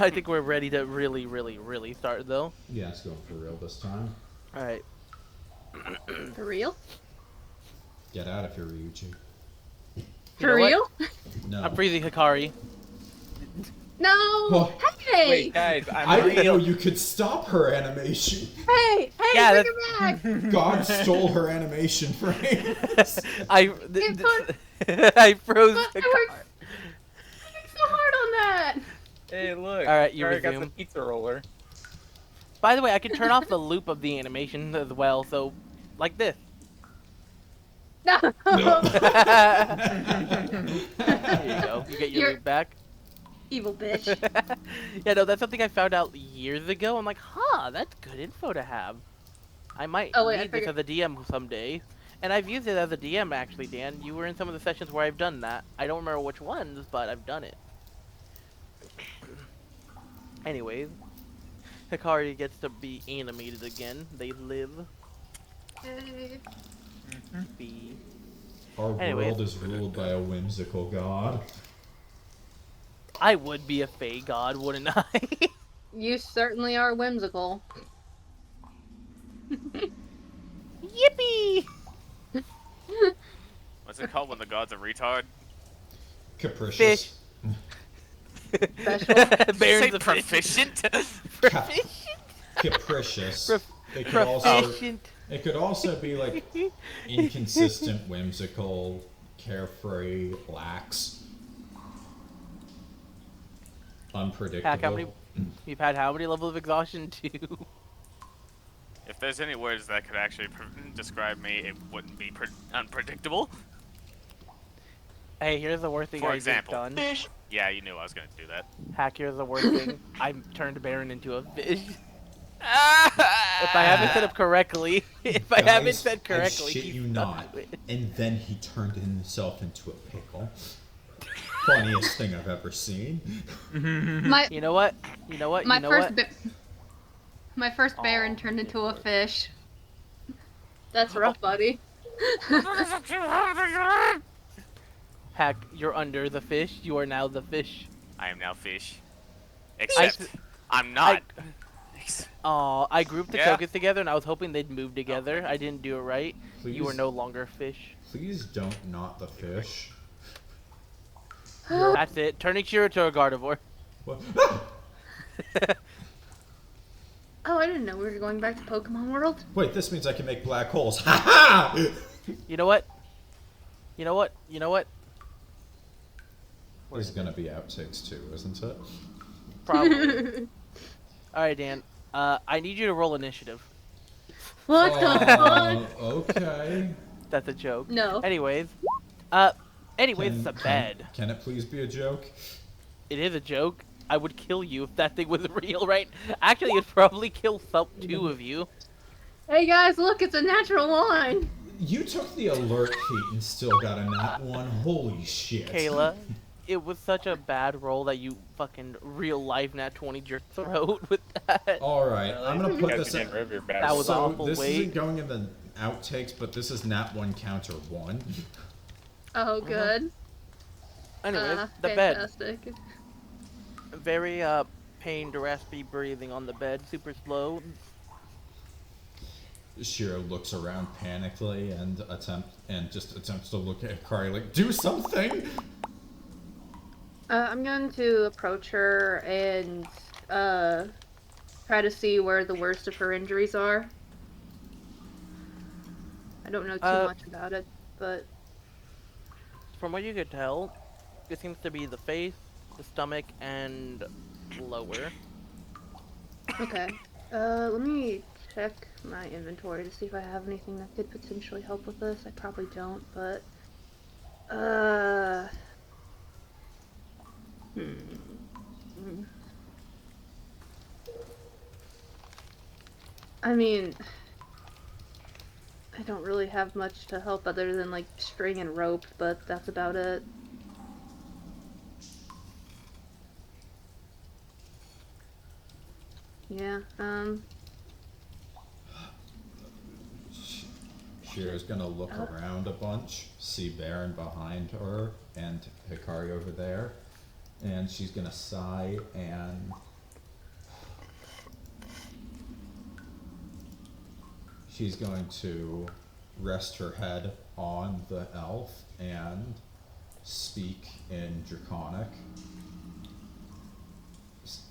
I think we're ready to really start, though. Yeah, it's going for real this time. All right. For real? Get out of here, Ryuji. For real? No. I'm freezing Hikari. No! Oh. Hey! Wait, guys, I didn't know you could stop her animation. Hey! Yeah, Bring her back! God stole her animation frames. I froze But I Hikari. worked so hard on that! Hey, look. All right, you Hikari got resume. the pizza roller. By the way, I can turn off the loop of the animation as well, so like this. No! No. There you go. You get your You're- loop back. Evil bitch. Yeah, no, that's something I found out years ago. I'm like, huh, that's good info to have. I might Oh, wait, I need this as a DM someday. And I've used it as a DM, actually, Dan. You were in some of the sessions where I've done that. I don't remember which ones, but I've done it. Anyways, Hikari gets to be animated again. They live. Hey. Be. Our Anyways. world is ruled by a whimsical god. I would be a Fey god, wouldn't I? You certainly are whimsical. Yippee! What's it called when the god's a retard? Capricious. Special. Baron's Say a proficient? Proficient? Capricious. Prof- It could also Proficient. it could also be like inconsistent, whimsical, carefree, lax, unpredictable. Hack, how many? You've had how many level of exhaustion? 2. If there's any words that could actually describe me, it wouldn't be unpredictable. Hey, here's the worst thing For I example, just done. fish. Yeah, you knew I was gonna do that. Hack, here's the worst thing. I turned Baron into a fish. If I haven't set up correctly, if I haven't Guys, said correctly, I shit he's you stuck not. to it. And then he turned himself into a pickle. Funniest thing I've ever seen. My You know what? You know what? my You know first what? my first Baron turned into a fish. That's rough, buddy. Hack, you're under the fish. You are now the fish. I am now fish. Except, I'm not. Aw, I grouped the Yeah. tokens together and I was hoping they'd move together. I didn't do it right. You are Please. no longer fish. Please don't not the fish. That's it. Turning Shiro to a Gardevoir. What? Oh, I didn't know we were going back to Pokemon World. Wait, this means I can make black holes. Ha ha! You know what? You know what? You know what? There's gonna be outtakes too, isn't it? Probably. Alright, Dan. I need you to roll initiative. What the fuck? Okay. That's a joke. No. Anyways, it's a bed. Can it please be a joke? It is a joke. I would kill you if that thing was real, right? Actually, it'd probably kill two of you. Hey guys, look, it's a natural line. You took the alert feat and still got a nat 1. Holy shit. Kayla, it was such a bad roll that you fucking real life nat 20 your throat with that. Alright, I'm gonna put this in. That was so awful. this Wait. isn't going in the outtakes, but this is nat 1 counter 1. Oh, good. Anyways, the bed. Fantastic. Very pained, raspy breathing on the bed, super slow. Shiro looks around panically and attempts to look at Hikari like, do something! I'm going to approach her and try to see where the worst of her injuries are. I don't know too much about it, but From what you could tell, it seems to be the face, the stomach, and lower. okay. Let me check my inventory to see if I have anything that could potentially help with this. I probably don't, but I mean, I don't really have much to help other than like string and rope, but that's about it. Yeah, Shiro's gonna look around a bunch, see Barron behind her and Hikari over there, and she's gonna sigh and she's going to rest her head on the elf and speak in Draconic,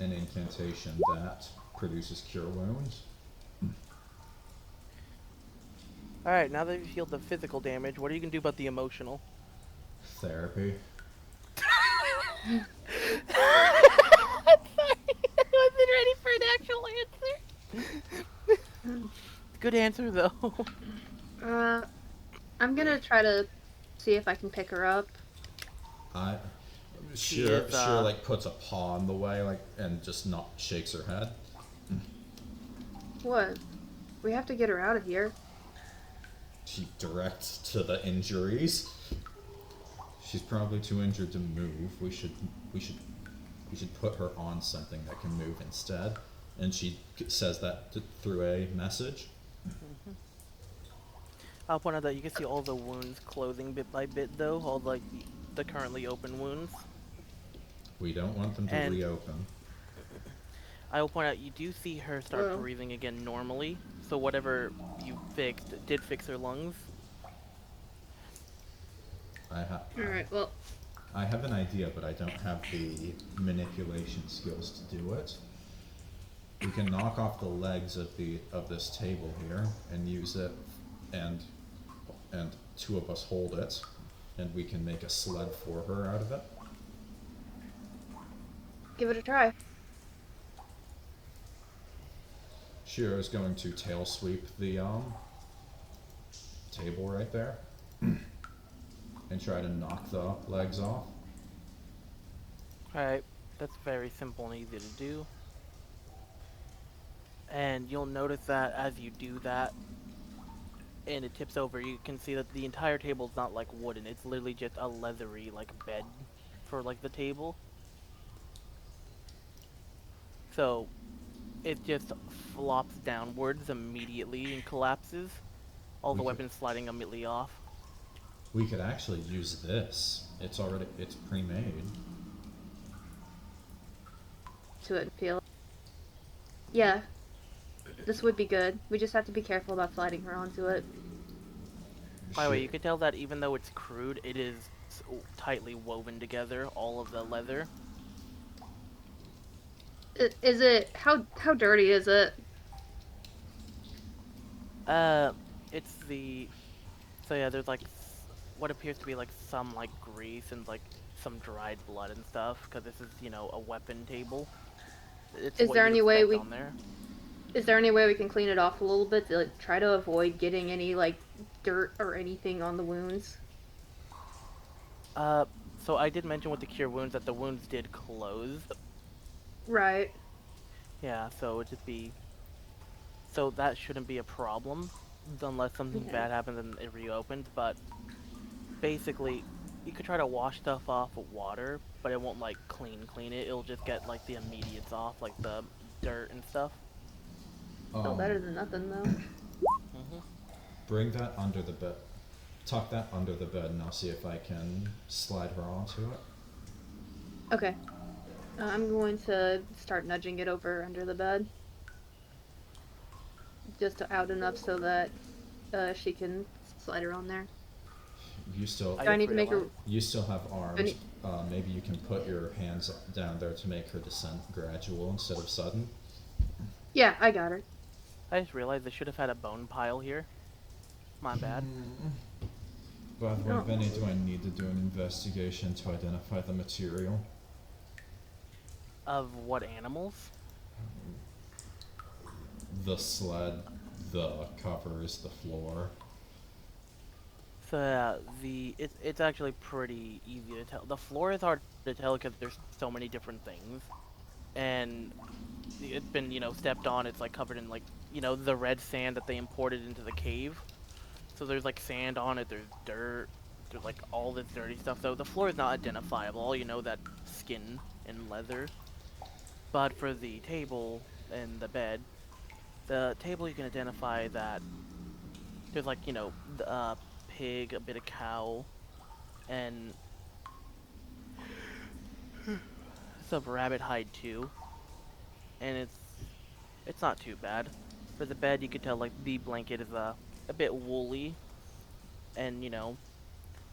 an incantation that produces cure wounds. Alright, now that you've healed the physical damage, what are you gonna do about the emotional? Therapy. I'm sorry, I wasn't ready for an actual answer. Good answer, though. I'm gonna try to see if I can pick her up. Shiro is, like puts a paw in the way, like, and just not shakes her head. What? We have to get her out of here. She directs to the injuries. She's probably too injured to move. We should put her on something that can move instead. And she says that through a message. I'll point out that you can see all the wounds closing bit by bit, though, all like the currently open wounds. We don't want them to And- reopen. I will point out you do see her start Well. breathing again normally, so whatever you fixed did fix her lungs. Alright, well, I have an idea, but I don't have the manipulation skills to do it. We can knock off the legs of this table here and use it, and two of us hold it, and we can make a sled for her out of it. give it a try. Shiro's going to tail sweep the table right there and try to knock the legs off. Alright, that's very simple and easy to do. And you'll notice that as you do that, and it tips over, you can see that the entire table is not like wooden, it's literally just a leathery like bed for like the table. So it just flops downwards immediately and collapses. All the We could- weapons sliding immediately off. We could actually use this. It's pre-made. To it and feel it. Yeah. This would be good. We just have to be careful about sliding her onto it. By the way, you can tell that even though it's crude, it is so tightly woven together, all of the leather. Is it... How dirty is it? It's the... So yeah, there's like what appears to be like some like grease and like some dried blood and stuff, because this is, you know, a weapon table. It's Is what there you'd any way expect we- on there. Is there any way we can clean it off a little bit to like, try to avoid getting any like dirt or anything on the wounds? So I did mention with the cure wounds that the wounds did close. Right. Yeah, so it'd just be... So that shouldn't be a problem, unless something Okay. bad happens and it reopens, but... Basically, you could try to wash stuff off with water, but it won't like clean it, it'll just get like the immediates off, like the dirt and stuff. Still better than nothing though. Bring that under the bed. Tuck that under the bed, and I'll see if I can slide her onto it. Okay. I'm going to start nudging it over under the bed. Just out enough so that she can slide her on there. You still, Do I need to make her... realized- you still have arms. I need- Maybe you can put your hands down there to make her descent gradual instead of sudden. Yeah, I got her. I just realized I should have had a bone pile here. My bad. By the way, No. Viny, do I need to do an investigation to identify the material? Of what animals? The sled, the covers, the floor. So it's actually pretty easy to tell. The floor is hard to tell because there's so many different things, and it's been, you know, stepped on. It's like covered in like, you know, the red sand that they imported into the cave. So there's like sand on it. There's dirt. There's like all this dirty stuff. So the floor is not identifiable. All you know that skin and leather. But for the table and the bed, the table you can identify that there's like, you know, the pig, a bit of cow, and some rabbit hide too. And it's not too bad. For the bed, you could tell like the blanket is a bit woolly, and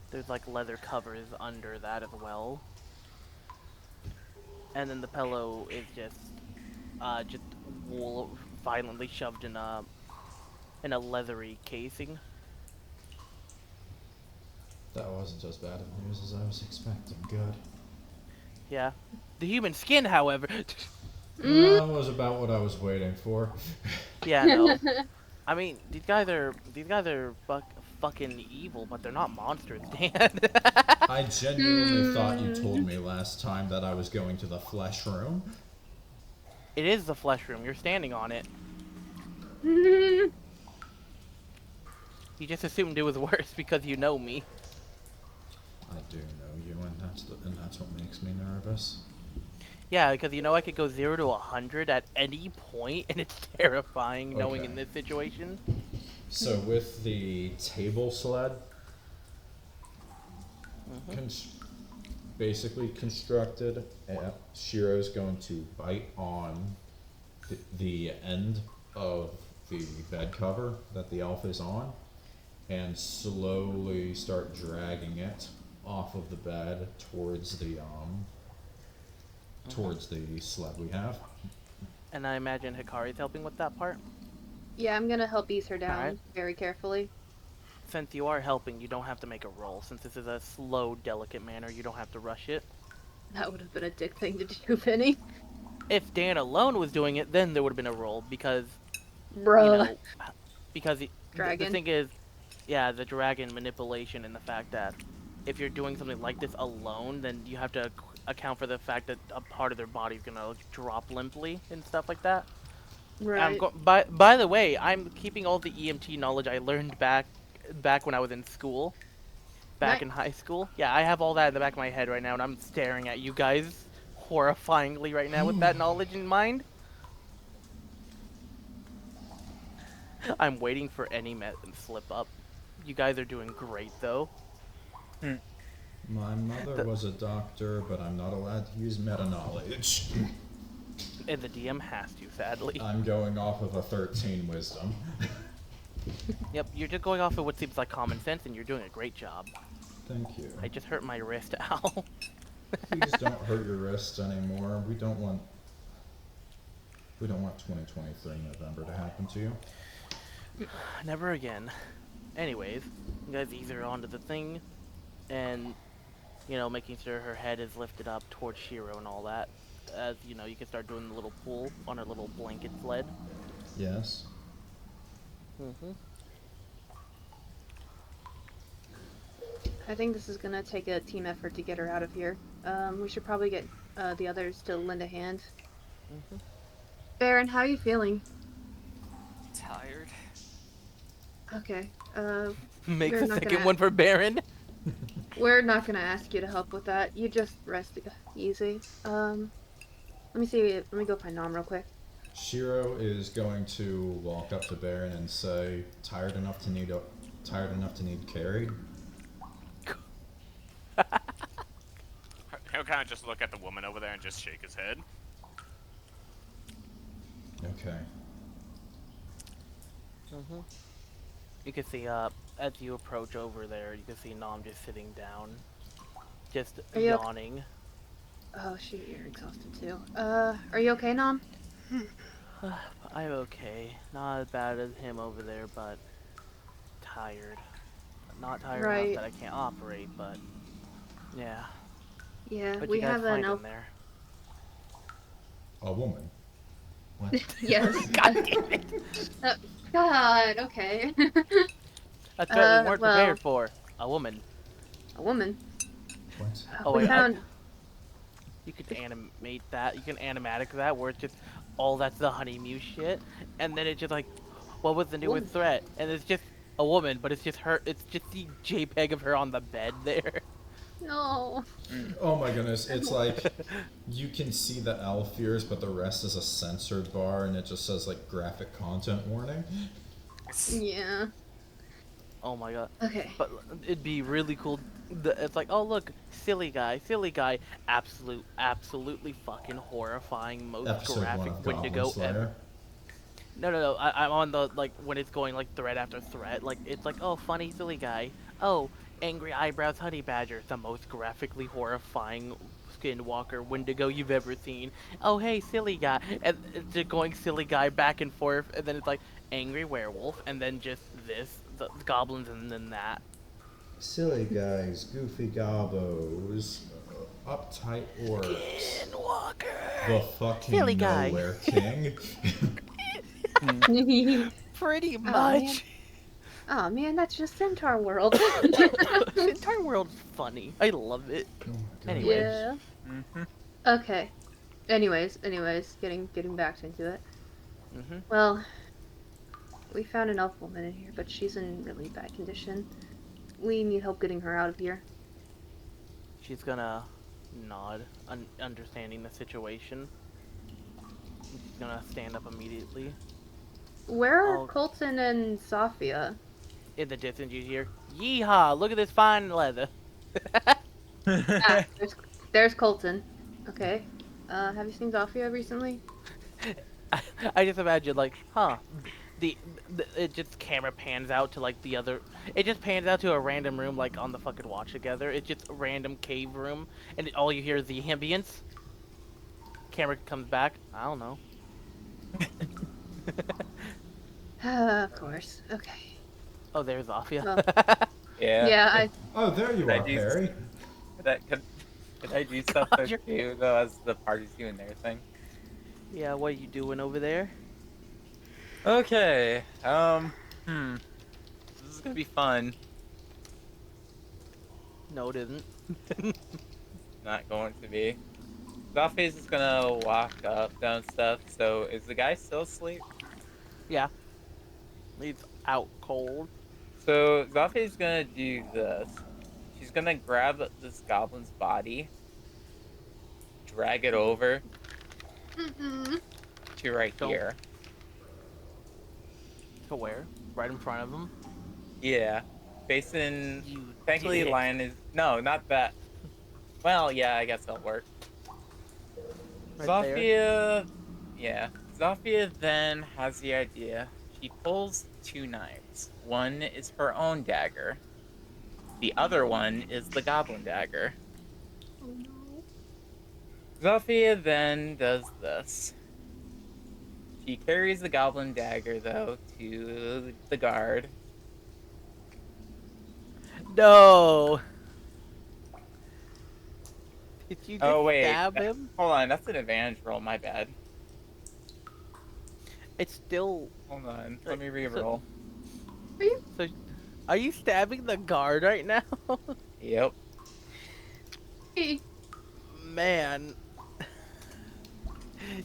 there's like leather covers under that as well. And then the pillow is just wool violently shoved in a leathery casing. That wasn't as bad of news as I was expecting. Good. Yeah. The human skin, however. Mm. That was about what I was waiting for. Yeah, no. I mean, these guys are fucking evil, but they're not monsters, Dan. I genuinely thought you told me last time that I was going to the flesh room. It is the flesh room. You're standing on it. Mm. You just assumed it was worse because you know me. I do know you, and that's what makes me nervous. Yeah, because I could go 0 to 100 at any point, and it's terrifying knowing Okay. in this situation. So with the table sled, basically constructed, Shiro's going to bite on the end of the bed cover that the elf is on, and slowly start dragging it off of the bed towards the sled we have. And I imagine Hikari's helping with that part. Yeah, I'm gonna help ease her down Alright. very carefully. Since you are helping, you don't have to make a roll. Since this is a slow, delicate manner, you don't have to rush it. That would have been a dick thing to do, Vinny. If Dan alone was doing it, then there would have been a roll because, Bruh. because the Dragon. thing is, yeah, the dragon manipulation and the fact that if you're doing something like this alone, then you have to account for the fact that a part of their body is gonna drop limply and stuff like that. Right. By the way, I'm keeping all the EMT knowledge I learned back when I was in school, back in high school. Yeah, I have all that in the back of my head right now, and I'm staring at you guys horrifyingly right now with that knowledge in mind. I'm waiting for any slip up. You guys are doing great, though. My mother was a doctor, but I'm not allowed to use meta knowledge. And the DM has to, sadly. I'm going off of a 13 wisdom. Yep, you're just going off of what seems like common sense, and you're doing a great job. Thank you. I just hurt my wrist, ow. Please don't hurt your wrists anymore. We don't want 2023 November to happen to you. Never again. Anyways, you guys ease her onto the thing, and, making sure her head is lifted up towards Shiro and all that. As, you can start doing the little pull on her little blanket sled. Yes. I think this is gonna take a team effort to get her out of here. We should probably get the others to lend a hand. Barron, how are you feeling? Tired. Okay. Make We're the not second gonna- one for Barron. We're not gonna ask you to help with that. You just rest easy. Let me see. Let me go find Nom real quick. Shiro is going to walk up to Barron and say, "Tired enough to need carried." He'll kind of just look at the woman over there and just shake his head. Okay. You can see, as you approach over there, you can see Nom just sitting down, just Are you okay? yawning. Oh shoot, you're exhausted too. Are you okay, Nom? I'm okay. Not as bad as him over there, but tired. Not tired Right. enough that I can't operate, but yeah. Yeah, But we you guys have an find elf. in there. A woman. What? Yes. God damn it! God. Okay. That's what we weren't well- prepared for. A woman. A woman. What? Oh, we wait, found. You could animate that. You can animatic that where it's just all that's the Honey Mew shit, and then it's just like, what was the newest Woman. threat? And it's just a woman, but it's just her. It's just the JPEG of her on the bed there. No. Oh my goodness, it's like you can see the elf ears, but the rest is a censored bar, and it just says like graphic content warning. Yeah. Oh my god. Okay. But it'd be really cool. It's like, oh look, silly guy, absolutely fucking horrifying, most Episode 1 graphic of Wendigo Goblin Slayer. ever. No. I'm on the like when it's going like thread after thread. Like it's like, oh, funny silly guy. Oh, angry eyebrows honey badger, the most graphically horrifying skinwalker Wendigo you've ever seen. Oh, hey, silly guy, and it's just going silly guy back and forth, and then it's like angry werewolf, and then just this the goblins, and then that. Silly guys, goofy gobbos, uptight orcs, Skinwalker. the fucking Silly guy. nowhere king. Pretty man. much. Oh man, that's just Centaur World. The entire world's funny. I love it. Oh my God. Anyway. Yeah. Mm-hmm. Okay. Anyways, getting back into it. Mhm. Well, we found an elf woman in here, but she's in really bad condition. We need help getting her out of here. She's gonna nod, understanding the situation. She's gonna stand up immediately. Where are Oh. Colton and Zofia? In the distance, you hear, "Yeehaw! Look at this fine leather." Ah, there's Colton. Okay. Have you seen Zofia recently? I just imagine, like, huh? It just camera pans out to like the other. It just pans out to a random room, like on the fucking watch together. It's just a random cave room, and all you hear is the ambience. Camera comes back. I don't know. Of course. Okay. Oh, there's Zofia. Yeah. Yeah, Oh, there you I are, do- Perry. Could I do stuff God, there you're- too, though, as the party's doing their thing? Yeah, what are you doing over there? Okay. This is gonna be fun. No, it isn't. Not going to be. Zofia's is gonna walk up, down stuff. So, is the guy still asleep? Yeah. He's out cold. So, Zofia's gonna do this. She's gonna grab this goblin's body, drag it over Mm-mm. to right Don't- here. To where? Right in front of him. Yeah. Facing. You Thankfully, dick. lion is. No, not that. Well, yeah, I guess that'll work. Right there. Zofia. Yeah. Zofia then has the idea. She pulls two knives. One is her own dagger. The other one is the goblin dagger. Oh no. Zofia then does this. She carries the goblin dagger, though, to the guard. No. Did you just Oh, wait. stab him? Hold on, that's an advantage roll, my bad. It's still. Hold on, let me re-roll. So, are you stabbing the guard right now? Yep. Hey. Man.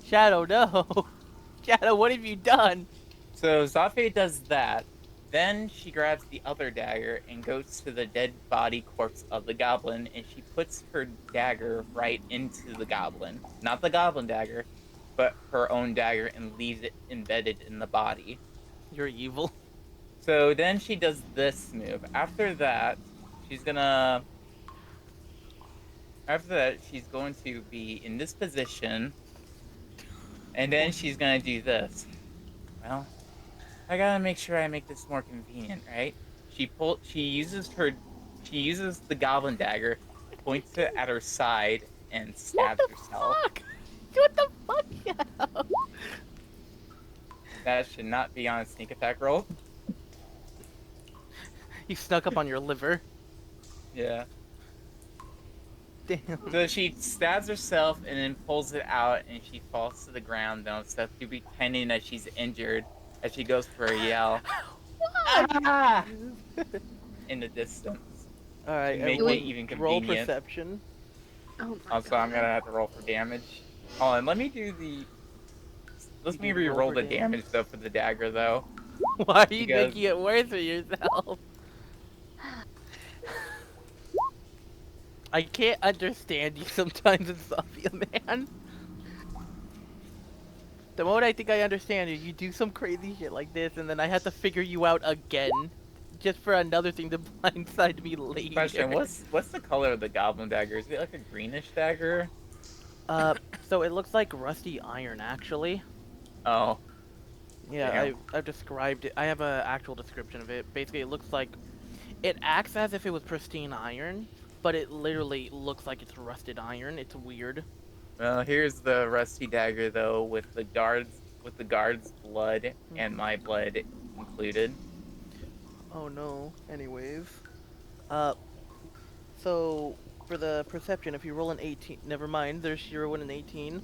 Shadow, no. Shadow, what have you done? So Zofia does that. Then she grabs the other dagger and goes to the dead body corpse of the goblin, and she puts her dagger right into the goblin. Not the goblin dagger, but her own dagger, and leaves it embedded in the body. You're evil. So then she does this move. After that, she's going to be in this position, and then she's gonna do this. Well, I gotta make sure I make this more convenient, right? She uses the goblin dagger, points it at her side, and stabs What the herself. fuck? What the fuck, Shadow? That should not be on a sneak attack roll. You snuck up on your liver. Yeah. Damn. So she stabs herself and then pulls it out, and she falls to the ground down stuff, pretending that she's injured as she goes for a yell What? in the distance. Alright, To make and it even roll convenient. perception. Oh my Also, god. I'm gonna have to roll for damage. Hold on, let me You me can roll re-roll for the damage though for the dagger though. Why are you Because- making it worse for yourself? I can't understand you sometimes in Zofia, man. The moment I think I understand you, you do some crazy shit like this, and then I have to figure you out again, just for another thing to blindside me later. Question: What's the color of the goblin dagger? Is it like a greenish dagger? So it looks like rusty iron, actually. Oh, Yeah, Damn. I've described it. I have an actual description of it. Basically, it looks like it acts as if it was pristine iron, but it literally looks like it's rusted iron. It's weird. Well, here's the rusty dagger though, with the guards' blood and Mhm. my blood included. Oh no. Anyways, uh, so for the perception, if you roll an 18, never mind. There's Shiro and an 18.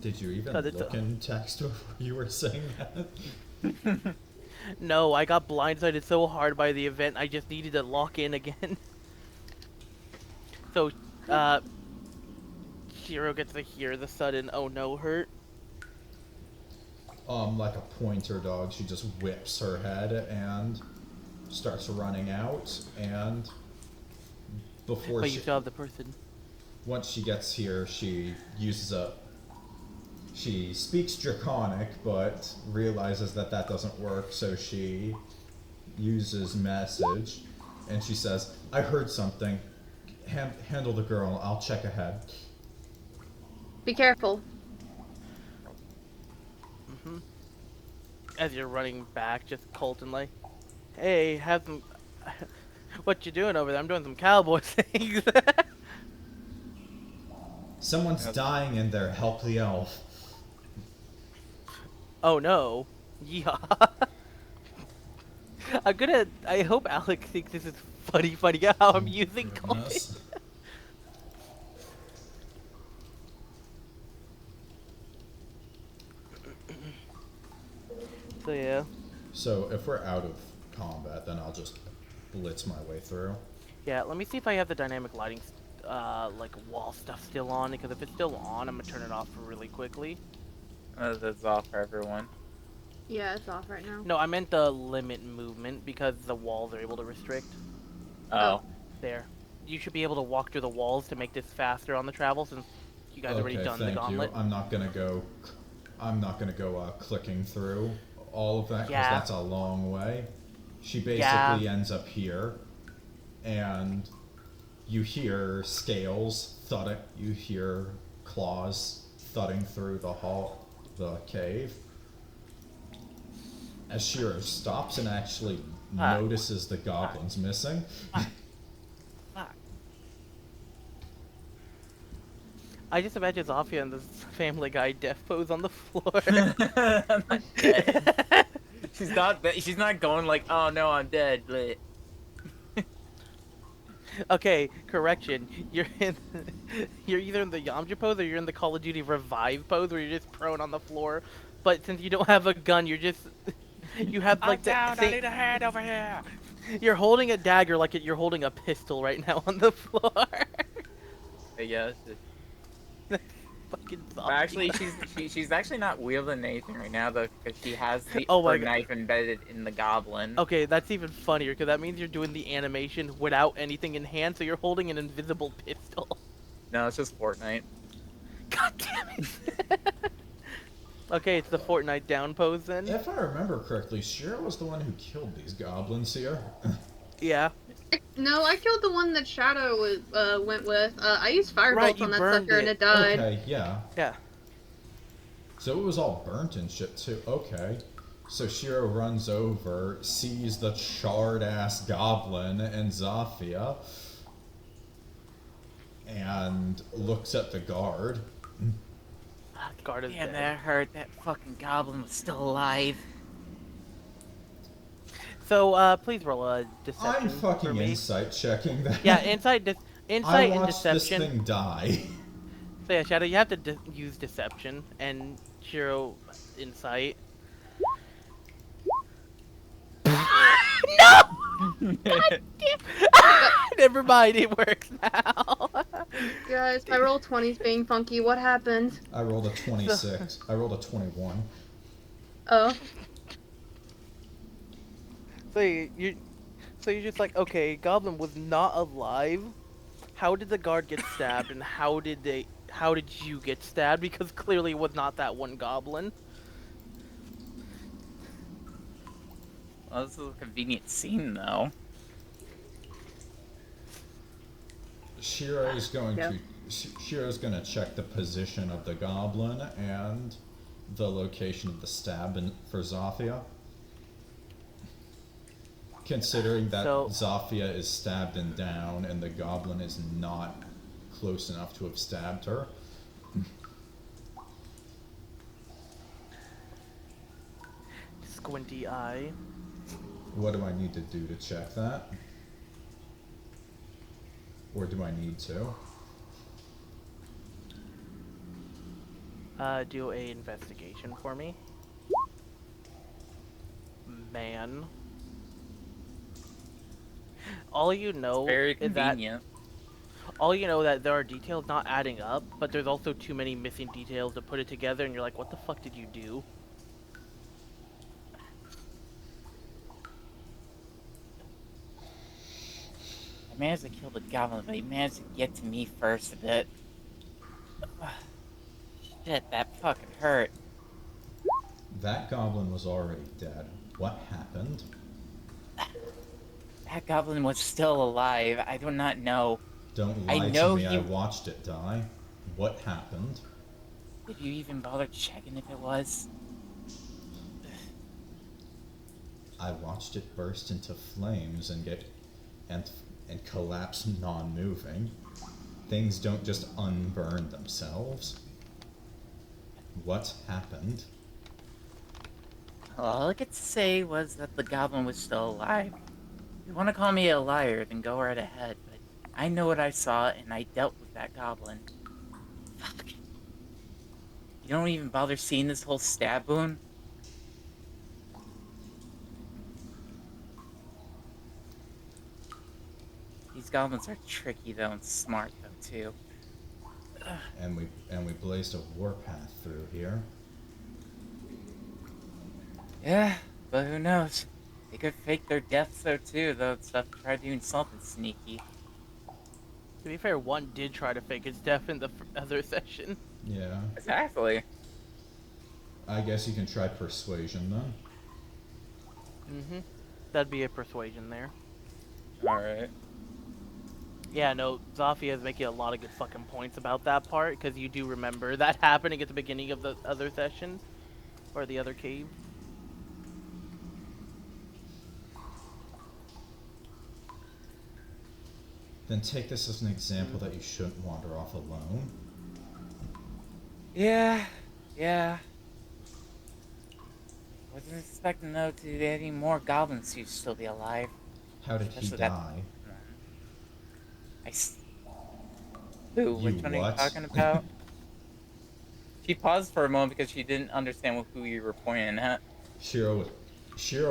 Did you even 'Cause it's look in text before you were saying that? no, I got blindsided so hard by the event. I just needed to lock in again. So, uh, Shiro gets to hear the sudden "oh no" hurt. Like a pointer dog, she just whips her head and starts running out. And before But she, you still have the person. once she gets here, she speaks Draconic, but realizes that that doesn't work, so she uses message, and she says, "I heard something. Handle the girl. I'll check ahead." Be careful. As you're running back, just Colton like, "Hey, have some. What you doing over there? I'm doing some cowboy things." Someone's Yep. dying in there. Help the elf. Oh no. Yeah. I hope Alex thinks this is funny how I'm using Colton. Goodness. So yeah. So if we're out of combat, then I'll just blitz my way through. Yeah, let me see if I have the dynamic lighting, like wall stuff still on, because if it's still on, I'm gonna turn it off really quickly. That's all for everyone. Yeah, it's off right now. No, I meant the limit movement, because the walls are able to restrict. Oh. There. You should be able to walk through the walls to make this faster on the travel, since you guys already Okay, done the thank gauntlet. you. I'm not gonna go clicking through all of that because Yeah. that's a long way. She basically Yeah. ends up here, and you hear scales thudding. You hear claws thudding through the cave. As Shiro stops and actually Ah. notices the goblins missing. Fuck. I just imagine Zofia and this Family Guy death pose on the floor. I'm not dead. She's not going like, oh no, I'm dead. But Okay, correction. You're either in the Yamcha pose or you're in the Call of Duty Revive pose where you're just prone on the floor. But since you don't have a gun, you're just you have like I'm down. I the need a hand over here. you're holding a dagger like you're holding a pistol right now on the floor. yeah. Fucking But zombie. actually, she's actually not wielding anything right now though, because she has Oh my her God. knife embedded in the goblin. Okay, that's even funnier because that means you're doing the animation without anything in hand, so you're holding an invisible pistol. No, it's just Fortnite. God damn it! Okay, it's the Fortnite down pose then. If I remember correctly, Shiro was the one who killed these goblins here. Yeah. No, I killed the one that Shadow went with. I used firebolt Right, you on that burned sucker and it. it died. Okay, yeah. Yeah. So it was all burnt and shit too. Okay. So Shiro runs over, sees the charred ass goblin and Zofia, and looks at the guard. Ah, guard is Damn, dead. that hurt. That fucking goblin was still alive. So, please roll a deception I'm for fucking me. insight checking that. Yeah, insight I and watched this deception. thing die. So yeah, Shadow, you have to use deception and Shiro insight. No! God damn! Never mind, it works now. Guys, my roll 20's being funky. What happened? I rolled a 26. I rolled a 21. Oh. So you're just like, okay, Goblin was not alive. How did the guard get stabbed, and how did you get stabbed? Because clearly it was not that one Goblin. Well, this is a convenient scene, though. Shiro's going Yeah. to Shiro's going to check the position of the goblin and the location of the stab for Zofia. Considering that So- Zofia is stabbed and down, and the goblin is not close enough to have stabbed her. Squinty eye. What do I need to do to check that? Or do I need to? Do a investigation for me. Man. All you know Very is that convenient. that there are details not adding up, but there's also too many missing details to put it together, and you're like, what the fuck did you do? I managed to kill the goblin, but he managed to get to me first a bit. Shit, that fucking hurt. That goblin was already dead. What happened? That goblin was still alive. I do not know. Don't I lie know to me, he- I watched it die. What happened? Did you even bother checking if it was? I watched it burst into flames and and collapse non-moving. Things don't just unburn themselves. What happened? All I could say was that the goblin was still alive. If you want to call me a liar, then go right ahead, but I know what I saw, and I dealt with that goblin. Fuck. You don't even bother seeing this whole stab wound? These goblins are tricky, though, and smart, though, too. And we blazed a warpath through here. Yeah, but who knows? They could fake their deaths, though, too, though stuff try doing something sneaky. To be fair, one did try to fake his death in the other session. Yeah. Exactly. I guess you can try persuasion then. Mm-hmm. That'd be a persuasion there. Alright. Yeah, no, Zofia is making a lot of good fucking points about that part, because you do remember that happening at the beginning of the other session, or the other cave. Then take this as an example that you shouldn't wander off alone. Yeah. Wasn't expecting, though, to any more goblins to still be alive. How did he Especially that- die? Who? Which one are you what? talking about? She paused for a moment because she didn't understand who you were pointing at. Shiro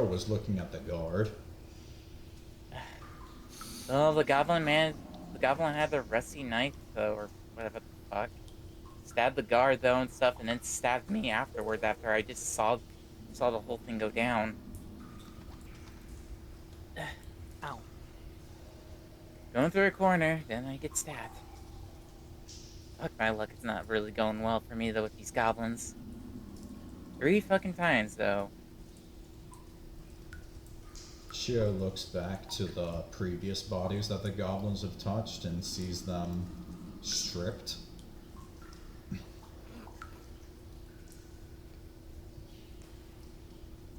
was looking at the guard. Oh, the goblin had the rusty knife, though, or whatever the fuck. Stabbed the guard, though, and stuff, and then stabbed me afterwards after I just saw the whole thing go down. Ow. Going through a corner, then I get stabbed. Fuck, my luck is not really going well for me, though, with these goblins. 3 fucking times, though. Shiro looks back to the previous bodies that the goblins have touched and sees them stripped.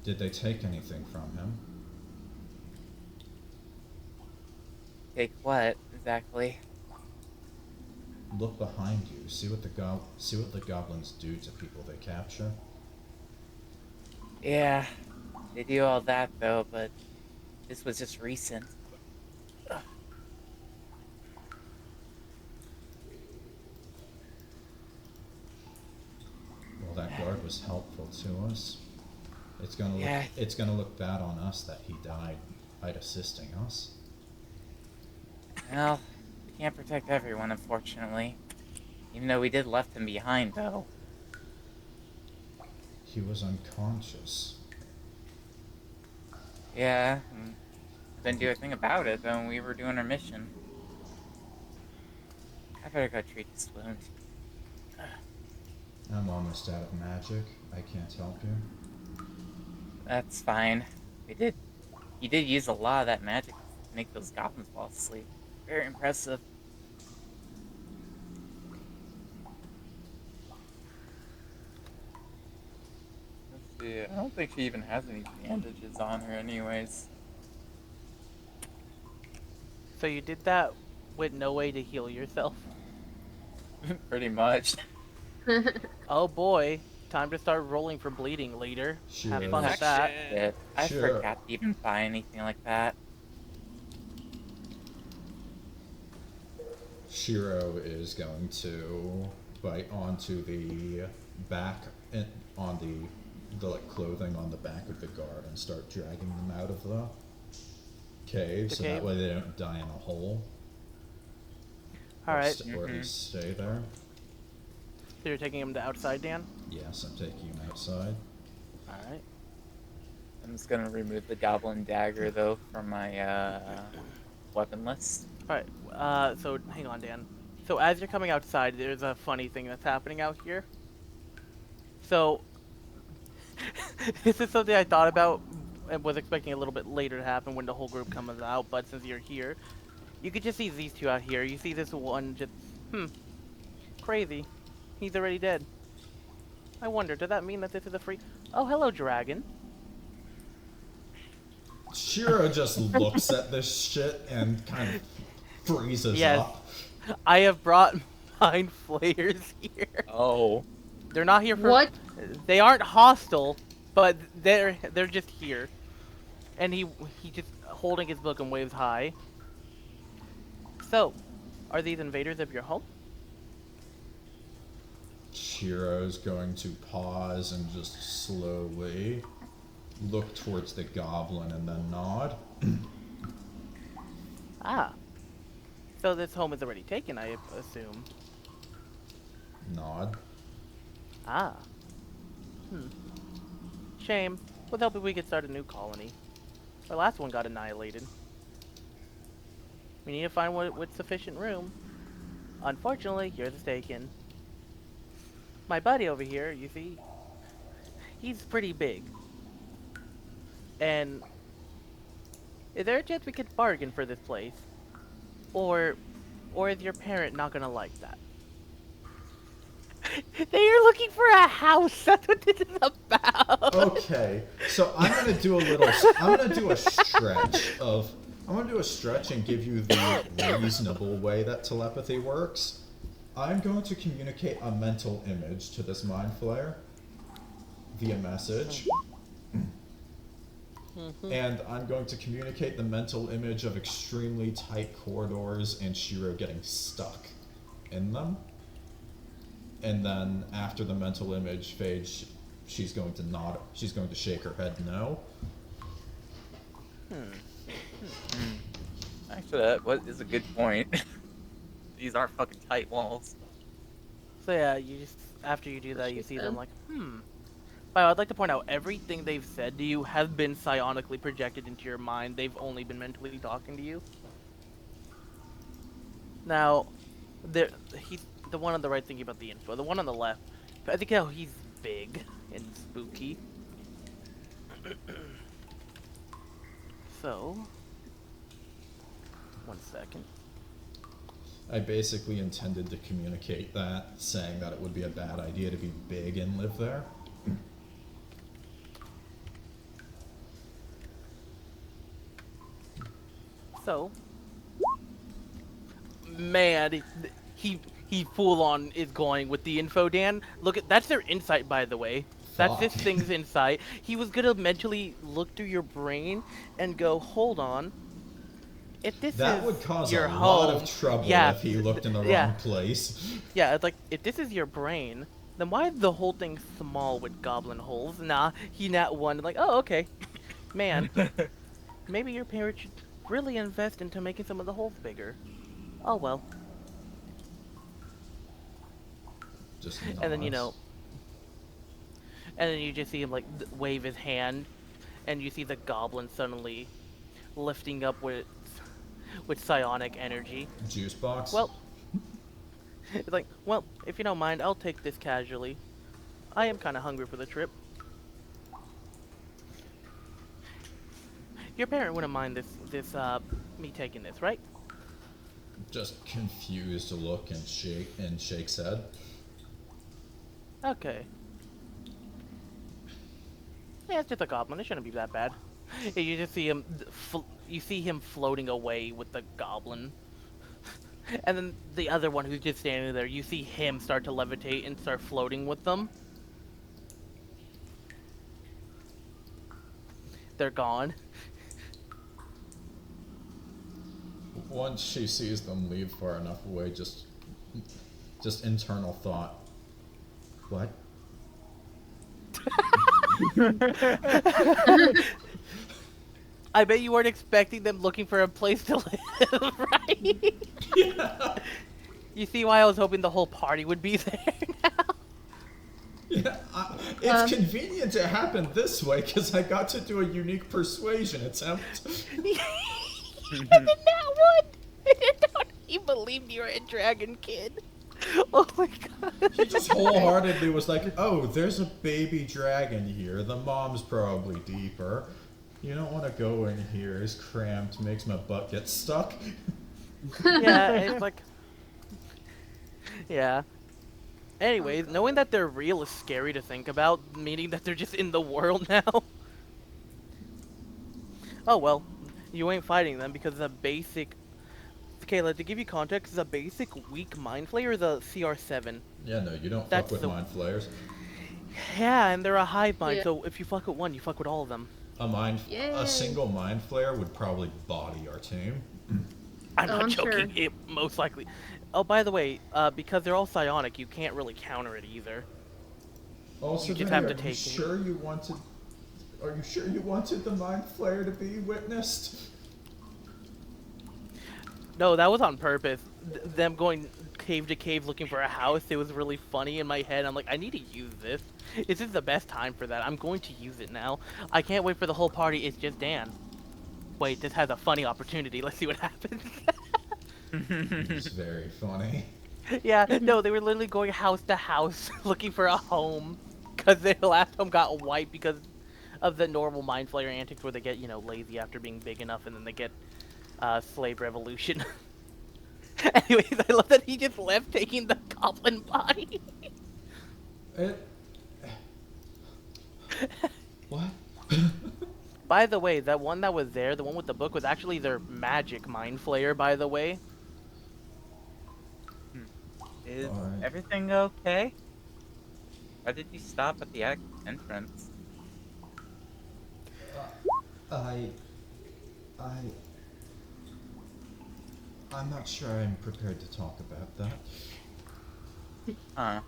Did they take anything from him? Take what, exactly? Look behind you. See what the goblins do to people they capture. Yeah, they do all that, though, but this was just recent. Well, that guard was helpful to us. It's gonna look bad on us that he died by assisting us. Well, we can't protect everyone, unfortunately. Even though we did left him behind, though. He was unconscious. Yeah, didn't do a thing about it, though, when we were doing our mission. I better go treat this wound. I'm almost out of magic. I can't help you. That's fine. You did use a lot of that magic to make those goblins fall asleep. Very impressive. Yeah, I don't think she even has any bandages on her, anyways. So you did that with no way to heal yourself? Pretty much. Oh boy, time to start rolling for bleeding later. Have fun with Shiro's, that. Yeah, I Shiro, forgot to even buy anything like that. Shiro is going to bite onto the back, on the like clothing on the back of the guard and start dragging them out of the cave, The so cave? that way they don't die in a hole. All Or right. or at least stay there. So you're taking him to outside, Dan? Yes, I'm taking him outside. All right. I'm just gonna remove the goblin dagger though from my weapon list. All right. So hang on, Dan. So as you're coming outside, there's a funny thing that's happening out here. So this is something I thought about and was expecting a little bit later to happen when the whole group comes out. But since you're here, you could just see these two out here. You see this one just, crazy. He's already dead. I wonder, does that mean that this is a free... Oh, hello, dragon. Shiro just looks at this shit and kind of freezes Yes. up. I have brought mind flayers here. Oh. They're not here for... What? They aren't hostile, but they're just here. And he just holding his book and waves high. So, are these invaders of your home? Shiro's going to pause and just slowly look towards the goblin and then nod. Ah. So this home is already taken, I assume. Nod. Ah. Shame. Was hoping we could start a new colony. Our last one got annihilated. We need to find one with sufficient room. Unfortunately, yours is taken. My buddy over here, you see, he's pretty big. And is there a chance we could bargain for this place? Or is your parent not gonna like that? They are looking for a house. That's what this is about. Okay, so I'm gonna do a little. I'm gonna do a stretch of. I'm gonna do a stretch and give you the reasonable way that telepathy works. I'm going to communicate a mental image to this mind flayer via message. And I'm going to communicate the mental image of extremely tight corridors and Shiro getting stuck in them. And then after the mental image fades, she's going to nod. She's going to shake her head no. Actually, that is a good point. These are fucking tight walls. So yeah, you just after you do that, you Shake see them. them like, Wow, I'd like to point out everything they've said to you has been psionically projected into your mind. They've only been mentally talking to you. Now, he's the one on the right thinking about the info. The one on the left, I think how he's big and spooky. So, 1 second. I basically intended to communicate that, saying that it would be a bad idea to be big and live there. So, man, he full on is going with the info, Dan. Look at that's their insight, by the way. That's this Fuck. thing's insight. He was gonna mentally look through your brain and go, hold on. If this That is would cause your a home, lot of trouble yeah, if he looked in the yeah. wrong place. Yeah, it's like if this is your brain, then why is the whole thing small with goblin holes? Nah, he nat one. Like, oh, okay, man. Maybe your parents should really invest into making some of the holes bigger. Oh well. Just And then, you know, nods. and then you just see him like wave his hand, and you see the goblin suddenly lifting up with psionic energy. Juice box. Well, it's like, well, if you don't mind, I'll take this casually. I am kind of hungry for the trip. Your parent wouldn't mind me taking this, right? Just confused look and shakes head. Okay. Yeah, it's just a goblin. It shouldn't be that bad. You just see him, you see him floating away with the goblin. And then the other one who's just standing there, you see him start to levitate and start floating with them. They're gone. Once she sees them leave far enough away, just internal thought. What? I bet you weren't expecting them looking for a place to live, right? Yeah. You see why I was hoping the whole party would be there now? Yeah, it's convenient it happened this way because I got to do a unique persuasion attempt. You did that one! I don't even believe you're a dragon kid. Oh my god. He just wholeheartedly was like, oh, there's a baby dragon here. The mom's probably deeper. You don't want to go in here. It's cramped. Makes my butt get stuck. Yeah, it's like... Yeah. Anyways, knowing that they're real is scary to think about, meaning that they're just in the world now. Oh well, you ain't fighting them because the basic... Kayla, to give you context, the basic weak mind flayer is a CR7. Yeah, no, you don't That's fuck with the- mind flayers. Yeah, and they're a hive mind, Yeah. so if you fuck with one, you fuck with all of them. Yay. A single mind flayer would probably body our team. I'm Oh, not I'm joking, sure. it most likely... Oh, by the way, because they're all psionic, you can't really counter it either. Also, You just Viny, have to are you take it. sure you wanted? Are you sure you wanted the mind flayer to be witnessed? No, that was on purpose. Them going cave to cave looking for a house, it was really funny in my head. I'm like, I need to use this. This is the best time for that. I'm going to use it now. I can't wait for the whole party. It's just Dan. Wait, this has a funny opportunity. Let's see what happens. It's very funny. Yeah, no, they were literally going house to house looking for a home. Because their last home got wiped because of the normal Mind Flayer antics where they get, you know, lazy after being big enough and then they get slave revolution. Anyways, I love that he just left taking the goblin body. What? By the way, that one that was there, the one with the book, was actually their magic Mind Flayer, by the way. Is Alright. everything okay? Why did you stop at the entrance? I'm not sure I'm prepared to talk about that. Huh.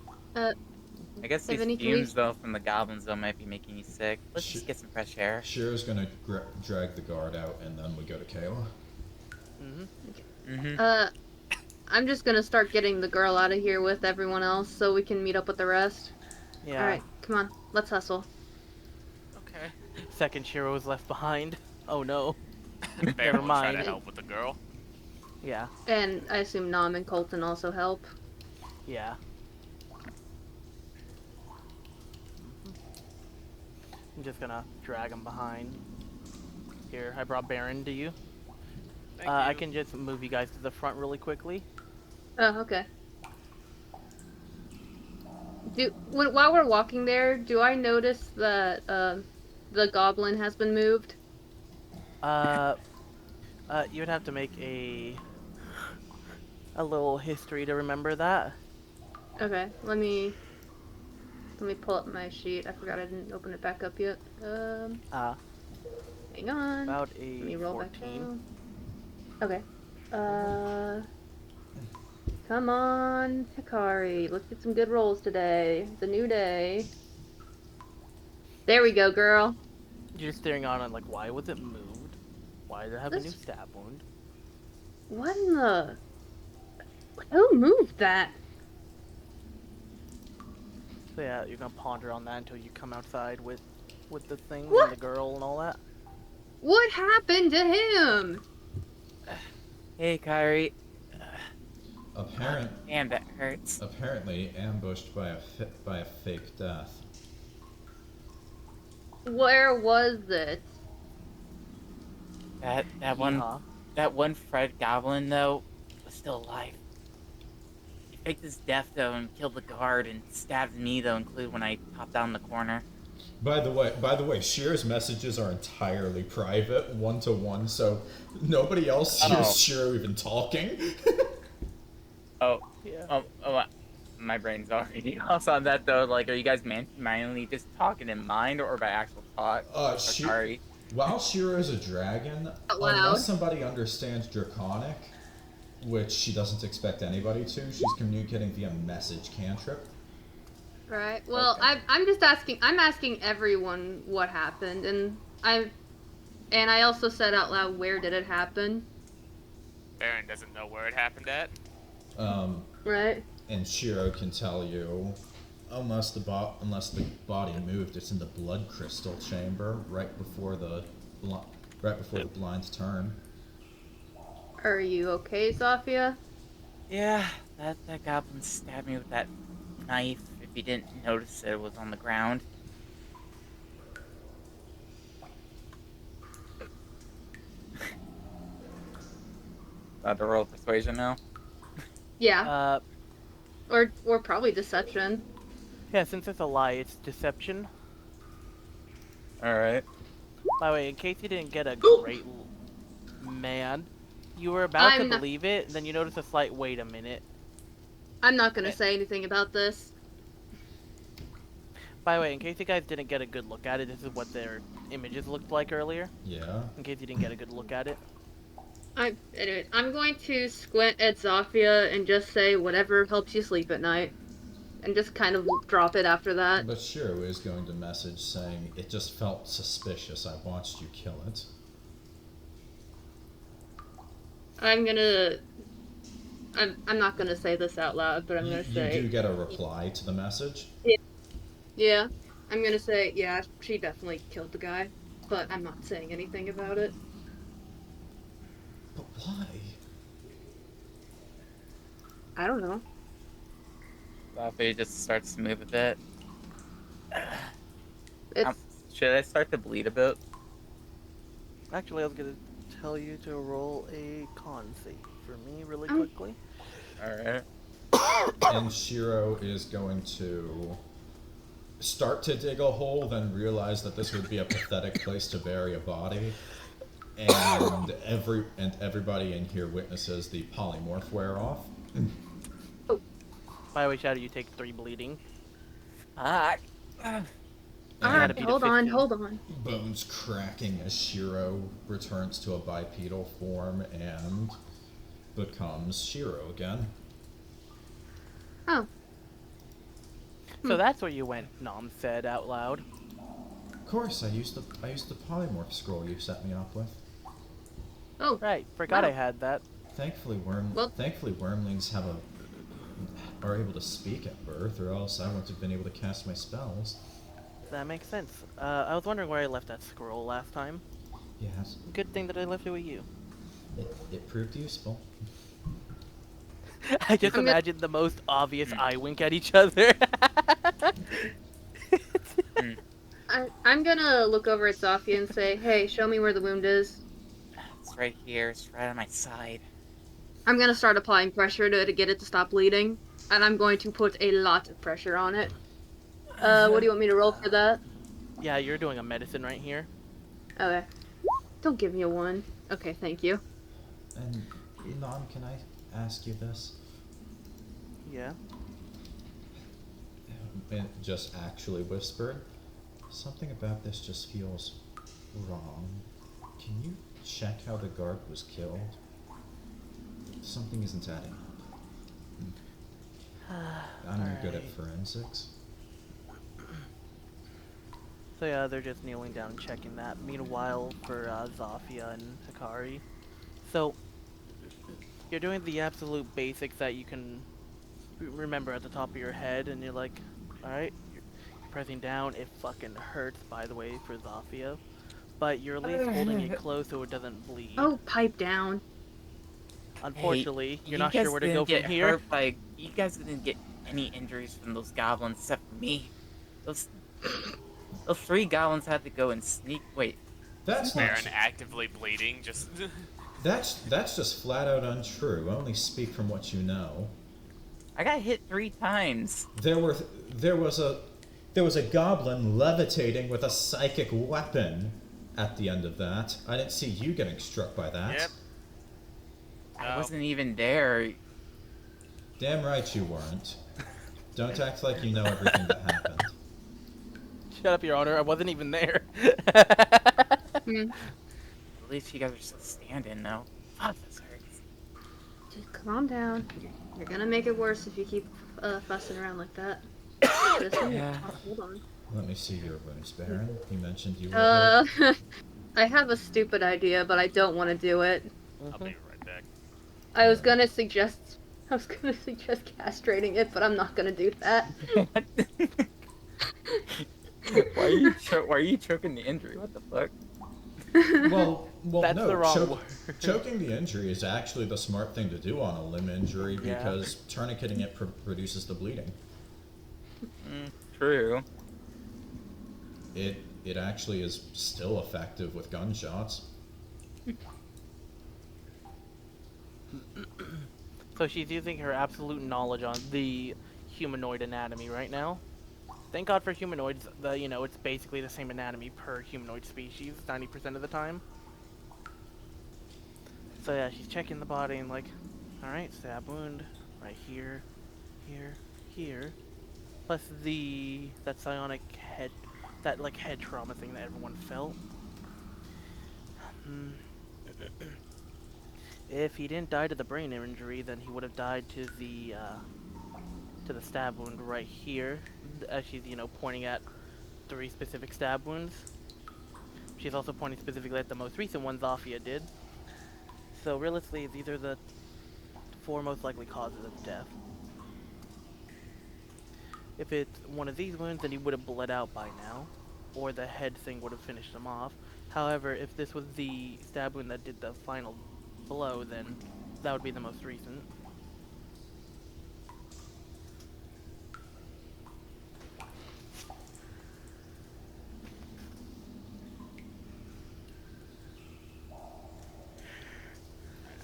I guess these Viny, can we- fumes, though, from the goblins, though, might be making you sick. Let's Sh- just get some fresh air. Shiro's gonna drag the guard out, and then we go to Kayla. Mm-hmm. I'm just gonna start getting the girl out of here with everyone else so we can meet up with the rest. Yeah. Alright, come on, let's hustle. Okay. Second Shiro was left behind. Oh no. Barron Never will try mind. to help with the girl. Yeah. And I assume Nom and Colton also help. Yeah. I'm just gonna drag him behind. Here, I brought Barron to you. Thank I you. can just move you guys to the front really quickly. Oh, okay. While we're walking there, do I notice that the goblin has been moved? You would have to make a little history to remember that. Okay, let me pull up my sheet. I forgot I didn't open it back up yet. Hang on. About Let a me roll back 14. down. Okay. Come on, Hikari. Let's get some good rolls today. It's a new day. There we go, girl. You're staring on it like, why was it moved? Why did it have a new This- stab wound? What in the... Who moved that? So yeah, you're gonna ponder on that until you come outside with the thing What? and the girl and all that. What happened to him? Hey, Kyrie. Apparently, That hurts. ambushed by a fake death. Where was it? That one Fred Goblin, though, was still alive. He faked his death, though, and killed the guard and stabbed me, though, including when I popped down the corner. By the way, Shiro's messages are entirely private, one-to-one, so nobody else hears Oh. Shiro even talking. Oh, Yeah. my brain's already lost on that though. Like, are you guys manually just talking in mind or by actual thought? Hikari? While Shiro is a dragon, Out loud. unless somebody understands Draconic, which she doesn't expect anybody to, she's communicating via message cantrip. Right. Well, Okay. I'm just asking. I'm asking everyone what happened, and I also said out loud, where did it happen? Barron doesn't know where it happened at. Right. And Shiro can tell you, unless the body moved, it's in the blood crystal chamber right before the blinds turn. Are you okay, Zofia? Yeah, that goblin stabbed me with that knife. If you didn't notice it was on the ground. About to roll persuasion now? Yeah. Uh, Or probably deception. yeah, since it's a lie, it's deception. Alright. By the way, in case you didn't get a great man, you were about to I'm not- believe it, then you notice a slight wait a minute. I'm not gonna say anything about this. By the way, in case you guys didn't get a good look at it, this is what their images looked like earlier. Yeah. In case you didn't get a good look at it. Anyway, I'm going to squint at Zofia and just say whatever helps you sleep at night. And just kind of drop it after that. But Shiro is going to message saying, it just felt suspicious, I watched you kill it. I'm not gonna say this out loud, but I'm gonna You say... do get a reply to the message. Yeah. I'm gonna say, yeah, she definitely killed the guy. But I'm not saying anything about it. But why? I don't know. Zofia just starts to move a bit. It's... Should I start to bleed a bit? Actually, I was gonna tell you to roll a con save for me really Um. quickly. Alright. And Shiro is going to start to dig a hole, then realize that this would be a pathetic place to bury a body. And everybody in here witnesses the polymorph wear off. By the way, Shadow, you take 3 bleeding. Fuck. And gotta beat a hold on, 15. hold on. bones cracking as Shiro returns to a bipedal form and becomes Shiro again. Oh. So that's where you went, Nom said out loud. Of course, I used the polymorph scroll you set me up with. Oh, Right, forgot Wow. I had that. Thankfully, Well- wormlings are able to speak at birth, or else I wouldn't have been able to cast my spells. That makes sense. I was wondering where I left that scroll last time. Yes, Good thing that I left it with you. it proved useful. I just I'm gonna- imagined the most obvious eye wink at each other. I'm gonna look over at Zofia and say, hey, show me where the wound is. It's right here. It's right on my side. I'm gonna start applying pressure to get it to stop bleeding. And I'm going to put a lot of pressure on it. What do you want me to roll for that? Yeah, you're doing a medicine right here. Okay. Don't give me a 1. Okay, thank you. And Nom, can I ask you this? Yeah. And just actually whispered. Something about this just feels wrong. Can you check how the guard was killed? Something isn't adding up. I'm no good at Alright. forensics. So yeah, they're just kneeling down and checking that. Meanwhile, for Zofia and Hikari. So, you're doing the absolute basics that you can remember at the top of your head, and you're like, alright, you're pressing down. It fucking hurts, by the way, for Zofia. But you're at least holding it close so it doesn't bleed. Oh, pipe down. Unfortunately, Hey, you're not sure where to go from here. You guys didn't get any injuries from those goblins except for me. Those 3 goblins had to go and sneak. Wait, That's not. Barron actively bleeding, just. That's just flat out untrue. Only speak from what you know. I got hit 3 times. There was a There was a goblin levitating with a psychic weapon at the end of that. I didn't see you getting struck by that. Yep. I wasn't even there. Damn right you weren't. Don't act like you know everything that happened. Shut up, Your Honor. I wasn't even there. Hmm. At least you guys are still standing now. Fuck, this hurts. Just calm down. You're gonna make it worse if you keep fussing around like that. Just Yeah. hold on. Let me see your wounds, Baron. You mentioned you were hurt. I have a stupid idea, but I don't want to do it. I'll be right back. I was gonna suggest castrating it, but I'm not gonna do that. Why are you choking the injury? What the fuck? Well, That's no. the wrong word. Choking the injury is actually the smart thing to do on a limb injury Yeah. because tourniqueting it reduces the bleeding. True. It actually is still effective with gunshots. So she's using her absolute knowledge on the humanoid anatomy right now. Thank God for humanoids. It's basically the same anatomy per humanoid species 90% of the time. So yeah, she's checking the body and like, all right, stab wound right here, here, here. Plus that psionic head, that like head trauma thing that everyone felt. If he didn't die to the brain injury, then he would have died to the stab wound right here. As she's pointing at 3 specific stab wounds. She's also pointing specifically at the most recent one Zofia did. So realistically, these are the 4 most likely causes of death. If it's one of these wounds, then he would have bled out by now, or the head thing would have finished him off. However, if this was the stab wound that did the final blow, then that would be the most recent.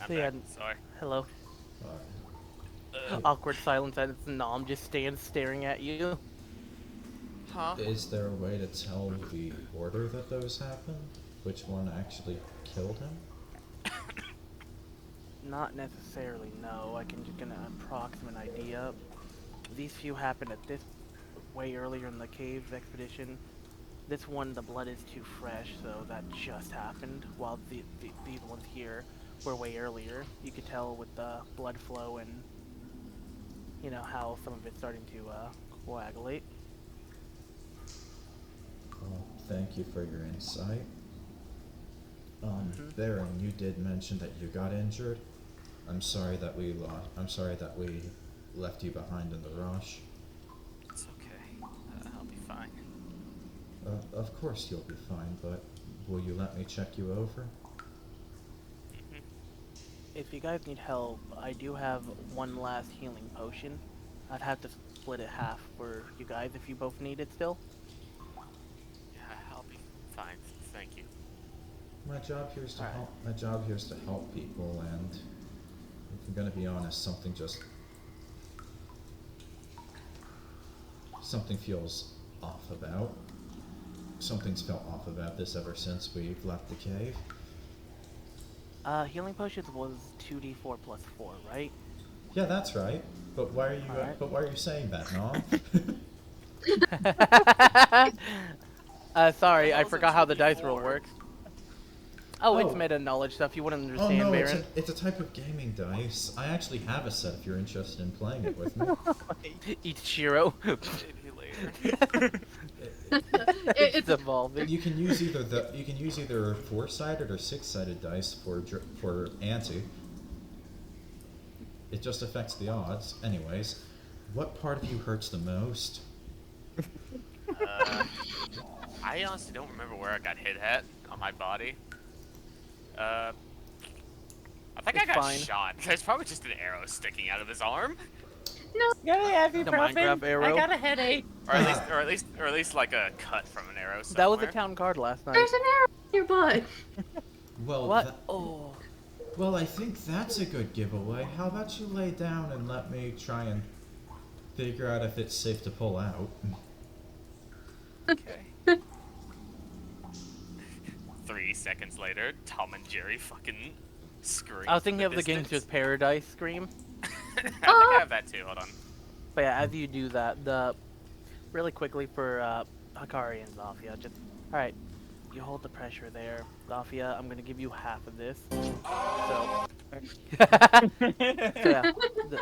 I'm So yeah, back. Sorry. hello. Alright. Awkward silence as Nom just stands staring at you. Huh? Is there a way to tell the order that those happened? Which one actually killed him? Not necessarily, no. I can just get an approximate idea. These few happened at this way earlier in the cave expedition. This one, the blood is too fresh, so that just happened. While these ones here were way earlier. You could tell with the blood flow and how some of it's starting to coagulate. Well, thank you for your insight. Baron, you did mention that you got injured. I'm sorry that we left you behind in the rush. It's okay. I'll be fine. Of course you'll be fine, but will you let me check you over? If you guys need help, I do have one last healing potion. I'd have to split it half for you guys if you both need it still. Yeah, I'll be fine. Thank you. My job here is to Alright. help. My job here is to help people, and if I'm gonna be honest, something feels off about. Something's felt off about this ever since we've left the cave. Healing potions was 2d4 plus 4, right? Yeah, that's right. But why are you? Alright. But why are you saying that, Nom? Sorry, I How's a forgot how the dice 2d4? roll works. Oh, it's Oh. meta knowledge stuff. You wouldn't Oh understand, no, Baron. it's a type of gaming dice. I actually have a set if you're interested in playing it with me. Eat Shiro. Maybe later. It's evolving. You can use either 4-sided or 6-sided dice for ante. It just affects the odds. Anyways, what part of you hurts the most? I honestly don't remember where I got hit at on my body. I think I It's got fine. shot. There's probably just an arrow sticking out of his arm, Got a heavy The Minecraft arrow. I got a headache. or at least like a cut from an arrow. That was a somewhere. town card last night. There's an arrow in your butt. Well, What? Oh. well, I think that's a good giveaway. How about you lay down and let me try and figure out if it's safe to pull out? Okay. 3 seconds later, Tom and Jerry fucking scream. I was from thinking the of the distance. Gangster's Paradise scream. I think I have that too. Hold on. But yeah, as you do that, really quickly for Hikari and Zofia, just alright, you hold the pressure there. Zofia, I'm gonna give you half of this. So, yeah, the,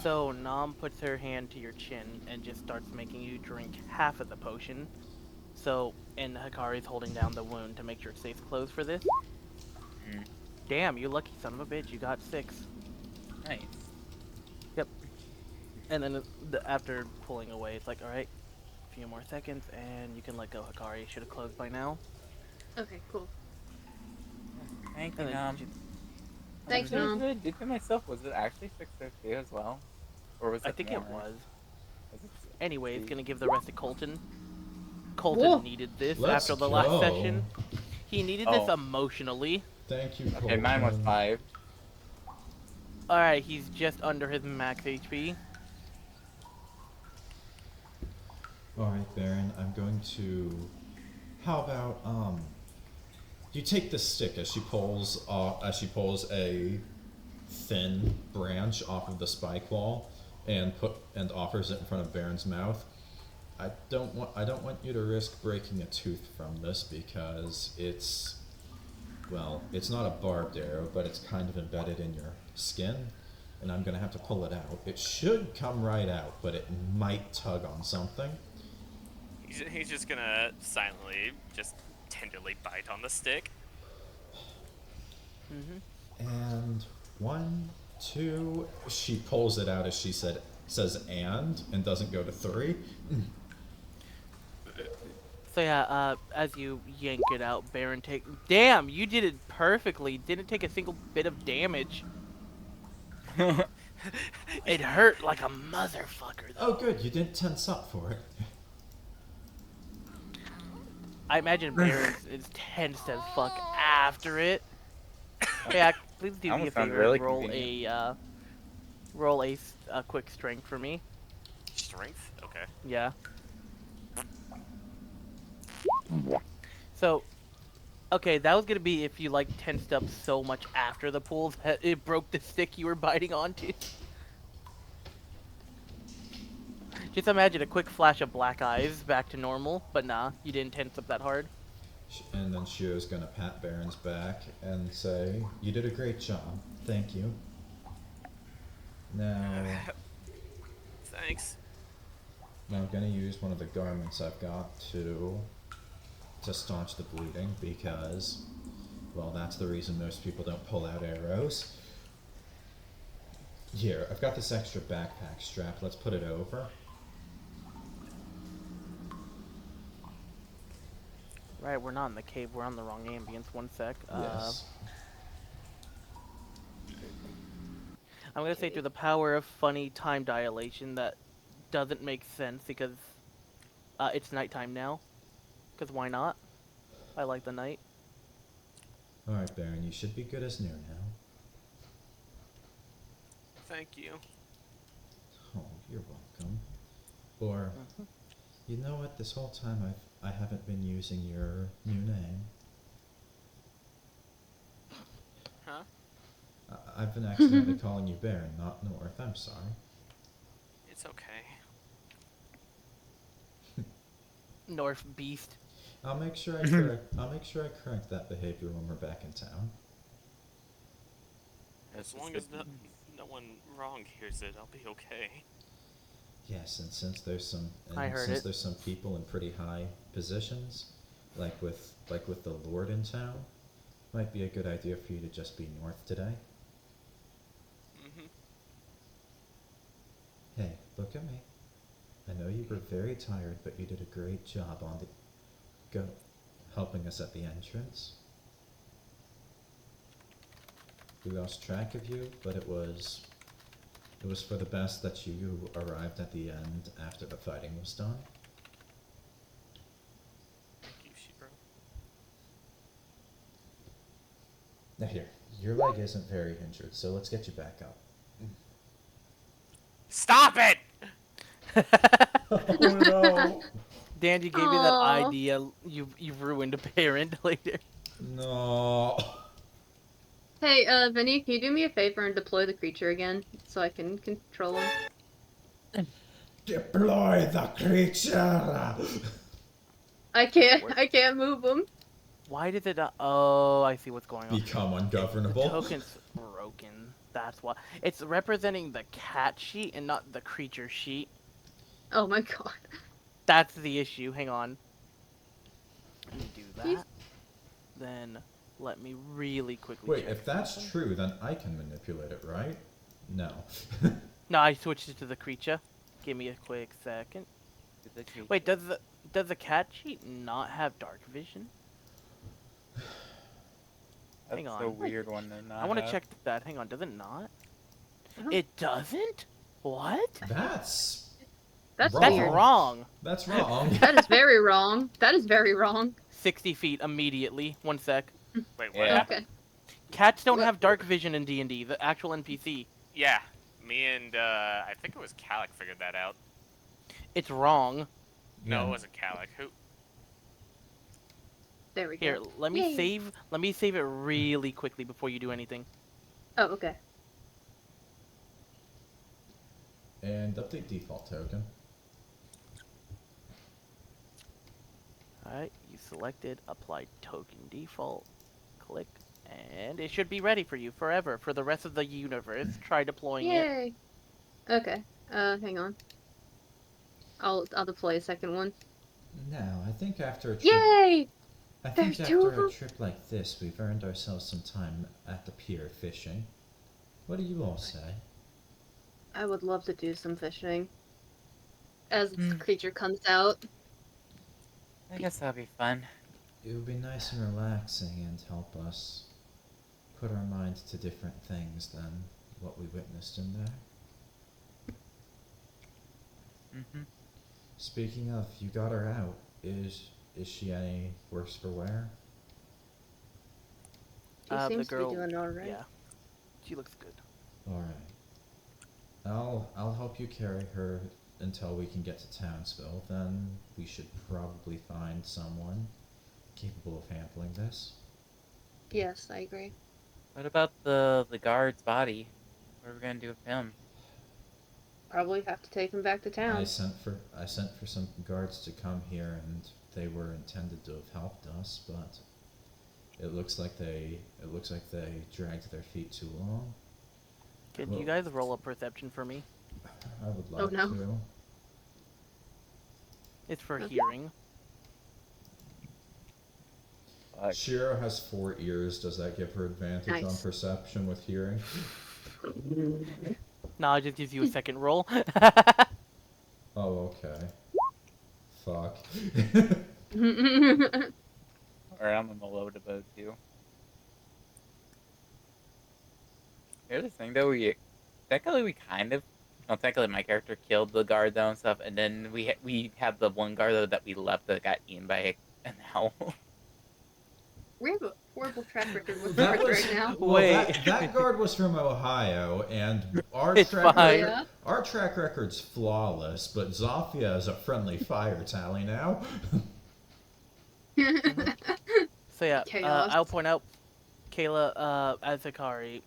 so Nom puts her hand to your chin and just starts making you drink half of the potion. So, and Hikari's holding down the wound to make sure it stays closed for this. Mm, Damn, you lucky son of a bitch, you got 6. nice. Yep. And then after pulling away, it's like, alright, a few more seconds, and you can let go. Hikari should have closed by now. Okay, cool. Thank you, And then Nom. Thanks, Nom. Did I do it myself? Was it actually 602 as well? Or was it I think more? it was. Was it Anyway, it's 60? gonna give the rest to Colton. Colton Whoa. needed this Let's after the last go. session. He needed this Oh. emotionally. Thank you, Okay, mine was Colton. 5. Alright, he's just under his max HP. Alright, Barron, I'm going to... How about, you take the stick as she pulls a thin branch off of the spike wall and offers it in front of Barron's mouth. I don't want you to risk breaking a tooth from this because it's not a barbed arrow, but it's kind of embedded in your skin, and I'm gonna have to pull it out. It should come right out, but it might tug on something. He's just gonna silently, just tenderly bite on the stick. And 1, 2, she pulls it out as she says and doesn't go to 3. So yeah, as you yank it out, Baron Damn, you did it perfectly. Didn't take a single bit of damage. It hurt like a motherfucker, though. Oh good, you didn't tense up for it. I imagine Baron is tense as fuck after it. Yeah, please do me a Almost sounds favor. really Roll convenient. a quick strength for me. Strength? Okay. Yeah. So, okay, that was gonna be if you like tensed up so much after the pool that it broke the stick you were biting onto. Just imagine a quick flash of black eyes back to normal, but nah, you didn't tense up that hard. And then Shiro's gonna pat Barron's back and say, "You did a great job. Thank you." Now Thanks. I'm gonna use one of the garments I've got to staunch the bleeding because, well, that's the reason most people don't pull out arrows. Here, I've got this extra backpack strap. Let's put it over. Right, we're not in the cave, we're on the wrong ambience. 1 sec. Yes. I'm gonna say through the power of funny time dilation that doesn't make sense because it's nighttime now. Because why not? I like the night. Alright, Barron, you should be good as new now. Thank you. Oh, you're welcome. Or, you know what? This whole time I haven't been using your new name. Huh? I've been accidentally calling you Baron, not North. I'm sorry. It's okay. North Beast. I'll make sure I correct that behavior when we're back in town. As long as no one wrong hears it, I'll be okay. Yes, and since there's some people in pretty high positions, like with the Lord in town, might be a good idea for you to just be North today. Hey, look at me. I know you were very tired, but you did a great job on helping us at the entrance. We lost track of you, but it was for the best that you arrived at the end after the fighting was done. Thank you, Shiro. Now here, your leg isn't very injured, so let's get you back up. Stop it! Oh no! Dan, you gave me that Aw. idea. You've ruined a parent later. No. Hey, Vinny, can you do me a favor and deploy the creature again so I can control him? Deploy the creature. I can't move him. Why did it not? Oh, I see what's going on. Become The ungovernable. token's broken. That's why. It's representing the cat sheet and not the creature sheet. Oh my god. That's the issue. Hang on. Let me do He's- that. Then let me really quickly Wait, check if that's something. true, then I can manipulate it, right? No. No, I switched it to the creature. Give me a quick second. Wait, does the cat sheet not have dark vision? That's Hang a on. weird one to not I want to have. check that. Hang on, does it not? I don't- It doesn't? What? That's That's wrong. That's weird. wrong. That's wrong. That is very wrong. That is very wrong. 60 feet immediately. 1 sec. Wait, what? Yeah. Okay. Cats don't What? have dark vision in D&D, the actual NPC. Yeah, me and I think it was Calic figured that out. It's wrong. No, Yeah. it wasn't Calic. Who? There we go. Here, let me Yay. save it really quickly before you do anything. Oh, okay. And update default token. Alright, you selected apply token default. Click, and it should be ready for you forever for the rest of the universe. Try deploying it. Yay. Okay. Hang on. I'll deploy a second one. Now, I think after a trip, Yay! I think There's two of after a them. trip like this, we've earned ourselves some time at the pier fishing. What do you all say? I would love to do some fishing. As the Hmm. creature comes out. I guess that'll be fun. It would be nice and relaxing and help us put our minds to different things than what we witnessed in there. Mm-hmm. Speaking of, you got her out. Is she any worse for wear? She The seems girl, to be doing alright. yeah, she looks good. Alright. I'll help you carry her until we can get to Townsville. Then we should probably find someone capable of handling this. Yes, I agree. What about the guard's body? What are we gonna do with him? Probably have to take him back to town. I sent for some guards to come here, and they were intended to have helped us, but it looks like they dragged their feet too long. Can Well- you guys roll a perception for me? I would Oh, like no. to. It's for Okay. hearing. Fuck. Shiro has 4 ears. Does that give her advantage on Nice. perception with hearing? No, it just gives you a second roll. Oh, okay. Fuck. Or I'm on the load about too. Here's the thing though, technically my character killed the guard though and stuff, and then we have the one guard though that we left that got eaten by an owl. We have a horrible track record with That guards was right now. well, Wait. that guard was from Ohio, and our It's track fine. record, Yeah. our track record's flawless. But Zofia is a friendly fire tally now. So yeah, Chaos. I'll point out, Kayla, as Hikari,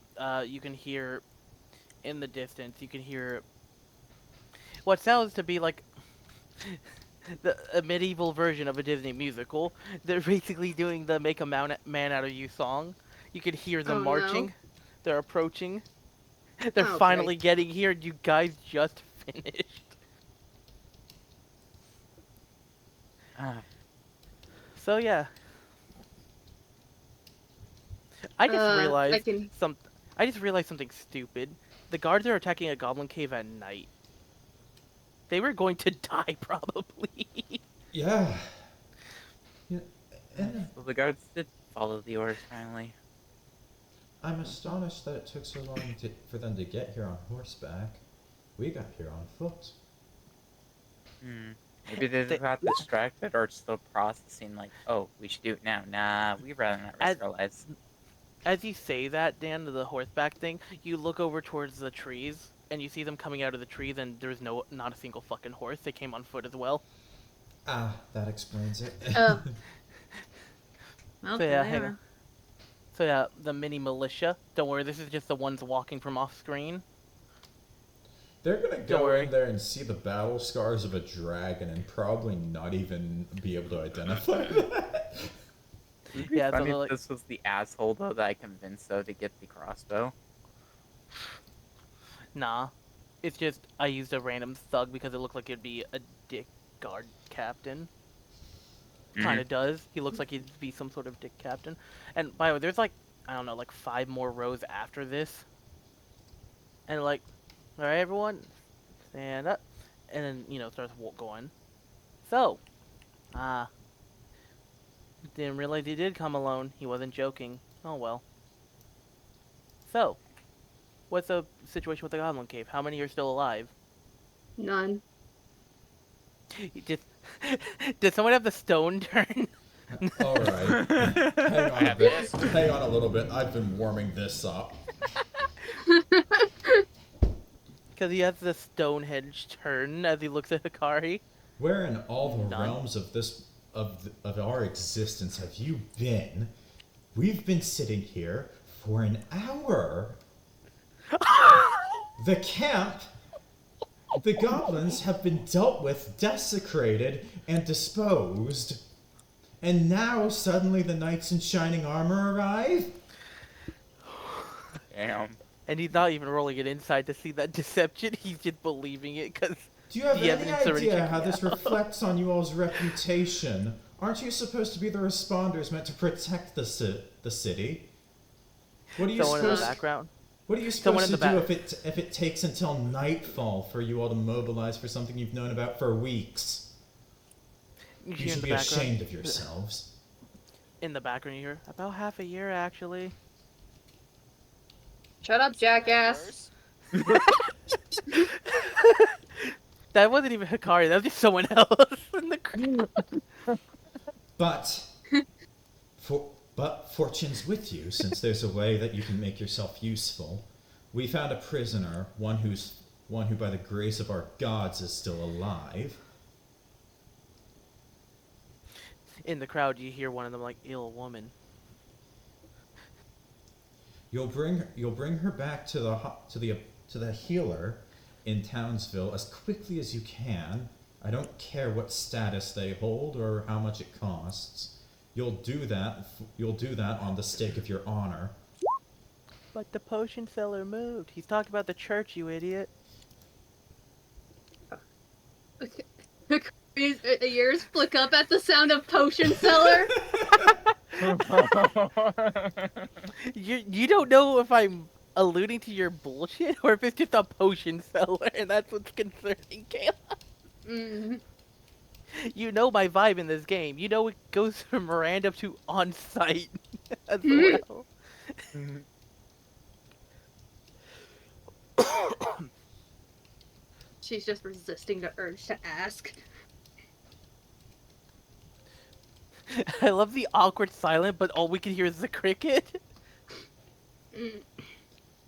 you can hear in the distance, you can hear what sounds to be like a medieval version of a Disney musical. They're basically doing the "Make a Man Out of You" song. You can hear them Oh, no. marching. They're approaching. They're Oh, finally great. getting here. You guys just finished. Ah, So yeah. I just I realized can- I just realized something stupid. The guards are attacking a goblin cave at night. They were going to die probably. Yeah. Yeah. And well, the guards did follow the orders finally. I'm astonished that it took so long for them to get here on horseback. We got here on foot. Maybe they They- just got distracted or still processing like, oh, we should do it now. Nah, we'd rather not risk our lives. As you say that, Dan, to the horseback thing, you look over towards the trees and you see them coming out of the trees, and there's not a single fucking horse. They came on foot as well. Ah, that explains it. Oh. Well, So yeah, they hang are. on. So yeah, the mini militia. Don't worry, this is just the ones walking from off screen. They're gonna Don't go worry. in there and see the battle scars of a dragon and probably not even be able to identify that. It'd be Yeah, so funny they're if like- this was the asshole though that I convinced though to get the crossbow. Nah. It's just I used a random thug because it looked like it'd be a dick guard captain. Kind of does. He looks like he'd be some sort of dick captain. And by the way, there's like, I don't know, like 5 more rows after this. And like, alright everyone, stand up. And then, you know, starts going. So, didn't realize he did come alone. He wasn't joking. Oh well. So, what's the situation with the Goblin Cave? How many are still alive? None. Just, did someone have the stone turn? Alright. Hang on a bit. Hang on a little bit. I've been warming this up. Because he has the Stonehenge turn as he looks at Hikari. Where in all the None. realms of this of our existence have you been? We've been sitting here for an hour. The camp, the goblins have been dealt with, desecrated, and disposed. And now suddenly the knights in shining armor arrive? Damn. And he's not even rolling it inside to see that deception. He's just believing it because Do you have the any evidence already idea checking how this out. reflects on you all's reputation? Aren't you supposed to be the responders meant to protect the city? What are you someone in the supposed background. What are you Someone supposed in to the do if it takes until nightfall for you all to mobilize for something you've known about for weeks? You You hear in should the be background. ashamed of yourselves. In the background, you hear about half a year actually. Shut up, jackass. That wasn't even Hikari. That was just someone else in the crowd. But fortune's with you, since there's a way that you can make yourself useful. We found a prisoner, one who by the grace of our gods is still alive. In the crowd, you hear one of them like, "Ill woman." You'll bring her back to the healer in Townsville as quickly as you can. I don't care what status they hold or how much it costs. You'll do that on the stake of your honor. But the potion seller moved. He's talking about the church, you idiot. His ears flick up at the sound of potion seller. You don't know if I'm alluding to your bullshit or if it's just a potion seller, and that's what's concerning Kayla. Mm. You know my vibe in this game. You know it goes from random to on site as well. She's just resisting the urge to ask. I love the awkward silence, but all we can hear is the cricket. Mm.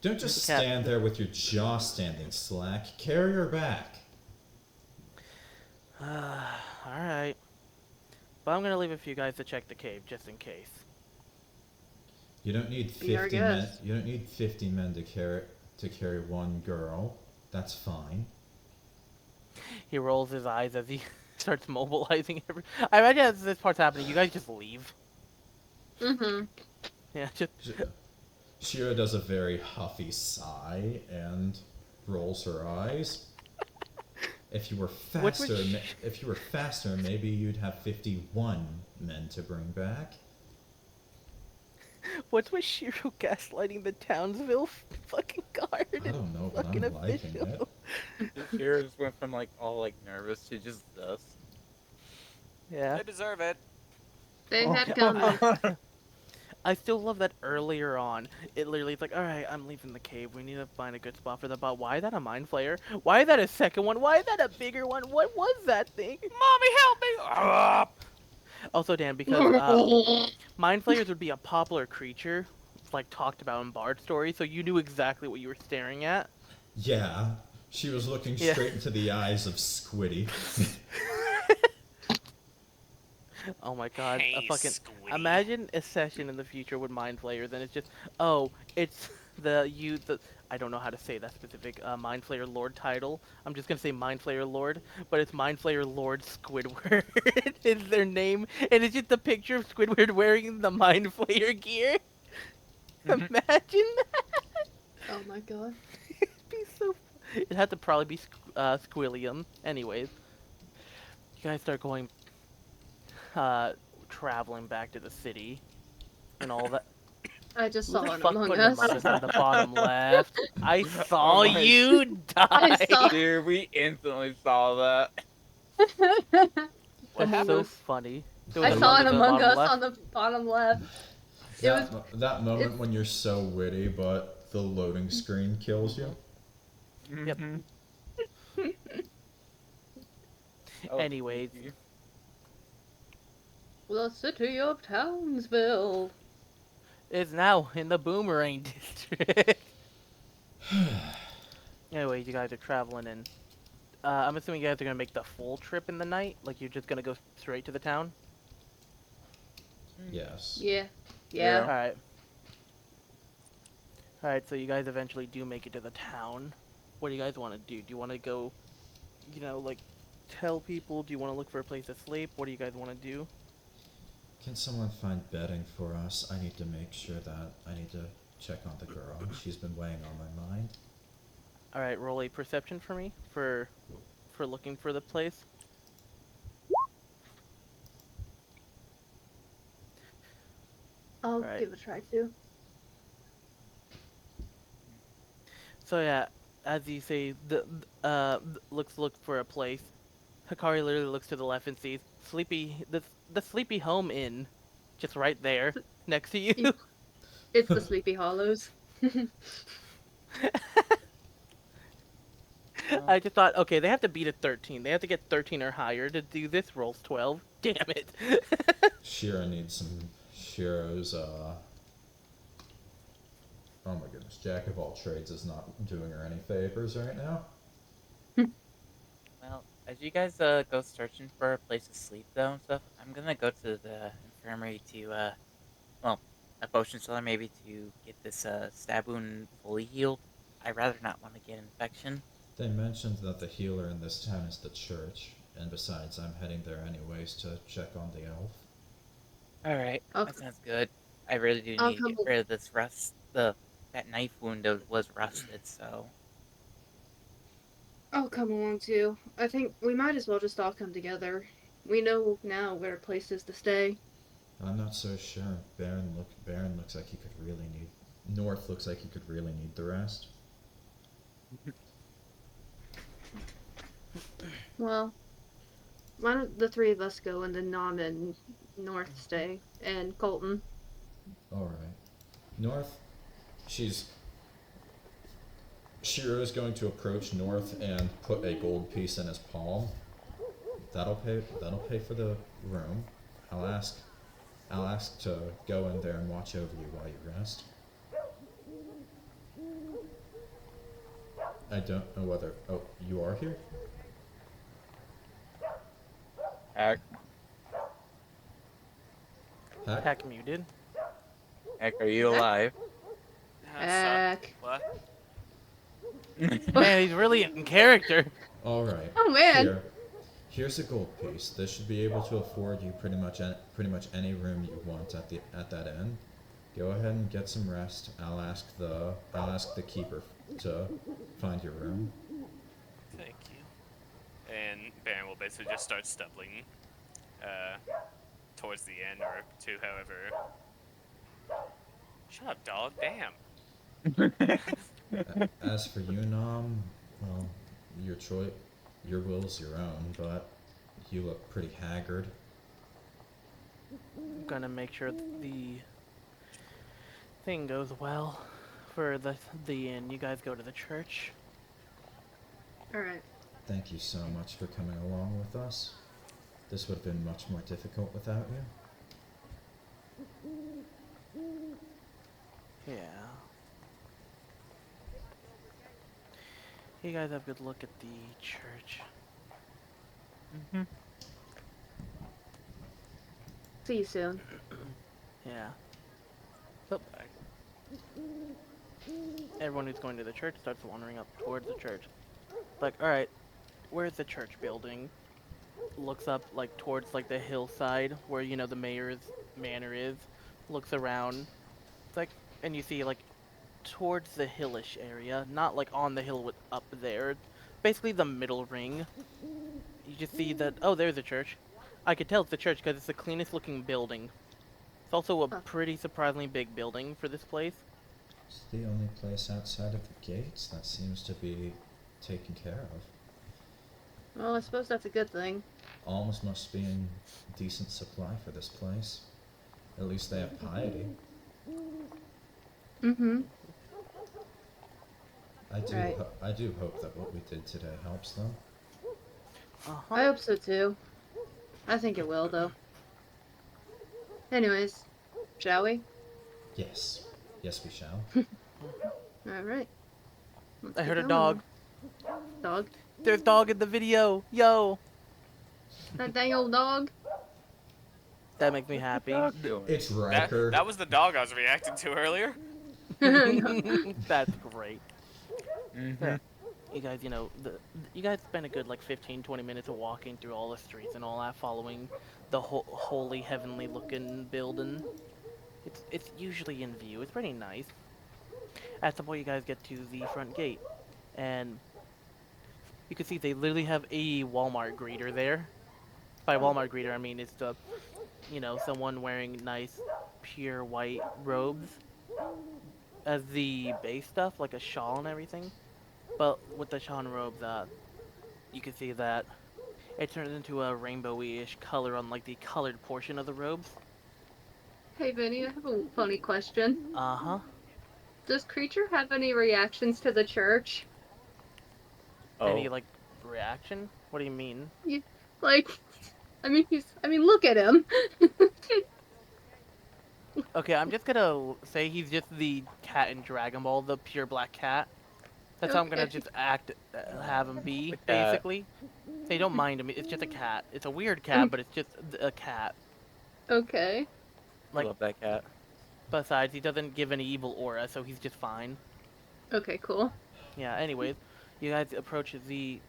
Don't just Cat. stand there with your jaw standing slack. Carry her back. Alright. But I'm gonna leave it for you guys to check the cave, just in case. You don't need Be our 50 men. guest. You don't need 50 men to carry one girl. That's fine. He rolls his eyes as he starts mobilizing I imagine as this part's happening, you guys just leave. Mm-hmm. Yeah, just... Shiro does a very huffy sigh and rolls her eyes. If you were faster, maybe you'd have 51 men to bring back. What's with Shiro gaslighting the Townsville fucking guard? I don't know, but Fucking I'm liking it. official. Shiro just went from like all like nervous to just this. Yeah. They deserve it. They Oh, had yeah. coming. I still love that earlier on, it literally is like, alright, I'm leaving the cave, we need to find a good spot for the bot. Why is that a mind flayer? Why is that a second one? Why is that a bigger one? What was that thing? Mommy, help me! Also, Dan, because mind flayers would be a popular creature, like talked about in Bard stories, so you knew exactly what you were staring at. Yeah, she was looking Yeah. straight into the eyes of Squiddy. Oh my god, a Hey, fucking Squee. imagine a session in the future with mind flayers and it's just oh, it's the I don't know how to say that specific mind flayer lord title. I'm just gonna say mind flayer lord, but it's mind flayer lord Squidward is their name, and it's just a picture of Squidward wearing the mind flayer gear. Imagine that. Oh my god. It'd be so. It had to probably be Squilliam. Anyways, you guys start going uh traveling back to the city and all that. I just Who the saw an fuck Among put Us. Among Us in the bottom left? I Oh saw my- you I die. saw. Dude, we instantly saw that. What That's so happened? funny. There was I The saw Among mo- an Us in the Among bottom Us left. on the bottom left. It was. that moment It's. when you're so witty, but the loading screen kills you. Yep. Mhm. Oh, Anyways, you- The city of Townsville. it's now in the Boomerang District. Anyways, you guys are traveling in. I'm assuming you guys are gonna make the full trip in the night. Like you're just gonna go straight to the town. Yes. Yeah. Yeah. Yeah. All right. All right. So you guys eventually do make it to the town. What do you guys want to do? Do you want to go, like, tell people? Do you want to look for a place to sleep? What do you guys want to do? Can someone find bedding for us? I need to make sure that I need to check on the girl. She's been weighing on my mind. All right. Roll a perception for me for looking for the place. I'll Right. give it a try too. So yeah, as you say, look for a place. Hikari literally looks to the left and sees the Sleepy Home Inn, just right there next to you. It's the Sleepy Hollows. I just thought, okay, they have to beat a 13. They have to get 13 or higher to do this. Rolls 12. Damn it. Shiro needs some Shiro's, oh my goodness, Jack of all trades is not doing her any favors right now. Well, as you guys go searching for a place to sleep though and stuff, I'm gonna go to the infirmary to well, a potion seller maybe to get this stab wound fully healed. I'd rather not want to get infection. They mentioned that the healer in this town is the church, and besides, I'm heading there anyways to check on the elf. All right, Okay. that sounds good. I really do I'll need to come get rid of this rust. That knife wound was rusted, so I'll come along too. I think we might as well just all come together. We know now where a place is to stay. I'm not so sure. Barron looks like he could really need. North looks like he could really need the rest. Well, why don't the three of us go and then Nom and North stay and Colton. Alright. North, Shiro's going to approach North and put a gold piece in his palm. That'll pay for the room. I'll ask to go in there and watch over you while you rest. I don't know whether you are here? heck, Heck muted. are you alive? Heck. What? Man, he's really in character. Alright. Oh man. Here's a gold piece. This should be able to afford you pretty much any room you want at that inn. Go ahead and get some rest. I'll ask the keeper to find your room. Thank you. And Baron will basically just start stumbling towards the end or to however. Shut up, dog. Damn. As for you, Nom, well, your will's your own, but you look pretty haggard. I'm gonna make sure the thing goes well for the inn. You guys go to the church. Alright. Thank you so much for coming along with us. This would have been much more difficult without you. Yeah. You guys have a good look at the church. See you soon. Yeah. So, everyone who's going to the church starts wandering up towards the church. Like, alright, where's the church building? Looks up, like, towards, like, the hillside where, you know, the mayor's manor is. Looks around. It's like, and you see, like, towards the hillish area, not, like, on the hill with up there. Basically the middle ring. You just see that, oh, there's a church. I could tell it's the church because it's the cleanest looking building. It's also a Huh. pretty surprisingly big building for this place. It's the only place outside of the gates that seems to be taken care of. Well, I suppose that's a good thing. Alms must be in decent supply for this place. At least they have piety. Mm-hmm. Right. I do hope that what we did today helps them. I hope so too. I think it will, though. Anyways, shall we? Yes. Yes, we shall. Alright. I heard a dog. Dog? There's dog in the video. Yo. That dang old dog? That makes me happy. It's Riker. That was the dog I was reacting to earlier. That's great. Mm-hmm. You guys, you know, you guys spend a good like 15-20 minutes of walking through all the streets and all that, following the holy heavenly looking building. It's usually in view. It's pretty nice. At some point, you guys get to the front gate, and you can see they literally have a Walmart greeter there. By Walmart greeter, I mean it's the, you know, someone wearing nice, pure white robes as the base stuff, like a shawl and everything. But with the shawl and robes, you can see that it turns into a rainbowy-ish color on like the colored portion of the robes. Hey, Vinny, I have a funny question. Uh-huh. Does Creature have any reactions to the church? Any like reaction? What do you mean? Like, I mean, look at him. Okay, I'm just gonna say he's just the cat in Dragon Ball, the pure black cat. That's how I'm gonna Okay. just have him be, The cat. basically. They don't mind him, it's just a cat. It's a weird cat, but it's just a cat. Okay. I love that cat. Besides, he doesn't give any evil aura, so he's just fine. Okay, cool. Yeah, anyways, you guys approach you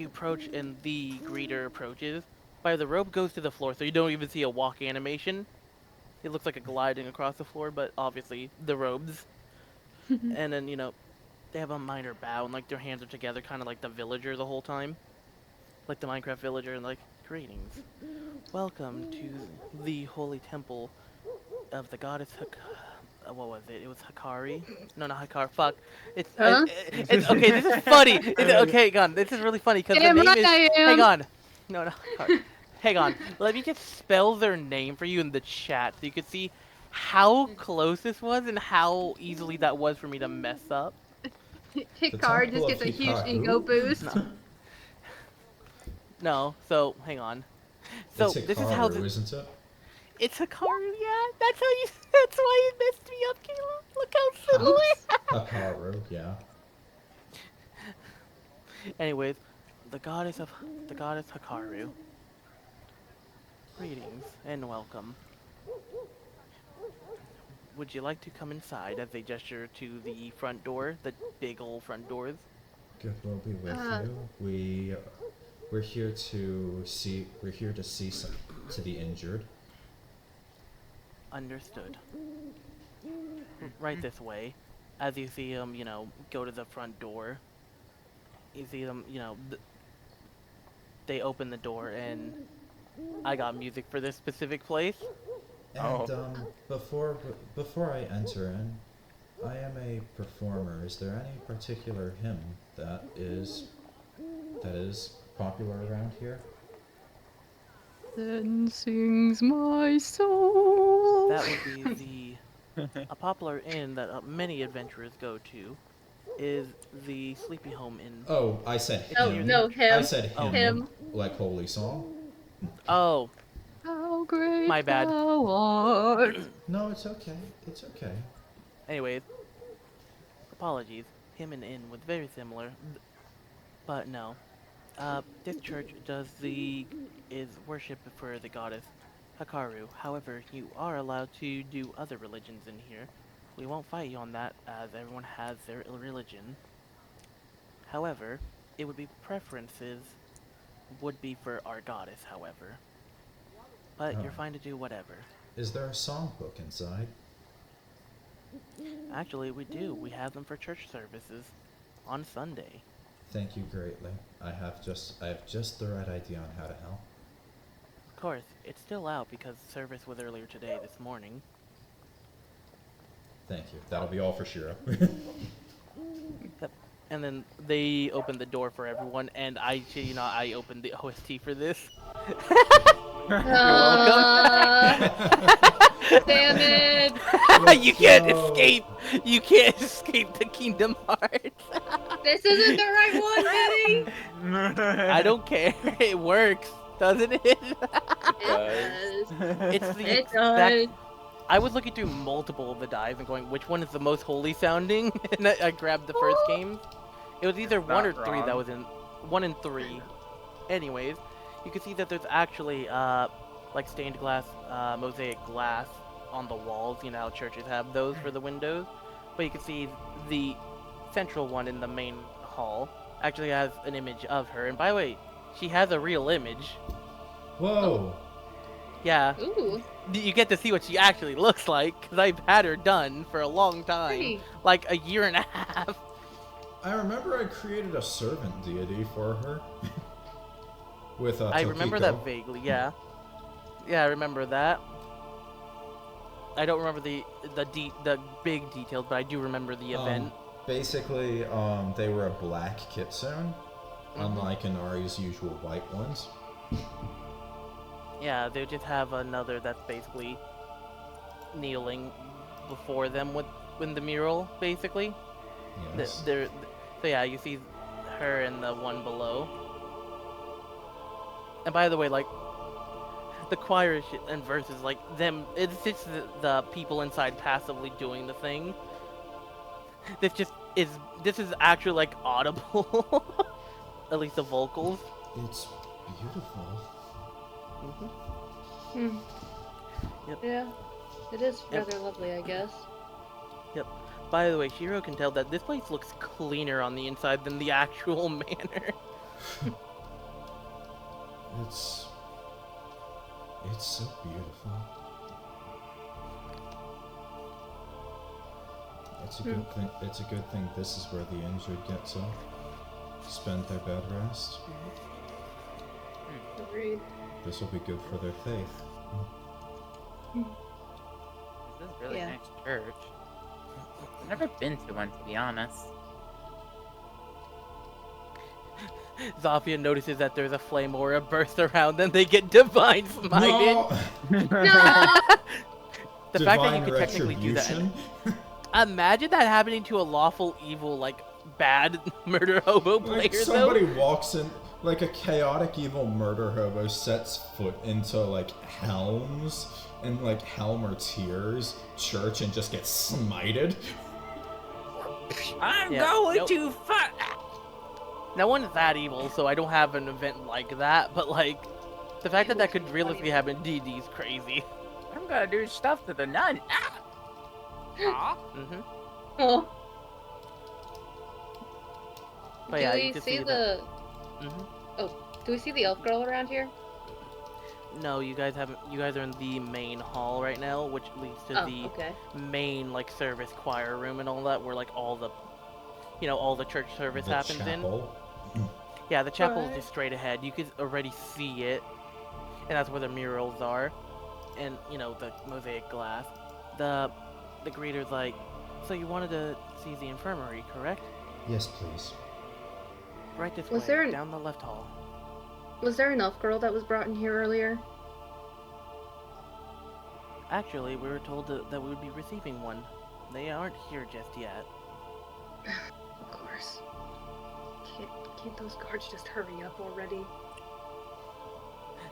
approach and the greeter approaches. The rope goes to the floor, so you don't even see a walk animation. It looks like a gliding across the floor, but obviously the robes. And then, you know, they have a minor bow and like their hands are together, kind of like the villager the whole time. Like the Minecraft villager, and like, greetings. Welcome to the holy temple of the goddess what was it? It was Hikari? No, not Hikari. Fuck. It's, Huh? it's okay. This is funny. Okay, hang on. This is really funny because the Damn name right is. I am. Hang on. No, Hikari. Hang on. Let me just spell their name for you in the chat so you can see how close this was and how easily that was for me to mess up. Hikari temple just of gets a huge Hika-who? ego boost. No. So hang on. So It's this is how Hikaru, isn't it? it's Hikaru. Yeah, that's how you. That's why you messed me up, Caleb. Look how similar. Hikaru, yeah. Anyways, the goddess Hakaru. Greetings and welcome. Would you like to come inside as they gesture to the front door, the big old front doors? Good will be with you. We're here to see to the injured. Understood. Right this way. As you see them, you know, go to the front door, you see them, you know, they open the door, and I got music for this specific place. And before I enter in, I am a performer. Is there any particular hymn that is popular around here? Then sings my soul. That would be a popular inn that many adventurers go to, is the Sleepy Home Inn. Oh, I said Oh, hymn. no, him. I said hymn. Him. Like holy song. Oh, How great My bad. thou art. No, it's okay. It's okay. anyways, apologies. Him and inn was very similar, but no. This church is worship for the goddess Hakaru. However, you are allowed to do other religions in here. We won't fight you on that, as everyone has their religion. However, it would be preferences would be for our goddess, however. But Oh. you're fine to do whatever. Is there a songbook inside? Actually, we do. We have them for church services on Sunday. Thank you greatly. I have just the right idea on how to help. Of course, it's still out because service was earlier today, this morning. Thank you. That'll be all for Shiro. Yep. And then they opened the door for everyone, and I opened the OST for this. Damn it! You can't escape. You can't escape the Kingdom Hearts. This isn't the right one, Vinny! I don't care. It works, doesn't it? It does. It's the It exact. does. I was looking through multiple of the dives and going, which one is the most holy sounding? And I grabbed the first game. It was either one or Not three that wrong. was in 1 and 3. Anyways, you can see that there's actually like stained glass, mosaic glass on the walls. You know how churches have those for the windows. But you can see the central one in the main hall actually has an image of her. And by the way, she has a real image. Whoa! Yeah, Ooh, you get to see what she actually looks like, because I've had her done for a long time. pretty. Like a year and a half. I remember I created a servant deity for her. With I remember Tokiko. that vaguely, yeah. Yeah, I remember that. I don't remember the big details, but I do remember the event. Basically, they were a black kitsune, unlike Inari's usual white ones. Yeah, they just have another that's basically kneeling before them in the mural, basically. Yes. So yeah, you see her and the one below. And by the way, like, the choir and verses, like, them, it's just the people inside passively doing the thing. This is actually, like, audible. At least the vocals. It's beautiful. Hmm. Yep. Yeah, it is Yep. rather lovely, I guess. Yep. By the way, Shiro can tell that this place looks cleaner on the inside than the actual manor. It's so beautiful. It's a good thing. It's a good thing. This is where the injured get to spend their bed rest. Agreed. This will be good for their faith. This is really Yeah. nice church. I've never been to one, to be honest. Zofia notices that there's a flame aura burst around them. They get divine smited. No! The fact that you could technically do that. retribution? Imagine that happening to a lawful evil, like, bad murder hobo player, Like though. somebody walks in, like a chaotic evil murder hobo sets foot into like Helm's and like Helm or Tears church and just gets smited. I'm Yeah, going nope. to fuck. No one's that evil, so I don't have an event like that, but, like, the fact that that could realistically happen in D&D is crazy. I'm gonna do stuff to the nun. Ah! Aw. Mm-hmm. Oh. But Do yeah, we you can see see the... Mm-hmm. Do we see the elf girl around here? No, you guys haven't. You guys are in the main hall right now, which leads to Oh, the okay. main, like, service choir room and all that, where, like, all the, all the church service The happens in. chapel. Yeah, the chapel is Right. just straight ahead. You can already see it, and that's where the murals are, and the mosaic glass. The greeter's like, so you wanted to see the infirmary, correct? Yes, please. Right this Was way, there an- down the left hall. Was there an elf girl that was brought in here earlier? Actually, we were told that we would be receiving one. They aren't here just yet. Of course. Can't those guards just hurry up already?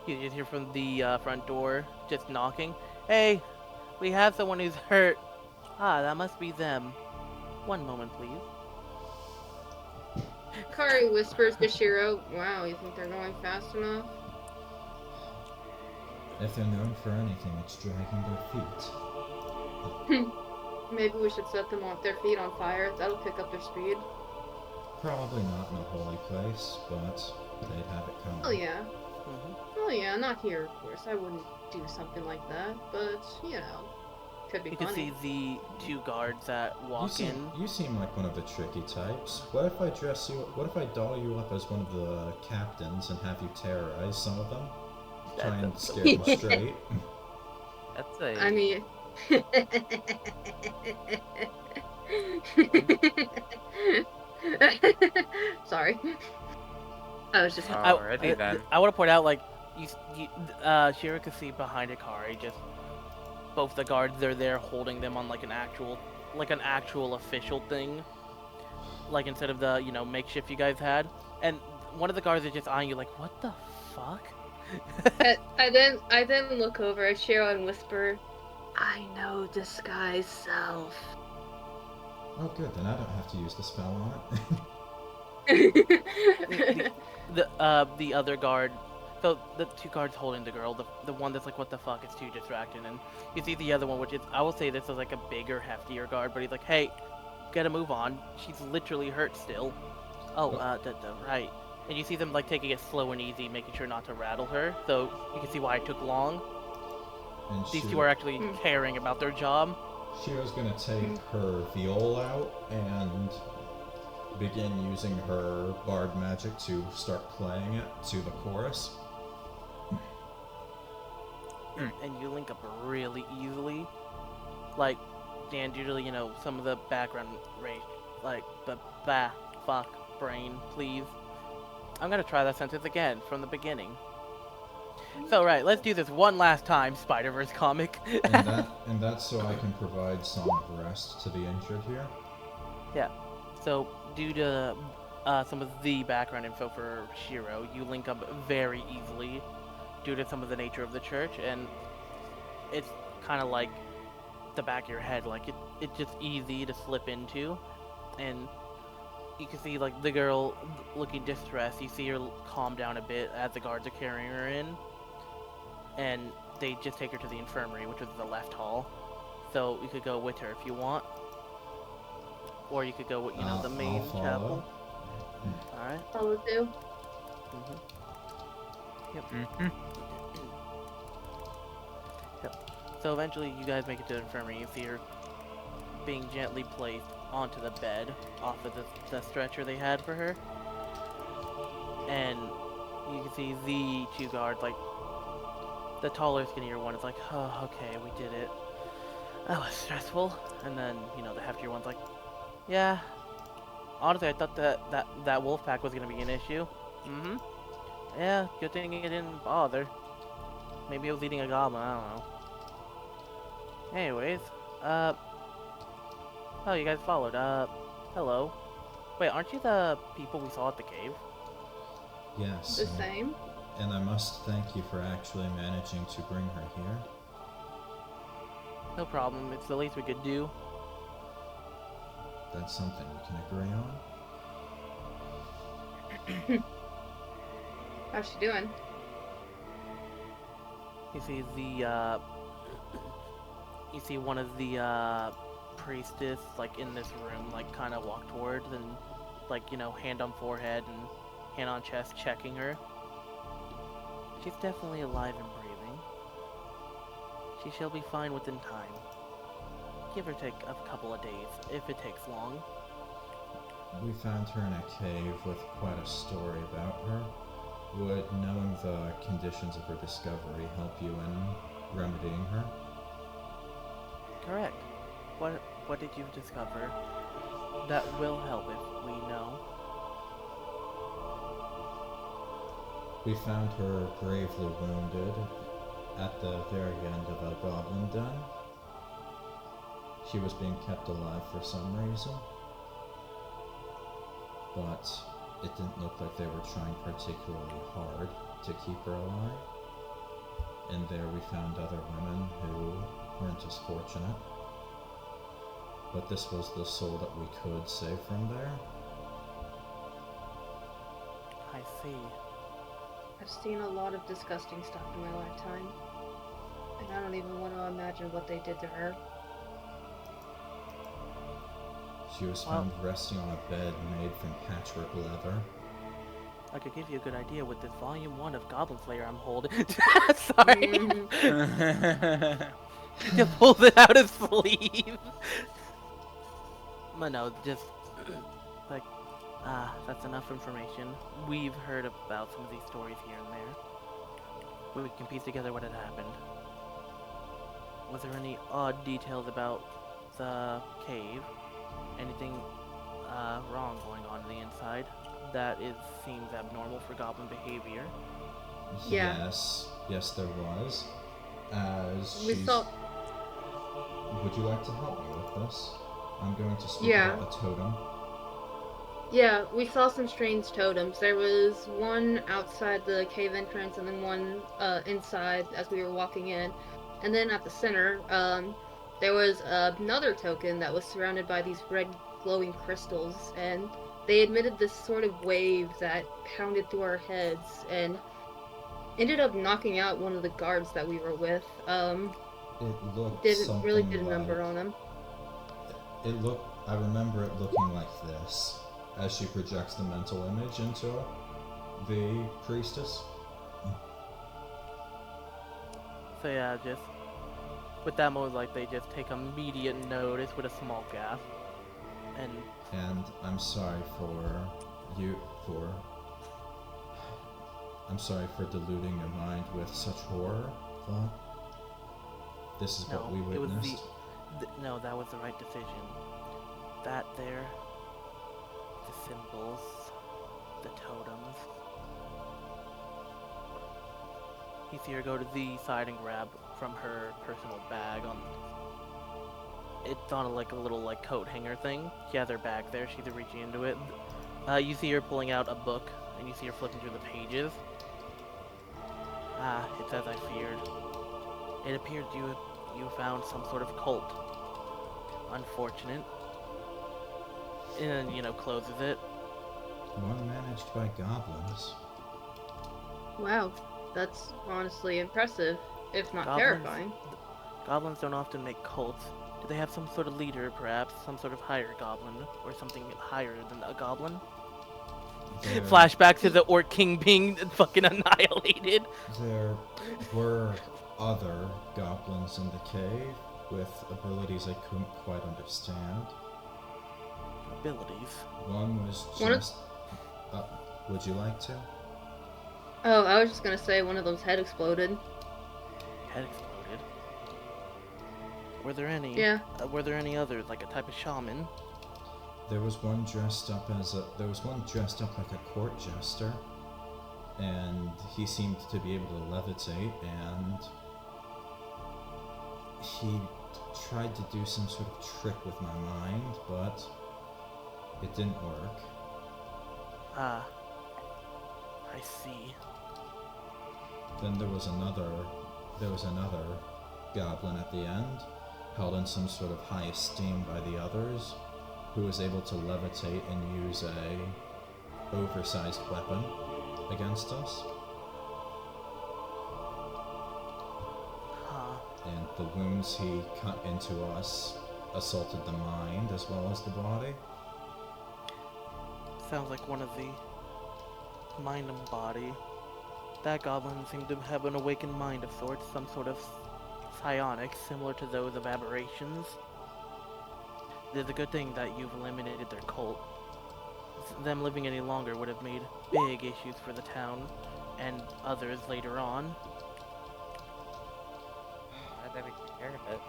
You just hear from the front door, just knocking. Hey, we have someone who's hurt. Ah, that must be them. One moment, please. Kari whispers to Shiro, "Wow, you think they're going fast enough?" If they're known for anything, it's dragging their feet. Maybe we should set them on their feet on fire. That'll pick up their speed. Probably not in a holy place, but they'd have it coming. Oh yeah. Mhm. Oh yeah, not here, of course. I wouldn't do something like that, but you know, could be You can funny. see the two guards that walk in. You seem like one of the tricky types. What if I what if I doll you up as one of the captains and have you terrorize some of them? Try and scare them straight. That's a. I mean. Sorry. I was just. Alrighty then. I want to point out, like, Shiro can see behind Hikari, just both the guards, they're there holding them on like an actual official thing. Like, instead of the, makeshift you guys had. And one of the guards is just eyeing you like, what the fuck? I then look over at Shiro and whisper, "I know disguise self." Oh good, then I don't have to use the spell on it. The other guard, so the two guards holding the girl, the one that's like, what the fuck, it's too distracting, and you see the other one, which is, I will say this is like a bigger, heftier guard, but he's like, hey, gotta move on, she's literally hurt still. Oh, right. And you see them like taking it slow and easy, making sure not to rattle her, so you can see why it took long. And These two are actually caring about their job. Shiro's gonna take her viol out and begin using her bard magic to start playing it to the chorus. And you link up really easily. Like, Dan, usually, some of the background rate, like, fuck, brain, please. I'm gonna try that sentence again, from the beginning. So, right, let's do this one last time, Spider-Verse comic. and that's so I can provide Song of Rest to the injured here. Yeah. So, due to some of the background info for Shiro, you link up very easily due to some of the nature of the church, and it's kind of like the back of your head, like it's just easy to slip into, and you can see like the girl looking distressed. You see her calm down a bit as the guards are carrying her in, and they just take her to the infirmary, which is the left hall. So you could go with her if you want, or you could go with the main I'll chapel. All right. Follow too. Yep. Yep. So eventually you guys make it to the infirmary. You see her being gently placed onto the bed off of the stretcher they had for her. And you can see the two guards, like, the taller, skinnier one is like, oh, okay, we did it. That was stressful. And then, the heftier one's like, yeah. Honestly, I thought that wolf pack was going to be an issue. Yeah, good thing it didn't bother. Maybe it was eating a goblin, I don't know. Anyways, oh, you guys followed. Hello. Wait, aren't you the people we saw at the cave? Yes. The same. And I must thank you for actually managing to bring her here. No problem, it's the least we could do. That's something we can agree on. How's she doing? You see you see one of the priestess, like, in this room, like, kind of walk towards and, like, hand on forehead and hand on chest, checking her. She's definitely alive and breathing. She shall be fine within time. Give or take a couple of days, if it takes long. We found her in a cave with quite a story about her. Would knowing the conditions of her discovery help you in remedying her? Correct. What did you discover that will help if we know? We found her gravely wounded at the very end of a goblin den. She was being kept alive for some reason, but it didn't look like they were trying particularly hard to keep her alive. And there we found other women who weren't as fortunate. But this was the soul that we could save from there. see. I've seen a lot of disgusting stuff in my lifetime, and I don't even want to imagine what they did to her. She was found resting on a bed made from patchwork leather. I could give you a good idea with this volume 1 of Goblin Slayer I'm holding. Sorry. Just pulls it out his sleeve. But no, just like, that's enough information. We've heard about some of these stories here and there. We can piece together what had happened. Was there any odd details about the cave? Anything wrong going on the inside that seems abnormal for goblin behavior? Yeah. Yes, there was. As We she's... saw. Would you like to help me with this? I'm going to speak Yeah. about the totem. Yeah, we saw some strange totems. There was one outside the cave entrance and then one inside as we were walking in. And then at the center, there was another token that was surrounded by these red glowing crystals. And they emitted this sort of wave that pounded through our heads and ended up knocking out one of the guards that we were with. It looked Didn't really something did a number on him. I remember it looking like this, as she projects the mental image into the priestess. So yeah, just with that moment, like they just take immediate notice with a small gasp, And I'm sorry I'm sorry for deluding your mind with such horror, but this is what we witnessed. No, that was the right decision. That there, the symbols, the totems. You see her go to the side and grab from her personal bag on. It's on like a little like coat hanger thing. She has her bag there. She's reaching into it. You see her pulling out a book, and you see her flipping through the pages. It's as I feared. It appeared you found some sort of cult. Unfortunate. And, closes it. One managed by goblins. Wow, that's honestly impressive, if not Goblins- terrifying. Goblins don't often make cults. Do they have some sort of leader, perhaps? Some sort of higher goblin? Or something higher than a goblin? There- Flashback to the Orc King being fucking annihilated. There were other goblins in the cave with abilities I couldn't quite understand. Abilities. One was One of- just... would you like to? Oh, I was just gonna say one of them's head exploded. Head exploded. Were there any? Yeah. Were there any others, like a type of shaman? There was one dressed up like a court jester, and he seemed to be able to levitate, and he tried to do some sort of trick with my mind, but it didn't work. I see. Then there was another goblin at the end, held in some sort of high esteem by the others, who was able to levitate and use a oversized weapon against us. And the wounds he cut into us assaulted the mind as well as the body. Sounds like one of the mind and body. That goblin seemed to have an awakened mind of sorts, some sort of psionic, similar to those of aberrations. It's a good thing that you've eliminated their cult. Them living any longer would have made big issues for the town and others later on. Glad that we took care of it.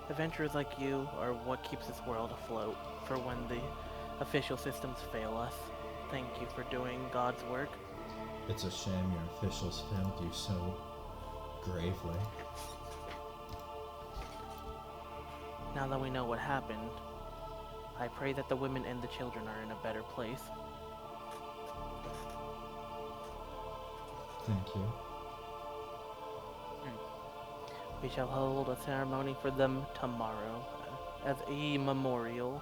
Adventurers like you are what keeps this world afloat for when the official systems fail us. Thank you for doing God's work. It's a shame your officials failed you so gravely. Now that we know what happened, I pray that the women and the children are in a better place. Thank you. We shall hold a ceremony for them tomorrow as a memorial.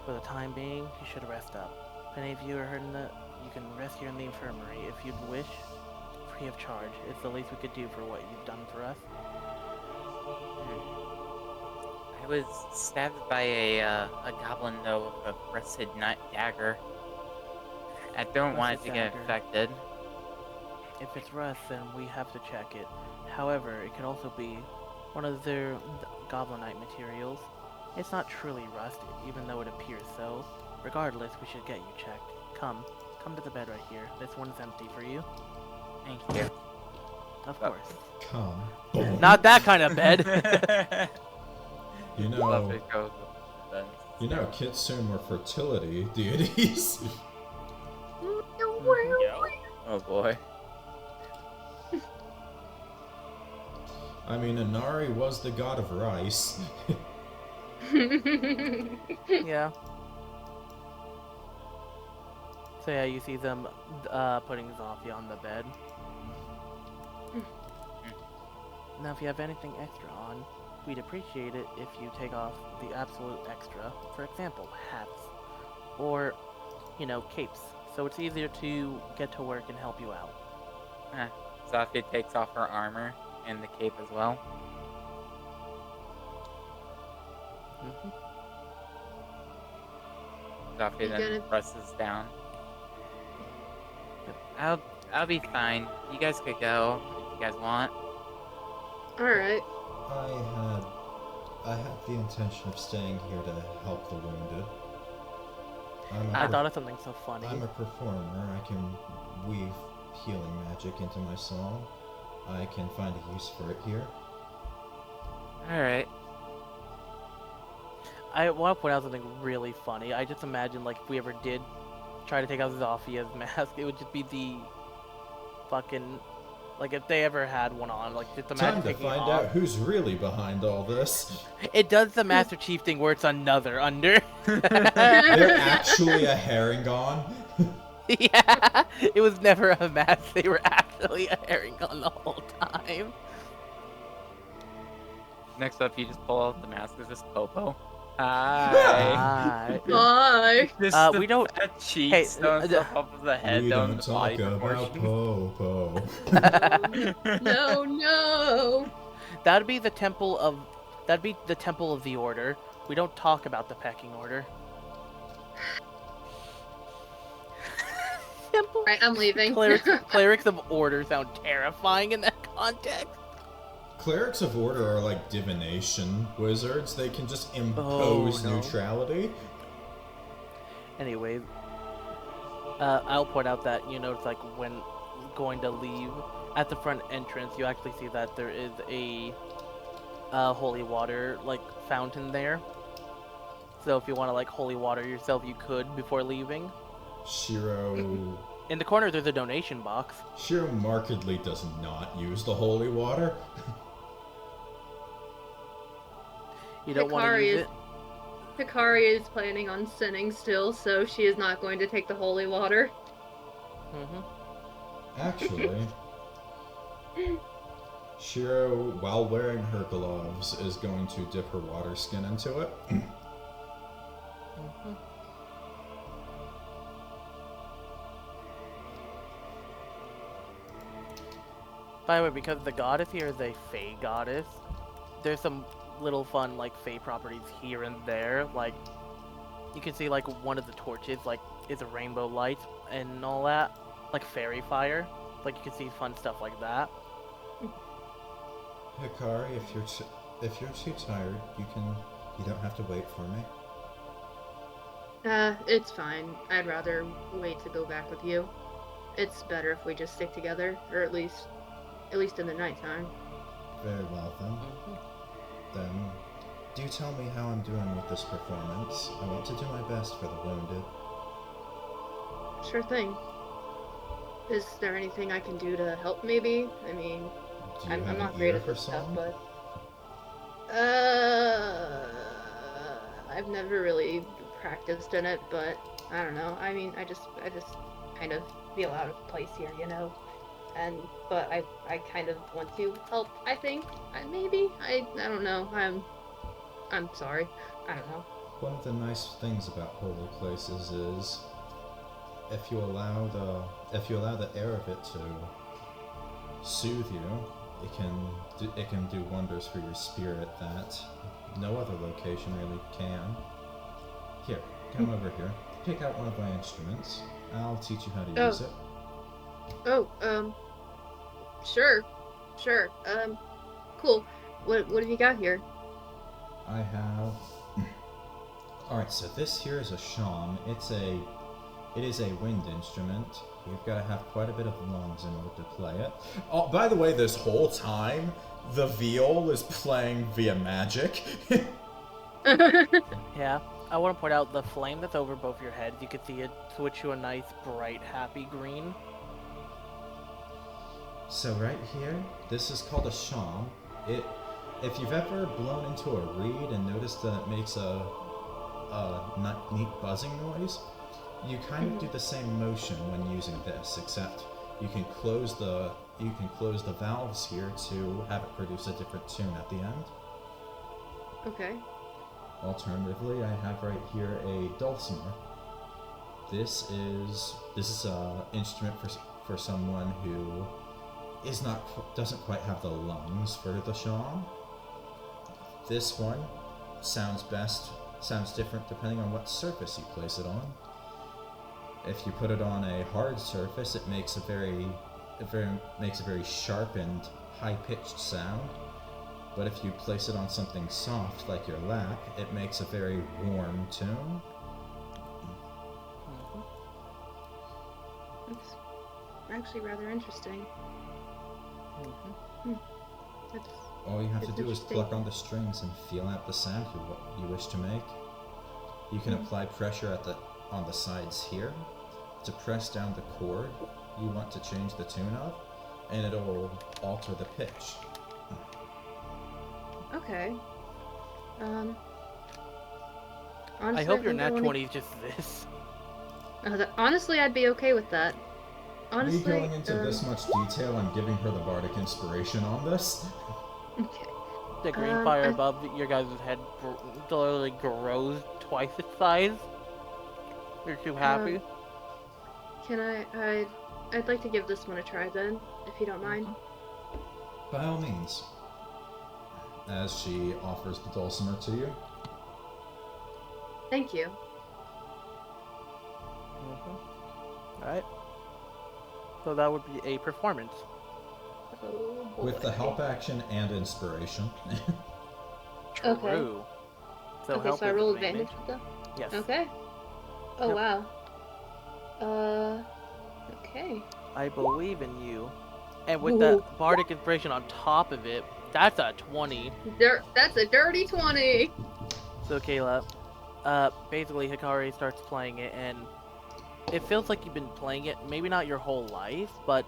For the time being, you should rest up. If any of you are hurting you can rest here in the infirmary if you'd wish, free of charge. It's the least we could do for what you've done for us. I was stabbed by a goblin, though, with a rusted dagger. I don't want it to get infected. If it's rust, then we have to check it. However, it could also be one of their goblinite materials. It's not truly rust, even though it appears so. Regardless, we should get you checked. Come to the bed right here. This one's empty for you. Thank you. Of course. Come. Not that kind of bed. You Love know, it goes with the Kitsune were fertility deities. Oh boy. I mean, Inari was the god of rice. Yeah. So yeah, you see them putting Zofia on the bed. Now if you have anything extra on, we'd appreciate it if you take off the absolute extra. For example, hats. Or, capes. So it's easier to get to work and help you out. Zofia takes off her armor and the cape as well. Zofia then presses down. I'll be fine. You guys could go if you guys want. Alright. I had the intention of staying here to help the wounded. I thought of something so funny. I'm a performer. I can weave healing magic into my song. I can find a use for it here. Alright. I want to point out something really funny. I just imagine, if we ever did try to take out Zofia's mask, it would just be the fucking... if they ever had one on, just imagine Time to taking find it out off. who's really behind all this. It does the Master Chief thing where it's another under. They're actually a herringon. Yeah, it was never a mask. They were actually a herringon the whole time. Next up, you just pull out the mask. It's just Popo. Hi. Bye. Just we don't. Cheeks don't stuff up of the head We down don't the talk body about proportions. Popo. No. That'd be the temple of the order. We don't talk about the pecking order. Temple. Right, I'm leaving. Clerics of order sound terrifying in that context. Clerics of Order are like divination wizards. They can just impose neutrality. Anyway, I'll point out that, it's when going to leave, at the front entrance, you actually see that there is a holy water, fountain there. So if you want to, holy water yourself, you could before leaving. Shiro... In the corner, there's a donation box. Shiro markedly does not use the holy water. You don't want to use it? Hikari is planning on sinning still, so she is not going to take the holy water. Actually, Shiro, while wearing her gloves, is going to dip her water skin into it. By the way, because the goddess here is a Fey goddess, there's some little fun, Fey properties here and there. You can see, one of the torches, is a rainbow light and all that. Fairy fire. You can see fun stuff like that. Hikari, if you're too tired, you don't have to wait for me. It's fine. I'd rather wait to go back with you. It's better if we just stick together, or at least in the nighttime. Very well, then. Then, do tell me how I'm doing with this performance. I want to do my best for the wounded. Sure thing. Is there anything I can do to help, maybe? I mean, I'm not great at this stuff, but... I've never really practiced in it, but I don't know. I mean, I just kind of feel out of place here, but I kind of want to help, I think. Maybe. I don't know. I'm sorry. I don't know. one of the nice things about holy places is if you allow the air of it to soothe you, it can do wonders for your spirit that no other location really can. Here, come over here. Pick out one of my instruments. I'll teach you how to use it. Oh, sure. Cool. What have you got here? I have... Alright, so this here is a shawm. It is a wind instrument. You've got to have quite a bit of lungs in order to play it. Oh, by the way, this whole time, the viol is playing via magic. Yeah. I want to point out the flame that's over both your heads. You can see it switch to a nice, bright, happy green. So right here, this is called a shawm. If you've ever blown into a reed and noticed that it makes a neat buzzing noise, you kind of do the same motion when using this, except you can close the valves here to have it produce a different tune at the end. Okay. Alternatively, I have right here a dulcimer. This is an instrument for someone who doesn't quite have the lungs for the shawm. This one sounds different depending on what surface you place it on. If you put it on a hard surface, it makes a very sharp and high-pitched sound. But if you place it on something soft like your lap, it makes a very warm tune. That's actually rather interesting. That's All you have to do is interesting. pluck on the strings and feel out the sound you wish to make. You can apply pressure on the sides here to press down the chord you want to change the tune of, and it'll alter the pitch. Okay. Honestly, I hope your think I nat wanna- 20 is just this. Honestly, I'd be okay with that. Honestly, Me going into this much detail and giving her the bardic inspiration on this? Okay. The green fire above your guys' head literally grows twice its size. You're too happy. Can I'd like to give this one a try then, if you don't mind. By all means. As she offers the dulcimer to you. Thank you. Alright. So that would be a performance. Oh, boy. With the help action and inspiration. Okay. True. So Okay, help so I is roll advantage with that? Yes. Okay. Oh, Yep. wow. Okay. I believe in you. And with Ooh. that bardic inspiration on top of it, that's a 20. That's a dirty 20! So Kayla, basically Hikari starts playing it, and it feels like you've been playing it, maybe not your whole life, but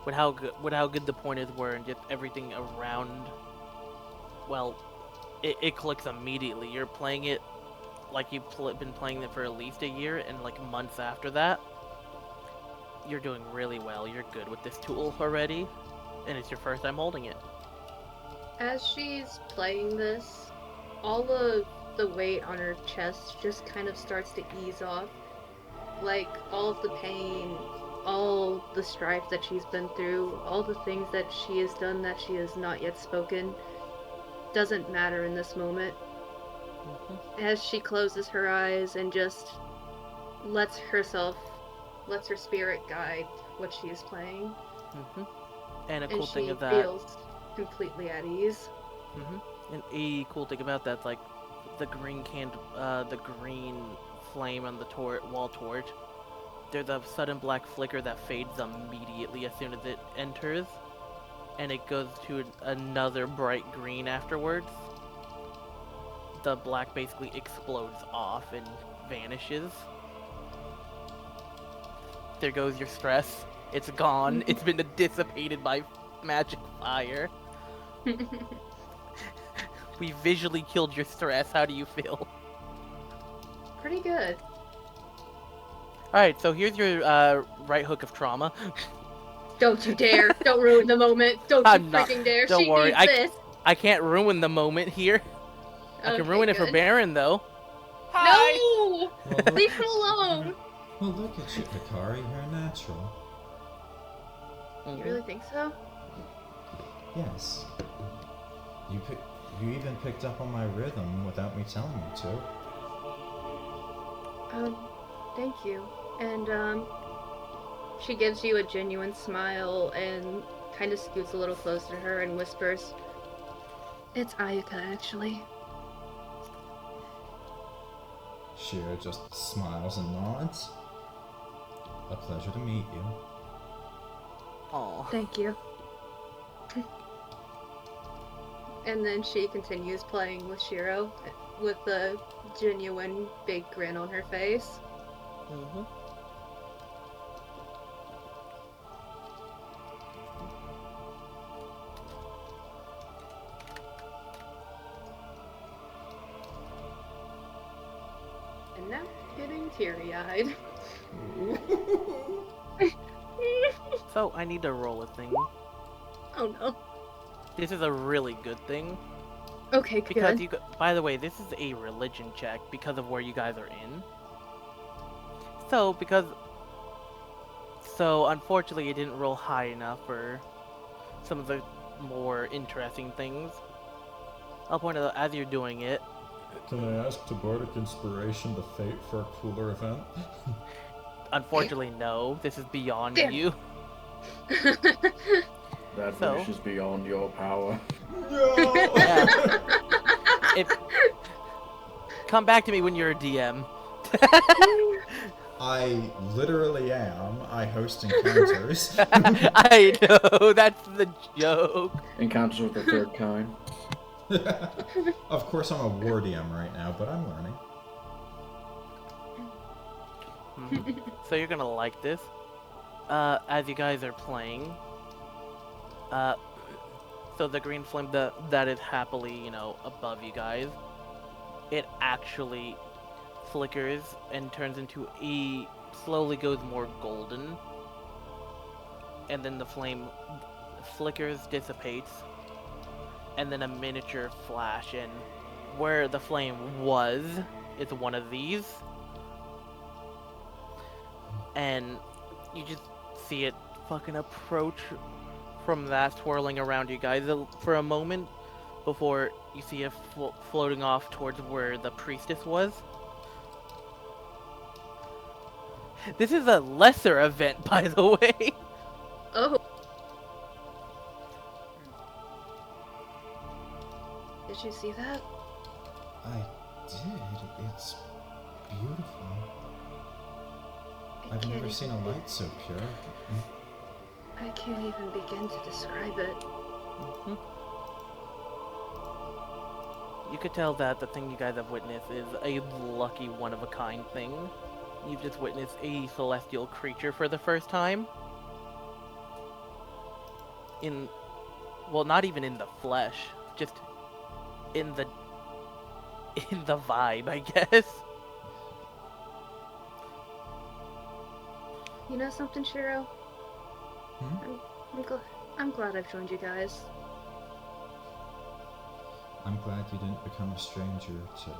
with how good the pointers were and just everything around, well, it clicks immediately. You're playing it like you've been playing it for at least a year, and like months after that, you're doing really well. You're good with this tool already, and it's your first time holding it. As she's playing this, all the weight on her chest just kind of starts to ease off. Like, all of the pain, all the strife that she's been through, all the things that she has done that she has not yet spoken, doesn't matter in this moment. As she closes her eyes and just lets her spirit guide what she is playing. And a And cool thing she of that. feels completely at ease. And a cool thing about that's like the green flame on the wall torch. There's a sudden black flicker that fades immediately as soon as it enters, and it goes to another bright green afterwards. The black basically explodes off and vanishes. There goes your stress. It's gone. It's been dissipated by magic fire. We visually killed your stress. How do you feel? Pretty good. Alright, so here's your right hook of trauma. Don't you dare! Don't ruin the moment! Don't you I'm not- freaking dare! don't She worry, needs this! I can't ruin the moment here. I can Okay, ruin it for good. Barron, though. Hi. No! Well, Leave him alone! Well, look at you, Hikari. You're natural. You really think so? Yes. You even picked up on my rhythm without me telling you to. Thank you. And, she gives you a genuine smile and kind of scoots a little closer to her and whispers, "It's Ayaka, actually." Shiro just smiles and nods. A pleasure to meet you. Aw. Thank you. And then she continues playing with Shiro with a genuine big grin on her face. Mm-hmm. And now getting teary-eyed. So I need to roll a thing. Oh no. This is a really good thing. Okay, Because good. you, by the way, this is a religion check because of where you guys are in. So unfortunately, it didn't roll high enough for some of the more interesting things. I'll point out as you're doing it. Can I ask to bardic inspiration the fate for a cooler event? Unfortunately, no. This is beyond Damn. you. That So? wish is beyond your power. No! Yeah. Come back to me when you're a DM. I literally am. I host encounters. I know, that's the joke. Encounters of the third kind. Of course, I'm a war DM right now, but I'm learning. So you're gonna like this. As you guys are playing. So the green flame that is happily, above you guys, it actually flickers and turns into slowly goes more golden. And then the flame flickers, dissipates, and then a miniature flash, and where the flame was is one of these. And you just see it fucking approach from that, swirling around you guys for a moment before you see it floating off towards where the priestess was. This is a lesser event, by the way. Oh. Did you see that? I did. It's beautiful. I've never seen a light so pure. I can't even begin to describe it. You could tell that the thing you guys have witnessed is a lucky one-of-a-kind thing. You've just witnessed a celestial creature for the first time. Well, not even in the flesh, just in the vibe, I guess. You know something, Shiro? I'm glad I've joined you guys. I'm glad you didn't become a stranger, too.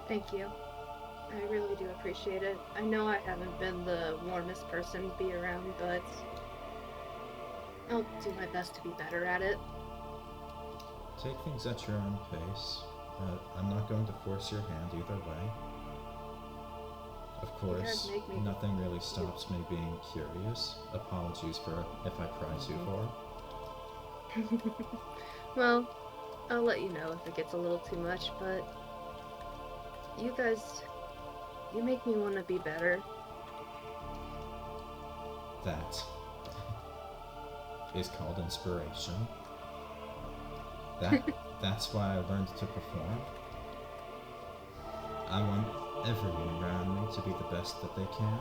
Thank you. I really do appreciate it. I know I haven't been the warmest person to be around, but I'll do my best to be better at it. Take things at your own pace. I'm not going to force your hand either way. Of course, nothing really stops me being curious. Apologies for if I pry too far. Well, I'll let you know if it gets a little too much, but you guys, you make me want to be better. That is called inspiration. That's why I learned to perform. I want everyone around me to be the best that they can.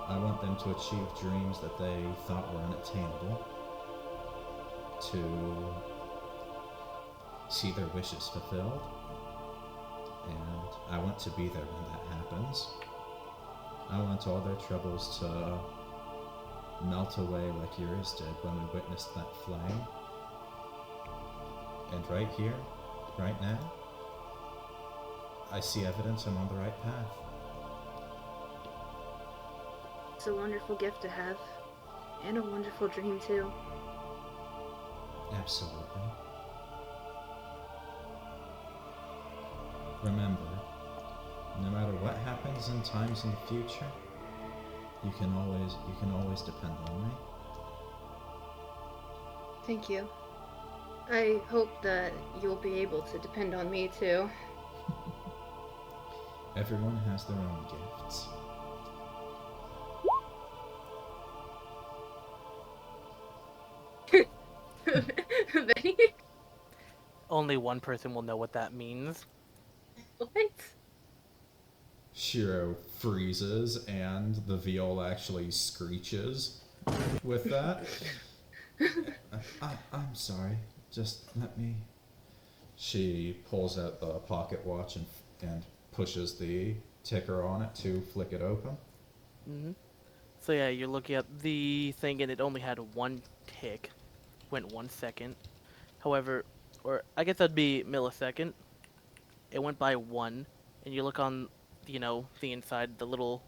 I want them to achieve dreams that they thought were unattainable. To see their wishes fulfilled. And I want to be there when that happens. I want all their troubles to melt away like yours did when we witnessed that flame. And right here, right now, I see evidence I'm on the right path. It's a wonderful gift to have. And a wonderful dream, too. Absolutely. Remember, no matter what happens in times in the future, you can always depend on me. Thank you. I hope that you'll be able to depend on me, too. Everyone has their own gifts. Viny? Only one person will know what that means. What? Shiro freezes and the viola actually screeches with that. I'm sorry. Just let me... She pulls out the pocket watch and pushes the ticker on it to flick it open. Mm-hmm. So yeah, you're looking at the thing and it only had one tick. Went 1 second. However, or I guess that'd be millisecond. It went by 1, and you look on, you know, the inside, the little,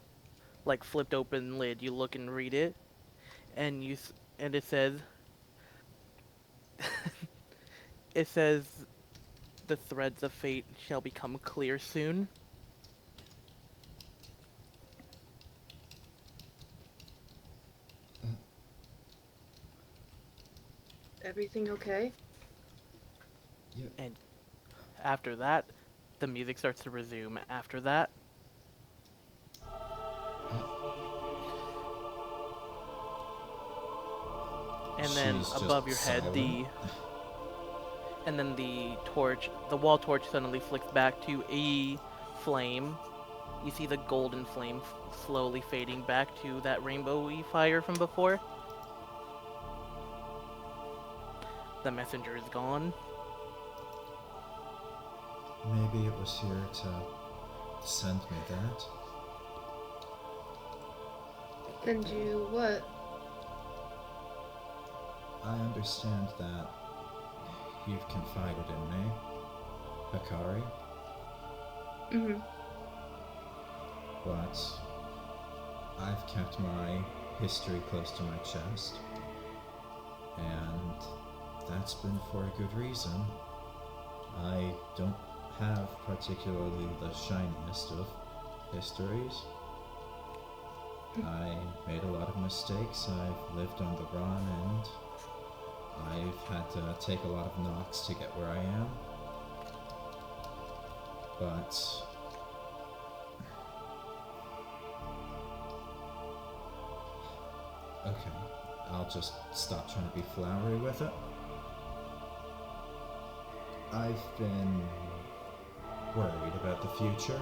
like, flipped open lid. You look and read it, and and it says, it says, the threads of fate shall become clear soon. Everything okay? Yeah. And after that, the music starts to resume. After that, and then She's above your just head, silent. and then the wall torch suddenly flicks back to a flame. You see the golden flame slowly fading back to that rainbowy fire from before. The messenger is gone. Maybe it was here to send me that. Send you what? I understand that you've confided in me, Hikari, Mm-hmm. but I've kept my history close to my chest, and that's been for a good reason. I don't have particularly the shiniest of histories. I made a lot of mistakes, I've lived on the run, and I've had to take a lot of knocks to get where I am. But okay, I'll just stop trying to be flowery with it. I've been worried about the future.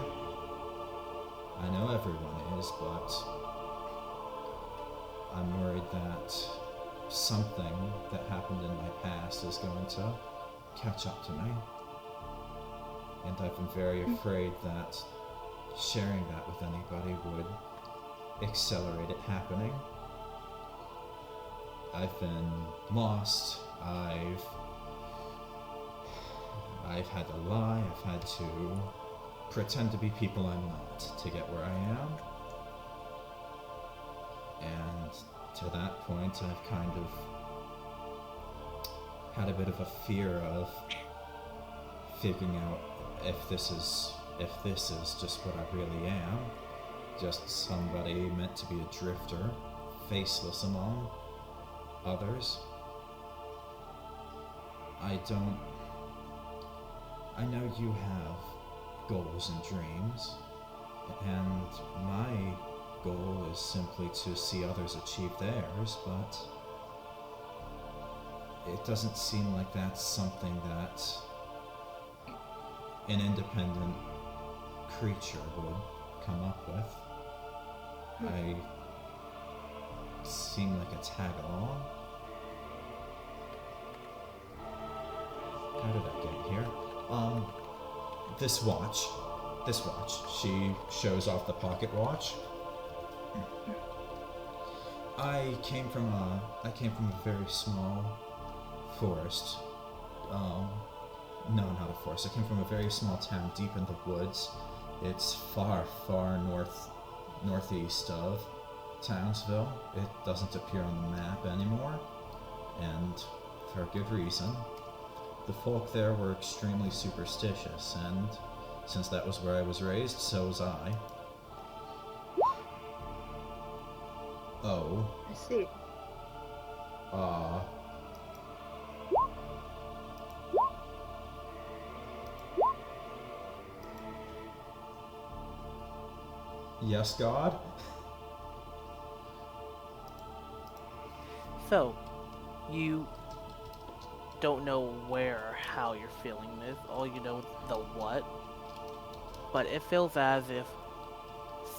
I know everyone is, but I'm worried that something that happened in my past is going to catch up to me. And I've been very afraid that sharing that with anybody would accelerate it happening. I've been lost. I've had to lie. I've had to pretend to be people I'm not to get where I am. And to that point, I've kind of had a bit of a fear of figuring out if this is just what I really am, just somebody meant to be a drifter, faceless among others. I know you have goals and dreams, and my goal is simply to see others achieve theirs, but it doesn't seem like that's something that an independent creature would come up with. I seem like a tag-along. How did I get here? This watch. She shows off the pocket watch. I came from a very small forest No, not a forest. I came from a very small town deep in the woods. It's far, far northeast of Townsville. It doesn't appear on the map anymore, and for good reason. The folk there were extremely superstitious, and since that was where I was raised, so was I. Oh. I see. Yes, God? So, you don't know where or how you're feeling this. All you know is the what. But it feels as if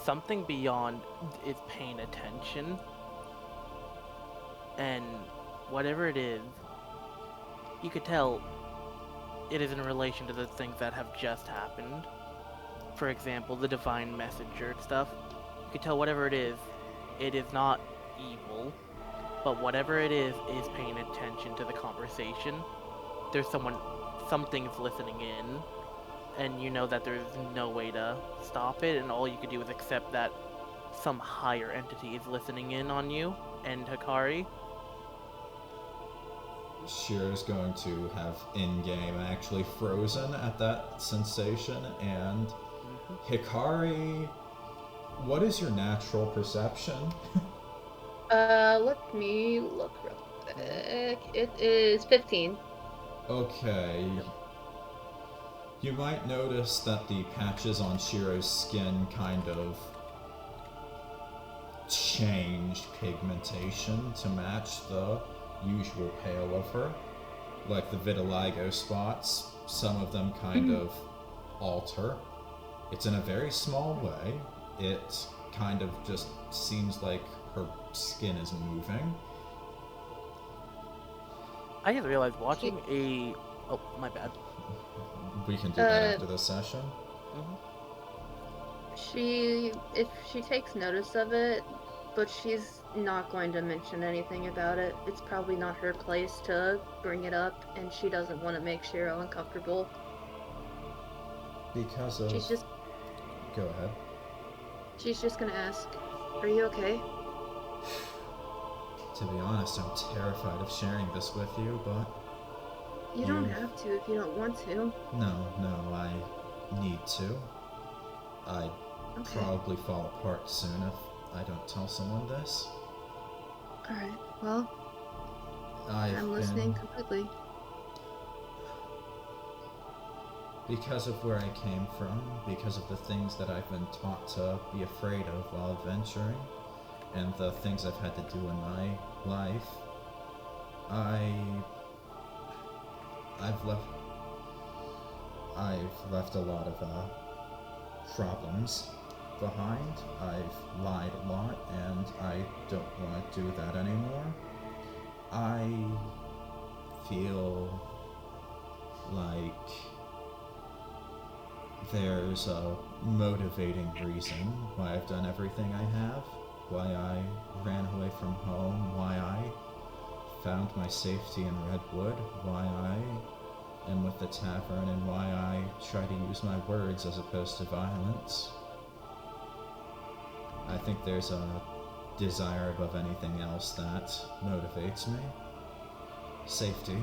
something beyond is paying attention. And whatever it is, you could tell it is in relation to the things that have just happened. For example, the divine messenger stuff. You could tell whatever it is not evil. But whatever it is paying attention to the conversation. There's something's listening in, and you know that there's no way to stop it, and all you can do is accept that some higher entity is listening in on you and Hikari. Shiro's going to have in-game actually frozen at that sensation, and Hikari, what is your natural perception? Let me look real quick. It is 15. Okay. You might notice that the patches on Shiro's skin kind of changed pigmentation to match the usual pale of her. Like the vitiligo spots, some of them kind of alter. It's in a very small way. It kind of just seems like her skin is moving. I just realized watching a... Oh, my bad. We can do that after this session. If she takes notice of it, but she's not going to mention anything about it. It's probably not her place to bring it up, and she doesn't want to make Shiro uncomfortable. Because of... She's just... Go ahead. She's just gonna ask, "Are you okay?" To be honest, I'm terrified of sharing this with you, but... You don't have to if you don't want to. No, I need to. I'd probably fall apart soon if I don't tell someone this. Alright, well, I'm listening completely. Because of where I came from, because of the things that I've been taught to be afraid of while adventuring, and the things I've had to do in my life, I've left a lot of problems behind. I've lied a lot, and I don't want to do that anymore. I feel like there's a motivating reason why I've done everything I have, why I ran away from home, why I found my safety in Redwood, why I am with the tavern, and why I try to use my words as opposed to violence. I think there's a desire above anything else that motivates me. Safety.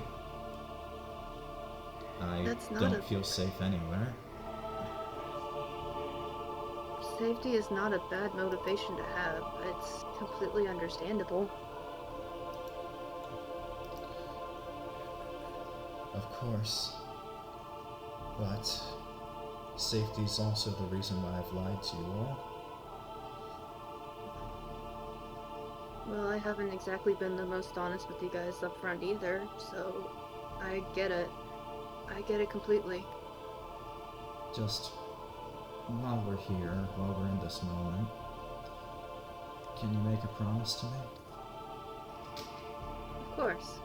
I don't feel safe anywhere. Safety is not a bad motivation to have. It's completely understandable. Of course. But safety is also the reason why I've lied to you all. Well, I haven't exactly been the most honest with you guys up front either, so I get it. I get it completely. Just while we're here, while we're in this moment, can you make a promise to me? Of course.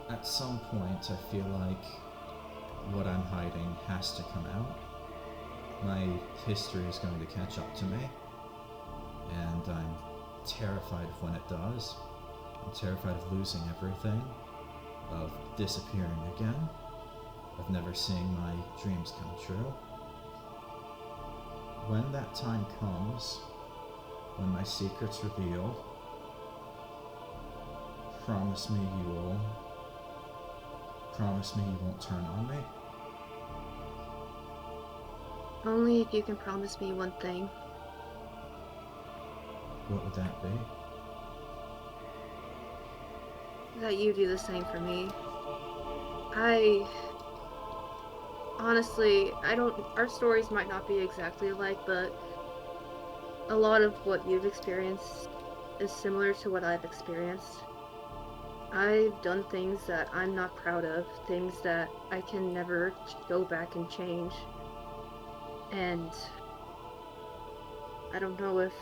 At some point, I feel like what I'm hiding has to come out. My history is going to catch up to me, and I'm terrified of when it does. I'm terrified of losing everything. of disappearing again, of never seeing my dreams come true. When that time comes, when my secret's revealed, promise me you won't turn on me. Only if you can promise me one thing. What would that be? That you do the same for me. Honestly, our stories might not be exactly alike, but a lot of what you've experienced is similar to what I've experienced. I've done things that I'm not proud of, things that I can never go back and change. And I don't know if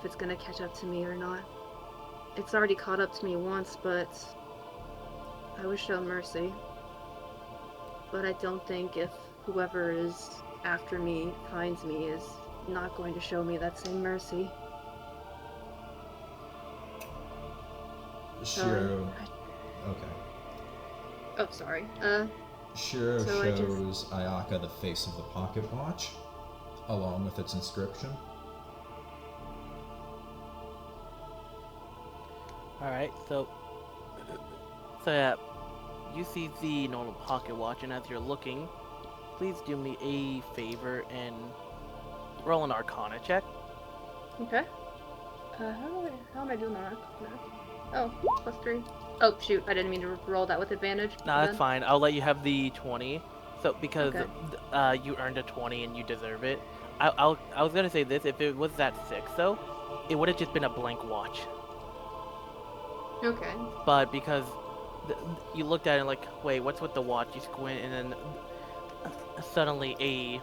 it's gonna catch up to me or not. It's already caught up to me once, but I would show mercy. But I don't think if whoever is after me finds me is not going to show me that same mercy. Shiro. Okay. Oh, sorry. Shiro So shows Ayaka the face of the pocket watch, along with its inscription. Alright, so yeah, you see the normal pocket watch, and as you're looking, please do me a favor and roll an Arcana check. Okay. How am I doing that? Oh, +3. Oh, shoot, I didn't mean to roll that with advantage. No, that's fine. I'll let you have the 20. So, because Okay. you earned a 20 and you deserve it. I was gonna say this, if it was that 6 though, it would have just been a blank watch. Okay. But because you looked at it like, wait, what's with the watch? You squint, and then suddenly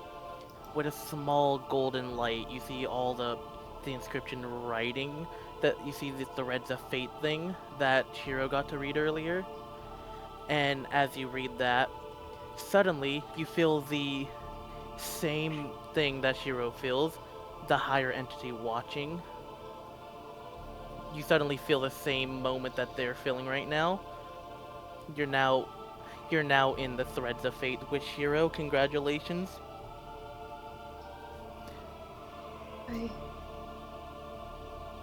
with a small golden light, you see all the inscription writing. That you see the threads of fate thing that Shiro got to read earlier. And as you read that, suddenly you feel the same thing that Shiro feels, the higher entity watching. You suddenly feel the same moment that they're feeling right now. You're now in the threads of fate with Shiro. Congratulations.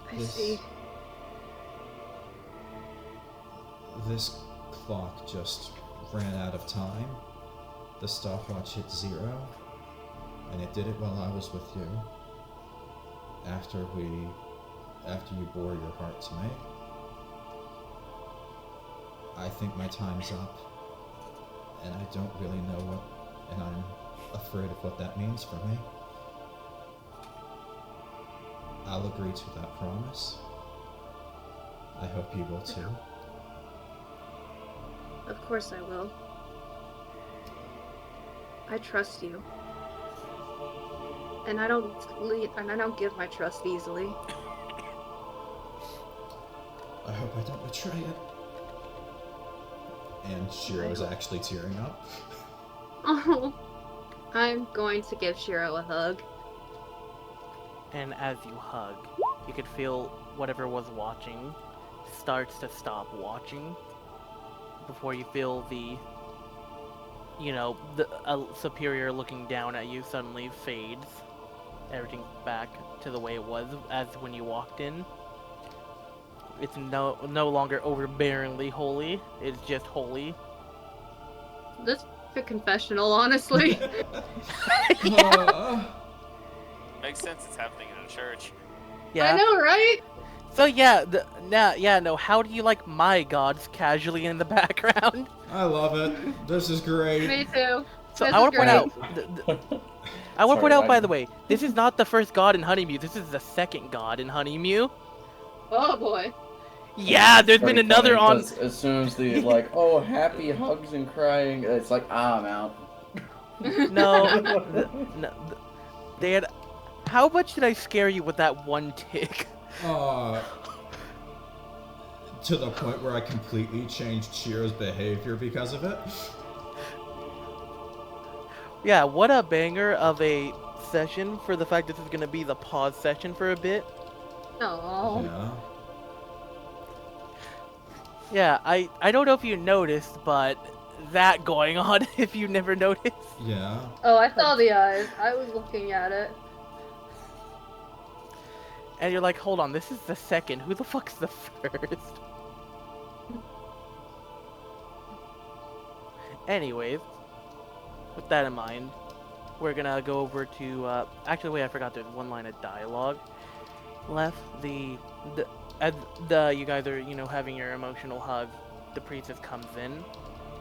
I see. This clock just ran out of time. The stopwatch hit 0, and it did it while I was with you. After you bore your heart to me. I think my time's up, and I don't really know and I'm afraid of what that means for me. I'll agree to that promise. I hope you will too. Of course I will. I trust you. And I don't give my trust easily. I hope I don't betray it. And Shiro's actually tearing up. Oh, I'm going to give Shiro a hug. And as you hug, you could feel whatever was watching starts to stop watching before you feel the superior looking down at you suddenly fades. Everything's back to the way it was as when you walked in. It's no longer overbearingly holy. It's just holy. This is a confessional, honestly. Makes sense. It's happening in a church. Yeah. I know, right? So yeah, how do you like my gods casually in the background? I love it. This is great. Me too. So This I want is to point out. great. I want to point Sorry, out, by the way, this is not the first god in Honey Mew. This is the second god in Honey Mew. Oh boy. Yeah, there's been Pretty another funny, on. 'cause as soon as the happy hugs and crying, it's like I'm out. No, they had. How much did I scare you with that one tick? To the point where I completely changed Shiro's behavior because of it. Yeah, what a banger of a session for the fact this is gonna be the pause session for a bit. Oh. Yeah. Yeah, I don't know if you noticed, but that going on, if you never noticed. Yeah. Oh, I saw the eyes. I was looking at it. And you're like, hold on, this is the second. Who the fuck's the first? Anyways, with that in mind, we're gonna go over to, actually wait, I forgot there's one line of dialogue left. As you guys are, having your emotional hug, the priestess comes in.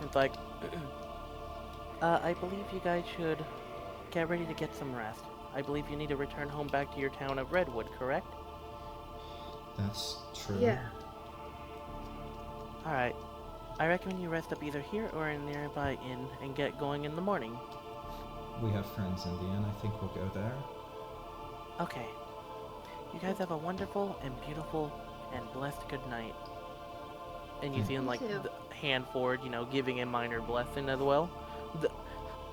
It's like, I believe you guys should get ready to get some rest. I believe you need to return home back to your town of Redwood, correct? That's true. Yeah. Alright. I recommend you rest up either here or in a nearby inn and get going in the morning. We have friends in the inn. I think we'll go there. Okay. You guys have a wonderful and beautiful and blessed good night. And you see him, like, too. hand forward, giving a minor blessing as well.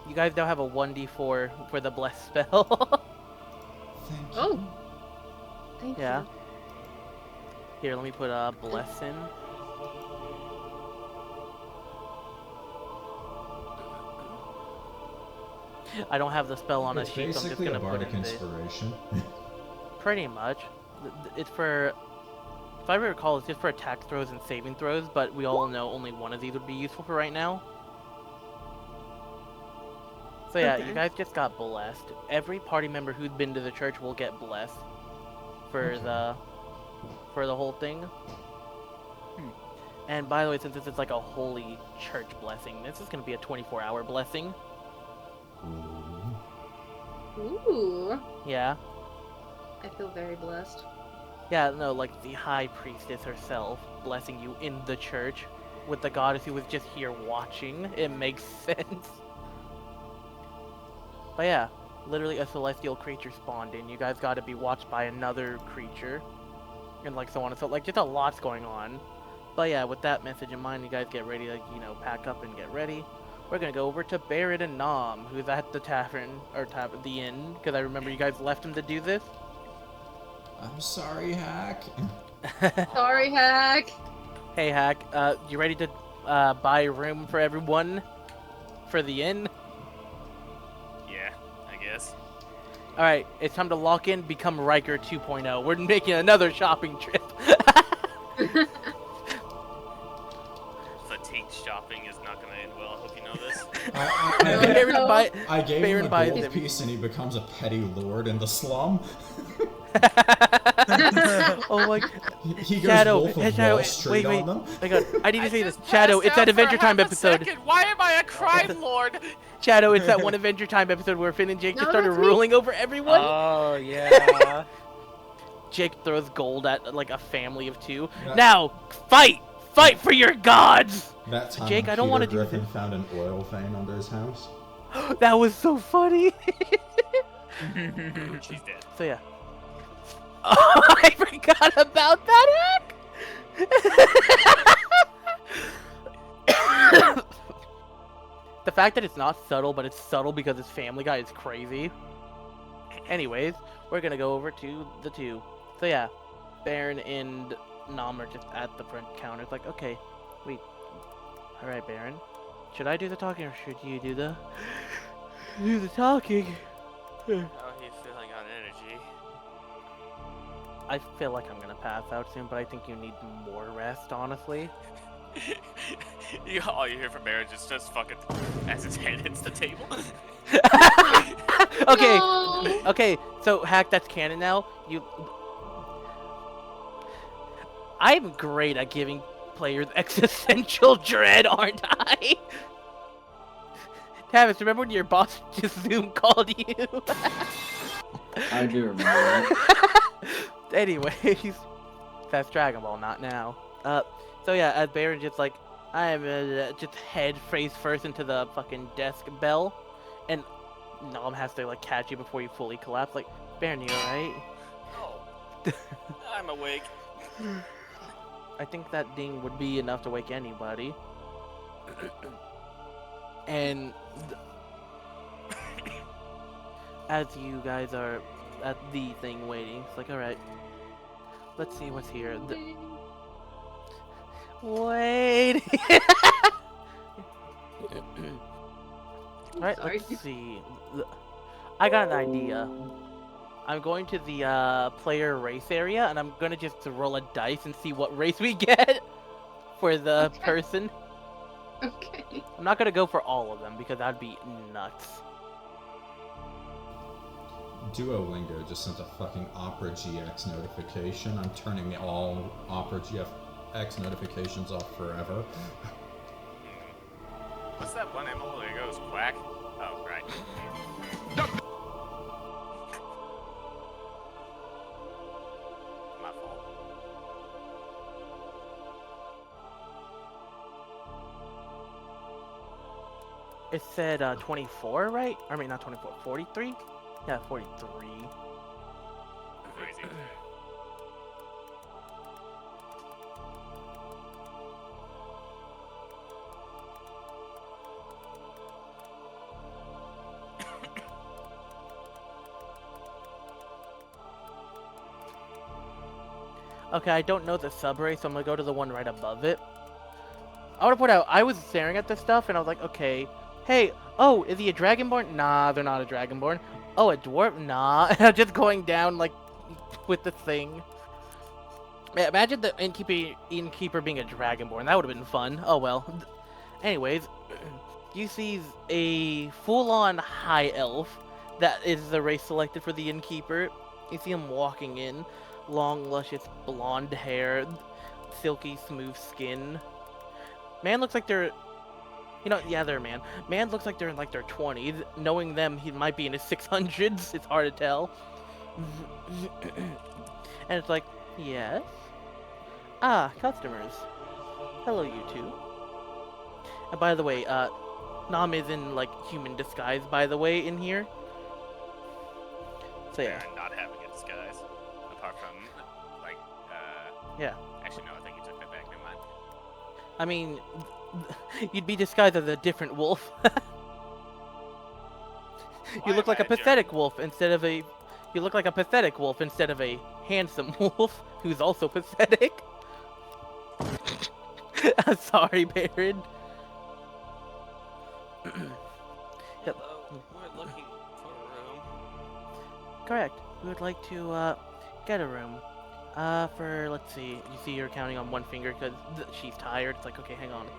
You guys now have a 1d4 for the bless spell. Thank you. Oh. Thank Yeah. you. Here, let me put a blessing. I don't have the spell on a It's sheet, so I'm just basically gonna a put bardic it in. inspiration. Pretty much. It's for, if I recall, it's just for attack throws and saving throws, but we all know only one of these would be useful for right now. So yeah, Okay. you guys just got blessed. Every party member who's been to the church will get blessed for Okay. the whole thing. And by the way, since this is like a holy church blessing, this is gonna be a 24-hour blessing. Ooh. Ooh. Yeah. I feel very blessed. Yeah, no, like the high priestess herself blessing you in the church with the goddess who was just here watching. It makes sense. But yeah, literally a celestial creature spawned in. You guys gotta be watched by another creature. And like so on and so, like just a lot's going on. But yeah, with that message in mind, you guys get ready to, pack up and get ready. We're gonna go over to Barron and Nom, who's at the tavern, or the inn, because I remember you guys left him to do this. I'm sorry, Hack. Sorry, Hack. Hey Hack, you ready to buy a room for everyone for the inn? Yeah, I guess. Alright, it's time to lock in, become Riker 2.0. We're making another shopping trip. Fatigue shopping is not gonna end well. I hope you know this. Barron buy- I gave Barron him a buys gold everything. piece and he becomes a petty lord in the slum. Oh my He goes Shadow, Wolf of Shadow, Wall Street wait. on them. Oh my god, I need to say this. just Shadow, passed it's out that for Adventure Time half a episode. second. Why am I a crime lord? Shadow, it's that one Adventure Time episode where Finn and Jake just No, started that's me. ruling over everyone. Oh, yeah. Jake throws gold at like a family of two. Yeah. Now, fight! Fight for your gods! That time Jake, when I don't Peter wanna do Griffin this. found an oil vein under his house. That was so funny. She's dead. So yeah. Oh, I forgot about that hack! The fact that it's not subtle, but it's subtle because it's Family Guy is crazy. Anyways, we're gonna go over to the two. So yeah, Barron and Nom are just at the front counter. It's like, okay, wait. Alright, Barron. Should I do the talking or should you do the talking? How are you feeling on energy? I feel like I'm gonna pass out soon, but I think you need more rest, honestly. All you hear from Barron is just fucking as his head hits the table. Okay, No. okay, so Hack, that's canon now. I'm great at giving players existential dread, aren't I? Tavis, remember when your boss just Zoom called you? I do remember that. Anyways, that's Dragon Ball, not now. So yeah, as Baron just like, I'm just head face first into the fucking desk bell, and Nom has to like catch you before you fully collapse. Like, Baron, you alright? Oh, I'm awake. I think that ding would be enough to wake anybody. And as you guys are at the thing waiting, it's like, alright, let's see what's here. Wait. Alright, Sorry. let's see. I got an idea. I'm going to the player race area, and I'm gonna just roll a dice and see what race we get for the Okay. person. Okay. I'm not gonna go for all of them because that'd be nuts. Duolingo just sent a fucking Opera GX notification. I'm turning all Opera GX notifications off forever. What's that one Emily that goes quack? Oh, right. My fault. It said 24, right? I mean, not 24, 43? Yeah, 43. Crazy. Okay, I don't know the sub-race, so I'm gonna go to the one right above it. I want to point out, I was staring at this stuff, and I was like, okay, hey, oh, is he a Dragonborn? Nah, they're not a Dragonborn. Oh, a Dwarf? Nah. Just going down, like, with the thing. Yeah, imagine the innkeeper being a Dragonborn. That would have been fun. Oh, well. Anyways, you see a full-on high elf. That is the race selected for the innkeeper. You see him walking in. Long, luscious, blonde hair. Silky, smooth skin. Man looks like they're... You know, yeah, they're a man. Man looks like they're in, like, their 20s. Knowing them, he might be in his 600s. It's hard to tell. And it's like, yes? Ah, customers. Hello, you two. And by the way, Nom is in, like, human disguise, by the way, in here. So, yeah. They're not having a disguise. Apart from, like, Yeah. Actually, no, I think you took that back. Never mind. I mean, you'd be disguised as a different wolf. You look like a pathetic wolf instead of a... You look like a pathetic wolf instead of a handsome wolf who's also pathetic. I'm sorry, Barron. Yep. We're looking for a room. Correct. We would like to get a room. For, let's see. You see you're counting on one finger because she's tired. It's like, okay, hang on. 4,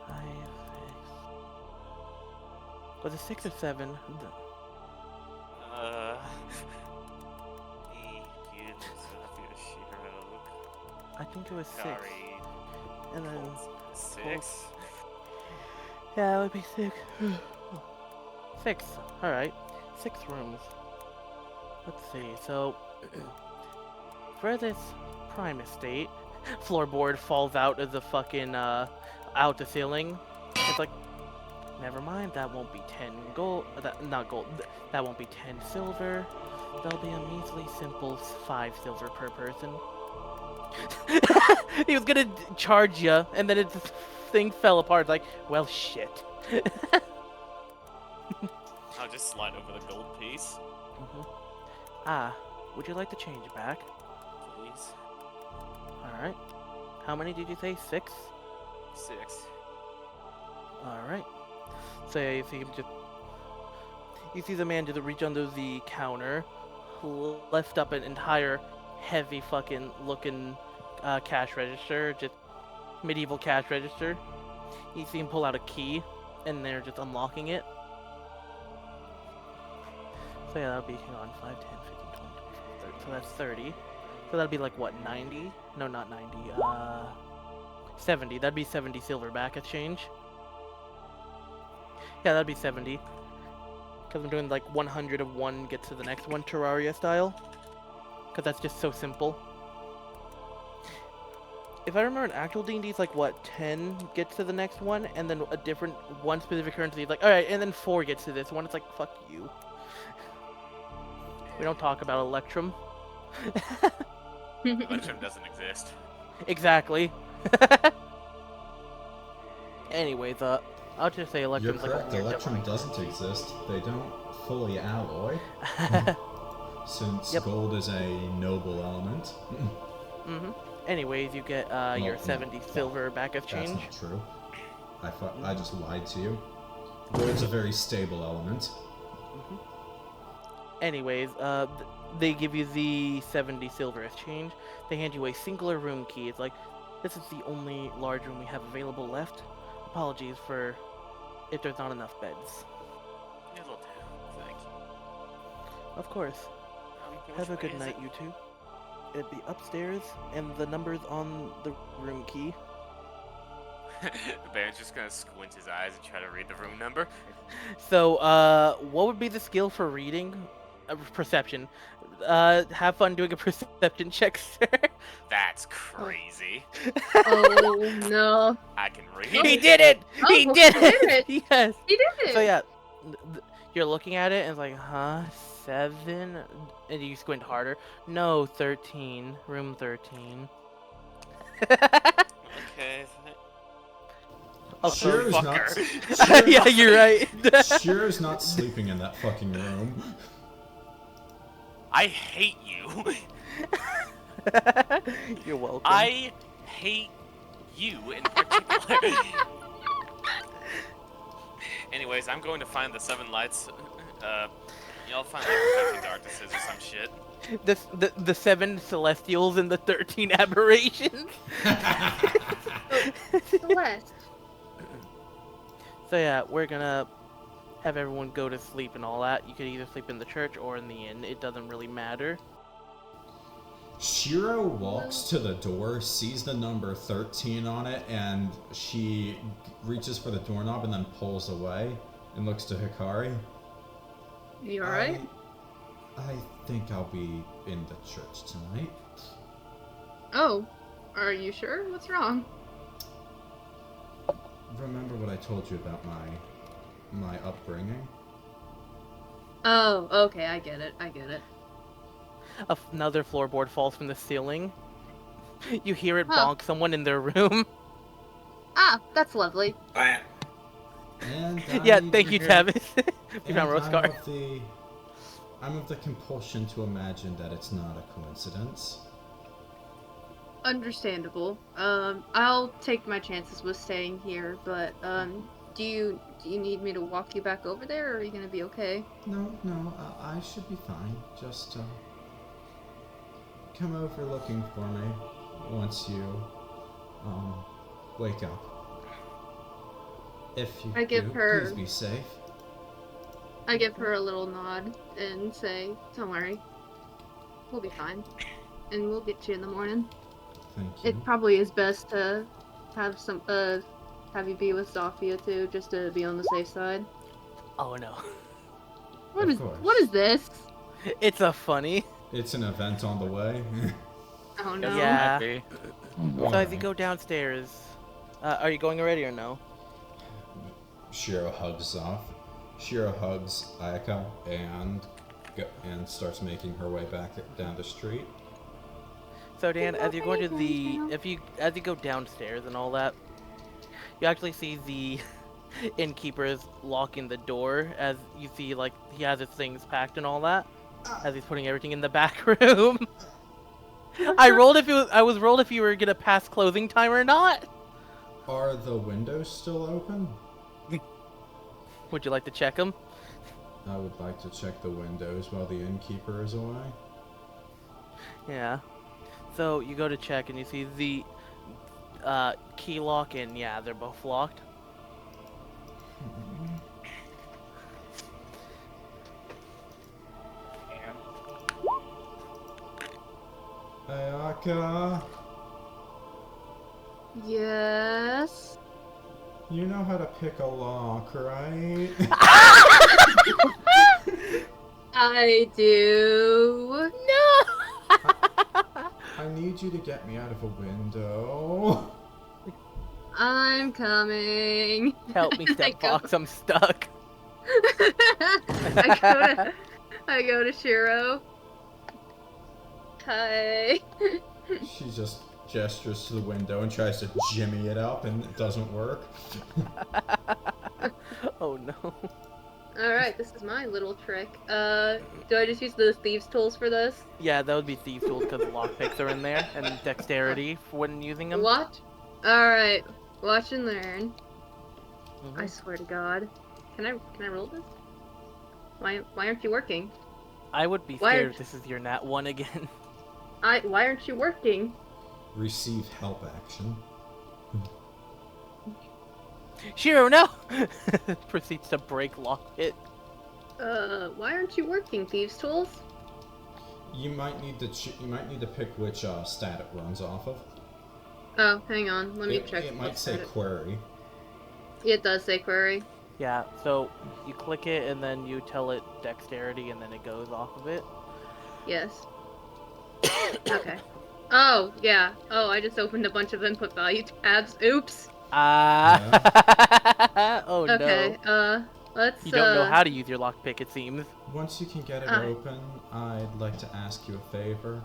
5, 6. Was it 6 or 7? Zofia, Shiro, I think it was 6. Hikari, And then... 6. Yeah, it would be 6. 6. Alright. 6 rooms. Let's see. So, for this prime estate, floorboard falls out of the fucking, out the ceiling. It's like, never mind, that won't be 10 gold. Not gold. That won't be 10 silver. That'll be a measly, simple 5 silver per person. He was gonna charge you, and then this thing fell apart. Like, well, shit. I'll just slide over the gold piece, Ah, would you like to change back? please. Alright. How many did you say? 6? 6. Alright. So yeah, you see him just... You see the man just reach under the counter, lift up an entire heavy fucking looking cash register, just medieval cash register. You see him pull out a key, and they're just unlocking it. So yeah, that'll be, hang on, 5, 10, 15, 20, 25, 30. So that's 30. So that'd be like, what, 90? No, not 90. 70. That'd be 70 silverback exchange. Yeah, that'd be 70. Because I'm doing like 100 of one gets to the next one, Terraria style. Because that's just so simple. If I remember, an actual D&D is like, what, 10 gets to the next one, and then a different, one specific currency is like, alright, and then 4 gets to this one. It's like, fuck you. We don't talk about Electrum. Electrum doesn't exist. Exactly. Anyways, I'll just say You're Electrum's like a correct, weird Electrum difference. doesn't exist. They don't fully alloy. Since Yep. gold is a noble element. Anyways, you get your no, 70 fuck. silver back of That's change. not true. I just lied to you. Gold's a very stable element. Anyways, they give you the 70 silver as change. They hand you a singular room key. It's like, this is the only large room we have available left. Apologies for if there's not enough beds. Yeah, little too. Thank you. Of course. Have a good night, you two. It'd be upstairs, and the number's on the room key. Baron's just gonna squint his eyes and try to read the room number. So, what would be the skill for reading? Perception. Have fun doing a perception check, sir. That's crazy. Oh no. I can read. He did it! He Oh, did he did it! it! Yes! He did it! So yeah, you're looking at it and it's like, huh? 7? And you squint harder. No, 13. Room 13. Okay. Oh, Shiro's not. fucker. yeah, you're right. Shiro's not sleeping in that fucking room. I hate you. You're welcome. I hate you in particular. Anyways, I'm going to find the 7 lights. Y'all find like 13 darknesses or some shit. The 7 celestials and the 13 aberrations. Celeste. So yeah, we're gonna have everyone go to sleep and all that. You could either sleep in the church or in the inn. It doesn't really matter. Shiro walks to the door, sees the number 13 on it, and she reaches for the doorknob and then pulls away and looks to Hikari. You alright? I think I'll be in the church tonight. Oh. Are you sure? What's wrong? Remember what I told you about my upbringing? Oh, okay, I get it. Another floorboard falls from the ceiling. You hear it Huh. bonk someone in their room. Ah, that's lovely. And Yeah, I- thank you, Tavis. You and found Rose Scar. I'm of the compulsion to imagine that it's not a coincidence. Understandable. I'll take my chances with staying here, but, do you need me to walk you back over there, or are you gonna be okay? No, I should be fine. Just, come over looking for me once you, wake up. If you I give do, her- please be safe. I give her a little nod and say, don't worry. We'll be fine. And we'll get you in the morning. Thank you. It probably is best to have have you be with Zofia too, just to be on the safe side. Oh no. Of course. What is this? It's a funny. It's an event on the way. Oh no. Yeah. Happy. So as you go downstairs, are you going already or no? Shiro hugs off. Shiro hugs Ayaka and starts making her way back down the street. So Dan, as you're going to the, as you go downstairs and all that, you actually see the innkeeper's locking the door. As you see, like he has his things packed and all that, as he's putting everything in the back room. I was rolled if you were gonna pass closing time or not. Are the windows still open? Would you like to check them? I would like to check the windows while the innkeeper is away. Yeah. So you go to check and you see the key lock and yeah, they're both locked. Ayaka, Yes. you know how to pick a lock, right? I do. I need you to get me out of a window. I'm coming. Help me, I Step go- Fox, I'm stuck. I go to Shiro. Hi. She just gestures to the window and tries to jimmy it up, and it doesn't work. Oh no. Alright, this is my little trick. Do I just use the thieves' tools for this? Yeah, that would be thieves tools because lockpicks are in there and dexterity for when using them. Watch? Alright. Watch and learn. I Mhm. swear to God. Can I roll this? Why aren't you working? I would be Why scared are- if this is your nat 1 again. Why aren't you working? Receive help action. Shiro, no! Proceeds to break lockpit. Why aren't you working, thieves' tools? You might need to pick which stat it runs off of. Oh, hang on. Let me check. It might what say stat query. it does say query. Yeah, so you click it and then you tell it dexterity and then it goes off of it. Yes. Okay. Oh, yeah. Oh, I just opened a bunch of input value tabs. Oops. Oh Okay, no. let's, You don't know how to use your lockpick, it seems. Once you can get it Ah. open, I'd like to ask you a favor.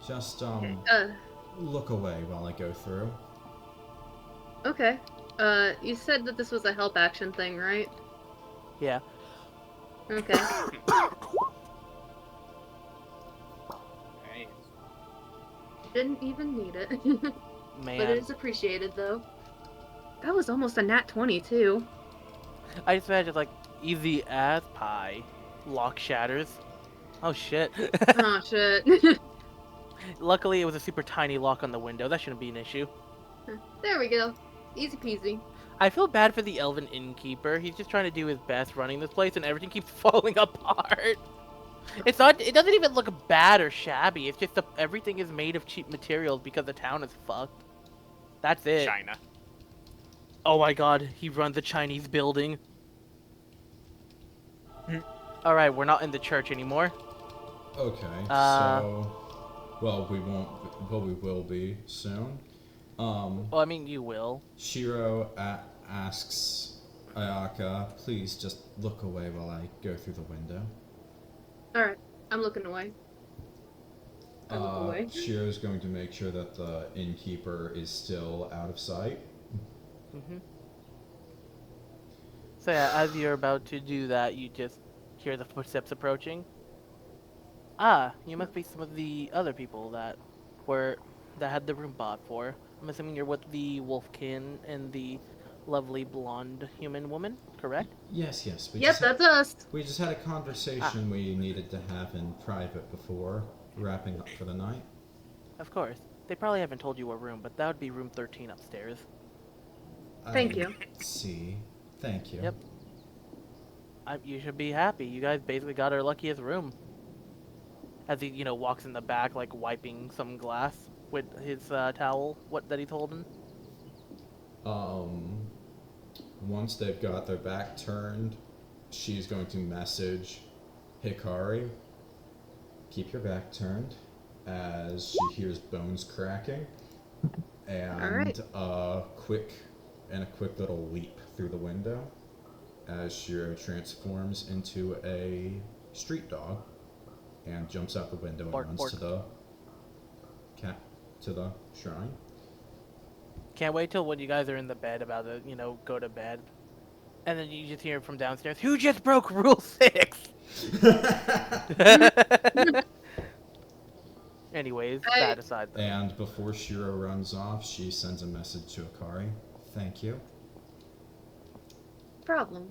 Just look away while I go through. Okay. You said that this was a help action thing, right? Yeah. Okay. Right. Didn't even need it. Man. But it is appreciated, though. That was almost a nat 20, too. I just imagine, like, easy as pie. Lock shatters. Oh shit. Oh, shit. Luckily, it was a super tiny lock on the window. That shouldn't be an issue. There we go. Easy peasy. I feel bad for the Elven Innkeeper. He's just trying to do his best running this place, and everything keeps falling apart. It's not. It doesn't even look bad or shabby. It's just everything is made of cheap materials because the town is fucked. That's it. China. Oh my god, he runs a Chinese building. All right, we're not in the church anymore. Okay, well, we won't, but we will be soon. Well, I mean, you will. Shiro asks Ayaka, please just look away while I go through the window. Alright, I'm looking away. I look away. Shiro's going to make sure that the innkeeper is still out of sight. Mm-hmm. So yeah, as you're about to do that, you just hear the footsteps approaching. Ah, you must be some of the other people that had the room bought for. I'm assuming you're with the Wolfkin and the lovely blonde human woman, correct? Yes. Yep, that's us. We just had a conversation we needed to have in private before wrapping up for the night. Of course. They probably haven't told you what room, but that would be room 13 upstairs. Thank you. See. Thank you. Yep. You should be happy. You guys basically got our luckiest room. As he, walks in the back, like, wiping some glass with his towel that he's holding. Once they've got their back turned, she's going to message Hikari, keep your back turned, as she hears bones cracking, and Alright. a quick little leap through the window as Shiro transforms into a street dog and jumps out the window and Bark, runs bark. to the shrine. Can't wait till when you guys are in the bed about to, go to bed. And then you just hear from downstairs, who just broke Rule 6? Anyways, that aside though. And before Shiro runs off, she sends a message to Hikari. Thank you. Problem.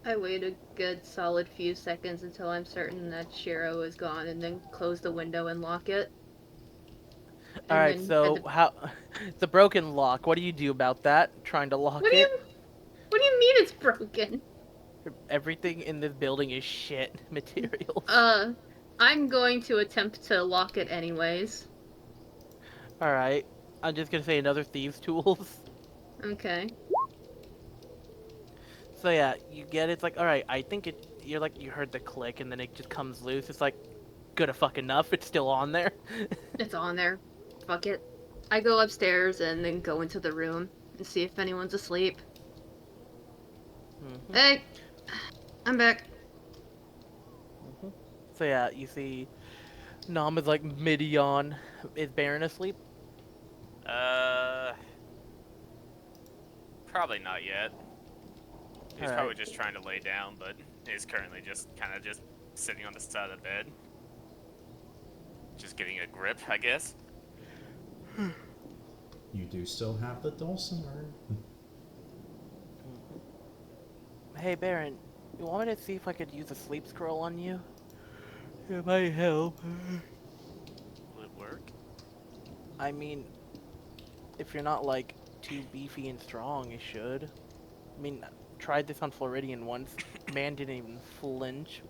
I wait a good solid few seconds until I'm certain that Shiro is gone and then close the window and lock it. Alright, so the broken lock, what do you do about that? Trying to lock What do it? you mean it's broken? Everything in this building is shit materials. I'm going to attempt to lock it anyways. Alright, I'm just gonna say another thieves' tools. Okay. So yeah, you get it, it's like, alright, I think you heard the click and then it just comes loose. It's like, good enough, it's still on there. It's on there. Fuck it. I go upstairs and then go into the room and see if anyone's asleep. Mm-hmm. Hey! I'm back. Mm-hmm. So yeah, you see Nom is like mid-yawn. Is Barron asleep? Probably not yet. He's Alright. probably just trying to lay down, but is currently just kind of just sitting on the side of the bed. Just getting a grip, I guess. You do still have the Dulcimer. Hey, Barron, you want me to see if I could use a sleep scroll on you? It might help. Will it work? I mean, if you're not, like, too beefy and strong, it should. I mean, tried this on Floridian once. Man didn't even flinch.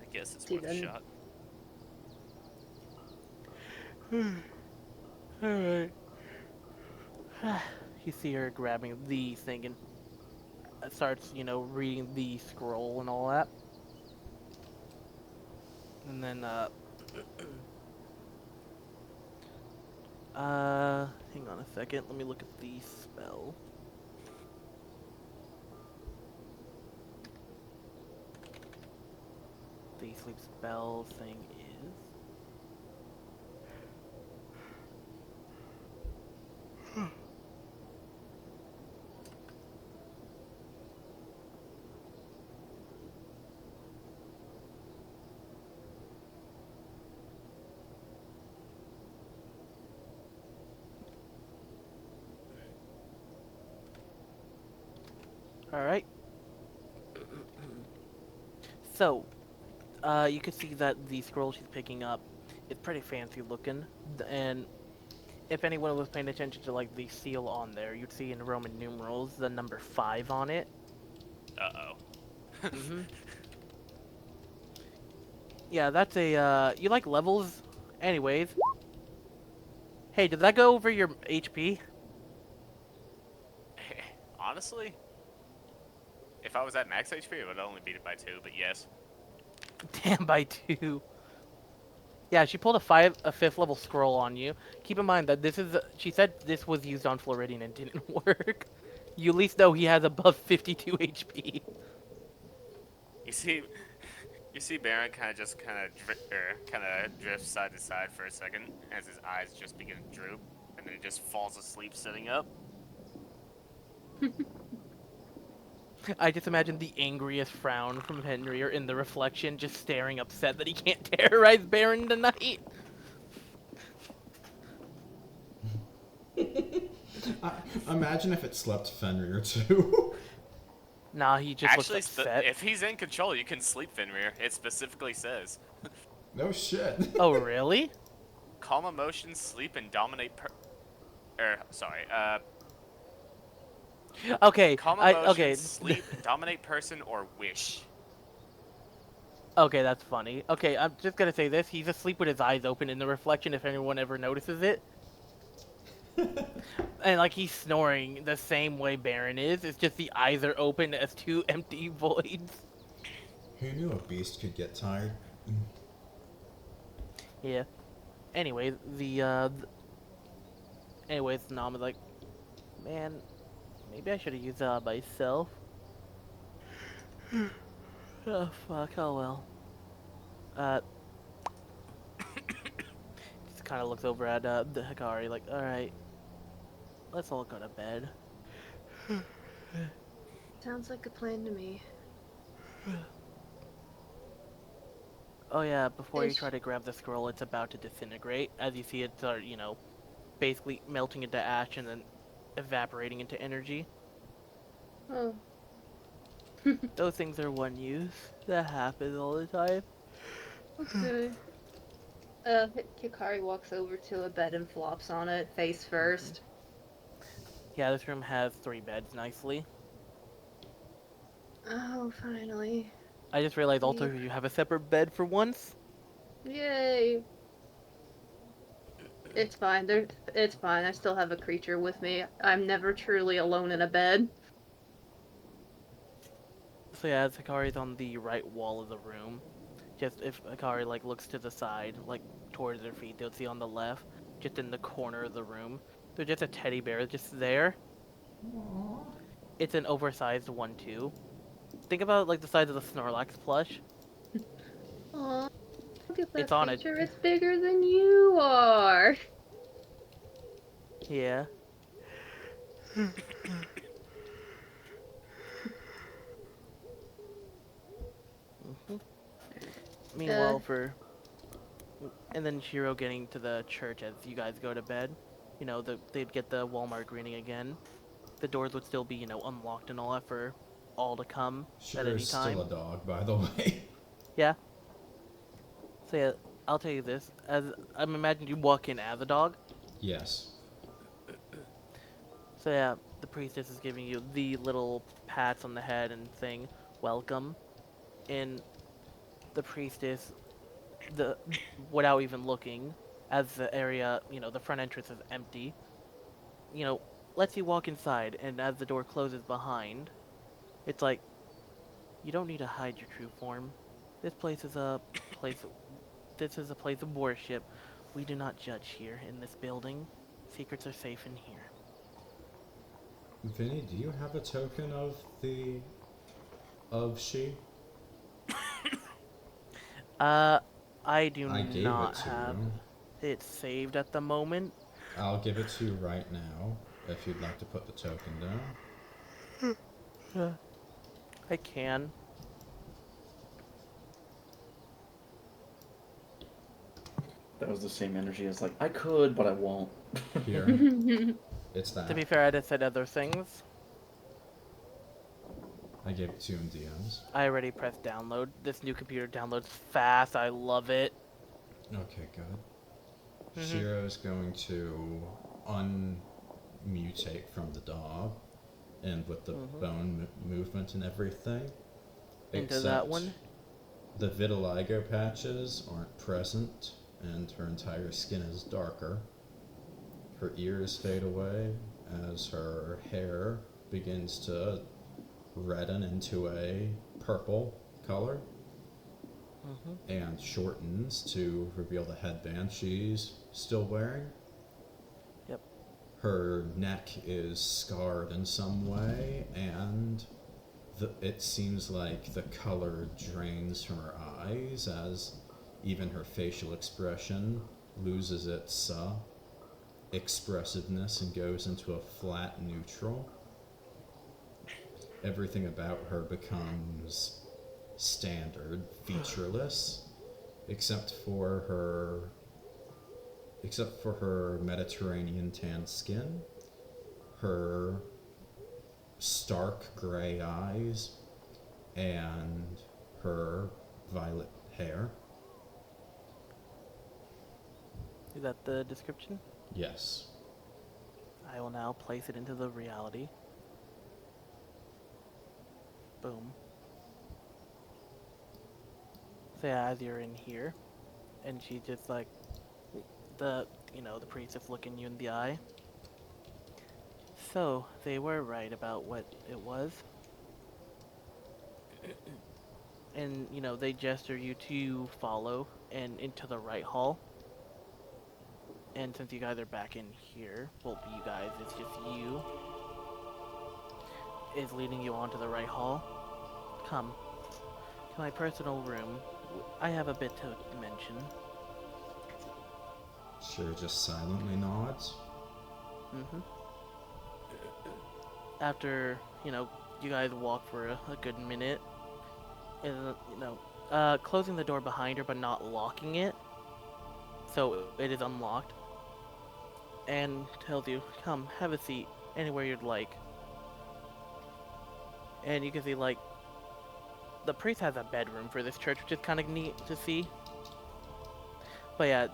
I guess it's See, worth a then- shot. Alright. You see her grabbing the thing and starts, you know, reading the scroll and all that. And then, hang on a second. Let me look at the spell. The sleep spell thing is... Alright. So, you can see that the scroll she's picking up is pretty fancy looking, and if anyone was paying attention to like the seal on there, you'd see in Roman numerals the number 5 on it. Uh-oh. Mm-hmm. Yeah, that's a, you like levels? Anyways. Hey, did that go over your HP? Honestly, if I was at max HP, it would only beat it by 2, but yes. Damn, by 2. Yeah, she pulled a 5th level scroll on you. Keep in mind that this is, she said this was used on Floridian and didn't work. You at least know he has above 52 HP. You see Barron kind of drifts side to side for a second as his eyes just begin to droop, and then he just falls asleep sitting up. I just imagine the angriest frown from Henry or in the reflection, just staring upset that he can't terrorize Barron tonight. Imagine if it slept Fenrir too. Nah, he just Actually, looks upset. if he's in control, you can sleep Fenrir. It specifically says. No shit. Oh, really? Calm emotions, sleep, and dominate Okay, calm emotions, okay. sleep, dominate person, or wish. Okay, that's funny. Okay, I'm just gonna say this. He's asleep with his eyes open in the reflection if anyone ever notices it. And, like, he's snoring the same way Barron is. It's just the eyes are open as 2 empty voids. Who knew a beast could get tired? Yeah. Anyways, anyways, Nom is like, man, maybe I should have used that myself. Oh, fuck, oh well. Just kind of looks over at, the Hikari, like, alright, let's all go to bed. Sounds like a plan to me. Oh yeah, before you Ish. try to grab the scroll, it's about to disintegrate. As you see it start, you know, basically melting into ash and then evaporating into energy. Oh. Those things are one use. That happens all the time. Okay. Hikari walks over to a bed and flops on it, face first. Yeah, this room has 3 beds nicely. Oh, finally. I just realized also you have a separate bed for once. Yay! It's fine. It's fine. I still have a creature with me. I'm never truly alone in a bed. So yeah, as Hikari's on the right wall of the room, just if Hikari like looks to the side, like towards her feet, they'll see on the left, just in the corner of the room, there's just a teddy bear just there. Aww. It's an oversized one too. Think about like the size of the Snorlax plush. Aw, look at that It's on creature. It's bigger than you are. Yeah. Mhm. Meanwhile, and then Shiro getting to the church as you guys go to bed. They'd get the Walmart greeting again. The doors would still be, unlocked and all that for all to come at Sure any is still time. a dog, by the way. Yeah. So yeah, I'll tell you this. As I'm imagining you walk in as a dog. Yes. So yeah, the priestess is giving you the little pats on the head and saying, welcome. And the priestess, the without even looking, as the area, the front entrance is empty, you know, lets you walk inside, and as the door closes behind, it's like, you don't need to hide your true form. This place is a place this is a place of worship. We do not judge here in this building. Secrets are safe in here. Vinny, do you have a token of she? I do I gave it not to have you. it saved at the moment. I'll give it to you right now, if you'd like to put the token down. I can. That was the same energy as like, I could, but I won't. Here. It's that. To be fair, I just said other things. I gave it to you in DMs. I already pressed download. This new computer downloads fast. I love it. Okay, good. Mhm. Shiro's going to unmutate from the dog, and with the bone movement and everything. Into that one? The vitiligo patches aren't present, and her entire skin is darker. Her ears fade away as her hair begins to redden into a purple color and shortens to reveal the headband she's still wearing. Yep. Her neck is scarred in some way, and it seems like the color drains from her eyes as even her facial expression loses its expressiveness and goes into a flat neutral. Everything about her becomes standard, featureless, except for her Mediterranean tan skin, her stark gray eyes, and her violet hair. Is that the description? Yes. I will now place it into the reality. Boom. So yeah, as you're in here, and she's just like, the priestess looking you in the eye. So, they were right about what it was. And, they gesture you to follow and into the right hall. And since you guys are back in here, well, you guys, it's just you, is leading you onto the right hall. Come to my personal room. I have a bit to mention. Shiro just silently nods. After, you guys walk for a good minute, and, closing the door behind her but not locking it, so it is unlocked, and tells you, come, have a seat, anywhere you'd like. And you can see, like, the priest has a bedroom for this church, which is kind of neat to see. But yeah,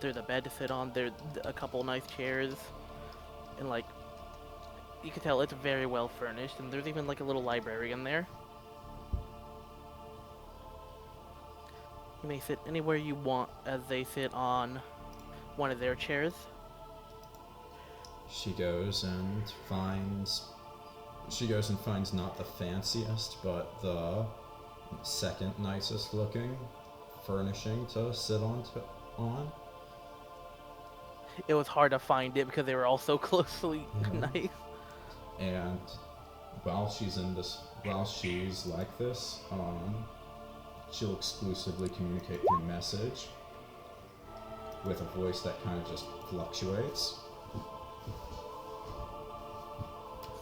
there's a bed to sit on, there's a couple nice chairs, and like, you can tell it's very well furnished, and there's even like a little library in there. You may sit anywhere you want as they sit on one of their chairs. She goes and finds not the fanciest, but the second nicest looking furnishing to sit on. It was hard to find it because they were all so closely nice. And while she's like this, she'll exclusively communicate through message with a voice that kind of just fluctuates.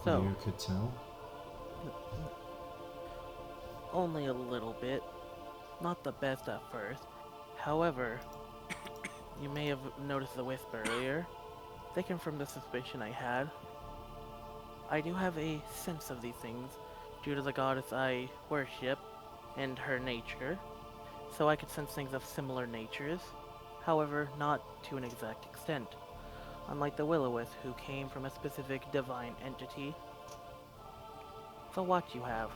So, you could tell? only a little bit. Not the best at first. However, you may have noticed the wisp earlier. They came from the suspicion I had. I do have a sense of these things due to the goddess I worship and her nature, so I could sense things of similar natures, however, not to an exact extent, unlike the Will-O-Wisp who came from a specific divine entity. So what you have?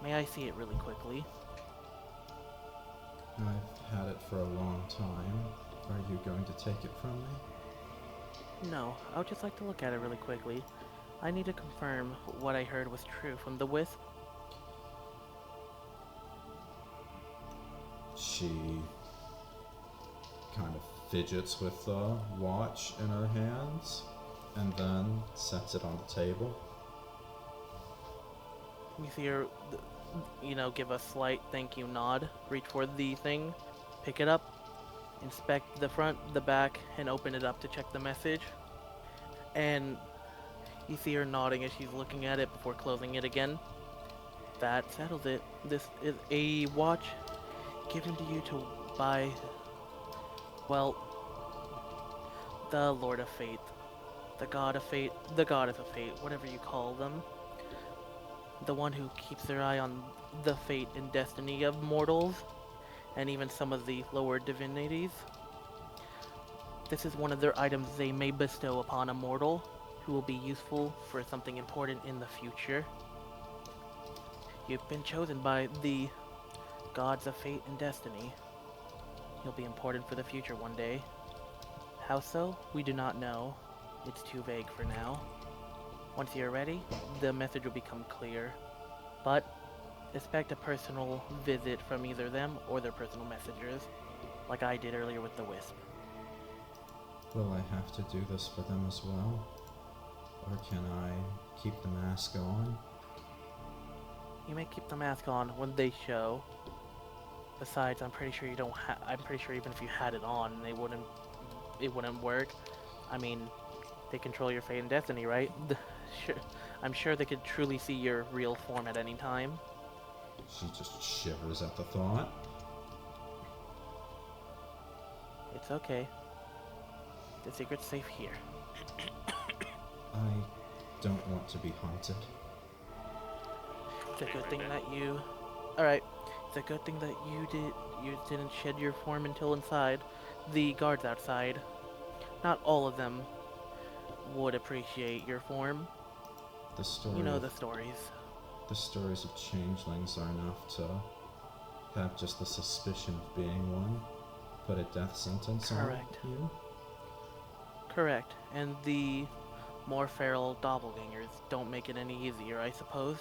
May I see it really quickly? I've had it for a long time. Are you going to take it from me? No, I would just like to look at it really quickly. I need to confirm what I heard was true from the wisp. She kind of fidgets with the watch in her hands and then sets it on the table. You see her, give a slight thank you nod, reach for the thing, pick it up, inspect the front, the back, and open it up to check the message. And you see her nodding as she's looking at it before closing it again. That settles it. This is a watch given to you to by, well, the Lord of Fate, the God of Fate, the Goddess of Fate, whatever you call them. The one who keeps their eye on the fate and destiny of mortals, and even some of the lower divinities. This is one of their items they may bestow upon a mortal, who will be useful for something important in the future. You've been chosen by the gods of fate and destiny. You'll be important for the future one day. How so? We do not know. It's too vague for now. Once you're ready, the message will become clear. But expect a personal visit from either them or their personal messengers, like I did earlier with the wisp. Will I have to do this for them as well? Or can I keep the mask on? You may keep the mask on when they show. Besides, I'm pretty sure I'm pretty sure even if you had it on, it wouldn't work. I mean, they control your fate and destiny, right? I'm sure they could truly see your real form at any time. She just shivers at the thought. It's okay. The secret's safe here. I don't want to be haunted. It's a good thing that you... Alright. It's a good thing that you didn't shed your form until inside. The guards outside, not all of them would appreciate your form. The story. You know the stories. The stories of changelings are enough to have just the suspicion of being one. Put a death sentence Correct. on you. Correct. And the more feral doppelgangers don't make it any easier, I suppose.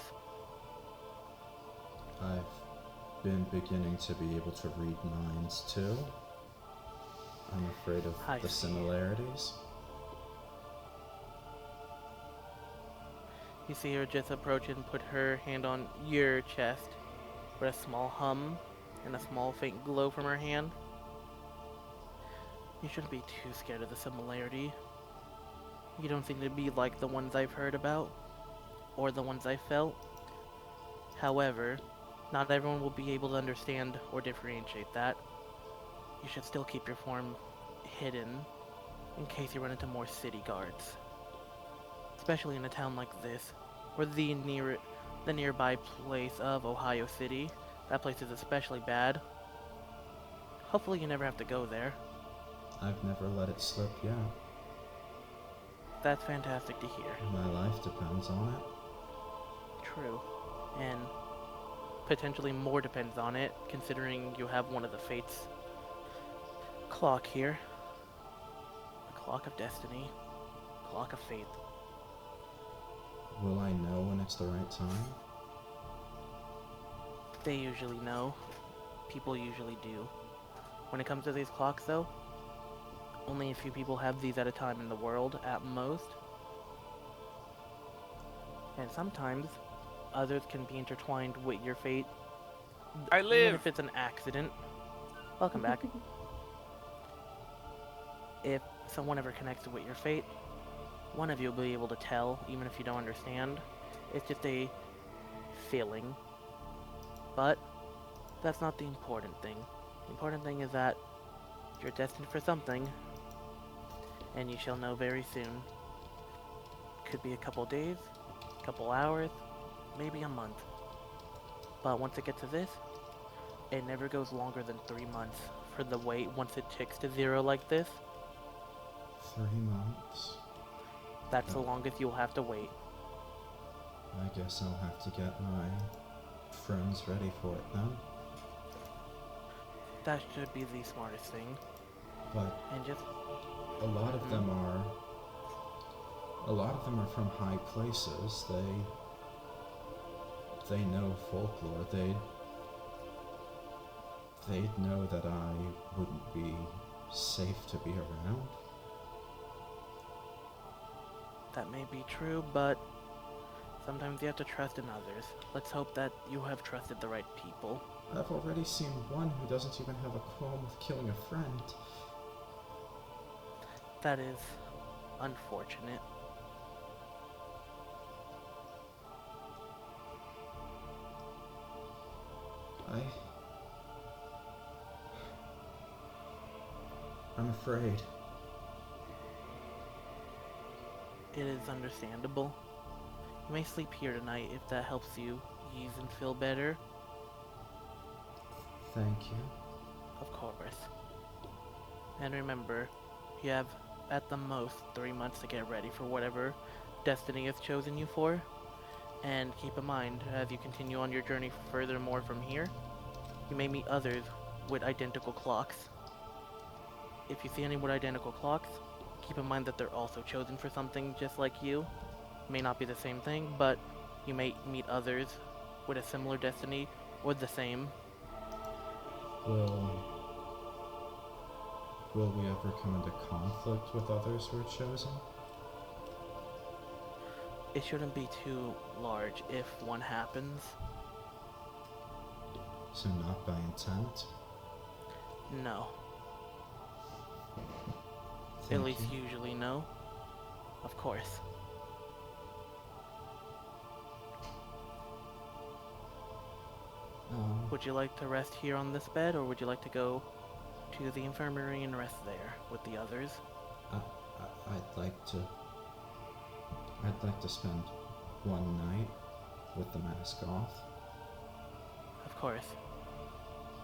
I've been beginning to be able to read minds too. I'm afraid of I the see. similarities. You see her just approach and put her hand on your chest with a small hum and a small faint glow from her hand. You shouldn't be too scared of the similarity. You don't seem to be like the ones I've heard about, or the ones I felt. However, not everyone will be able to understand or differentiate that. You should still keep your form hidden, in case you run into more city guards. Especially in a town like this, or the nearby place of Ohio City. That place is especially bad. Hopefully you never have to go there. I've never let it slip yet. That's fantastic to hear. My life depends on it. True. And potentially more depends on it, considering you have one of the fates clock here. A clock of destiny. Clock of fate. Will I know when it's the right time? They usually know. People usually do. When it comes to these clocks, though, only a few people have these at a time in the world, at most. And sometimes, others can be intertwined with your fate. I Even live! if it's an accident. Welcome back. If someone ever connects with your fate, One of you will be able to tell, even if you don't understand. It's just a feeling. But that's not the important thing. The important thing is that you're destined for something, and you shall know very soon. Could be a couple days, a couple hours, maybe a month. But once it gets to this, it never goes longer than 3 months for the wait once it ticks to 0 like this. 3 months. That's the longest you'll have to wait. I guess I'll have to get my friends ready for it then. That should be the smartest thing. But And just a lot of them are from high places. They know folklore. They'd know that I wouldn't be safe to be around. that may be true, but sometimes you have to trust in others. Let's hope that you have trusted the right people. I've already seen one who doesn't even have a qualm with killing a friend. That is unfortunate. I'm afraid. It is understandable. You may sleep here tonight if that helps you ease and feel better. Thank you. Of course. And remember, you have at the most 3 months to get ready for whatever destiny has chosen you for. And keep in mind, as you continue on your journey furthermore from here, you may meet others with identical clocks. If you see anyone with identical clocks, keep in mind that they're also chosen for something just like you. May not be the same thing, but you may meet others with a similar destiny or the same. Will we ever come into conflict with others who are chosen? It shouldn't be too large if one happens. So not by intent? No. Thank At least you. usually no. Of course. Would you like to rest here on this bed, or would you like to go to the infirmary and rest there with the others? I'd like to spend one night with the mask off. Of course.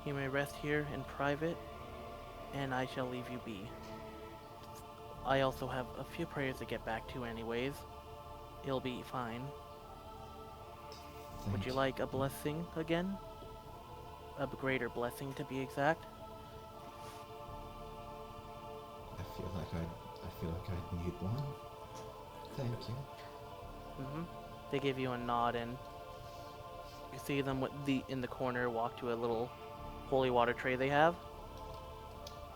You may rest here in private, and I shall leave you be. I also have a few prayers to get back to anyways. It'll be fine. Would you like a blessing again? A greater blessing, to be exact. I feel like I'd need one. Thank you. They give you a nod, and you see them in the corner walk to a little holy water tray they have.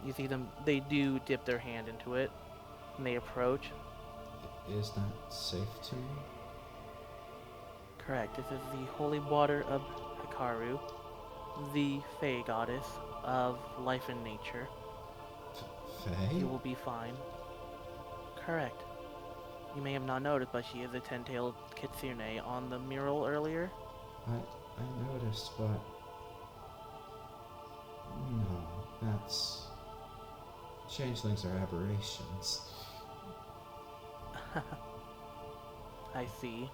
You see them, they do dip their hand into it, and they approach. Is that safe to me? Correct, this is the holy water of Hikaru, the Fey goddess of life and nature. Faye? You will be fine. Correct. You may have not noticed, but she is a 10-tailed kitsune on the mural earlier. I noticed, but no, that's changelings are aberrations. I see.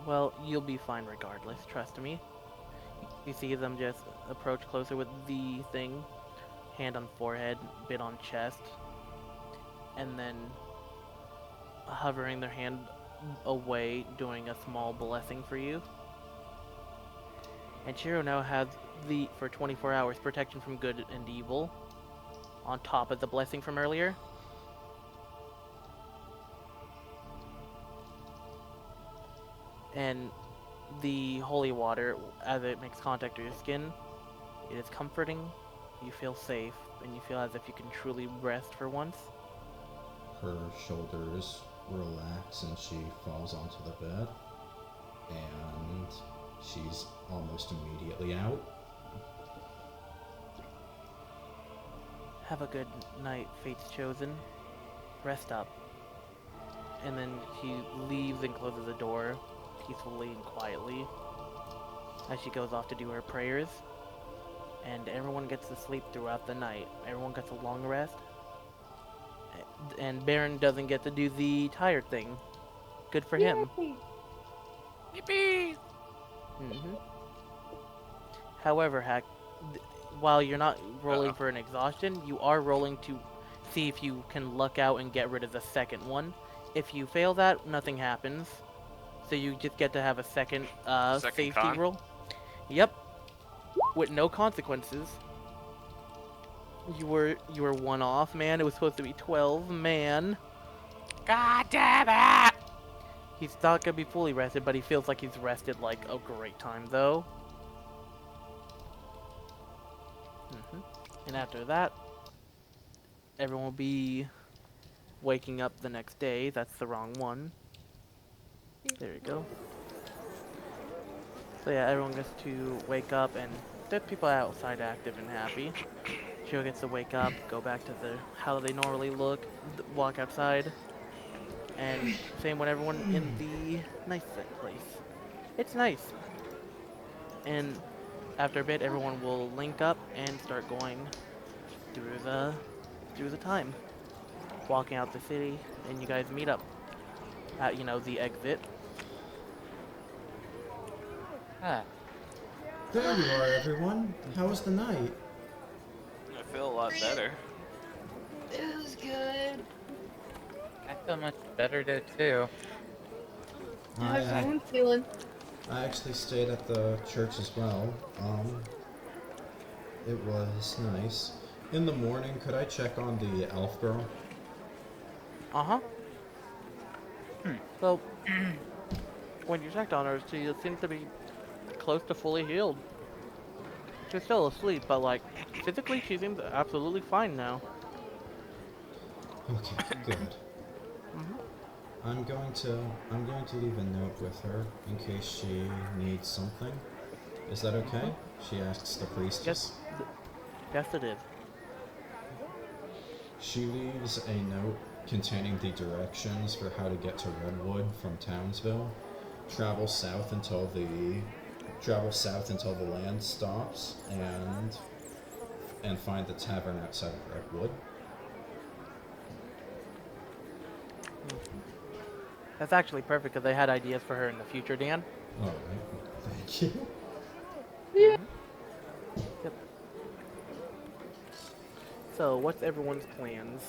Well, you'll be fine regardless, trust me. You see them just approach closer with the thing, hand on forehead, bit on chest, and then hovering their hand away, doing a small blessing for you. And Shiro now has for 24 hours, protection from good and evil, on top of the blessing from earlier. And the holy water, as it makes contact with your skin, it is comforting, you feel safe, and you feel as if you can truly rest for once. Her shoulders relax and she falls onto the bed, and she's almost immediately out. Have a good night, Fate's Chosen. Rest up. and then she leaves and closes the door peacefully and quietly as she goes off to do her prayers. And everyone gets to sleep throughout the night. Everyone gets a long rest. And Barron doesn't get to do the tired thing. Good for him. Yippee! hmm However, while you're not rolling for an exhaustion, you are rolling to see if you can luck out and get rid of the second one. If you fail that, nothing happens. So you just get to have a second safety con? roll. Yep. With no consequences. You were one off, man. It was supposed to be 12, man. God damn it! He's not gonna be fully rested, but he feels like he's rested like a great time, though. And after that, everyone will be waking up the next day. That's the wrong one. There you go. So yeah, everyone gets to wake up, and there's people outside active and happy. Shiro gets to wake up, go back to how they normally look, walk outside, and same with everyone in the nice place. It's nice. And after a bit, everyone will link up and start going through the time, walking out the city, and you guys meet up at the exit. Ah, There you are, everyone. How was the night? I feel a lot better. It was good. I feel much better there too. How's everyone feeling? I actually stayed at the church as well. It was nice. In the morning, could I check on the elf girl? So, when you checked on her, she seems to be close to fully healed. She's still asleep, but like, physically she seems absolutely fine now. Okay, good. I'm going to leave a note with her in case she needs something. Is that okay? She asks the priestess. Yes, it is. She leaves a note containing the directions for how to get to Redwood from Townsville. Travel south until the land stops, and find the tavern outside of Redwood. That's actually perfect because they had ideas for her in the future, Dan. Alright, thank you. Yeah. Yep. So, what's everyone's plans?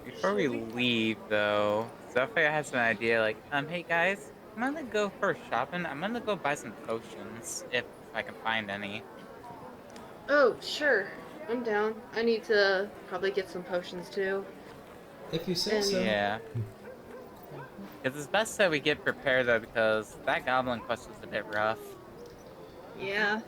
Before we leave, though, Zofia has an idea. Like, hey guys, I'm gonna go for shopping. I'm gonna go buy some potions if I can find any. Oh, sure. I'm down. I need to probably get some potions too. If you say And- so. Yeah. Because it's best that we get prepared though, because that goblin quest was a bit rough. Yeah.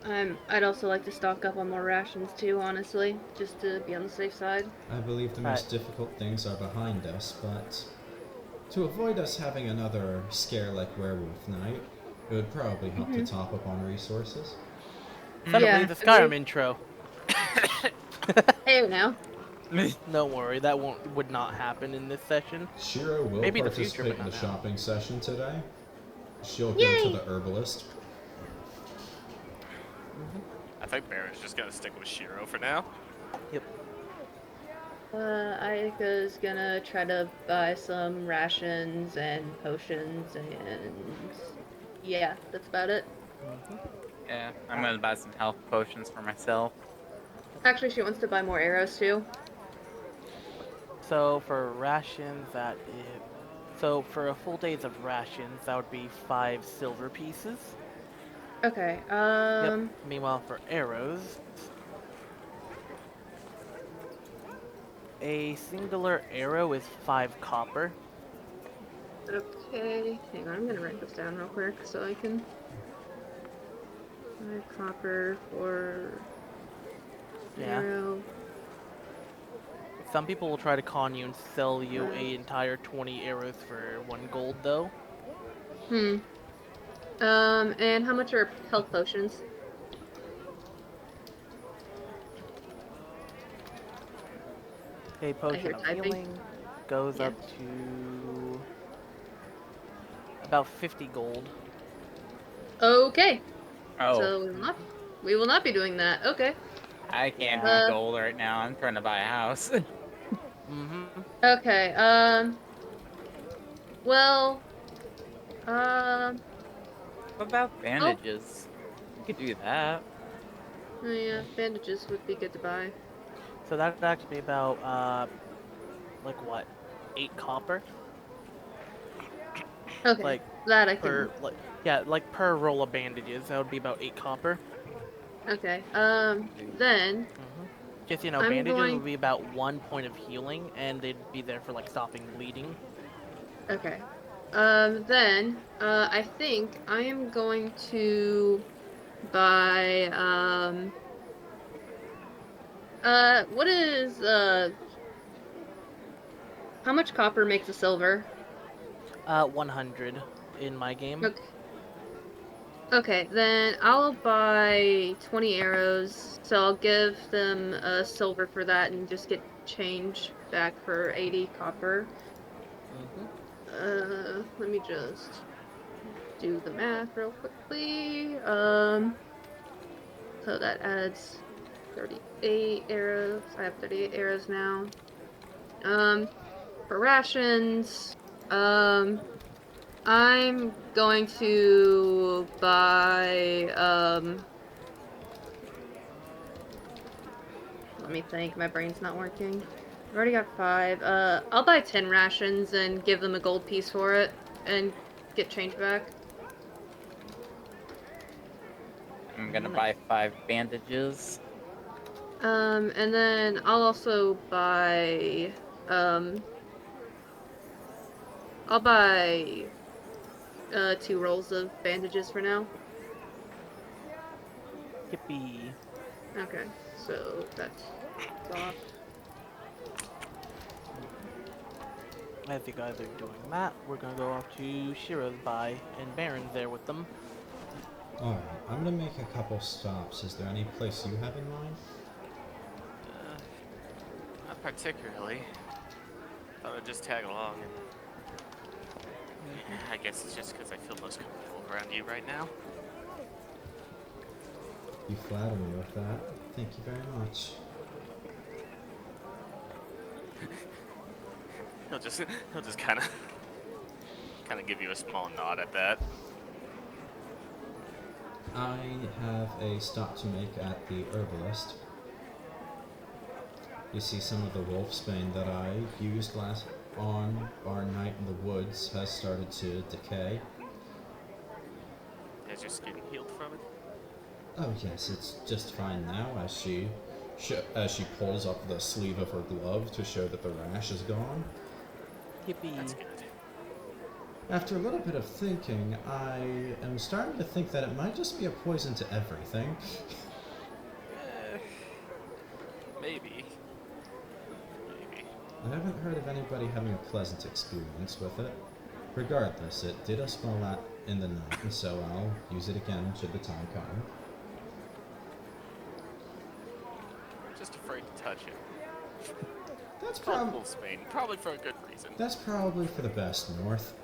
I'd also like to stock up on more rations too, honestly, just to be on the safe side. I believe the most difficult things are behind us, but to avoid us having another scare-like werewolf night, it would probably help to top up on resources. Suddenly, Yeah, the Skyrim intro. Hey now. Don't worry, that would not happen in this session. Shiro will Maybe the participate future, but in the not now. shopping session today. She'll go Yay! to the herbalist. I think Barron's just gonna stick with Shiro for now. Yep. Ayaka's gonna try to buy some rations and potions and yeah, that's about it. Yeah, I'm gonna buy some health potions for myself. Actually, she wants to buy more arrows too. So for rations, so for a full days of rations, that would be 5 silver pieces. Okay, Yep. Meanwhile, for arrows, a singular arrow is 5 copper. Okay, hang on, I'm gonna write this down real quick so I can... 5 copper for... Yeah. arrow. Some people will try to con you and sell you an entire 20 arrows for 1 gold, though. And how much are health potions? A potion hear of typing. healing goes Yeah. up to about 50 gold. Okay. Oh, So we will not be doing that. Okay. I can't Yeah. do gold right now. I'm trying to buy a house. Mm-hmm. Okay. Well. Um. What about bandages? You could do that. Oh yeah, bandages would be good to buy. So that'd actually be about, like what, 8 copper? Okay. Like, That I per, can. like, yeah, like per roll of bandages, that would be about 8 copper. Okay. Then Mm-hmm. Just, you know, I'm bandages going. would be about 1 point of healing, and they'd be there for, like, stopping bleeding. Okay. Then I think I am going to buy. What is How much copper makes a silver? 100 in my game. Okay. Okay, then I'll buy 20 arrows, so I'll give them a silver for that and just get change back for 80 copper. Mm-hmm. Let me just do the math real quickly. So that adds 38 arrows. I have 38 arrows now. For rations, I'm going to buy, let me think, my brain's not working. I've already got 5. I'll buy 10 rations and give them a gold piece for it and get change back. I'm gonna buy 5 bandages. And then I'll also buy, I'll buy, 2 rolls of bandages for now. Yippee. Okay, so that's off. As you guys are doing that, we're gonna go off to Shiro's buy, and Barron's there with them. Alright, I'm gonna make a couple stops. Is there any place you have in mind? Not particularly. Thought I'd just tag along. And I guess it's just because I feel most comfortable around you right now. You flatter me with that. Thank you very much. He'll just kind of give you a small nod at that. I have a stop to make at the herbalist. You see, some of the wolfsbane that I used on our night in the woods has started to decay. Has your skin healed from it? Oh yes, it's just fine now. As she pulls up the sleeve of her glove to show that the rash is gone. Yippee. That's good. After a little bit of thinking, I am starting to think that it might just be a poison to everything. Maybe. I haven't heard of anybody having a pleasant experience with it. Regardless, it did a spell out in the night, and so I'll use it again should the time come. Just afraid to touch it. That's Probably Spain, probably for a good reason. That's probably for the best, North.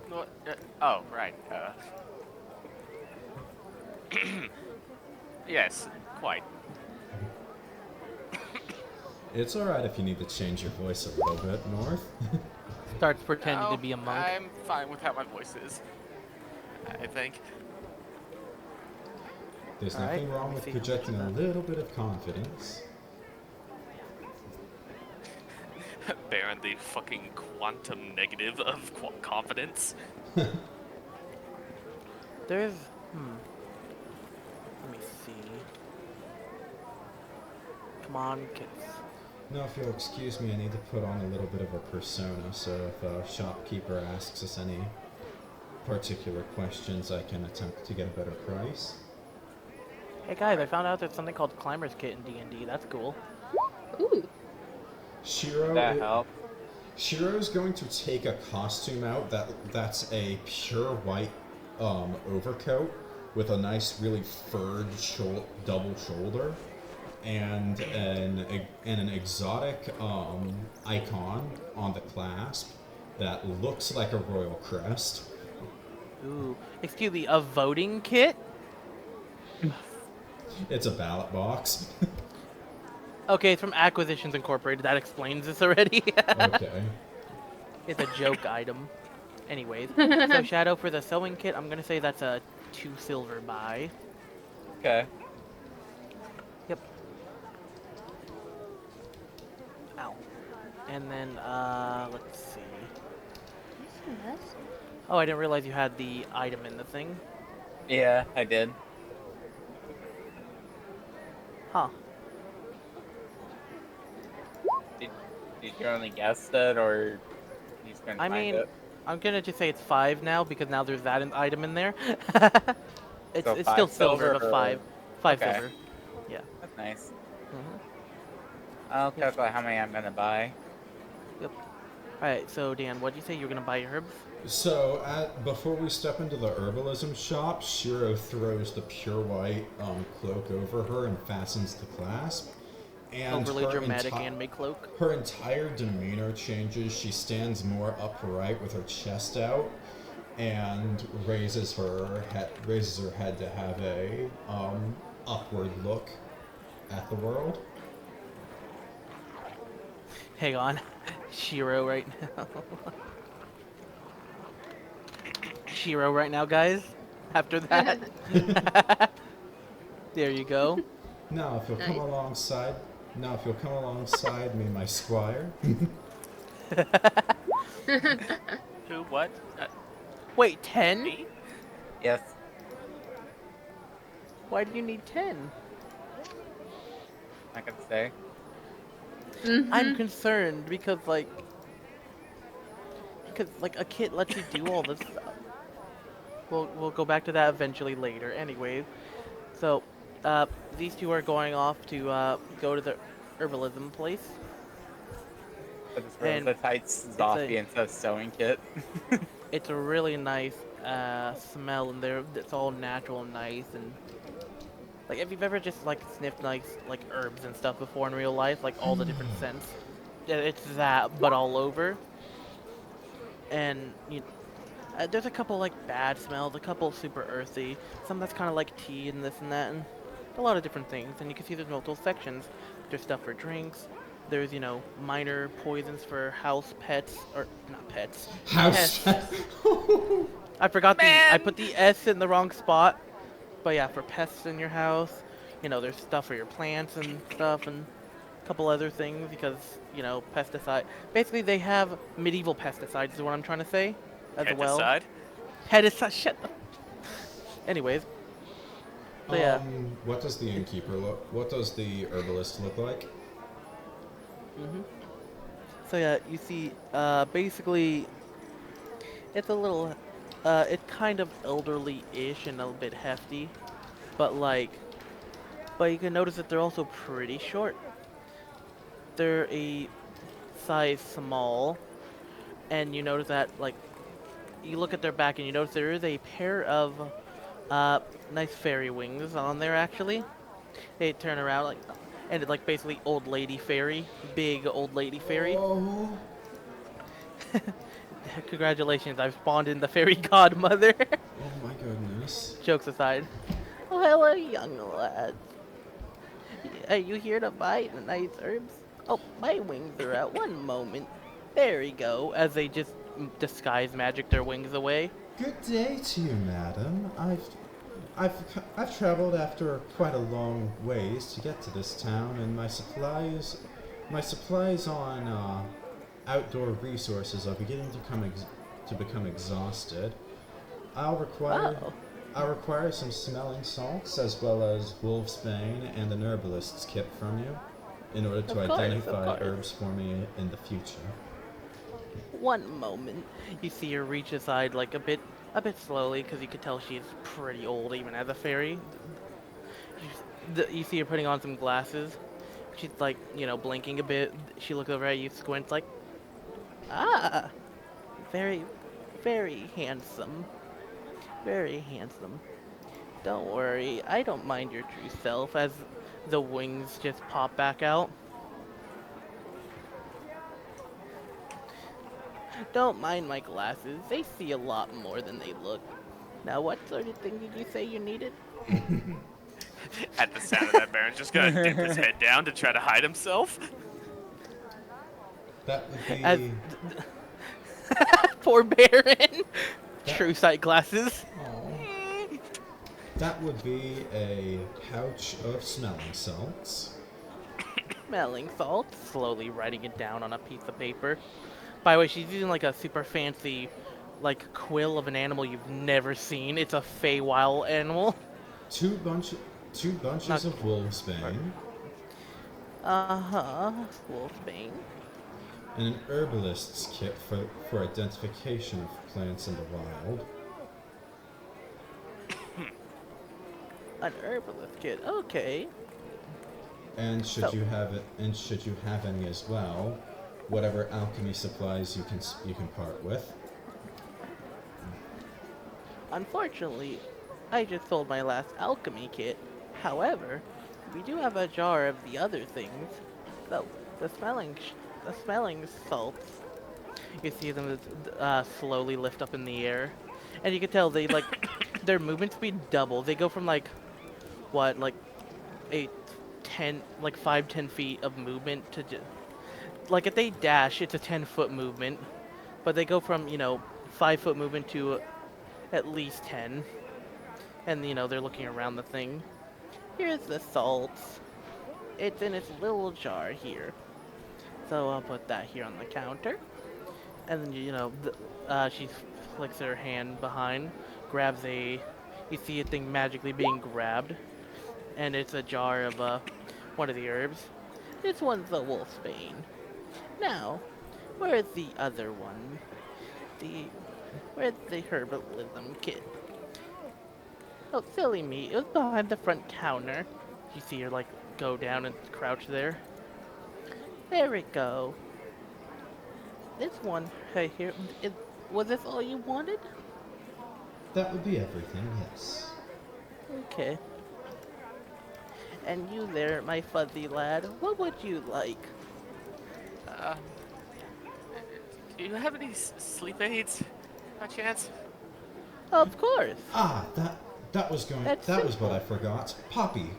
What? Oh, right. Yes, quite. It's alright if you need to change your voice a little bit, North. Starts pretending No, to be a monk. I'm fine with how my voice is. I think. There's Alright, nothing let wrong me with see how projecting a much little bit of confidence. Baron, the fucking quantum negative of confidence. There's, let me see. Come on, kids. No, if you'll excuse me, I need to put on a little bit of a persona, so if a shopkeeper asks us any particular questions, I can attempt to get a better price. Hey guys, I found out there's something called Climber's Kit in D&D. That's cool. Ooh. That help. Shiro's going to take a costume out that's a pure white overcoat with a nice, really furred double shoulder, and an exotic icon on the clasp that looks like a royal crest. Ooh, excuse me, a voting kit? It's a ballot box. Okay, it's from Acquisitions Incorporated. That explains this already. Okay. It's a joke item. Anyways, so Shadow for the sewing kit, I'm gonna say that's a 2 silver buy. Okay. Yep. Ow. And then, let's see. Oh, I didn't realize you had the item in the thing. Yeah, I did. Huh. Did you only guess that, or he's gonna I find mean, it? I'm gonna just say it's 5 now because now there's that item in there. So it's still 5 silver, silver, but 5 okay. silver. Yeah. That's nice. Mhm. I'll calculate how many I'm gonna buy. Yep. Alright, so Dan, what'd you say you were gonna buy herbs? So, before we step into the herbalism shop, Shiro throws the pure white cloak over her and fastens the clasp. And Overly dramatic anime cloak. her entire demeanor changes. She stands more upright with her chest out and raises her head to have a upward look at the world. Hang on. Shiro right now. Shiro right now, guys. After that. There you go. Now, if you'll come Nice. alongside, me, my squire. Who? What? Wait, 10? Me? Yes. Why do you need 10? I can say. I'm concerned because like a kid lets you do all this stuff. We'll go back to that eventually later. Anyways, so these two are going off to go to the herbalism place. So this room And the tights Zofia instead of sewing kit. It's a really nice smell in there. It's all natural and nice, and like if you've ever just like sniffed nice like herbs and stuff before in real life, like all the different scents, it's that but all over. And there's a couple like bad smells, a couple super earthy, some that's kind of like tea and this and that, and a lot of different things. And you can see there's multiple sections. There's stuff for drinks. There's minor poisons for house pets or not pets. House. Pests. I forgot I put the S in the wrong spot. But yeah, for pests in your house, there's stuff for your plants and stuff, and a couple other things because pesticide. Basically, they have medieval pesticides. Is what I'm trying to say, as well. Head Pesticide. Shut up. Anyways. So yeah. What does the innkeeper look? What does the herbalist look like? So yeah, you see, basically, it's a little, it's kind of elderly-ish and a bit hefty, but you can notice that they're also pretty short. They're a size small, and you notice that, you look at their back and you notice there is a pair of, nice fairy wings on there, actually. They turn around, and it's basically old lady fairy, big old lady fairy. Oh. Congratulations, I've spawned in the fairy godmother. Oh my goodness. Jokes aside. Oh, hello, young lad. Are you here to buy the nice herbs? Oh, my wings are out. One moment. There we go, as they just disguise magic their wings away. Good day to you, madam. I've traveled after quite a long ways to get to this town, and my supplies on outdoor resources are beginning to become exhausted. I'll require some smelling salts as well as wolfsbane and an herbalist's kit from you in order to identify herbs for me in the future. One moment. You see her reach aside a bit slowly because you could tell she's pretty old even as a fairy. You see her putting on some glasses. She's blinking a bit. She looks over at you, squints ah, very, very handsome. Very handsome. Don't worry, I don't mind your true self, as the wings just pop back out. Don't mind my glasses, they see a lot more than they look. Now what sort of thing did you say you needed? At the sound of that, Baron's just gonna dip his head down to try to hide himself. That would be... As poor Baron! True sight glasses. Aw. That would be a pouch of smelling salts. Smelling salt, slowly writing it down on a piece of paper. By the way, she's using like a super fancy, like quill of an animal you've never seen. It's a Feywild animal. Two bunches of wolfsbane. Wolfbane. And an herbalist's kit for identification of plants in the wild. An herbalist kit, okay. And should you have any as well, whatever alchemy supplies you can part with. Unfortunately, I just sold my last alchemy kit. However, we do have a jar of the other things. So, the smelling salts. You see them slowly lift up in the air. And you can tell they, like, their movement speed double. They go from, like, what, like, 5-10 feet of movement to just... Like, if they dash, it's a 10-foot movement. But they go from, 5-foot movement to at least 10. And, they're looking around the thing. Here's the salts. It's in its little jar here. So I'll put that here on the counter. And then, she flicks her hand behind, grabs you see a thing magically being grabbed. And it's a jar of, one of the herbs. This one's the wolfsbane. Now, where's the other one? Where's the herbalism kit? Oh, silly me, it was behind the front counter. You see her, like, go down and crouch there. There we go. This one right here, was this all you wanted? That would be everything, yes. Okay. And you there, my fuzzy lad, what would you like? Do you have any sleep aids, by chance? Of course. That was what I forgot. Poppy.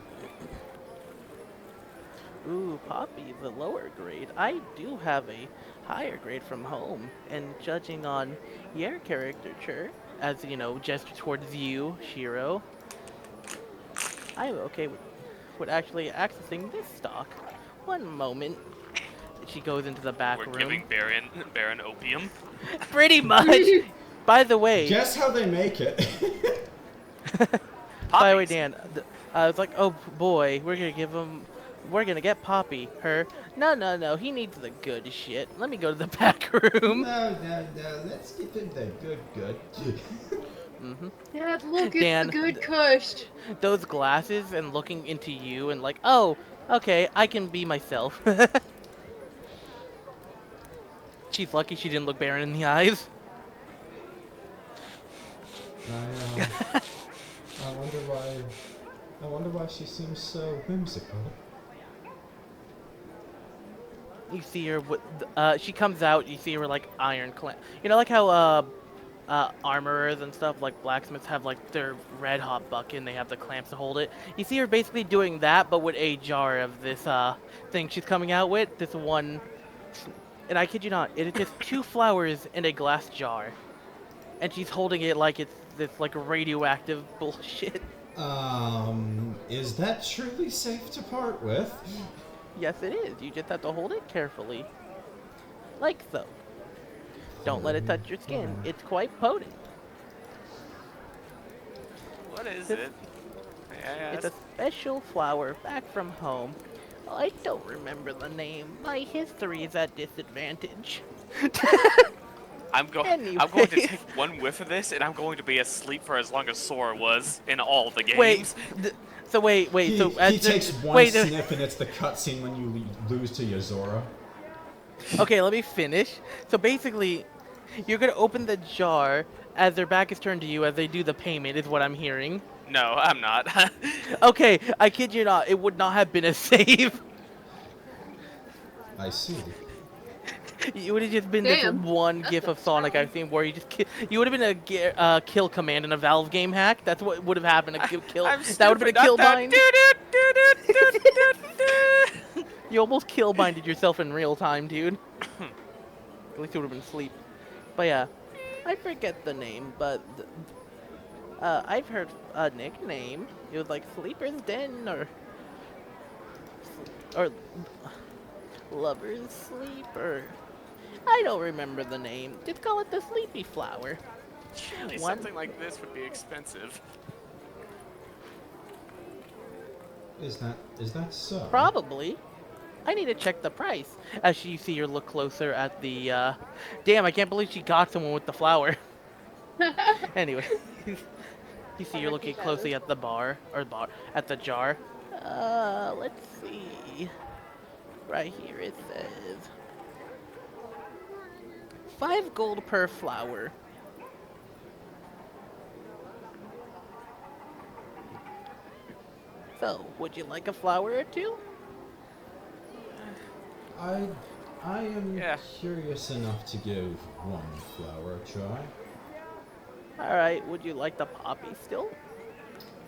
Ooh, Poppy's a lower grade. I do have a higher grade from home, and judging on your caricature, as gesture towards you, Shiro, I'm okay with actually accessing this stock. One moment. She goes into the back room. We're giving Baron opium. Pretty much. By the way. Guess how they make it. By the way, Dan, I was like, oh boy, we're gonna get Poppy. No, he needs the good shit. Let me go to the back room. No, let's give him the good. Mm-hmm. Dad, look, it's Dan, the good kush. Those glasses and looking into you and like, oh, okay, I can be myself. She's lucky she didn't look Baron in the eyes. I wonder why she seems so whimsical. You see her with, she comes out, you see her like iron clamp. Like how, armorers and stuff, like blacksmiths have like their red hot bucket and they have the clamps to hold it. You see her basically doing that, but with a jar of this, thing she's coming out with, this one, and I kid you not, it is just 2 flowers in a glass jar. And she's holding it like it's this like radioactive bullshit. Is that truly safe to part with? Yes, it is. You just have to hold it carefully. Like so. Don't let it touch your skin. It's quite potent. What is it? It's a special flower back from home. I don't remember the name. My history is at disadvantage. I'm going to take one whiff of this, and I'm going to be asleep for as long as Sora was in all the games. Wait. He takes one sniff, and it's the cutscene when you lose to Yozora. Okay, let me finish. So basically, You're gonna open the jar as their back is turned to you as they do the payment, is what I'm hearing. No, I'm not. Okay, I kid you not, it would not have been a save. I see. You would have just been this Damn. one That's gif a of Sonic I've challenge. seen where you just you would have been a kill command in a Valve game hack. That's what would have happened. A kill. I'm That would have been stupid, a kill not that. bind. Do-do-do-do-do-do-do. You almost kill binded yourself in real time, dude. At least it would have been sleep. But yeah, I forget the name, but I've heard a nickname. It was like Sleeper's Den or Lover's Sleep or I don't remember the name. Just call it the Sleepy Flower. Surely One- something like this would be expensive. Is that so? Probably. I need to check the price. As you see her look closer at the, Damn, I can't believe she got someone with the flower. Anyway. You see her looking closely at the at the jar. Let's see. Right here it says 5 gold per flower. So, would you like a flower or two? I am Yeah. curious enough to give one flower a try. Alright, would you like the poppy still?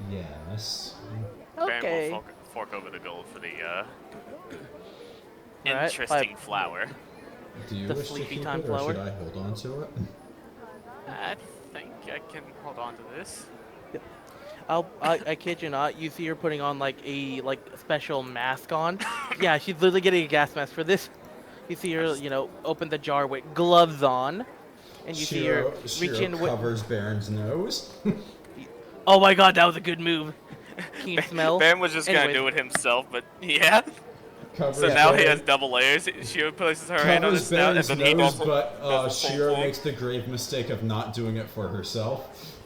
Yes. Okay. Baron will fork over the gold for the Alright, interesting flower. Do you The wish to sleepy keep time it, or flower? should I hold on to it? I think I can hold on to this. I kid you not, you see her putting on like a special mask on. Yeah, she's literally getting a gas mask for this. You see her, open the jar with gloves on, and you see her reach in with. covers Baron's nose. Oh my god, that was a good move. Can you smell? Baron was just gonna Anyways. do it himself, but yeah. Covers So now he Baron- has double layers. Shiro places her hand on his covers snout, and Baron's then he nose, also but does the same Shiro thing. makes the grave mistake of not doing it for herself.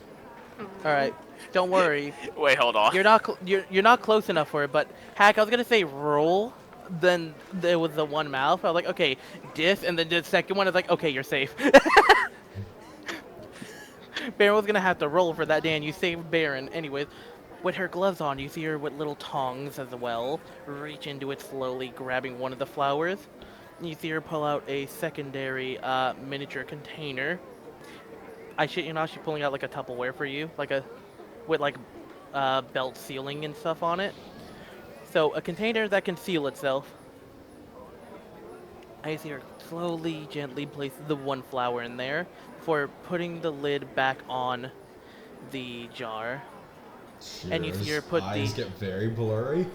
All right, don't worry. Wait, hold on. You're not you're not close enough for it. But Hack, I was gonna say roll. Then there was the one mouth. I was like, okay, diff, and then the second one is like, okay, you're safe. Baron was gonna have to roll for that, Dan. You saved Baron. Anyways, with her gloves on, you see her with little tongs as well. Reach into it slowly, grabbing one of the flowers. You see her pull out a secondary miniature container. I shit you not, she's pulling out like a Tupperware for you, with belt sealing and stuff on it. So a container that can seal itself. I see her slowly, gently place the one flower in there before putting the lid back on the jar. And you see her put eyes the- get very blurry.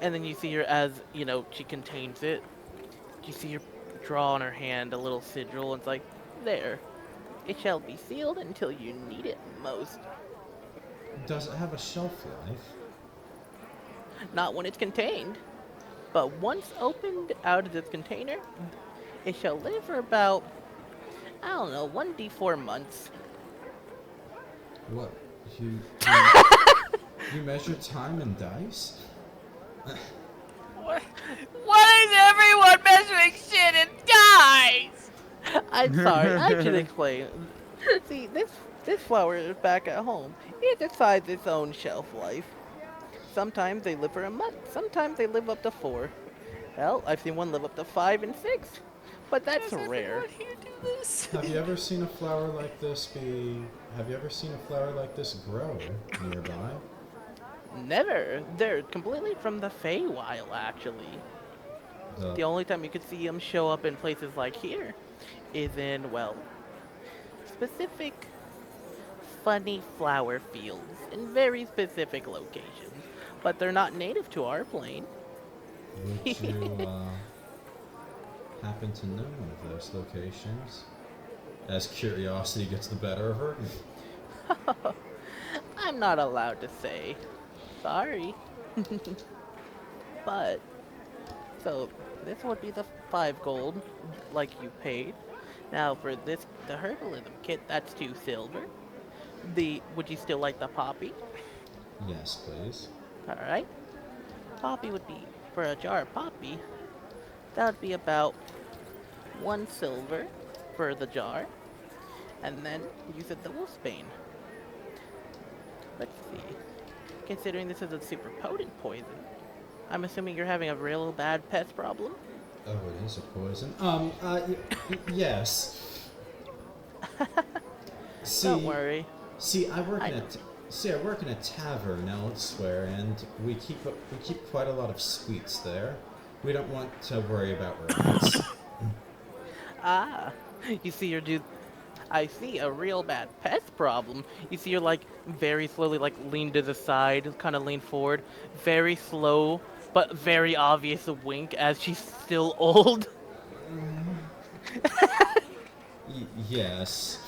And then you see her as, she contains it. You see her draw on her hand a little sigil and it's like, there. It shall be sealed until you need it most. Does it have a shelf life? Not when it's contained. But once opened out of this container, it shall live for about, 1d4 months. What? You you measure time in dice? What? Why is everyone measuring shit in dice? I'm sorry, I should explain. See, this flower is back at home. It decides its own shelf life. Sometimes they live for a month, sometimes they live up to 4. Hell, I've seen one live up to 5 and 6. But that's rare. Everyone here do this? Have you ever seen a flower like this grow nearby? Never. They're completely from the Feywild, actually. The only time you could see them show up in places like here is in, specific funny flower fields in very specific locations. But they're not native to our plane. Would you happen to know one of those locations? As curiosity gets the better of her. I'm not allowed to say. Sorry. But, so, this would be the 5 gold, like you paid. Now, for the herbalism kit, that's 2 silver. Would you still like the poppy? Yes, please. Alright. Poppy would be, for a jar of poppy, that would be about 1 silver for the jar. And then you said the wolfsbane. Let's see. Considering this is a super potent poison, I'm assuming you're having a real bad pest problem? Oh, it is a poison. Yes. Don't worry. I work in a tavern elsewhere, and we keep quite a lot of sweets there. We don't want to worry about rats. Ah, you see your dude. I see a real bad pest problem. You see you're like very slowly like lean to the side, kind of lean forward, very slow, but very obvious a wink as she's still old. Yes.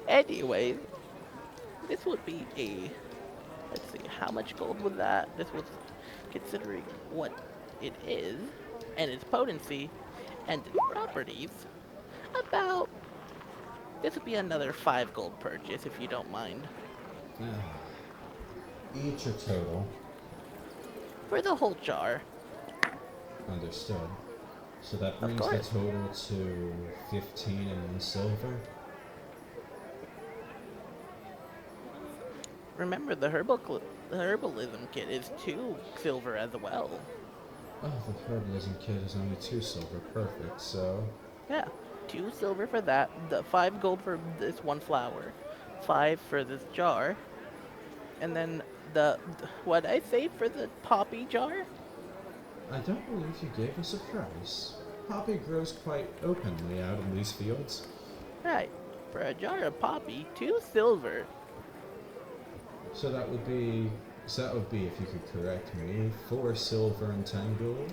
Anyways, this would be a. Let's see, how much gold was that? This was considering what it is, and its potency, and its properties. About. This would be another 5 gold purchase if you don't mind. Each or total? For the whole jar. Understood. So that Of brings the course. total to 15 and 1 silver. Remember, the herbalism kit is 2 silver as well. Oh, the herbalism kit is only 2 silver. Perfect. So Yeah, 2 silver for that. The 5 gold for this 1 flower, 5 for this jar, and then what I say for the poppy jar? I don't believe you gave us a price. Poppy grows quite openly out in these fields. Right, for a jar of poppy, 2 silver. So that would be, if you could correct me, 4 silver and 10 gold.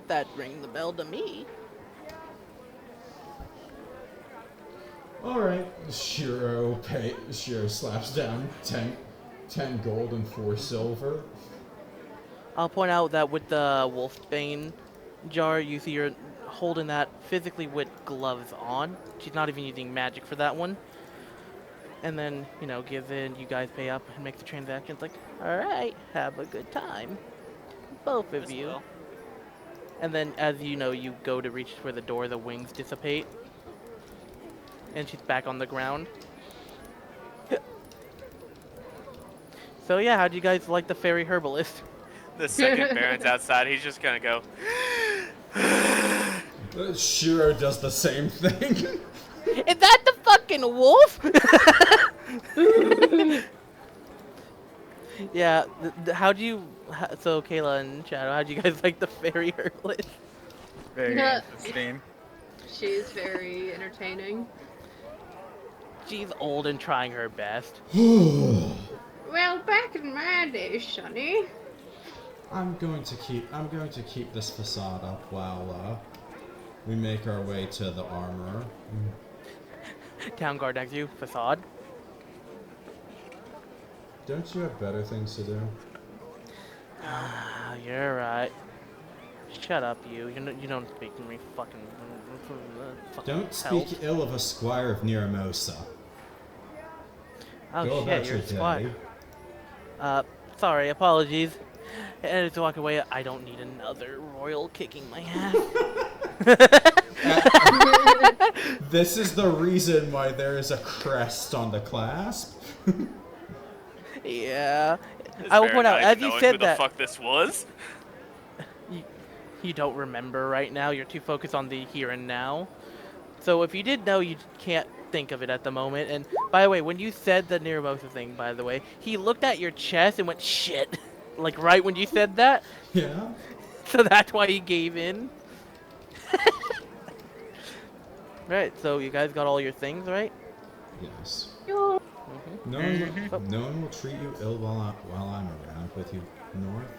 That ring the bell to me. All right, Shiro slaps down 10 gold and 4 silver. I'll point out that with the wolfbane jar, you see you're holding that physically with gloves on. She's not even using magic for that one. And then, give in, you guys pay up and make the transactions. Like, alright, have a good time. Both of Just you. will. And then, as you know, you go to reach for the door, the wings dissipate. And she's back on the ground. So yeah, how'd you guys like the fairy herbalist? The second Baron's outside, he's just gonna go. Shiro does the same thing. Is that the fucking wolf? Yeah, how'd you... So, Kayla and Shadow, how'd you guys like the fairy herbalist? Very Yeah. interesting. She's very entertaining. She's old and trying her best. Well, back in my day, Sonny. I'm going to keep this facade up while we make our way to the armorer. Town guard next to you, facade. Don't you have better things to do? You're right. Shut up, you. You don't speak to me, fucking Don't help. speak ill of a squire of Niramosa. Oh Go shit, about you're your a squad. day. Sorry, apologies. And to walk away, I don't need another royal kicking my ass. This is the reason why there is a crest on the clasp. Yeah. Does I will Baron point out, not as even you know said who that, the fuck this was? you don't remember right now. You're too focused on the here and now. So if you did know, you can't think of it at the moment. And by the way, when you said the Niramosa thing, by the way, he looked at your chest and went, shit. Like right when you said that. Yeah. So that's why he gave in. Right, so you guys got all your things, right? Yes. Yo. No one will treat you ill while I'm around with you, North.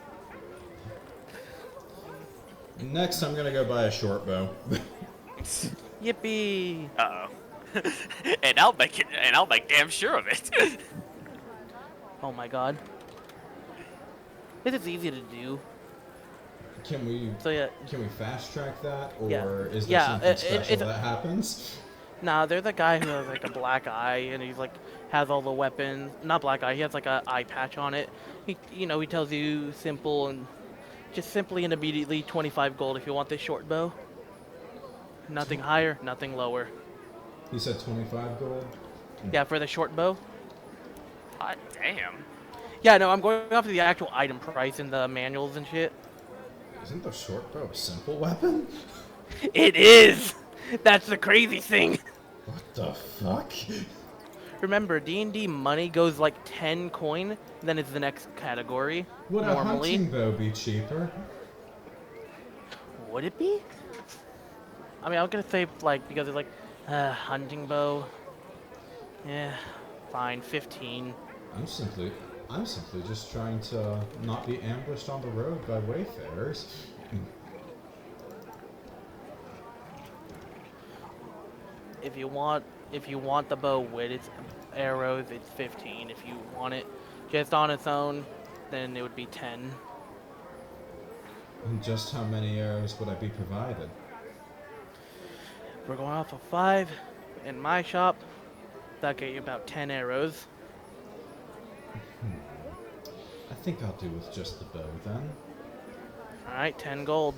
Next, I'm gonna go buy a short bow. Yippee! Uh oh. and I'll make damn sure of it. Oh my god. This is easy to do. Can we So yeah, fast track that, or Yeah. is there Yeah, something special it's- that happens? nah, there's a guy who has like a black eye and he's like has all the weapons. Not black eye, he has like a eye patch on it. He tells you simple and Just simply and immediately 25 gold if you want this short bow. Nothing higher, nothing lower. You said 25 gold? Yeah, for the short bow. Hot damn. Yeah, no, I'm going off of the actual item price in the manuals and shit. Isn't the short bow a simple weapon? It is! That's the crazy thing. What the fuck? Remember, D&D money goes like 10 coin, then it's the next category. Would a hunting bow be cheaper? Would it be? I mean, I was gonna say, like, because it's like, hunting bow. Yeah, fine, 15. I'm simply just trying to not be ambushed on the road by wayfarers. If you want the bow with its arrows, it's 15. If you want it just on its own, then it would be 10. And just how many arrows would I be provided? We're going off of 5 in my shop. That'll get you about 10 arrows. I think I'll do with just the bow then. Alright, 10 gold.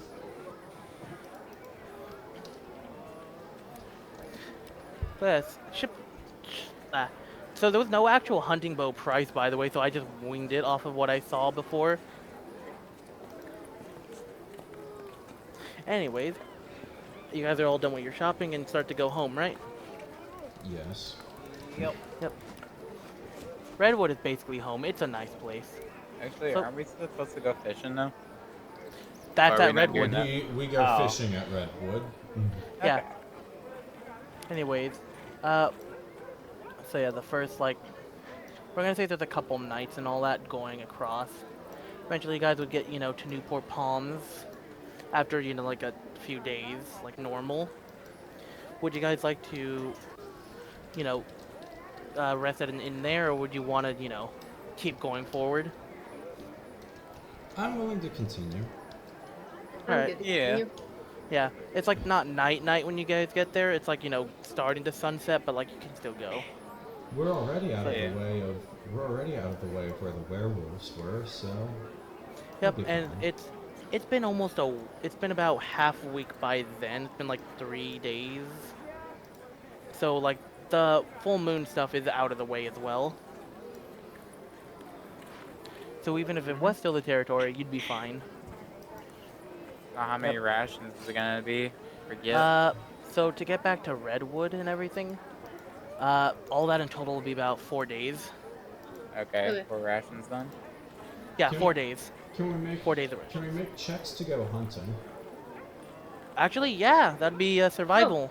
This ship. So there was no actual hunting bow price, by the way, so I just winged it off of what I saw before. Anyways, you guys are all done with your shopping and start to go home, right? Yes. Yep. Redwood is basically home. It's a nice place. Actually, So- aren't we supposed to go fishing now? That's Are we at not doing Redwood. that? We go Oh. fishing at Redwood. Yeah. Okay. Anyways, so yeah, the first, like, we're gonna say there's a couple nights and all that going across. Eventually you guys would get, to Newport Palms after, like a few days, like normal. Would you guys like to, rest at an inn there, or would you want to, keep going forward? I'm willing to continue. I'm Alright. good to Yeah. continue. Yeah, it's like not night when you guys get there. It's like, starting to sunset, but like you can still go. We're already out Yeah. of the way of where the werewolves were, so Yep, It'll be and fine. it's been it's been about half a week by then. It's been like 3 days. So like the full moon stuff is out of the way as well. So even if it was still the territory, you'd be fine. How many rations is it gonna be? Forget. So to get back to Redwood and everything, all that in total will be about 4 days. Okay, Okay. 4 rations then. Yeah, Can 4 we- days. Can we make 4 days of Can we rations. make checks to go hunting? Actually, yeah, that'd be survival.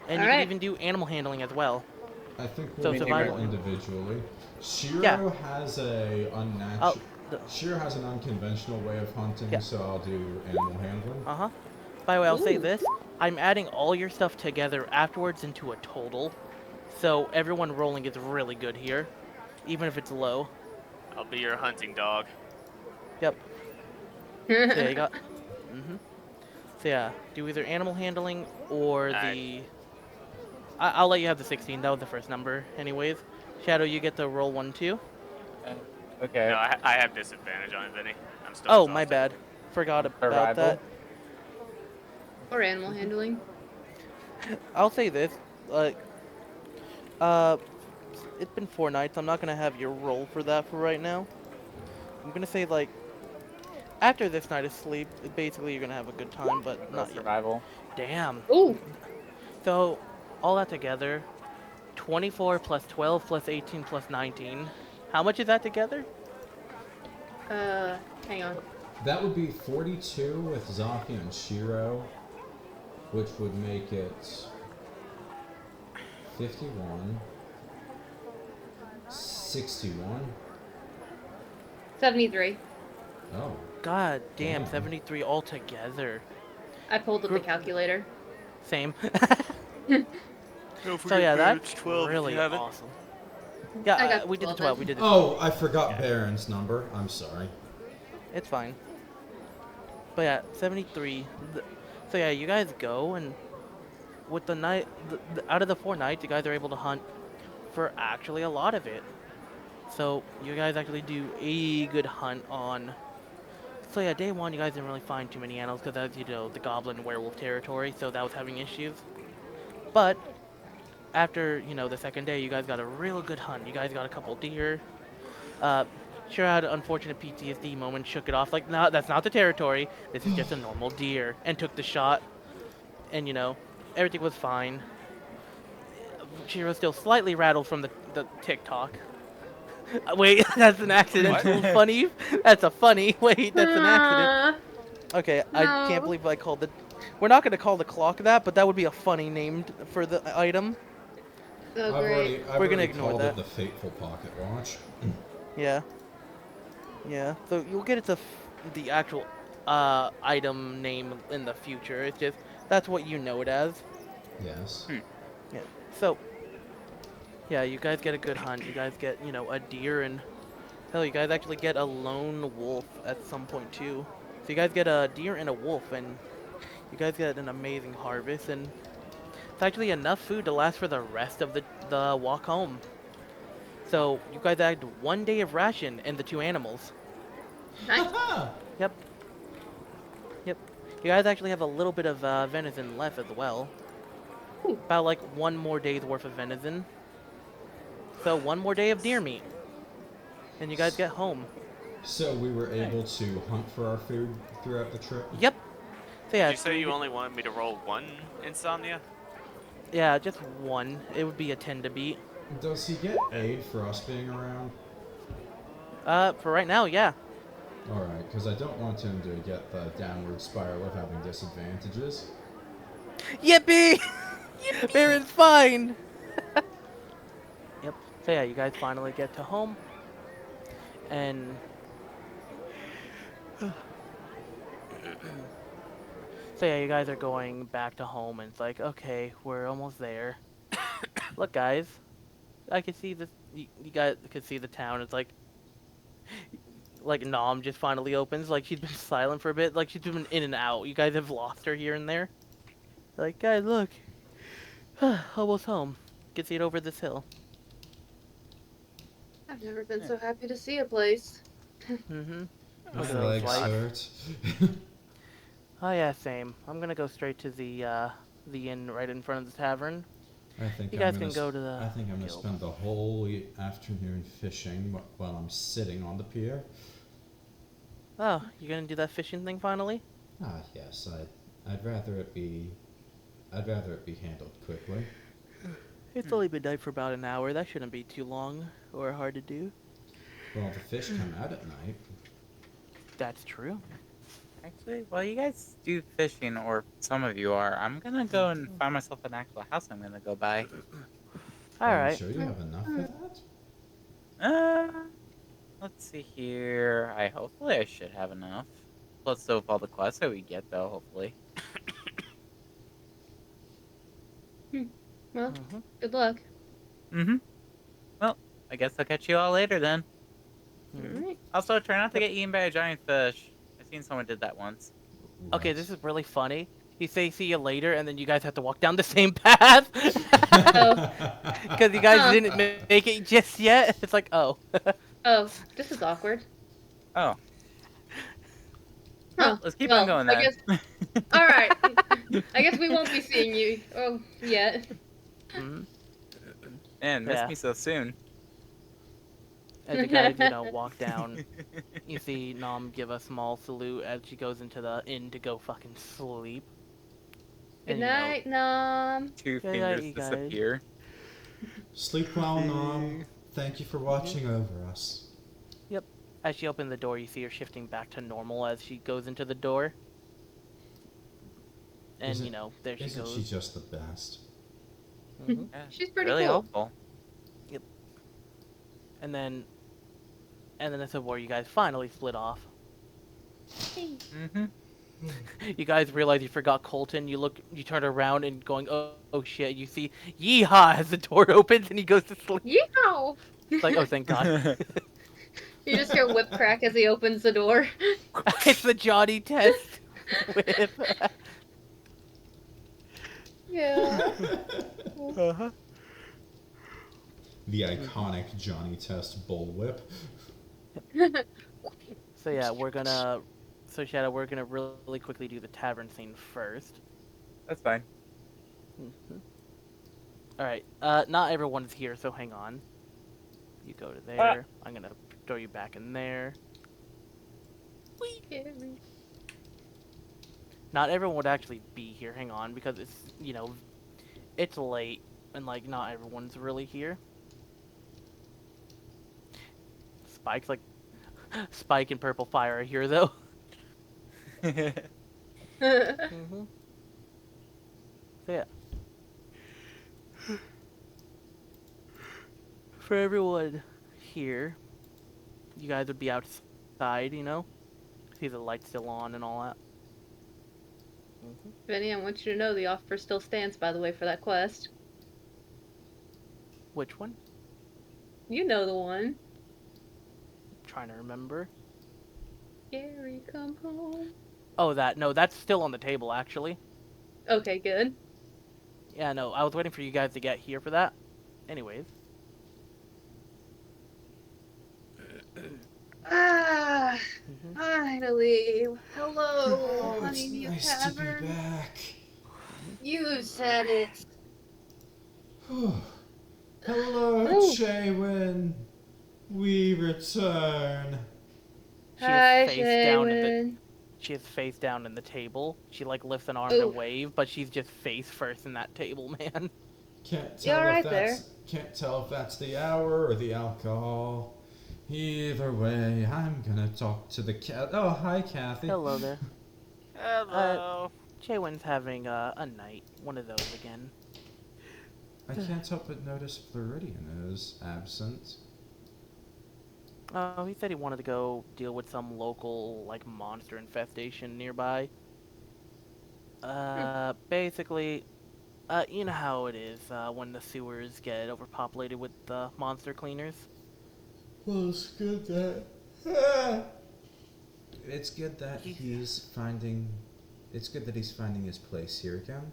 And you Alright. can even do animal handling as well. I think So we'll do survival. it individually. Shiro Yeah. has a Oh, Shiro has an unconventional way of hunting, Yeah. so I'll do animal handling. uh-huh. By the way, I'll say Ooh. this. I'm adding all your stuff together afterwards into a total. So everyone rolling is really good here, even if it's low. I'll be your hunting dog. Yep. So yeah, you got. So yeah, do either animal handling or the. I'll let you have the 16. That was the first number, anyways. Shadow, you get to roll 1 too. Okay. No, I have disadvantage on it, Vinny. I'm still Oh, my exhausted. bad. Forgot about Survival? that. Or animal handling. I'll say this, like, it's been 4 nights. I'm not gonna have your roll for that for right now. I'm gonna say like, after this night of sleep, basically you're gonna have a good time, but No not yet. survival. Damn. Ooh, So, all that together, 24 plus 12 plus 18 plus 19. How much is that together? hang on. That would be 42 with Zofia and Shiro, which would make it 51, 61. 73. Oh, God damn, Damn. 73 altogether. I pulled up the calculator. Same. Don't So yeah, Barron, that's it's 12 if you really haven't. awesome. Yeah, I got we did the 12 12. then. We did the oh! I forgot Baron's number. I'm sorry. It's fine. But yeah, 73. So yeah, you guys go, and with the night, out of the 4 nights, you guys are able to hunt for actually a lot of it. So you guys actually do a good hunt on So yeah, day one, you guys didn't really find too many animals because that's, the goblin werewolf territory, so that was having issues. But after, the second day, you guys got a real good hunt. You guys got a couple deer. Uh, Shiro had an unfortunate PTSD moment, shook it off like, no, that's not the territory. This is just a normal deer, and took the shot. And, everything was fine. She was still slightly rattled from the TikTok. Wait, that's an accidental funny? That's a funny. Wait, that's an accident. Okay, I can't No. believe I called the... We're not going to call the clock that, but that would be a funny name for the item. Oh, I've great. already, I've We're gonna already ignore called that. it the Fateful Pocket Watch. Yeah. Yeah, so you'll get the actual item name in the future. It's just, that's what you know it as. Yes. Yeah. So, yeah, you guys get a good hunt. You guys get, a deer, and hell, you guys actually get a lone wolf at some point too. So you guys get a deer and a wolf, and you guys get an amazing harvest, and it's actually enough food to last for the rest of the walk home. So you guys had 1 day of ration and the 2 animals. Nice. Yep. Yep. You guys actually have a little bit of venison left as well. Ooh. About like 1 more day's worth of venison. So 1 more day of deer meat. And you guys get home. So we were able to hunt for our food throughout the trip? Yep. So yeah, Did you say you only wanted me to roll 1 insomnia? yeah, just 1. It would be a 10 to beat. Does he get aid for us being around? For right now, yeah. Alright, because I don't want him to get the downward spiral of having disadvantages. Yippee! Baron's fine! Yep. So yeah, you guys finally get to home. And... So yeah, you guys are going back to home, and it's like, okay, we're almost there. Look, guys, I can see this. You guys can see the town. It's like Nom just finally opens. Like, she's been silent for a bit. Like, she's been in and out. You guys have lost her here and there. Like, guys, look, almost home. Can see it over this hill. I've never been so happy to see a place. Mm-hmm. My Look at those legs lights. hurt. Oh yeah, same. I'm gonna go straight to the inn right in front of the tavern. I think You I'm guys gonna can go to the I think I'm gonna guild. spend the whole afternoon fishing while I'm sitting on the pier. Oh, you gonna do that fishing thing finally? Ah, yes. I'd rather it be handled quickly. It's only been night for about an hour. That shouldn't be too long or hard to do. Well, the fish come out at night. That's true. Actually, while you guys do fishing, or some of you are, I'm gonna go and find myself an actual house I'm gonna go buy. All Are right. you sure you have enough for that? Let's see here. Hopefully I should have enough. Plus, so all the quests that we get, though, hopefully. Well, Mm-hmm. good luck. Mm-hmm. Well, I guess I'll catch you all later then. Mm-hmm. Alright. Also, try not to get eaten by a giant fish. I've seen someone did that once. Okay, Right. this is really funny. You say see you later, and then you guys have to walk down the same path because you guys Huh. didn't make it just yet. It's like, oh. Oh, this is awkward. Oh, Huh. let's keep well, on going I then. guess. All right. I guess we won't be seeing you. Oh, yet. Mhm. Man, miss Yeah. me so soon. As you guys, walk down, you see Nom give a small salute as she goes into the inn to go fucking sleep. Good And, night, Nom. Two Good fingers night, you guys. disappear. Sleep well, Nom. Thank you for watching over us. As she opens the door, you see her shifting back to normal as she goes into the door. And, Isn't- there she Isn't goes. she just the best? Mhm. Yeah, She's pretty really cool. helpful. And then this is where you guys finally split off. Mm-hmm. You guys realize you forgot Colton. You turn around and going, oh shit. You see Yeehaw as the door opens and he goes to sleep. Yeehaw! It's like, oh, thank God. You just hear whip crack as he opens the door. It's the Johnny test whip. Yeah. Uh-huh. The iconic Johnny Test bullwhip. So yeah, we're gonna So Shadow, we're gonna really quickly do the tavern scene first. That's fine. All right. Not everyone's here, so hang on. You go to Ah. there. I'm gonna throw you back in there. Scary. Not everyone would actually be here. Hang on, because it's late and like not everyone's really here. Spike's like Spike and Purple Fire are here though. So yeah. For everyone here, you guys would be outside, see the lights still on and all that. Viny, I want you to know the offer still stands, by the way, for that quest. Which one? You know the one. I'm trying to remember. Gary, come home. Oh, that's still on the table actually. Okay, good. Yeah, no, I was waiting for you guys to get here for that. Anyways. Finally. Hello, Oh, Honey it's Mew nice to be Tavern. back. You said it. Hello, Oh. Shaywin. We return. Hi, She is face down in the table. She like lifts an arm Ooh. to wave, but she's just face first in that table, man. Can't You tell alright if that's the hour or the alcohol. Either way, I'm gonna talk to the cat. Oh, hi, Kathy. Hello there. Hello. Chaywin's having a night. One of those again. I can't help but notice Floridian is absent. Oh, he said he wanted to go deal with some local, like, monster infestation nearby. Basically, you know how it is when the sewers get overpopulated with monster cleaners. Well, it's good that. It's good that he's finding. It's good that he's finding his place here again.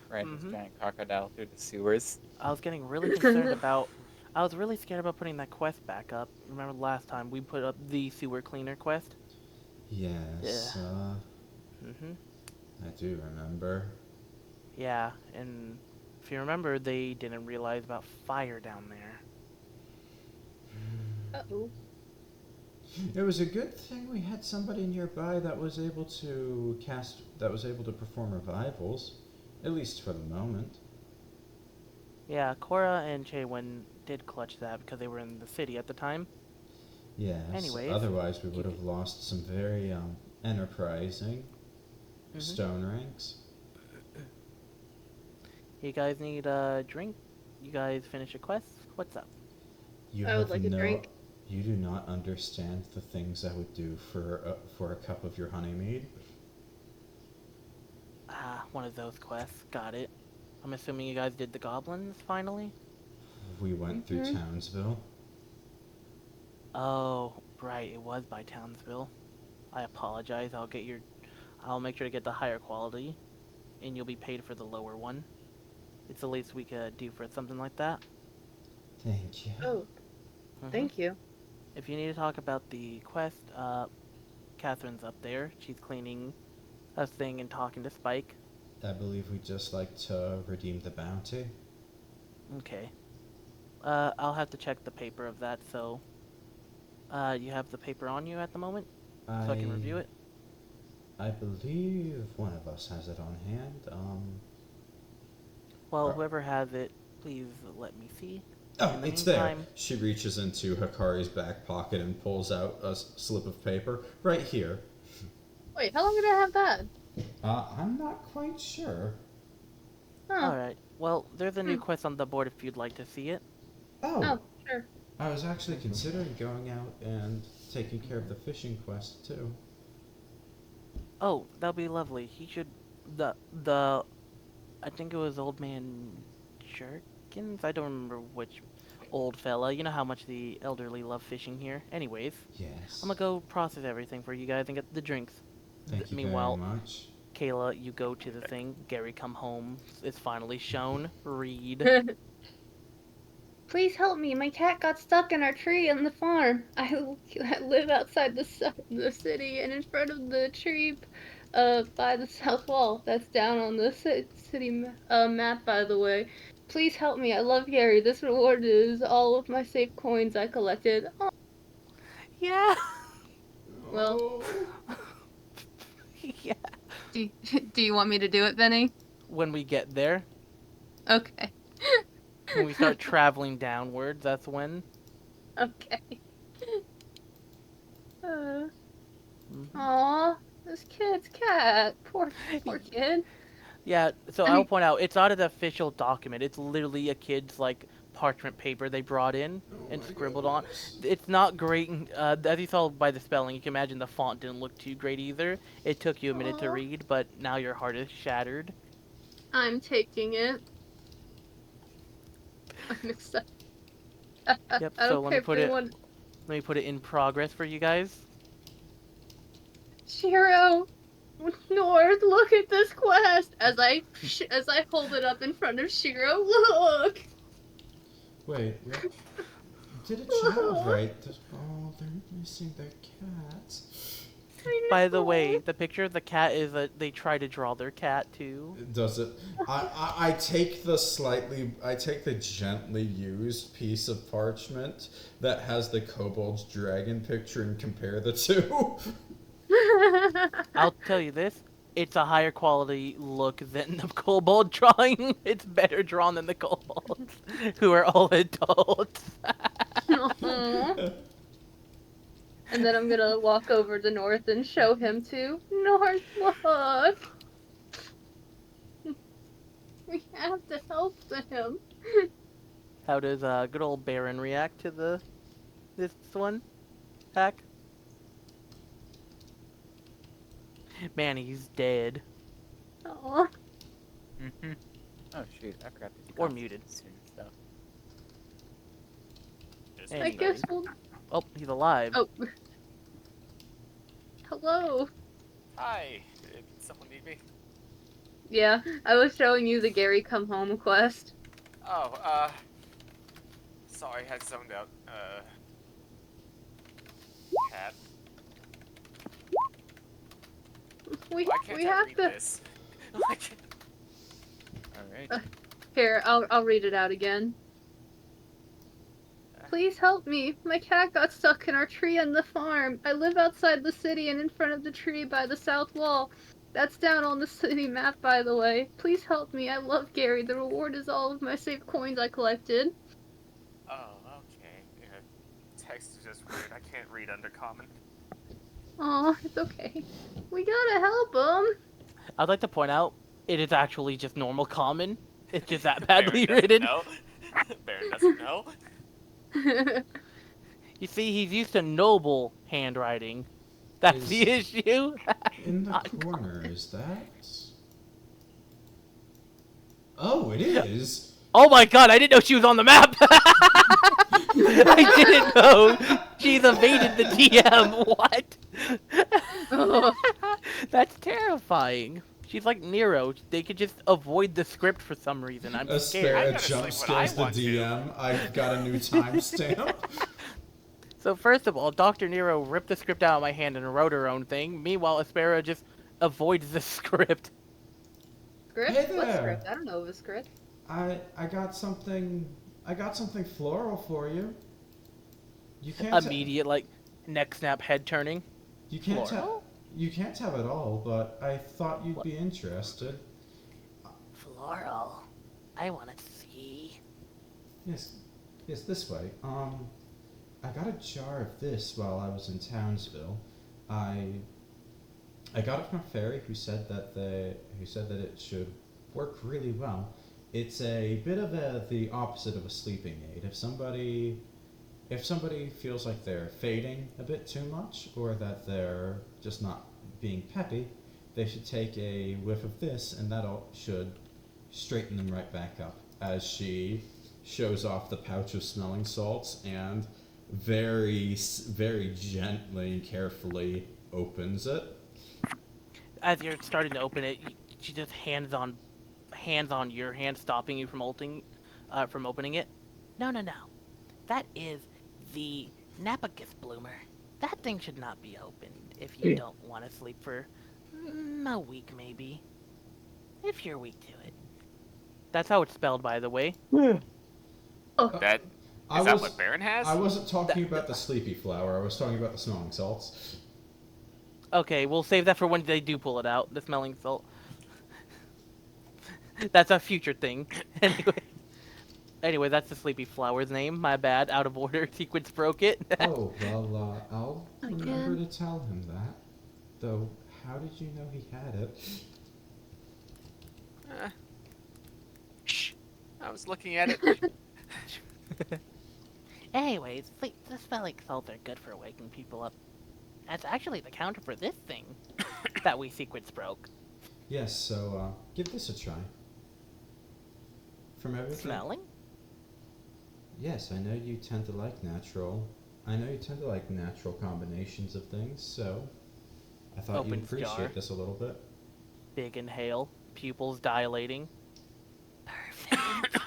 Right, this giant crocodile through the sewers. I was getting really concerned about. I was really scared about putting that quest back up. Remember last time we put up the sewer cleaner quest? Yes. I do remember. Yeah, and if you remember, they didn't realize about fire down there. Uh-oh. It was a good thing we had somebody nearby that was able to perform revivals, at least for the moment. Yeah, Cora and Chaywin did clutch that because they were in the city at the time. Yes. Anyways, Otherwise, we would have lost some very enterprising stone ranks. You guys need a drink? You guys finish a quest? What's up? I would like a drink. You do not understand the things I would do for a cup of your honey mead. Ah, one of those quests. Got it. I'm assuming you guys did the goblins finally? We went through Townsville. Oh, right, it was by Townsville. I apologize. I'll make sure to get the higher quality, and you'll be paid for the lower one. It's the least we could do for something like that. Thank you. Oh, thank you. If you need to talk about the quest, Catherine's up there. She's cleaning a thing and talking to Spike. I believe we'd just like to redeem the bounty. Okay. I'll have to check the paper of that, so... you have the paper on you at the moment? So I can review it? I believe one of us has it on hand. Well, whoever has it, please let me see. Oh, it's there. She reaches into Hikari's back pocket and pulls out a slip of paper. Right here. Wait, how long did I have that? I'm not quite sure. Huh. Alright. Well, there's a new quest on the board if you'd like to see it. Oh, sure. I was actually considering going out and taking care of the fishing quest, too. Oh, that'll be lovely. He should... I think it was Old Man Jerkins? I don't remember which old fella. You know how much the elderly love fishing here. Anyways. Yes. I'm gonna go process everything for you guys and get the drinks. Thank you Meanwhile, very much. Kayla, you go to the thing. Gary come home. It's finally shown. Read. Please help me. My cat got stuck in our tree on the farm. I live outside the city and in front of the tree by the south wall. That's down on the city map, by the way. Please help me. I love Gary. This reward is all of my safe coins I collected. Oh, Yeah. well, Yeah. do you want me to do it, Viny? When we get there, Okay. when we start traveling downwards, that's when. Okay. Mhm. Aw, this kid's cat. Poor kid. Yeah, so I I'll mean- point out, it's not an official document. It's literally a kid's, like, parchment paper they brought in and scribbled on. It's not great. As you saw by the spelling, you can imagine the font didn't look too great either. It took you a minute to Aw. read, but now your heart is shattered. I'm taking it. I'm excited. Yep, I so don't let care me if put they it want let me put it in progress for you guys. Shiro North. Look at this quest as I hold it up in front of Shiro. Look. Wait, what? Did a child write this? Oh, they're missing their cat. I By the know. way, the picture of the cat is they try to draw their cat too. Does it? I take the gently used piece of parchment that has the kobold's dragon picture and compare the two. I'll tell you this, it's a higher quality look than the kobold drawing. It's better drawn than the kobolds, who are all adults. Aw. And then I'm gonna walk over to North and show him too. North, look. We have to help him. How does good old Barron react to this one? Hack? Man, he's dead. Aw. Mm-hmm. Oh shoot, I forgot to do Or constitution muted. and stuff. Just Hey. I guess we'll. Oh, he's alive. Oh. Hello. Hi. Did someone need me? Yeah, I was showing you the Gary come home quest. Oh, sorry, I zoned out. Cat. We Why can't I have read to. this? Why can't- Alright. Here, I'll read it out again. Please help me. My cat got stuck in our tree on the farm. I live outside the city and in front of the tree by the south wall. That's down on the city map, by the way. Please help me. I love Gary. The reward is all of my saved coins I collected. Oh, okay. Yeah. Text is just weird. I can't read undercommon. Aw, it's okay. We gotta help him. I'd like to point out, it is actually just normal common. It's just that Baron badly doesn't written. know. Baron doesn't know. You see, he's used to noble handwriting. That's the issue. In the corner, is that? Oh, it is. Oh my god, I didn't know she was on the map! I didn't know! She's evaded the DM, what? Oh. That's terrifying. She's like Nero, they could just avoid the script for some reason, I'm scared. I Aspera gotta jump sleep when I scares the want to. DM. I've got a new timestamp. So first of all, Dr. Nero ripped the script out of my hand and wrote her own thing, meanwhile Aspera just avoids the script. Script? Hey What there. script? I don't know of a script. I got something floral for you. You can't Immediate, like, neck snap head turning. you can't floral? you can't have it all, but I thought you'd be interested. Floral. I wanna see. Yes, this way. I got a jar of this while I was in Townsville. I got it from a fairy who said that it should work really well. It's a bit of the opposite of a sleeping aid. If somebody feels like they're fading a bit too much, or that they're just not being peppy, they should take a whiff of this, and should straighten them right back up. As she shows off the pouch of smelling salts and very, very gently and carefully opens it. As you're starting to open it, she just hands on your hand, stopping you from opening it. No, no, no. That is the Napakis bloomer. That thing should not be opened if you don't want to sleep for a week, maybe. If you're weak to it. That's how it's spelled, by the way. Oh, That I is that was what Baron has? I wasn't talking That- about the sleepy flower. I was talking about the smelling salts. Okay, we'll save that for when they do pull it out, the smelling salt. That's a future thing. Anyway, that's the sleepy flower's name. My bad, out of order. Sequence broke it. Oh well, I'll remember Again. to tell him that. Though, how did you know he had it? Shh. I was looking at it. Anyways, the smelling salts are good for waking people up. That's actually the counter for this thing that we sequence broke. Yes, so give this a try. From everything. Smelling? Yes, I know you tend to like natural. I know you tend to like natural combinations of things, so I thought you'd Opens appreciate jar. this a little bit. Big inhale, pupils dilating. Perfect.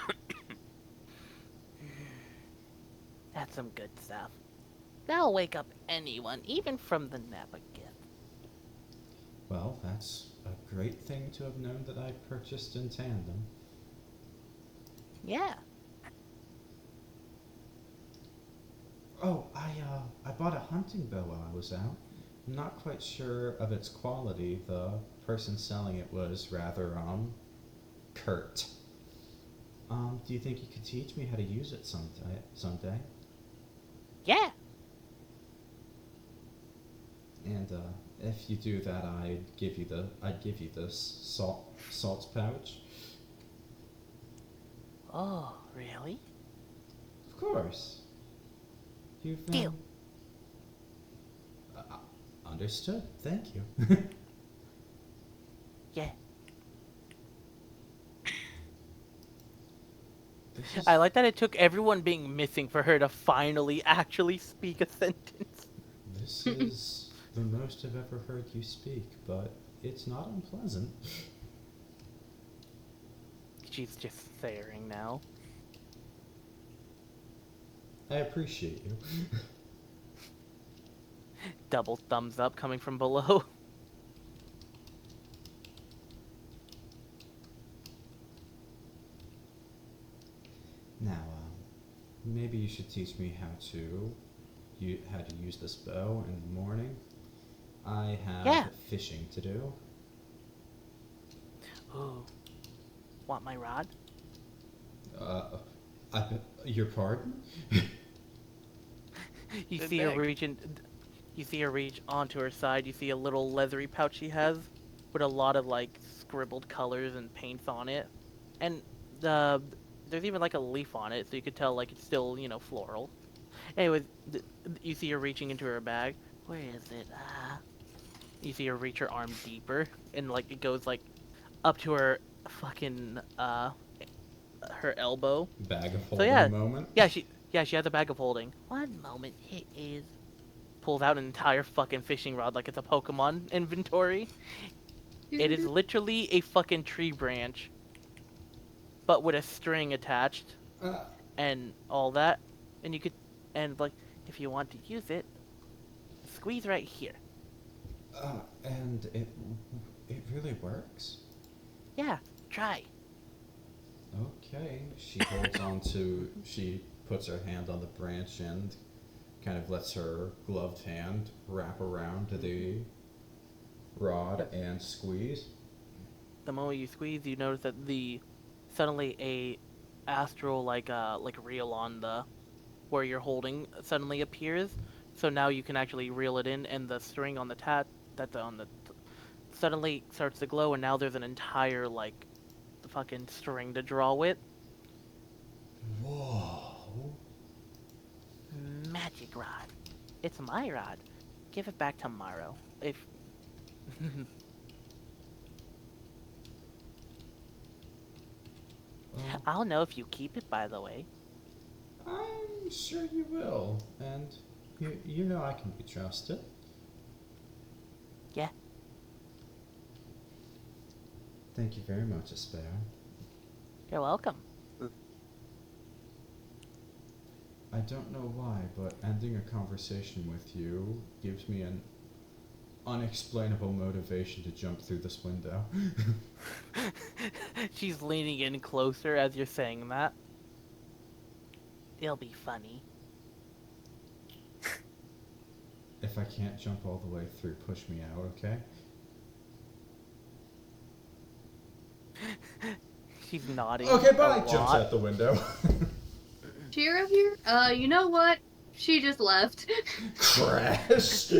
That's some good stuff. That'll wake up anyone, even from the Napa gift. Well, that's a great thing to have known that I purchased in tandem. Yeah. Oh, I bought a hunting bow while I was out. I'm not quite sure of its quality. The person selling it was rather, curt. Do you think you could teach me how to use it someday? Yeah. And, if you do that, I'd give you this salts pouch. Oh, really? Of course. You've, Deal. Understood. Thank you. Yeah. This is, I like that it took everyone being missing for her to finally actually speak a sentence. this is the most I've ever heard you speak, but it's not unpleasant. She's just staring now. I appreciate you. Double thumbs up coming from below. Now, maybe you should teach me how to use this bow in the morning. I have Yeah. fishing to do. Ooh. Want my rod? Your pardon? You Good see her bag. reach onto her side. You see a little leathery pouch she has with a lot of like scribbled colors and paints on it, and there's even like a leaf on it, so you could tell like it's still floral. Anyways, you see her reaching into her bag. Where is it? You see her reach her arm deeper, and like it goes like up to her fucking her elbow. Bag of So holding yeah, moment. she has a bag of holding. One moment, it is. Pulls out an entire fucking fishing rod like it's a Pokemon inventory. It is literally a fucking tree branch, but with a string attached Uh, and all that. And you could, and like, if you want to use it, squeeze right here. and it really works. Yeah, try. Okay. She puts her hand on the branch and kind of lets her gloved hand wrap around the rod and squeeze. The moment you squeeze, you notice that suddenly a astral like reel on the where you're holding suddenly appears. So now you can actually reel it in, and the string on the suddenly starts to glow, and now there's an entire like fucking string to draw with. Whoa. Magic rod. It's my rod. Give it back tomorrow. If Well, I'll know if you keep it, by the way. I'm sure you will, and you know I can be trusted. Yeah. Thank you very much, Aspera. You're welcome. I don't know why, but ending a conversation with you gives me an unexplainable motivation to jump through this window. She's leaning in closer as you're saying that. It'll be funny. If I can't jump all the way through, push me out, okay? She's nodding. Okay, a bye! Jumps lot. out the window. Shiro here? You know what? She just left. Crash!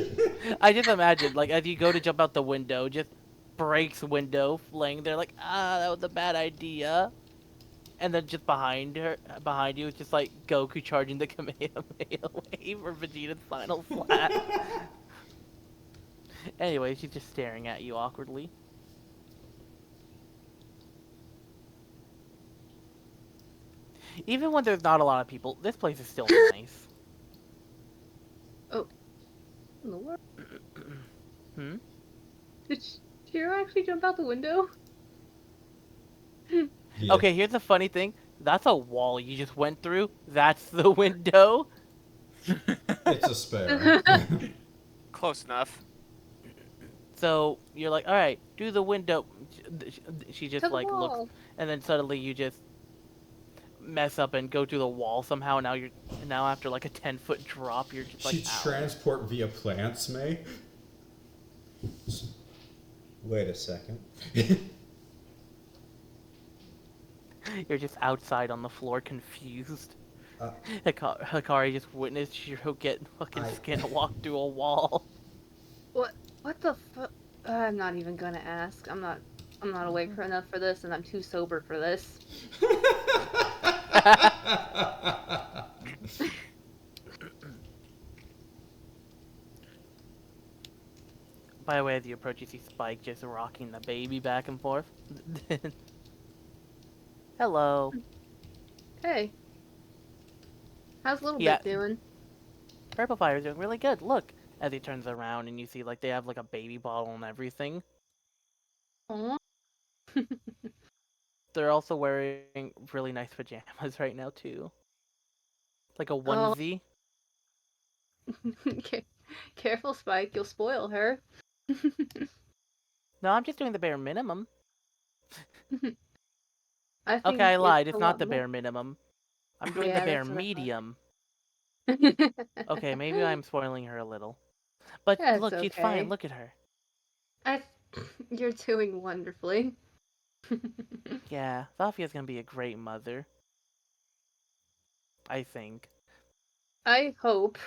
I just imagine, like, as you go to jump out the window, just breaks window, laying there like, that was a bad idea. And then just behind you, it's just like Goku charging the Kamehameha wave or Vegeta's final flash. Anyway, she's just staring at you awkwardly. Even when there's not a lot of people, this place is still nice. Oh. In the world? Hmm? Did Shiro actually jump out the window? Yeah. Okay, here's the funny thing. That's a wall you just went through. That's the window. It's a spare. Close enough. So you're like, all right, do the window. She just To the like looks, wall. and then suddenly you just mess up and go through the wall somehow. Now after like a 10-foot drop, you're just like, She ow. transport via plants, May? Wait a second. You're just outside on the floor, confused. Uh, Hikari just witnessed Shiro get fucking I- skin walk through a wall. What the fuck? I'm not even gonna ask. I'm not awake enough for this, and I'm too sober for this. By the way, as you approach, you see Spike just rocking the baby back and forth. Hello. Hey. How's little Yeah. bit doing? Purple Fire's doing really good. Look, as he turns around and you see like they have like a baby bottle and everything. Aw. They're also wearing really nice pajamas right now too. Like a onesie. Careful, Spike. You'll spoil her. No, I'm just doing the bare minimum. I think Okay, I lied. a It's not lot the more. bare minimum. I'm doing Yeah, the bare that's what I thought. medium. Okay, maybe I'm spoiling her a little. But That's look, she's okay. fine. Look at her. You're doing wonderfully. Yeah, Zofia's gonna be a great mother. I think. I hope.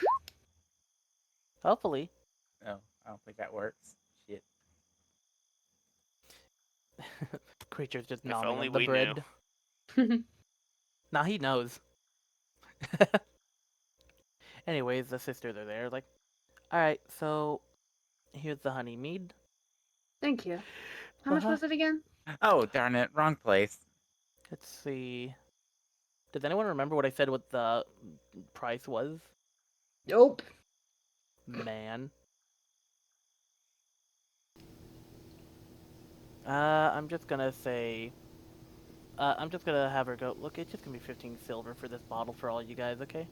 Hopefully. No, I don't think that works. Shit. Creature's just If nomming only on the we bread. knew. Nah, he knows. Anyways, the sisters are there. Like, alright, so here's the honey mead. Thank you. How much Uh-huh. was it again? Oh, darn it. Wrong place. Let's see. Does anyone remember what I said what the price was? Nope. Man. I'm just gonna say... I'm just gonna have her go... Look, it's just gonna be 15 silver for this bottle for all you guys, okay?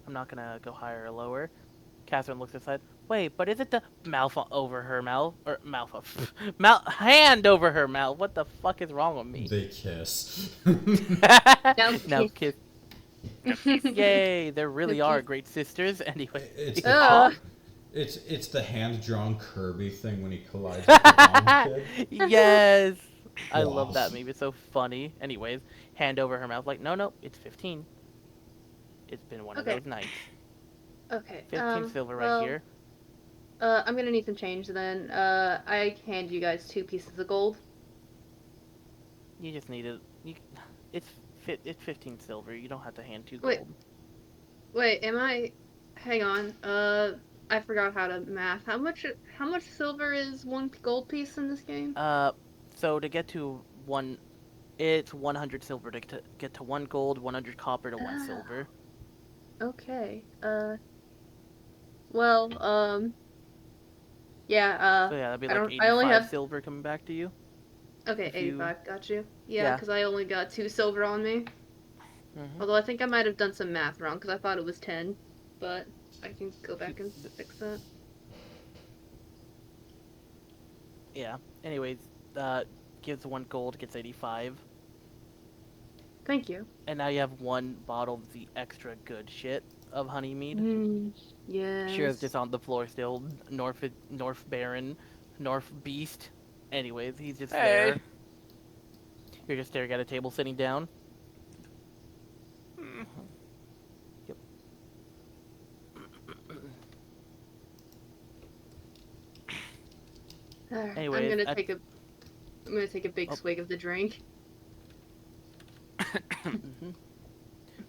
I'm not gonna go higher or lower. Catherine looks aside. Wait, but is it the mouth over her mouth? Or mouth of... hand over her mouth! What the fuck is wrong with me? They kiss. No kiss. Yay, there really No are kiss. great sisters. Anyway. It's Ugh. it's the hand-drawn Kirby thing when he collides with the bomb kid. Yes! I love Wow. that meme. It's so funny. Anyways, hand over her mouth like, no, it's 15. It's been one Okay. of those nights. Okay. 15 silver right well, here. I'm gonna need some change then. I hand you guys 2 pieces of gold. You just need it. It's 15 silver. You don't have to hand 2 Wait. gold. Wait, am I? Hang on. I forgot how to math. How much silver is 1 gold piece in this game? So to get to 1, it's 100 silver to get to 1 gold, 100 copper to 1 silver. Okay. Well, yeah. So yeah, that'd be I like don't. I only 85 have. silver coming back to you. Okay, if you- 85. Got you. Yeah, Yeah. because I only got 2 silver on me. Mm-hmm. Although I think I might have done some math wrong, because I thought it was 10. But I can go back and fix that. Yeah. Anyways, gives 1 gold, gets 85. Thank you. And now you have 1 bottle of the extra good shit of honey mead. Yes. Shiro's just on the floor still. North Baron, North Beast. Anyways, he's just there. You're just staring at a table, sitting down. Yep. Anyways, I'm gonna take a big swig of the drink.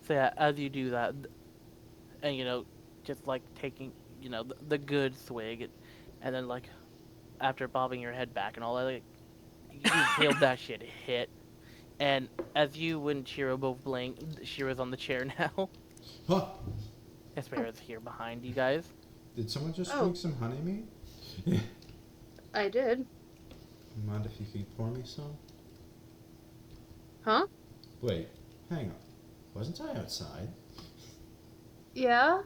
So yeah, as you do that, and just like taking, the good swig, and then like after bobbing your head back and all that, like you feel that shit hit. And as you and Shiro both blink, Shiro's on the chair now. Huh? Espera's here behind you guys. Did someone just Oh. drink some honey mead? I did. Mind if you could pour me some? Huh? Wait, hang on. Wasn't I outside? Yeah?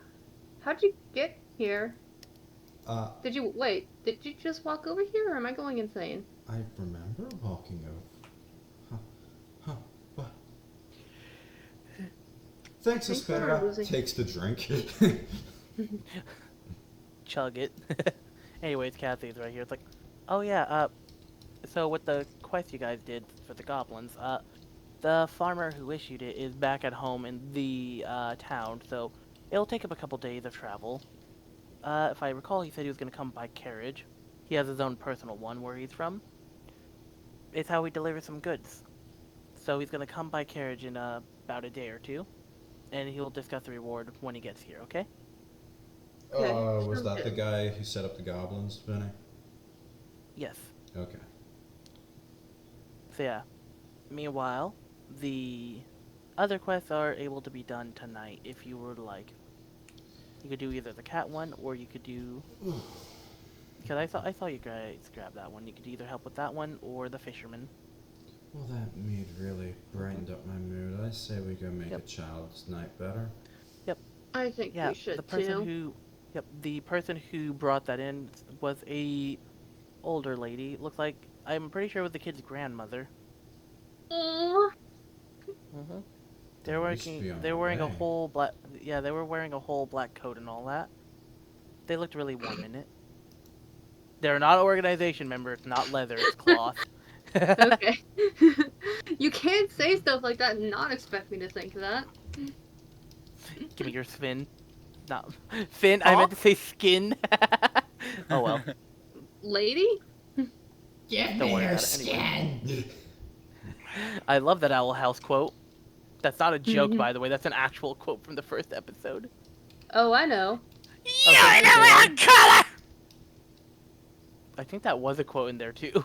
How'd you get here? Did Did you just walk over here, or am I going insane? I remember walking over. Huh, what? Thanks, Thanks for Aspera. losing. Takes the drink. Chug it. Anyways, Kathy's right here. It's like, oh yeah, so with the quest you guys did for the goblins, the farmer who issued it is back at home in the town, so it'll take him a couple days of travel. If I recall, he said he was going to come by carriage. He has his own personal one where he's from. It's how he delivers some goods. So he's going to come by carriage in about a day or two, and he'll discuss the reward when he gets here, okay? Okay, Was sounds that the good. guy who set up the goblins, Vinny? Yes. Okay. So yeah. Meanwhile, the other quests are able to be done tonight if you would like. You could do either the cat one, or you could do... Because I saw you guys grab that one. You could either help with that one, or the fisherman. Well, that mead really brightened up my mood. I say we go make a child's night better. I think Yeah, we should the person too. who... Yep, the person who brought that in was a older lady. Looks like... I'm pretty sure it was the kid's grandmother. Aw. Mm-hmm. They used to be on They were the wearing a way. whole black... Yeah, they were wearing a whole black coat and all that. They looked really warm in it. They're not organization members, not leather, it's cloth. Okay. You can't say stuff like that and not expect me to think that. Give me your Finn. No. Finn, I meant to say skin. Oh well. Lady? Give Don't me worry your about it anyway. skin. I love that Owl House quote. That's not a joke, Mhm. by the way. That's an actual quote from the first episode. Oh, I know. Okay, You're the color! I think that was a quote in there too.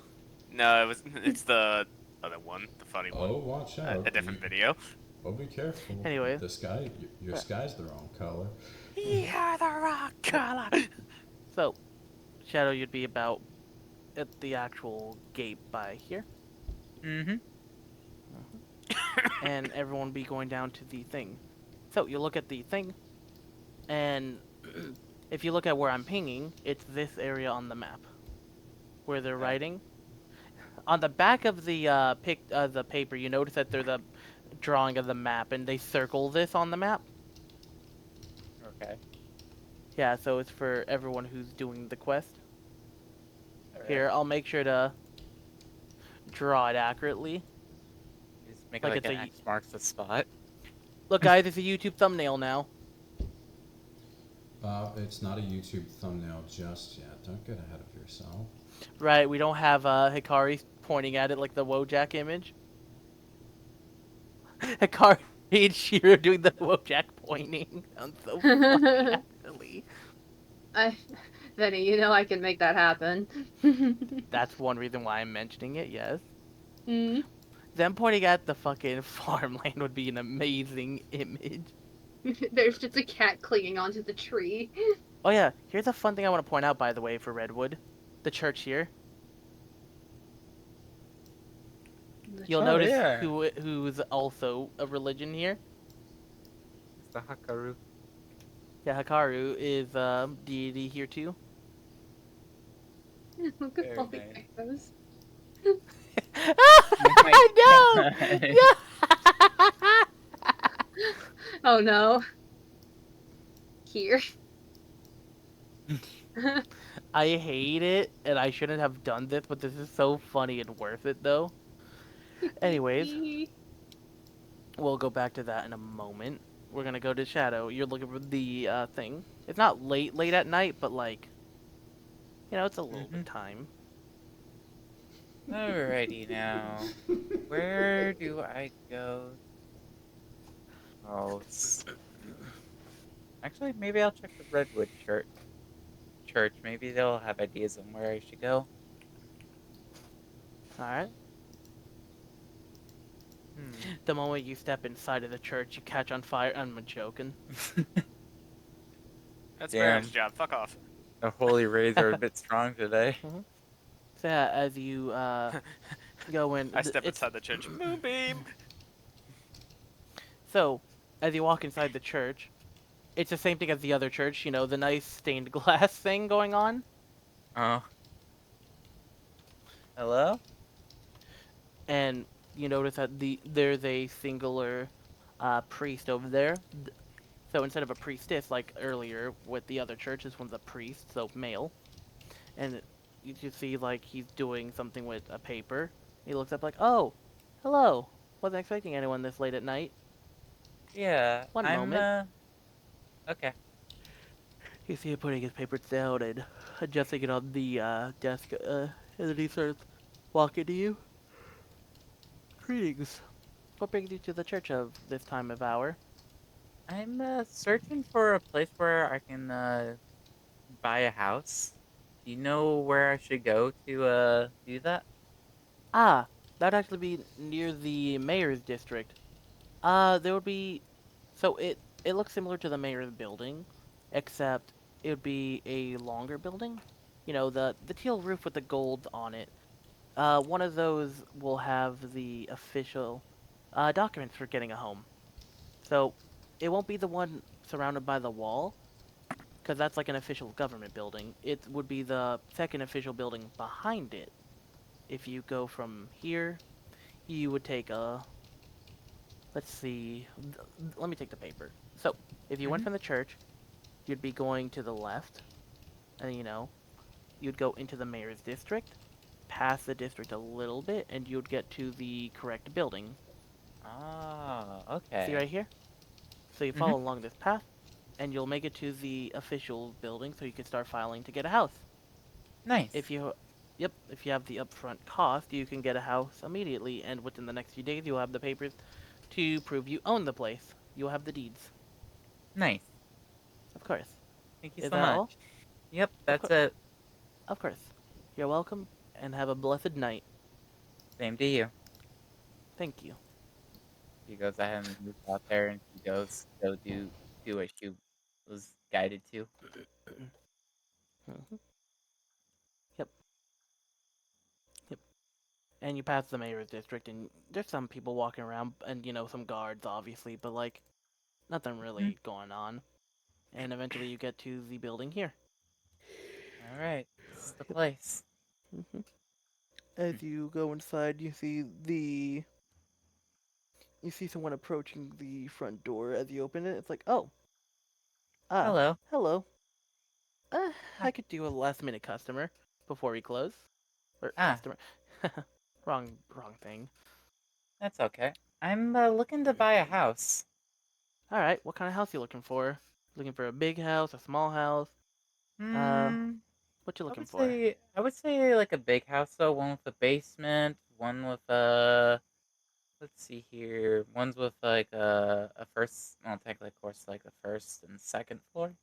No, it's the other one, the funny Oh, one. watch out. A different video. Oh, be careful. Anyway. The sky, your sky's the wrong color. You're the wrong color. So, Shadow, you'd be about at the actual gate by here. Mm-hmm. And everyone would be going down to the thing. So, you look at the thing, and if you look at where I'm pinging, it's this area on the map. Where they're writing. On the back of the the paper, you notice that there's a drawing of the map, and they circle this on the map. Okay. Yeah, so it's for everyone who's doing the quest. Alright. Here, I'll make sure to draw it accurately. Just make Like it it's like a an X marks the spot. Look, guys, it's a YouTube thumbnail now. It's not a YouTube thumbnail just yet. Don't get ahead of yourself. Right, we don't have Hikari pointing at it like the Wojak image. Hikari and Shiro doing the Wojak pointing. Sounds so funny, actually. Vinny, you know I can make that happen. That's one reason why I'm mentioning it, yes. Mm. Them pointing at the fucking farmland would be an amazing image. There's just a cat clinging onto the tree. Oh yeah, here's a fun thing I want to point out, by the way, for Redwood. The church here. You'll Oh, notice yeah. who's also a religion here. The Hakaru. Yeah, Hakaru is deity here too. Look at all Very the nice. echoes. Oh my No! god. No! Oh no. Here. I hate it, and I shouldn't have done this, but this is so funny and worth it, though. Anyways, we'll go back to that in a moment. We're gonna go to Shadow. You're looking for the thing. It's not late at night, but like, it's a little Mhm. bit time. Alrighty now. Where do I go? Oh, actually, maybe I'll check the Redwood Church. Maybe they'll have ideas on where I should go. All right. Hmm. The moment you step inside of the church, you catch on fire. I'm joking. That's Baron's Damn, job. Fuck off. the holy rays are a bit strong today. Mhm. So yeah, as you go in, I step it's inside the church. Moonbeam. so as you walk inside the church, it's the same thing as the other church. The nice stained glass thing going on. Oh, hello? And you notice that there's a singular priest over there. So instead of a priestess like earlier with the other church, this one's a priest, so male. And you can see like he's doing something with a paper. He looks up like, "Oh, hello. Wasn't expecting anyone this late at night." Yeah, One I'm, moment. okay. You see him putting his papers down and adjusting it on the desk, and then he starts walking to you. Greetings. What brings you to the church of this time of hour? I'm, searching for a place where I can, buy a house. Do you know where I should go to, do that? Ah, that'd actually be near the mayor's district. There would be, so it looks similar to the mayor's building, except it would be a longer building. The teal roof with the gold on it. One of those will have the official documents for getting a home. So it won't be the one surrounded by the wall, because that's like an official government building. It would be the second official building behind it. If you go from here, you would take a, let's see, let me take the paper. So, if you went Mm-hmm. from the church, you'd be going to the left, and you'd go into the mayor's district, past the district a little bit, and you'd get to the correct building. Oh, See okay. right here? So you Mm-hmm. follow along this path, and you'll make it to the official building so you can start filing to get a house. Nice. If you Yep, if you have the upfront cost, you can get a house immediately, and within the next few days, you'll have the papers to prove you own the place. You'll have the deeds. Nice. Of course. Thank you Is so that all? much. Yep, Of that's course. it. Of course. You're welcome, and have a blessed night. Same to you. Thank you. She goes ahead and moves out there, and she goes go do what she was guided to. Mhm. Yep, yep. And you pass the mayor's district, and there's some people walking around, and some guards, obviously, but like nothing Mhm. really going on. And eventually, you get to the building here. All right, this is the Yep. place. Hmm. As you go inside, you see someone approaching the front door. As you open it, it's like, oh, ah, Hello. hello. Ah, I could do a last minute customer before we close. Or ah, customer. Wrong thing. that's okay. I'm looking to buy a house. All right, what kind of house you looking for? Looking for a big house, a small house? Uh, Hmm. what you I looking would for? say I would say like a big house though. One with a basement. One with a let's see here. One's with like a first. Well, technically, of course, like a first and second floor,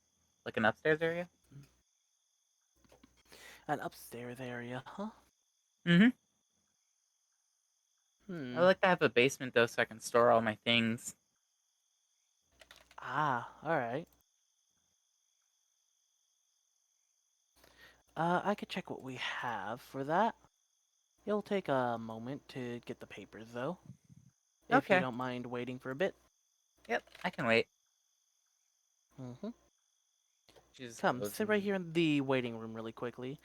like an upstairs area. An upstairs area, huh? Mm-hmm. I Hmm. like to have a basement though, so I can store all my things. Ah, all right. I could check what we have for that. It'll take a moment to get the papers, though. If you Okay. don't mind waiting for a bit. Yep. I can wait. Mm-hmm. She just Come, goes sit right and here in the waiting room really quickly.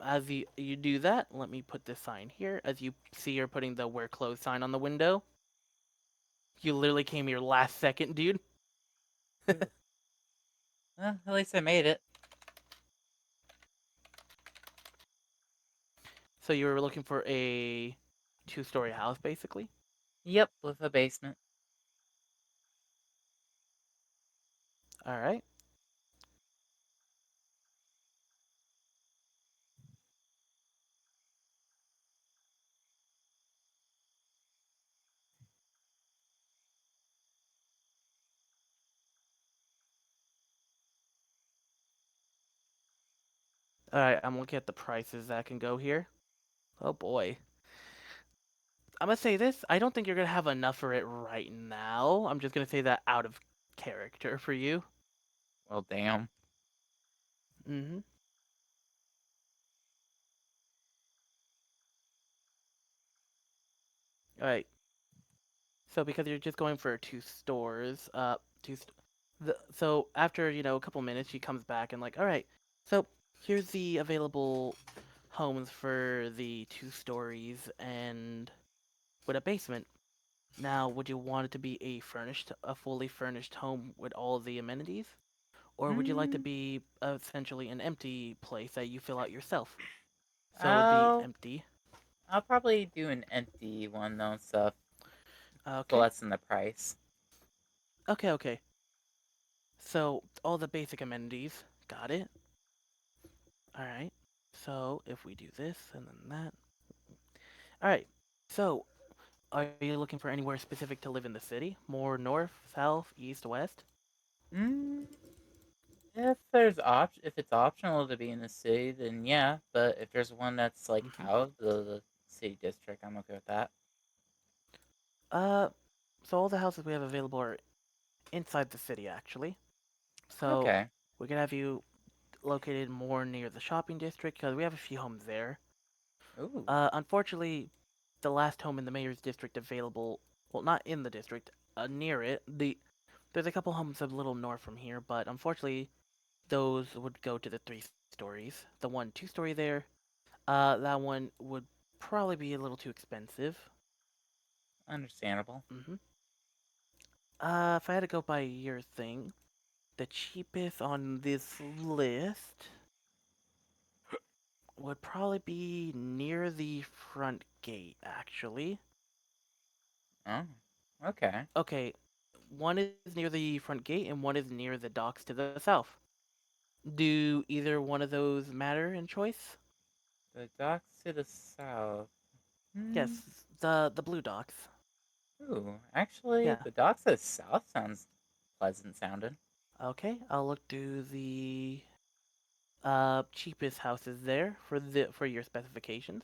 As you do that, let me put this sign here. As you see her putting the wear clothes sign on the window. You literally came here last second, dude. Ooh. Well, at least I made it. So you were looking for a two-story house, basically? Yep, with a basement. Alright. Alright, I'm looking at the prices that can go here. Oh boy. I'm gonna say this, I don't think you're gonna have enough for it right now. I'm just gonna say that out of character for you. Well, damn. Mm-hmm. Alright. So because you're just going for two stores, so after, a couple minutes, she comes back and like, alright, so here's the available homes for the two stories and with a basement. Now, would you want it to be a fully furnished home with all of the amenities? Or would you like to Mm, be essentially an empty place that you fill out yourself? So it would be I'll empty. I'll probably do an empty one though, so to Okay. lessen the price. Okay, okay. So all the basic amenities. Got it. Alright. So if we do this and then that. Alright. So are you looking for anywhere specific to live in the city? More north, south, east, west? Mm, if it's optional to be in the city, then yeah. But if there's one that's like Mm-hmm. out of the city district, I'm okay with that. Uh, so all the houses we have available are inside the city, actually. So Okay. we could have you located more near the shopping district because we have a few homes there. Ooh. Unfortunately, the last home in the mayor's district available, well, not in the district, near it. There's a couple homes a little north from here, but unfortunately, those would go to the three stories. The one two-story there, that one would probably be a little too expensive. Understandable. Mm-hmm. If I had to go by your thing, the cheapest on this list would probably be near the front gate, actually. Oh. Okay. Okay, one is near the front gate and one is near the docks to the south. Do either one of those matter in choice? The docks to the south. Hmm. Yes, the blue docks. Ooh. Actually, Yeah. the docks to the south sounds pleasant sounding. Okay, I'll look to the cheapest houses there for your specifications,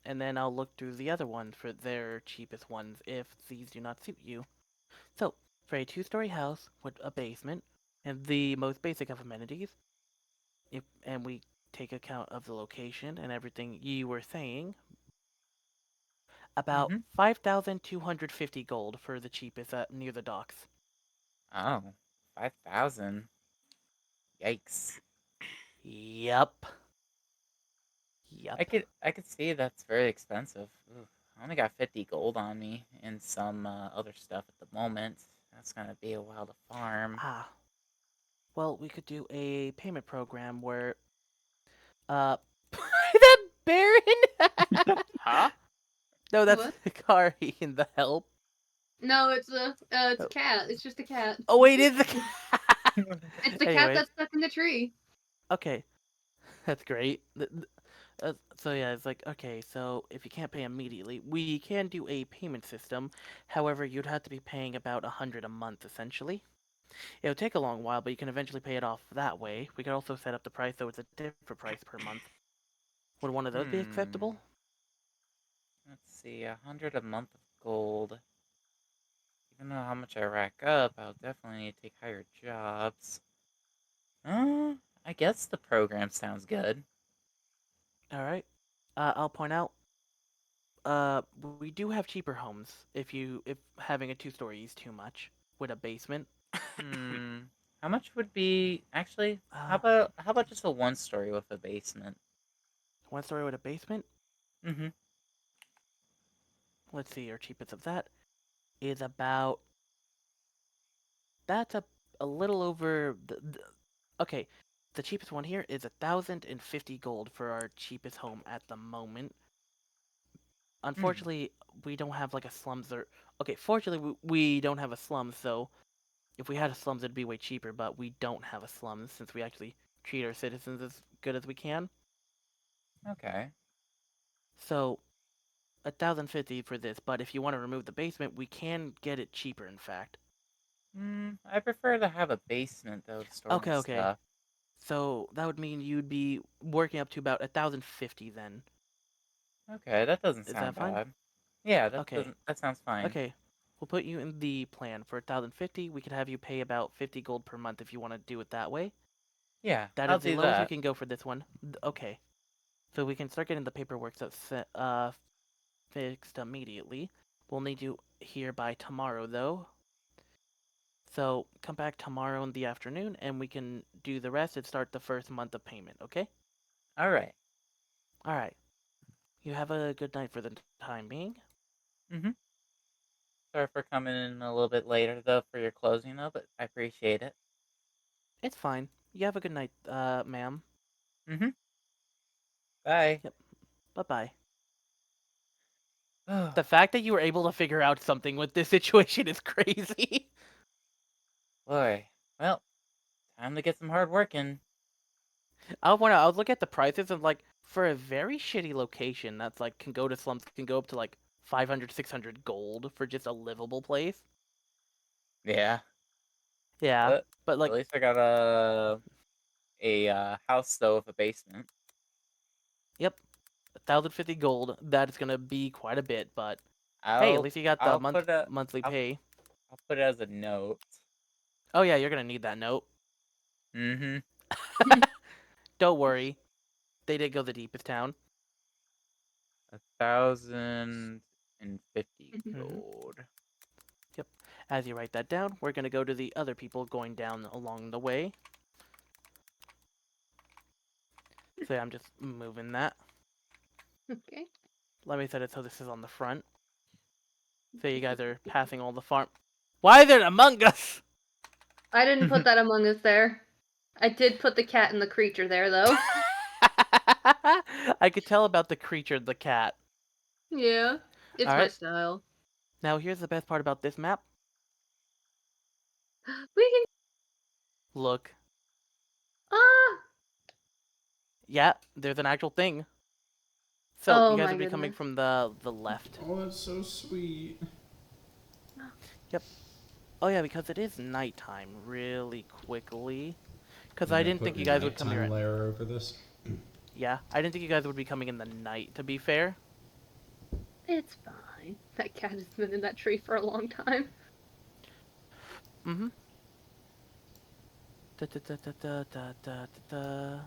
and then I'll look through the other ones for their cheapest ones if these do not suit you. So, for a two-story house with a basement and the most basic of amenities, if and we take account of the location and everything you were saying, about Mm-hmm. 5,250 gold for the cheapest near the docks. Oh. 5,000. Yikes. Yep. Yep. I could see that's very expensive. Ooh, I only got 50 gold on me and some other stuff at the moment. That's gonna be a while to farm. Ah. Well, we could do a payment program where uh that Baron. Huh? No, that's What? Hikari in the help. No, it's a Oh, cat. It's just a cat. oh wait, it is the cat. It's the cat Anyways, that's stuck in the tree. okay, that's great. So yeah, it's like okay, so if you can't pay immediately, we can do a payment system. However, you'd have to be paying about 100 a month essentially. It'll take a long while, but you can eventually pay it off that way. We could also set up the price so it's a different price per month. Would one of those be Hmm. acceptable? Let's see, 100 a month of gold. Even though how much I rack up, I'll definitely need to take higher jobs. Uh, I guess the program sounds good. All right. I'll point out. We do have cheaper homes if having a two-story is too much with a basement. How much would be actually? Uh, How about just a one story with a basement? one story with a basement. Mm-hmm. Let's see, our cheapest of that is about. That's a little over. Okay, the cheapest one here is 1,050 gold for our cheapest home at the moment. Unfortunately, we don't have like a slums or. Okay, fortunately, we don't have a slum, so if we had a slums, it'd be way cheaper, but we don't have a slums since we actually treat our citizens as good as we can. Okay. So 1,050 for this, but if you want to remove the basement, we can get it cheaper. In fact. I prefer to have a basement though to store my Okay, okay. stuff. So that would mean you'd be working up to about 1,050 then. Okay, that doesn't Is that sound fine? bad. Yeah, that Okay. doesn't. That sounds fine. Okay. We'll put you in the plan for 1,050. We could have you pay about 50 gold per month if you want to do it that way. Yeah, That I'll is the do lowest we that. can go for this one. Okay. So we can start getting the paperwork fixed immediately. We'll need you here by tomorrow though. So come back tomorrow in the afternoon and we can do the rest and start the first month of payment, okay? All right. Alright. You have a good night for the time being. Mm-hmm. Sorry for coming in a little bit later though for your closing though, but I appreciate it. It's fine. You have a good night, ma'am. Mm-hmm. Bye. Yep. Bye-bye. Oh The fact that you were able to figure out something with this situation is crazy. boy. Well, time to get some hard work in. I was looking at the prices and like for a very shitty location that's like can go to slums can go up to like 500, 600 gold for just a livable place. Yeah. Yeah, But but at like least I got a house though with a basement. yep, 1,050 gold. That is gonna be quite a bit, but hey, at I'll least you got the I'll put a monthly I'll pay. I'll put it as a note. Oh yeah, you're gonna need that note. Mm-hmm. Don't worry, they did go the deepest town. 1,050 Hmm. gold. Yep. As you write that down, we're gonna go to the other people going down along the way. So yeah, I'm just moving that. Okay. Let me set it so this is on the front. So you guys are passing all the farm. Why is it Among Us? I didn't put that Among Us there. I did put the cat and the creature there, though. I could tell about the creature, the cat. Yeah. It's my Alright, style. now here's the best part about this map. We can. Look. Ah! Yeah, there's an actual thing. So you Oh guys my would be coming goodness. from the left. Oh, that's so sweet. Yep. Oh yeah, because it is nighttime really quickly. Because You're I gonna didn't put think you your guys would come here nighttime at... layer over this? Yeah, I didn't think you guys would be coming in the night, to be fair. It's fine. That cat has been in that tree for a long time. Mm-hmm. Da, da, da, da, da, da, da, da.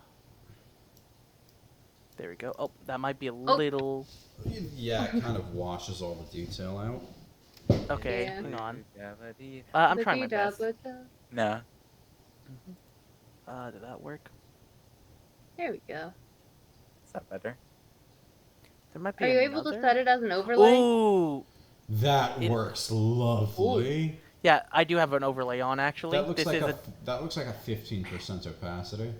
There we go. Oh, that might be a Oh, little... Yeah, it kind of washes all the detail out. Okay, yeah. hang on. Dabba-dee. I'm trying my best. No. Did that work? There we go. Is that better? There might be Are you another. able to set it as an overlay? Ooh! That It- works lovely. Yeah, I do have an overlay on, actually. That looks This like is that looks like a 15% opacity.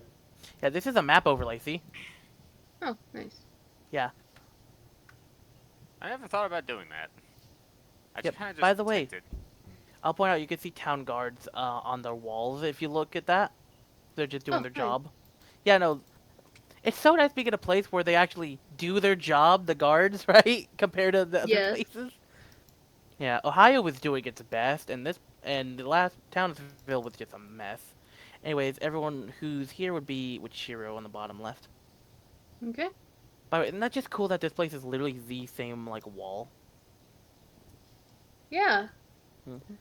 Yeah, this is a map overlay, see? Oh, nice. Yeah. I never thought about doing that. I Yep. kind of just By the way, ticked it. I'll point out you can see town guards on their walls if you look at that. They're just doing Oh, their nice. job. Yeah, no. It's so nice being in a place where they actually do their job, the guards, right? Compared to the other Yes. places. Yeah, Ohio was doing its best, and the last Townsville was just a mess. Anyways, everyone who's here would be with Shiro on the bottom left. Okay. By the way, isn't that just cool that this place is literally the same, like, wall? Yeah. Mm-hmm.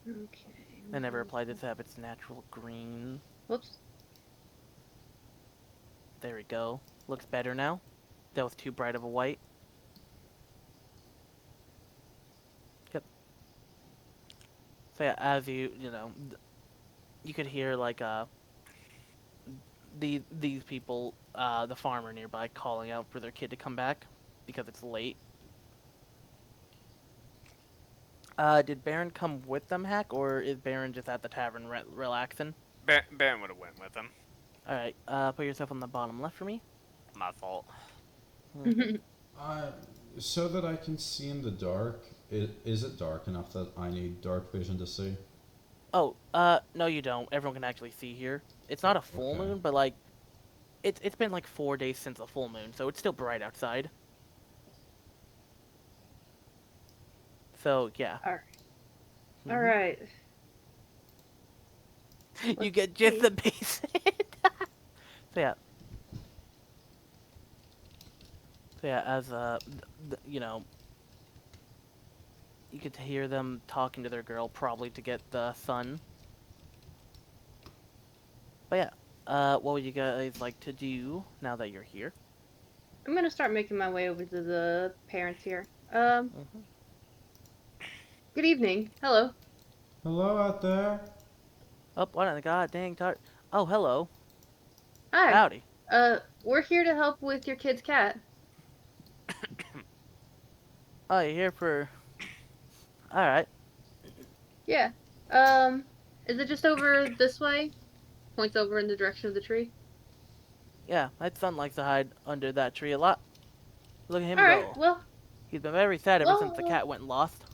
Okay. I never applied this to have its natural green. Whoops. There we go. Looks better now. That was too bright of a white. Yep. So yeah, as you could hear like these people, the farmer nearby, calling out for their kid to come back because it's late. Did Baron come with them, Hack, or is Baron just at the tavern relaxing? Baron would have went with him. All right, put yourself on the bottom left for me. My fault. Uh, so that I can see in the dark, is it dark enough that I need dark vision to see? Oh, no, you don't. Everyone can actually see here. It's not a full Okay. moon, but like, it's been like 4 days since the full moon, so it's still bright outside. So yeah. All right. Mhm. All right. You Let's get just see. the basic. So yeah. So yeah, as you could hear them talking to their girl, probably to get the sun. But yeah, what would you guys like to do now that you're here? I'm gonna start making my way over to the parents here. Mhm. Good evening. Hello. Hello out there. Oh, what in the god dang tart? Oh, hello. Hi. Howdy. We're here to help with your kid's cat. Oh, you're here for... Alright. Yeah. Is it just over this way? Points over in the direction of the tree. Yeah, my son likes to hide under that tree a lot. Look at him All right. go. Well, He's been very sad ever since the well, cat went lost.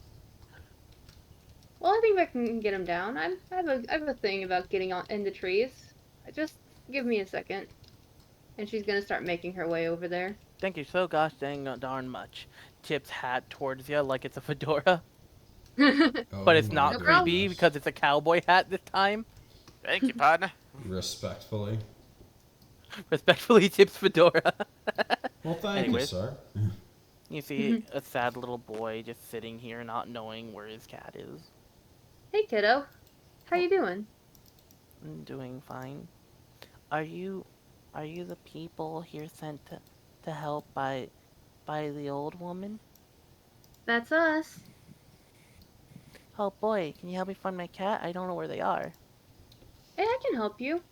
I think I can get him down. I have a thing about getting on into trees. Just give me a second. And she's gonna start making her way over there. Thank you so gosh dang darn much. Tips hat towards you like it's a fedora. Oh But it's my not No creepy goodness. because it's a cowboy hat this time. Thank you, partner. Respectfully. Respectfully, Tips fedora. Well, thank you, Anyways. sir. You see a sad little boy just sitting here not knowing where his cat is. Hey, kiddo. How you doing? I'm doing fine. Are you the people here sent to help by the old woman? That's us. Oh boy, can you help me find my cat? I don't know where they are. Hey, I can help you.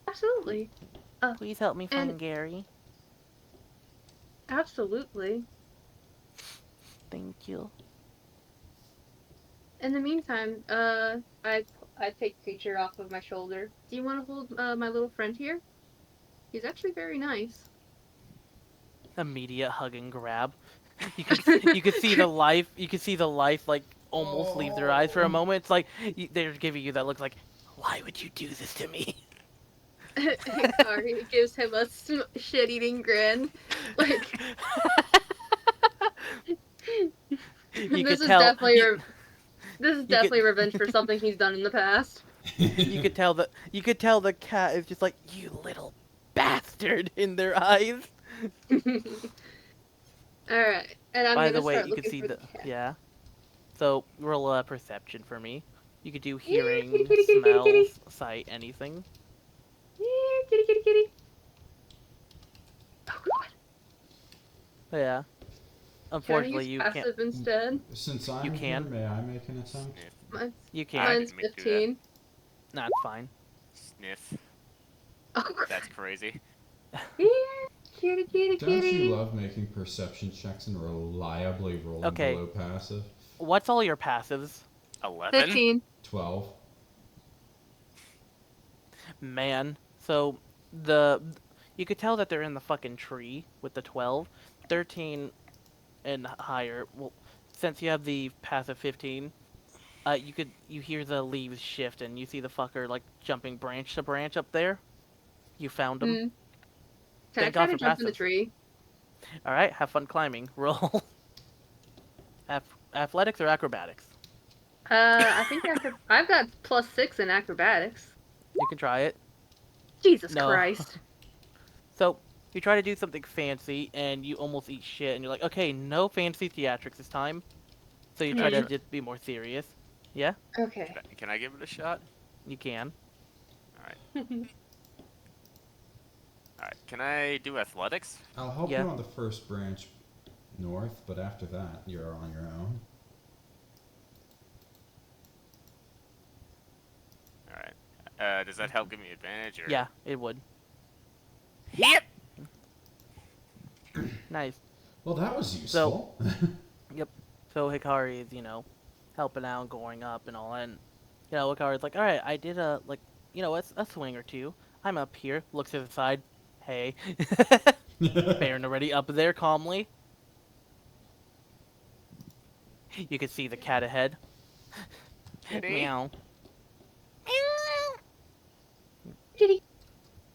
Absolutely. Please help me find and- Gary. Absolutely. Thank you. In the meantime, I take Creature off of my shoulder. Do you want to hold my little friend here? He's actually very nice. Immediate hug and grab. You could see the life. You could see the life like almost leave their eyes for a moment. It's like they're giving you that look like, why would you do this to me? Hikari gives him a shit-eating grin. Like, You this could is tell. definitely You, this is definitely revenge for something he's done in the past. you could tell the cat is just like, you little bastard in their eyes. Alright, and I'm By gonna the way, start you could looking see for the cat. yeah. So roll a perception for me. You could do Yeah, hearing, kitty, kitty, kitty, kitty, kitty. smells, sight, anything. Yeah, kitty, kitty, kitty. Oh god. Yeah. Can I Unfortunately, use you can't. passive instead? Since I'm You here, can. may I make an attempt? Sniff. Mine's, You I can't. mine's didn't mean to do that. 15. That's fine. Sniff. Oh god. That's crazy. Yeah, kitty, kitty, Don't kitty. you love making perception checks and reliably rolling Okay. below passive? What's all your passives? 11? 15. 12. Man. So you could tell that they're in the fucking tree with the 12. 13 and higher. Well, since you have the passive 15, you hear the leaves shift and you see the fucker like jumping branch to branch up there. You found him. Mm. Can Thank I try God to for jump in the passive. tree? All right, have fun climbing. Roll. Athletics or acrobatics? I think I've got +6 in acrobatics. You can try it. Jesus No. Christ. So you try to do something fancy and you almost eat shit and you're like, okay, no fancy theatrics this time. So you try to just be more serious. Yeah, Okay. Can I give it a shot? you can. Alright, can I do athletics? I'll help Yeah. you on the first branch north, but after that, you're on your own. Does that help give me advantage? Or... Yeah, it would. Yep. Nice. Well, that was useful. Yep. So Hikari is, helping out, going up and all, and Hikari's like, all right, I did a a swing or two. I'm up here. Looks to the side. Hey, Baron already up there calmly. You can see the cat ahead. Kitty? Meow. Kitty.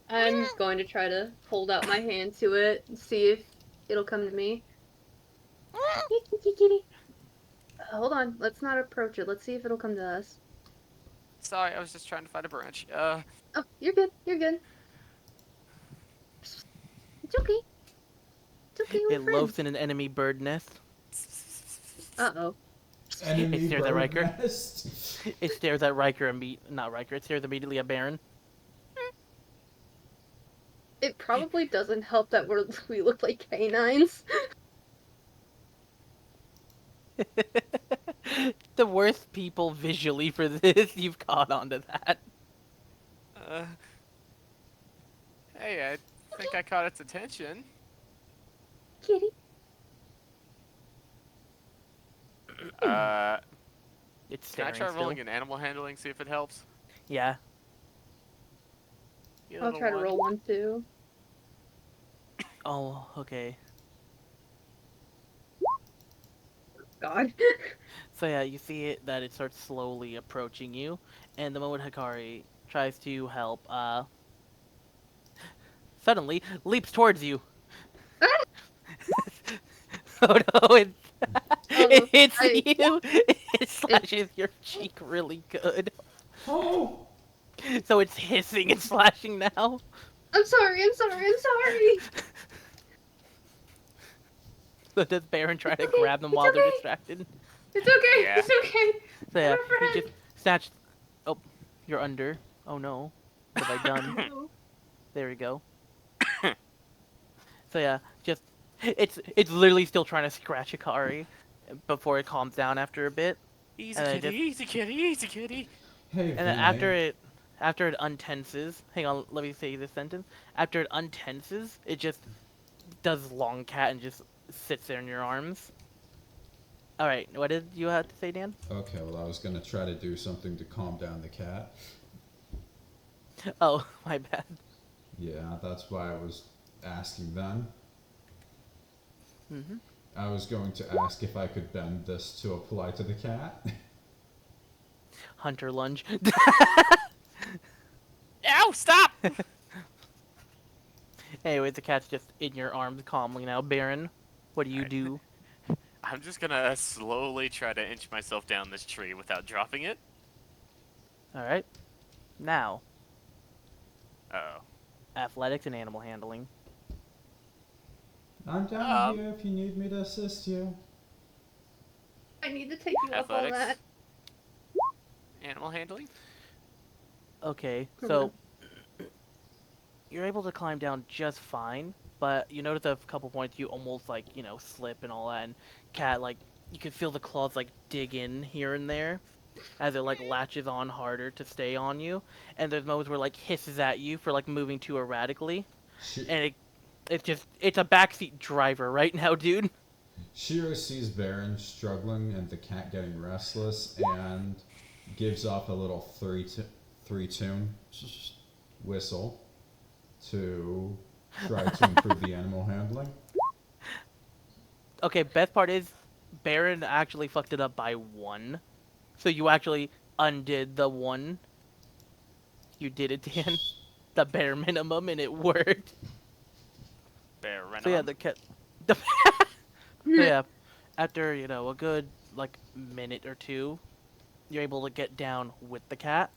I'm going to try to hold out my hand to it and see if it'll come to me. Kitty, kitty. Hold on, let's not approach it. Let's see if it'll come to us. Sorry, I was just trying to find a branch. Oh, you're good. You're good. It's okay. It's okay. We're It friends. loafs in an enemy bird nest. Uh-oh. Enemy It stares at bird Riker. nest. It stares at Riker not Riker. It stares immediately at Baron. It probably doesn't help that we look like canines. The worst people visually for this, you've caught on to that. Hey, I think I caught its attention. Kitty. It's Can I staring try still. rolling an animal handling, see if it helps? Yeah. You I'll little try to one. roll one too. Oh, okay. God. So yeah, you see it that it starts slowly approaching you, and the moment Hikari tries to help, suddenly leaps towards you. Oh no! It hits you. It slashes your cheek really good. Oh! So it's hissing and slashing now. I'm sorry. So does Baron try to okay, grab them it's while they're okay. distracted? It's okay. Yeah. It's okay. So yeah, We're he friends. just snatched. Oh, you're under. Oh no. What have I done? No. There we go. So yeah, just it's literally still trying to scratch Hikari before it calms down after a bit. Easy And then kitty, easy kitty, easy kitty. Hey, And then Viny. after it untenses, hang on, let me say this sentence. After it untenses, it just does long cat and just sits there in your arms. All right, what did you have to say, Dan? Okay, well, I was gonna try to do something to calm down the cat. Oh, my bad. Yeah, that's why I was asking then. Mhm. I was going to ask if I could bend this to apply to the cat. Hunter lunge. Ow, stop! Anyway, the cat's just in your arms calmly now. Baron, what do you Alright. do? I'm just gonna slowly try to inch myself down this tree without dropping it. All right. Now, Oh. athletics and animal handling. I'm down here if you need me to assist you. I need to take you up on Athletics. that. Animal handling? Okay, Okay. so you're able to climb down just fine, but you notice at a couple points you almost slip and all that, and cat you can feel the claws dig in here and there as it latches on harder to stay on you, and there's moments where hisses at you for moving too erratically, Shi- and it's a backseat driver right now, dude. Shiro sees Baron struggling and the cat getting restless and gives off a little three tune whistle to try to improve the animal handling. Okay, best part is Baron actually fucked it up by one. So you actually undid the one. You did it, Dan. The bare minimum, and it worked. Bear So yeah, Renom. the cat. So yeah, after a good minute or two, you're able to get down with the cat,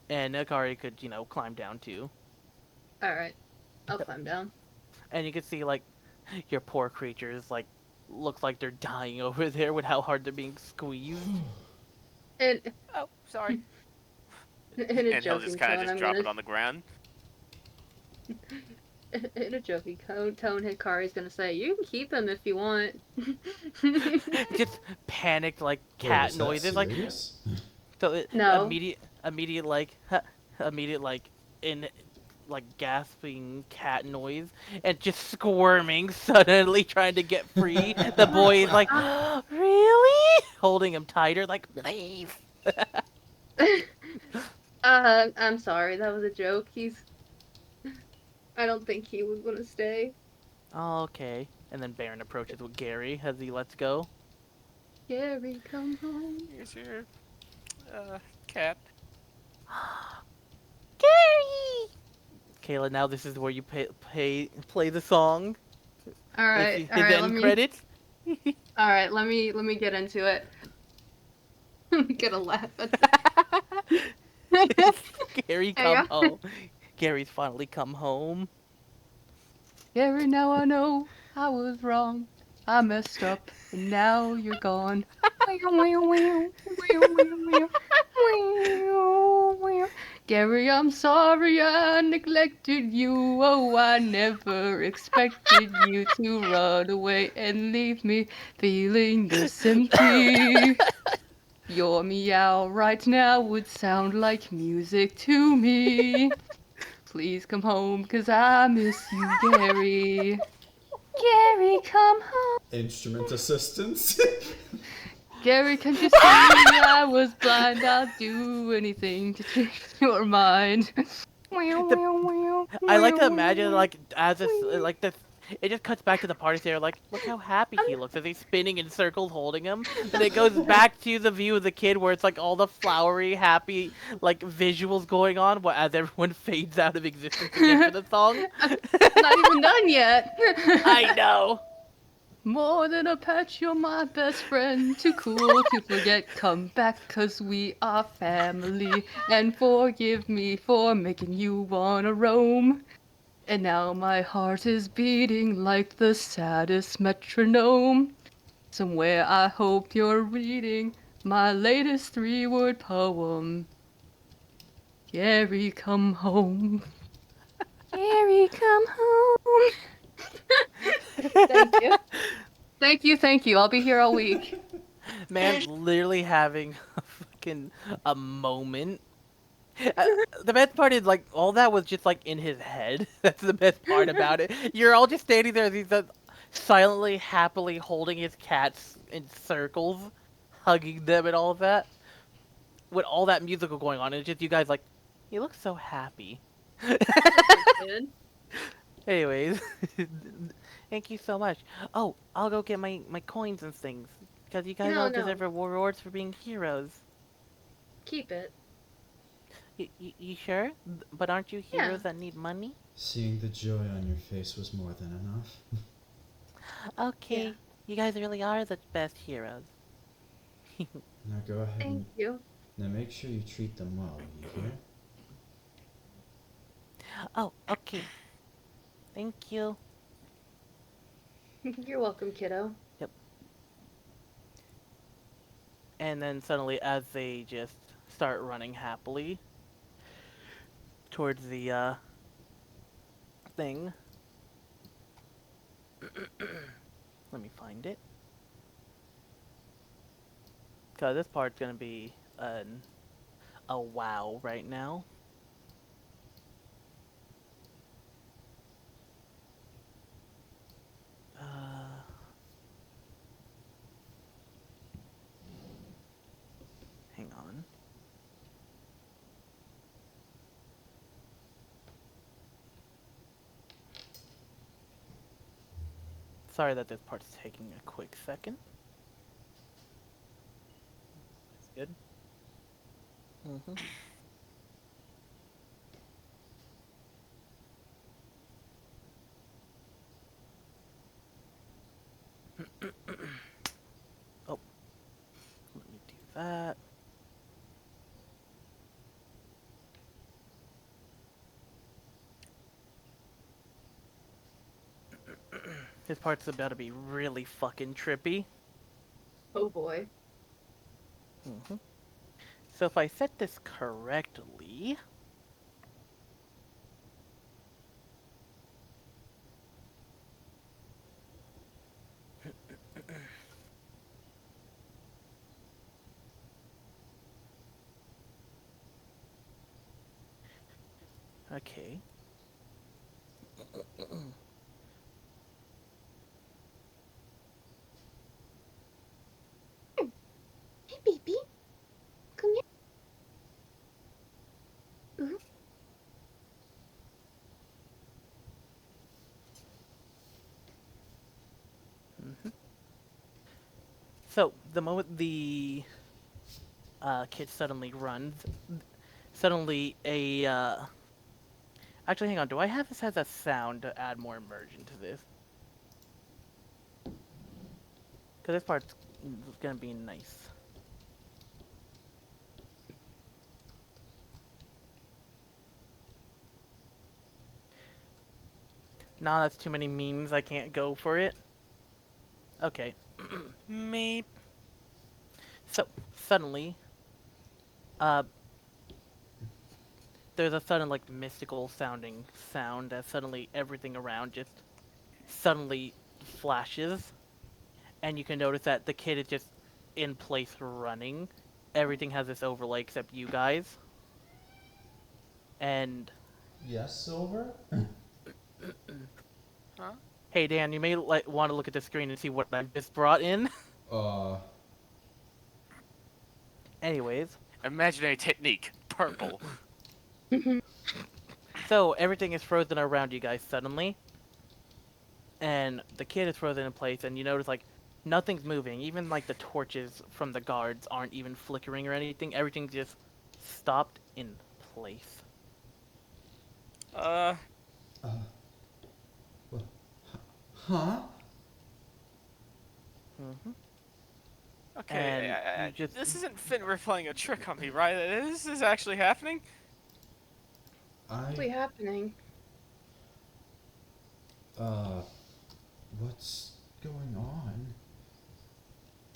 and Hikari could climb down too, Alright. I'll climb down. and you can see your poor creatures look like they're dying over there with how hard they're being squeezed. And Oh, sorry. in a And he'll joking just kind tone, of just I'm drop gonna... it on the ground. In a joking tone, Hikari's gonna say, "You can keep him if you want." Just panicked Wait, cat is that noises serious? So No. immediate immediate in like gasping cat noise and just squirming suddenly trying to get free. The boy is like, really? Holding him tighter, like leave. I'm sorry, that was a joke. I don't think he would want to stay. Oh, okay. And then Baron approaches with Gary as he lets go. Gary, come home. Here's your cat. Gary! Kayla, now this is where you play the song. All right, all His right. end credits. All right. Let me get into it. I'm gonna laugh at that. Gary, Hang come on. home. Gary's finally come home. Gary, now I know I was wrong. I messed up, and now you're gone. Gary, I'm sorry I neglected you. Oh, I never expected you to run away and leave me feeling this empty. Your meow right now would sound like music to me. Please come home, 'cause I miss you, Gary. Gary, come home. Instrument assistance. Gary, can't you see I was blind? I'll do anything to change your mind. I like to imagine as this like this. It just cuts back to the party there, like, look how happy he looks as he's spinning in circles holding him. And it goes back to the view of the kid where it's like all the flowery, happy, like, visuals going on as everyone fades out of existence again for the song. Not even done yet. I know. More than a pet, you're my best friend. Too cool to forget. Come back, 'cause we are family. And forgive me for making you wanna roam. And now my heart is beating like the saddest metronome. Somewhere I hope you're reading my latest 3-word poem. Gary, come home. Gary, come home. Thank you. Thank you. I'll be here all week. Man, literally having a moment. The best part is, like, all that was just, like, in his head. That's the best part about it. You're all just standing there as he's silently, happily holding his cats in circles, hugging them and all of that. With all that musical going on, and it's just you guys like, you look so happy. Anyways, thank you so much. Oh, I'll go get my coins and things. Because you guys all deserve rewards for being heroes. Keep it. You sure? But aren't you heroes that need money? Seeing the joy on your face was more than enough. Okay, Yeah. you guys really are the best heroes. Now go ahead Thank you. now make sure you treat them well, you hear? Oh, okay. Thank you. You're welcome, kiddo. Yep. And then suddenly, as they just start running happily towards the thing. Let me find it. Cause this part's gonna be a wow right now. Hang on. Sorry that this part's taking a quick second. That's good. Mm-hmm. Oh, let me do that. This part's about to be really fucking trippy. Oh boy. Mm-hmm. So if I set this correctly... Okay. Hey, baby. Come here. Ooh. So the moment the kid suddenly runs, suddenly a actually, hang on. Do I have this as a sound to add more immersion to this? Because this part's gonna be nice. Nah, that's too many memes. I can't go for it. Okay. Meep. So suddenly, uh, there's a sudden like mystical sounding sound as suddenly everything around just suddenly flashes, and you can notice that the kid is just in place running. Everything has this overlay except you guys. And Yes, Silver? Huh? hey, Dan, you may want to look at the screen and see what I just brought in. Anyways, Imaginary technique. Purple. so everything is frozen around you guys suddenly, and the kid is frozen in place, and you notice like nothing's moving. Even like the torches from the guards aren't even flickering or anything. Everything's just stopped in place. Huh? Mm-hmm. Okay, And you just this isn't Finver playing a trick on me, right? This is actually happening? What's happening? What's going on?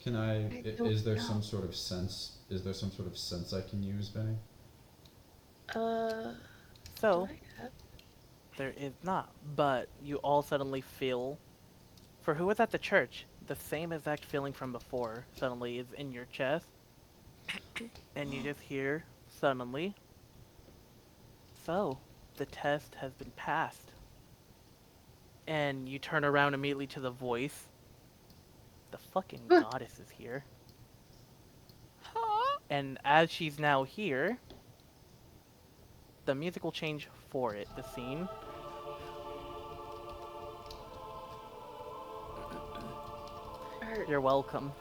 Can I don't is there know. some sort of sense, I can use, Benny? Do so I have? there is not, but you all suddenly feel, for who was at the church, the same exact feeling from before suddenly is in your chest, and you just hear suddenly, so the test has been passed. And you turn around immediately to the voice. The fucking goddess is here. Huh? And as she's now here, the music will change for it, the scene. You're welcome.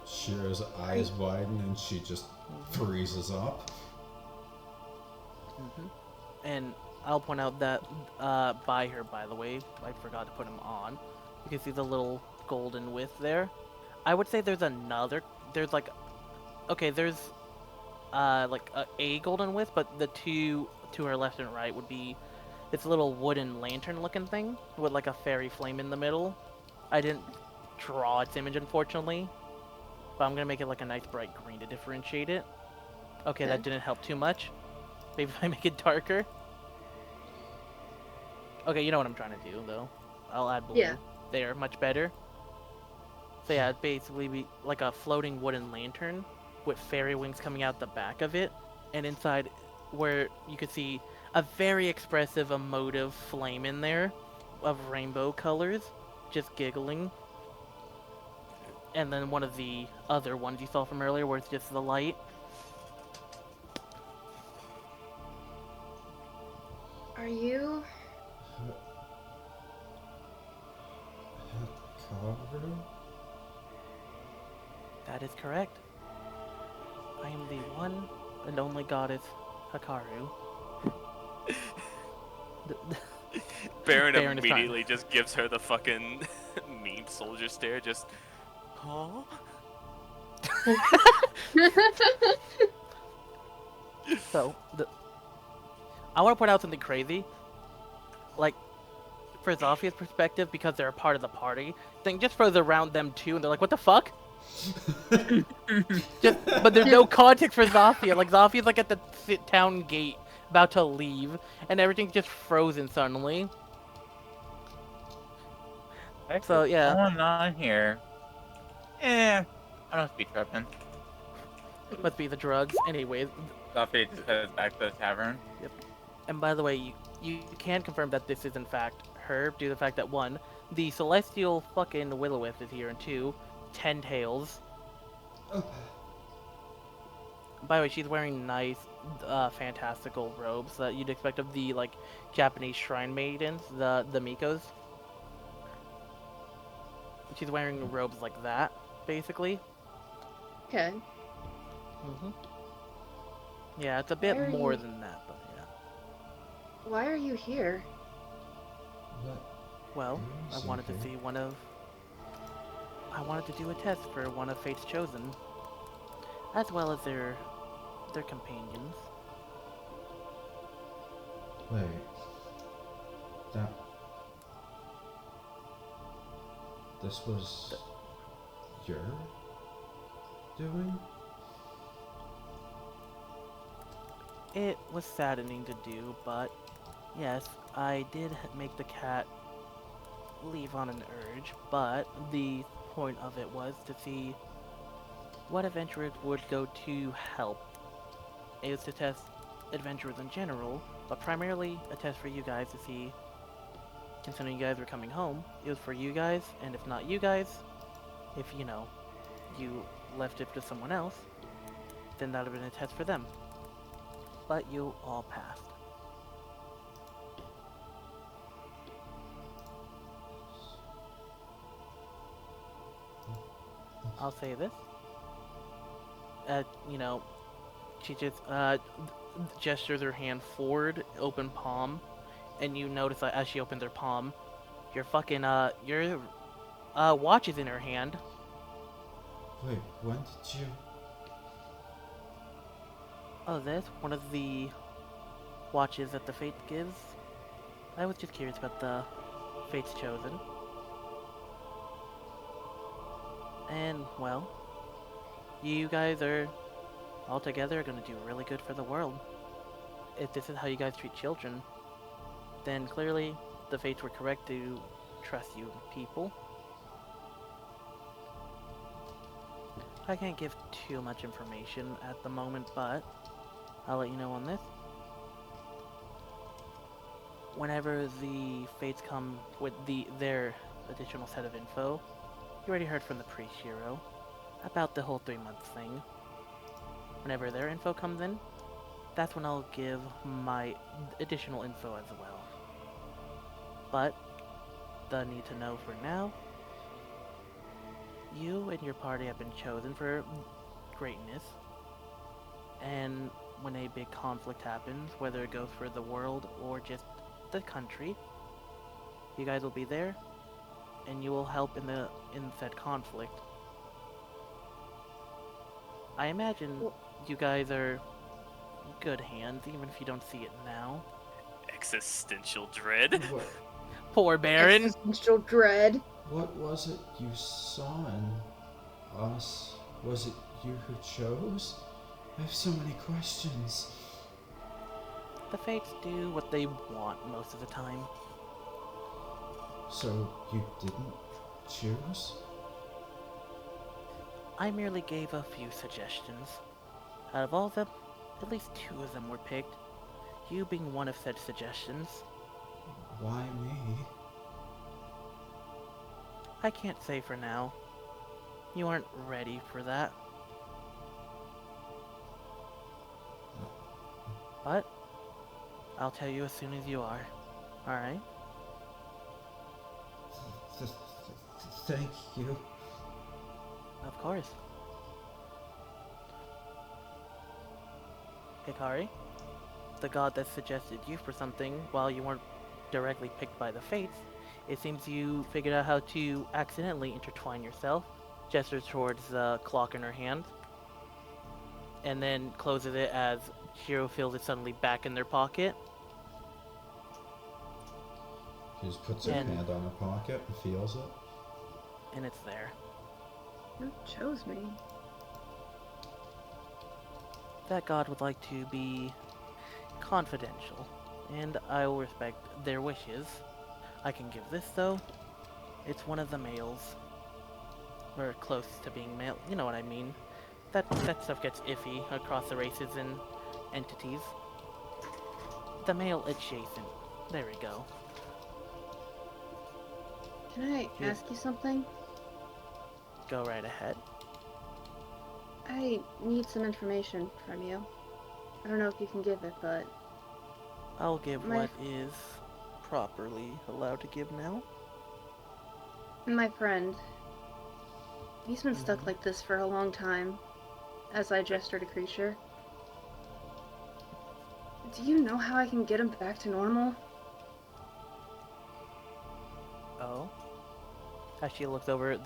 Shiro's eyes widen and she just freezes up. And I'll point out that by her, by the way, I forgot to put him on. You can see the little golden width there. I would say there's like, okay, there's like a golden width, but the two to her left and right would be this little wooden lantern looking thing with like a fairy flame in the middle. I didn't draw its image, unfortunately, but I'm gonna make it like a nice bright green to differentiate it. Okay, that didn't help too much. Maybe if I make it darker. Okay, you know what I'm trying to do, though. I'll add blue. Yeah. There, much better. So yeah, it'd basically be like a floating wooden lantern with fairy wings coming out the back of it, and inside where you could see a very expressive, emotive flame in there of rainbow colors, just giggling. And then one of the other ones you saw from earlier where it's just the light. Are you? Hikaru? That is correct. I am the one and only goddess Hakaru. Barron Barron is fine. immediately just gives her the fucking meme soldier stare, just, huh? So, I want to point out something crazy. Like, for Zofia's perspective, because they're a part of the party, thing just throws around them too, and they're like, what the fuck? But there's no context for Zofia. Like, Zofia's like at the town gate, about to leave, and everything's just frozen suddenly. So, yeah. What's going on here? I don't be tripping. Must be the drugs. Anyways, Zofia just heads back to the tavern. And by the way, you can confirm that this is in fact her due to the fact that one, the celestial fucking Will-O-Wisp is here, and two, 10 tails. Oh, By the way, she's wearing nice, fantastical robes that you'd expect of the like Japanese shrine maidens, the Mikos. She's wearing robes like that, basically. Okay. Mhm. Yeah, it's a bit Why are more you- than that, but yeah. Why are you here? what? Well, I Yes, wanted to okay. see one of. I wanted to do a test for one of Fate's Chosen, as well as their companions. Wait. That. This was your doing? It was saddening to do, but yes, I did make the cat leave on an urge, but the point of it was to see what adventurers would go to help. It was to test adventurers in general, but primarily a test for you guys to see, considering you guys were coming home, it was for you guys, and if not you guys, if you know, you left it to someone else, then that would have been a test for them. But you all passed. I'll say this. You know, she just gestures her hand forward, open palm, and you notice that as she opens her palm, your fucking your watch is in her hand. Wait, when did you? Oh, this one of the watches that the Fate gives. I was just curious about the Fate's Chosen. And well, you guys are all together gonna do really good for the world. If this is how you guys treat children, then clearly the Fates were correct to trust you people. I can't give too much information at the moment, but I'll let you know on this. Whenever the Fates come with their additional set of info, you already heard from the priest Shiro about the whole 3-month thing. Whenever their info comes in, that's when I'll give my additional info as well. But the need to know for now, you and your party have been chosen for greatness, and when a big conflict happens, whether it goes for the world or just the country, you guys will be there, and you will help in said conflict. I imagine you guys are good hands, even if you don't see it now. Existential dread. What? Poor Barron. Existential dread. What was it you saw in us? Was it you who chose? I have so many questions. The Fates do what they want most of the time. So you didn't choose? I merely gave a few suggestions. Out of all of them, at least 2 of them were picked. You being one of said suggestions. Why me? I can't say for now. You aren't ready for that. But I'll tell you as soon as you are. Alright? Thank you. Of course. Hikari, the god that suggested you for something while you weren't directly picked by the Fates, it seems you figured out how to accidentally intertwine yourself, gestures towards the clock in her hand, and then closes it as Shiro feels it suddenly back in their pocket. She just puts her And- hand on her pocket and feels it. And it's there. Who chose me? That god would like to be confidential, and I will respect their wishes. I can give this though. It's one of the males. Or close to being male, you know what I mean. That stuff gets iffy across the races entities. The male adjacent. There we go. Can I Yeah. ask you something? Go right ahead. I need some information from you. I don't know if you can give it, but I'll give My- what is properly allowed to give now. my friend, he's been stuck Mhm. like this for a long time, as I gesture to Creature. Do you know how I can get him back to normal? Oh. As she looks over,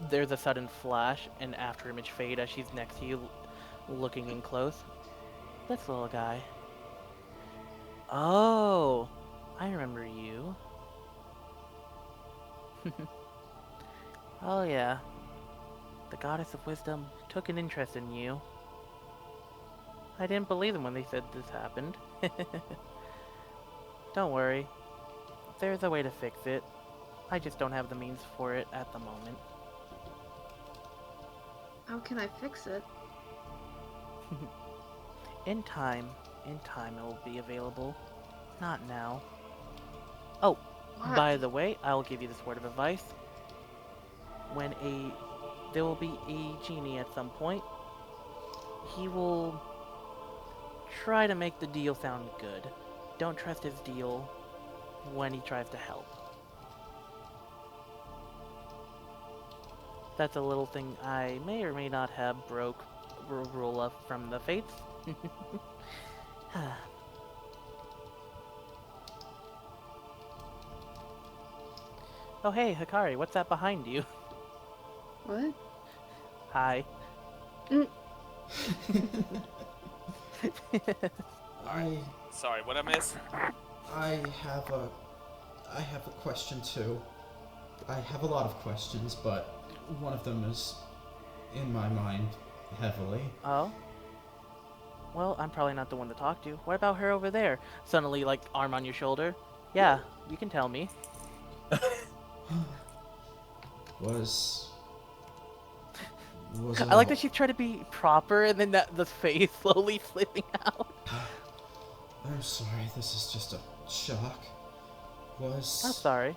there's a sudden flash and after image fade as she's next to you, looking in close. This little guy. Oh, I remember you. Oh yeah. The Goddess of Wisdom took an interest in you. I didn't believe them when they said this happened. Don't worry. There's a way to fix it. I just don't have the means for it at the moment. How can I fix it? In time it will be available. Not now. Oh, Why? by the way, I'll give you this word of advice. There will be a genie at some point. He will try to make the deal sound good. Don't trust his deal when he tries to help. That's a little thing I may or may not have broke rule of from the fates. Oh hey, Hikari, what's that behind you? What? Hi. I Sorry, what I miss? I have a question too. I have a lot of questions, but one of them is in my mind heavily. Oh? Well, I'm probably not the one to talk to. What about her over there? Suddenly, like, arm on your shoulder. Yeah, you can tell me. Was I like that she's trying to be proper, and then the face slowly slipping out. I'm sorry, this is just a shock. I'm sorry.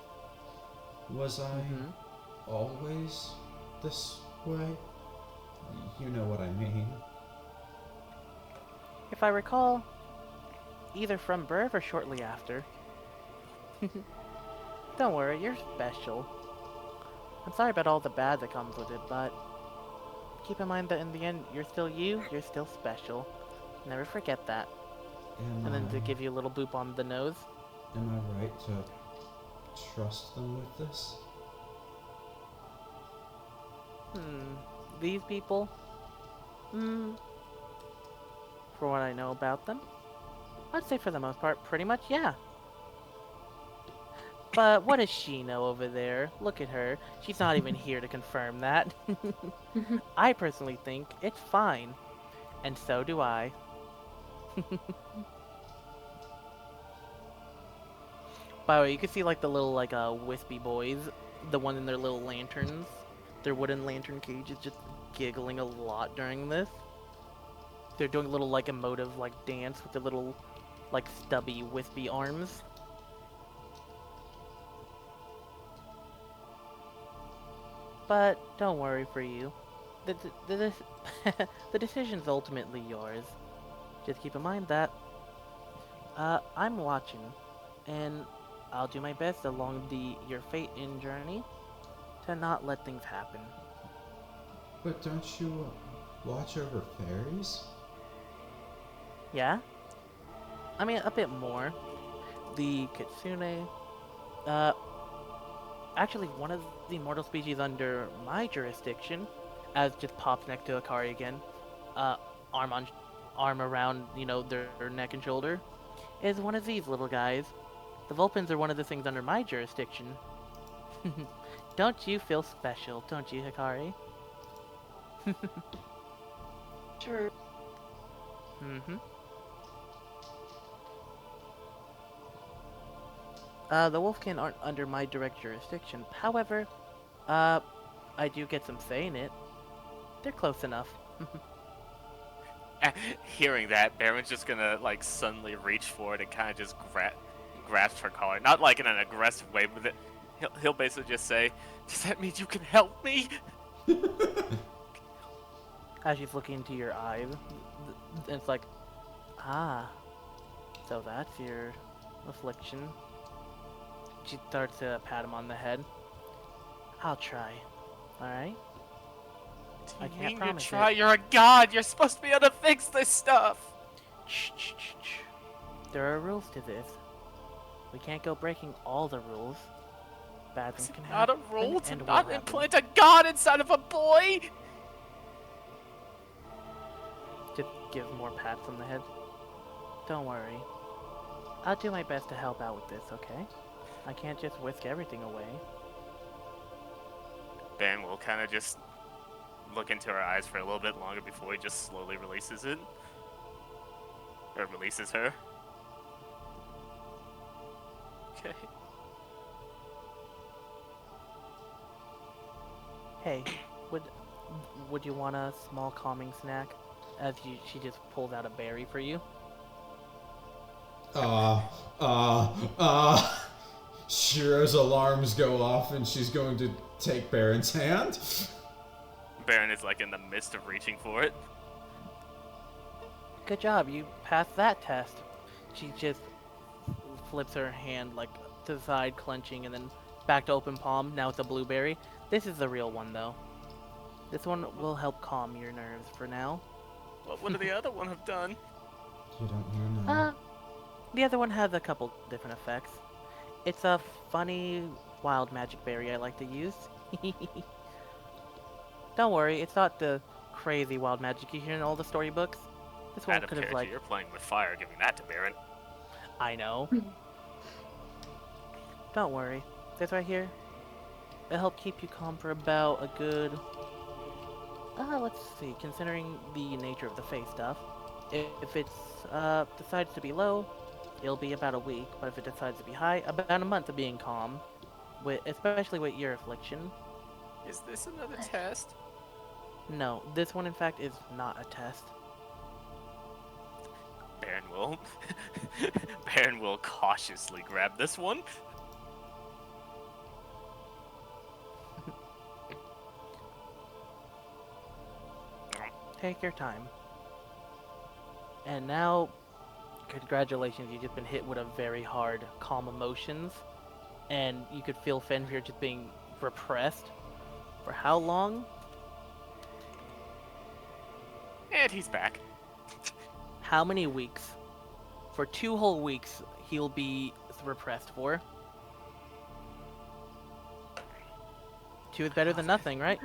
Was I always this way? You know what I mean. If I recall, either from birth or shortly after. Don't worry, you're special. I'm sorry about all the bad that comes with it, but keep in mind that in the end, you're still you, you're still special. Never forget that. And then to give you a little boop on the nose. Am I right to trust them with this? These people? For what I know about them, I'd say for the most part, pretty much, yeah. But what does she know over there? Look at her. She's not even here to confirm that. I personally think it's fine. And so do I. By the way, you can see like the little wispy boys, the one in their little lanterns, their wooden lantern cages, just giggling a lot during this. They're doing a little like emotive like dance with their little like stubby wispy arms. But don't worry for you. The decision's ultimately yours. Just keep in mind that I'm watching, and I'll do my best along your fate in journey to not let things happen. But don't you watch over fairies? Yeah? I mean, a bit more. The Kitsune, actually one of the mortal species under my jurisdiction, as just pops next to Hikari again, arm around, their neck and shoulder, is one of these little guys. The Vulpins are one of the things under my jurisdiction. Don't you feel special, don't you, Hikari? Sure. The Wolfkin aren't under my direct jurisdiction. However, I do get some say in it. They're close enough. Hearing that, Barron's just gonna like suddenly reach for it and kind of just grasp her collar, not like in an aggressive way, but he'll basically just say, "Does that mean you can help me?" As she's looking into your eyes, it's like, ah, so that's your affliction. She starts to pat him on the head. I'll try. Alright? I You can't mean you promise try? it. You're a god. You're supposed to be able to fix this stuff. Shh, shh, shh, shh. There are rules to this. We can't go breaking all the rules. Bad things Is can it not a happen. rule to and will not happen. implant a god inside of a boy? Just give more pats on the head. Don't worry. I'll do my best to help out with this, okay? I can't just whisk everything away. Ben will kind of just look into her eyes for a little bit longer before he just slowly releases it. Or releases her. Okay. Hey, would you want a small calming snack? She just pulls out a berry for you. Shiro's alarms go off and she's going to take Barron's hand. Barron is like in the midst of reaching for it. Good job, you passed that test. She just flips her hand like to the side, clenching, and then back to open palm. Now it's a blueberry. This is the real one, though. This one will help calm your nerves for now. What would the other one have done? You don't want to know. The other one has a couple different effects. It's a funny wild magic berry I like to use. Don't worry, it's not the crazy wild magic you hear in all the storybooks. This one Out of could have character, like... you're playing with fire, giving that to Barron. I know. Don't worry. This right here, it'll help keep you calm for about a good... let's see, considering the nature of the face stuff. If it's decides to be low, it'll be about a week, but if it decides to be high, about a month of being calm. Especially with your affliction. Is this another test? No, this one in fact is not a test. Barron will cautiously grab this one. Take your time. And now, congratulations, you've just been hit with a very hard calm emotions. And you could feel Fenrir just being repressed. For how long? And he's back. How many weeks? For 2 whole weeks, he'll be repressed for. 2 is better than nothing, right?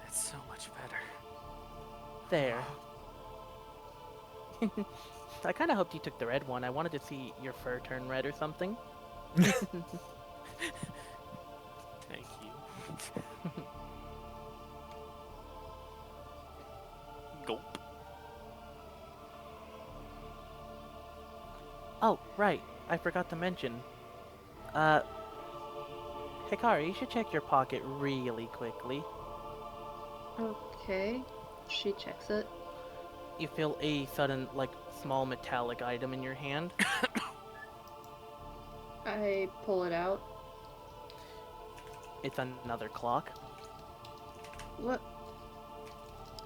That's so much better. There. I kind of hoped you took the red one. I wanted to see your fur turn red or something. Thank you. Gulp. Oh, right. I forgot to mention. Hikari, you should check your pocket really quickly. Okay. She checks it. You feel a sudden, like, small metallic item in your hand. I pull it out. It's another clock. What?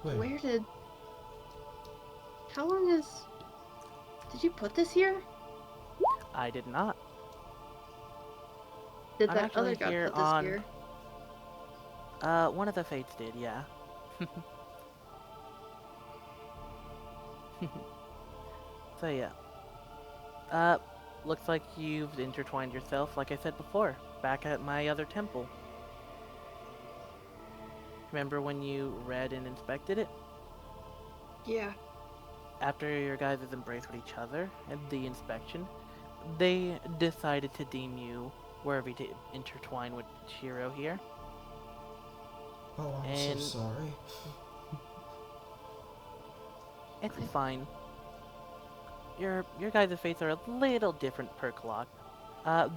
Wait, Where did... How long is... Did you put this here? I did not. Did I'm that actually other guy here put this on- here? One of the fates did, yeah. So yeah. Looks like you've intertwined yourself, like I said before, back at my other temple. Remember when you read and inspected it? Yeah. After your guys' embrace with each other and the inspection, they decided to deem you worthy to intertwine with Shiro here. oh, I'm and- so sorry. It's fine. Your guys' fates are a little different per clock. Oh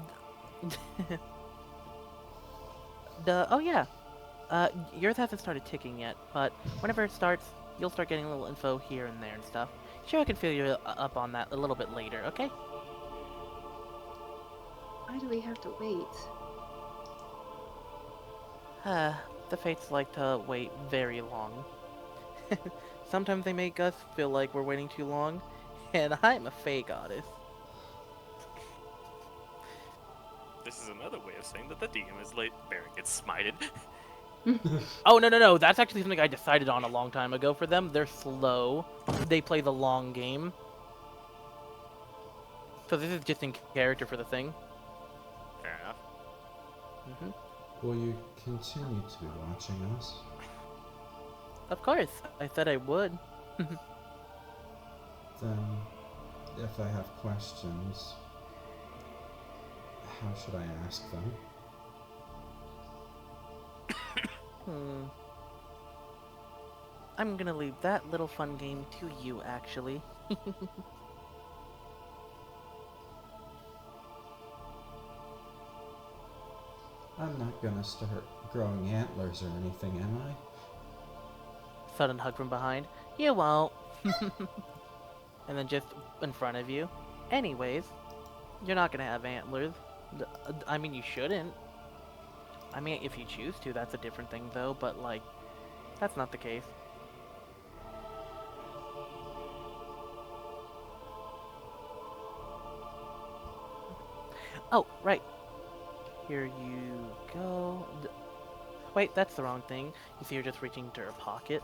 yeah. Yours hasn't started ticking yet, but whenever it starts, you'll start getting a little info here and there and stuff. Sure, I can fill you up on that a little bit later, okay? Why do we have to wait? The fates like to wait very long. Sometimes they make us feel like we're waiting too long, and I'm a Fey goddess. This is another way of saying that the DM is late. Barron gets smited. Oh, no, that's actually something I decided on a long time ago for them. They're slow. They play the long game. So this is just in character for the thing. Fair enough. Will you continue to be watching us? Of course, I said I would. Then, if I have questions, how should I ask them? I'm gonna leave that little fun game to you, actually. I'm not gonna start growing antlers or anything, am I? Sudden hug from behind. You won't. And then just in front of you. Anyways, you're not gonna have antlers. I mean, you shouldn't. I mean, if you choose to, that's a different thing, though, but, like, that's not the case. Oh, right. Here you go. Wait, that's the wrong thing. You see, you're just reaching into her pocket.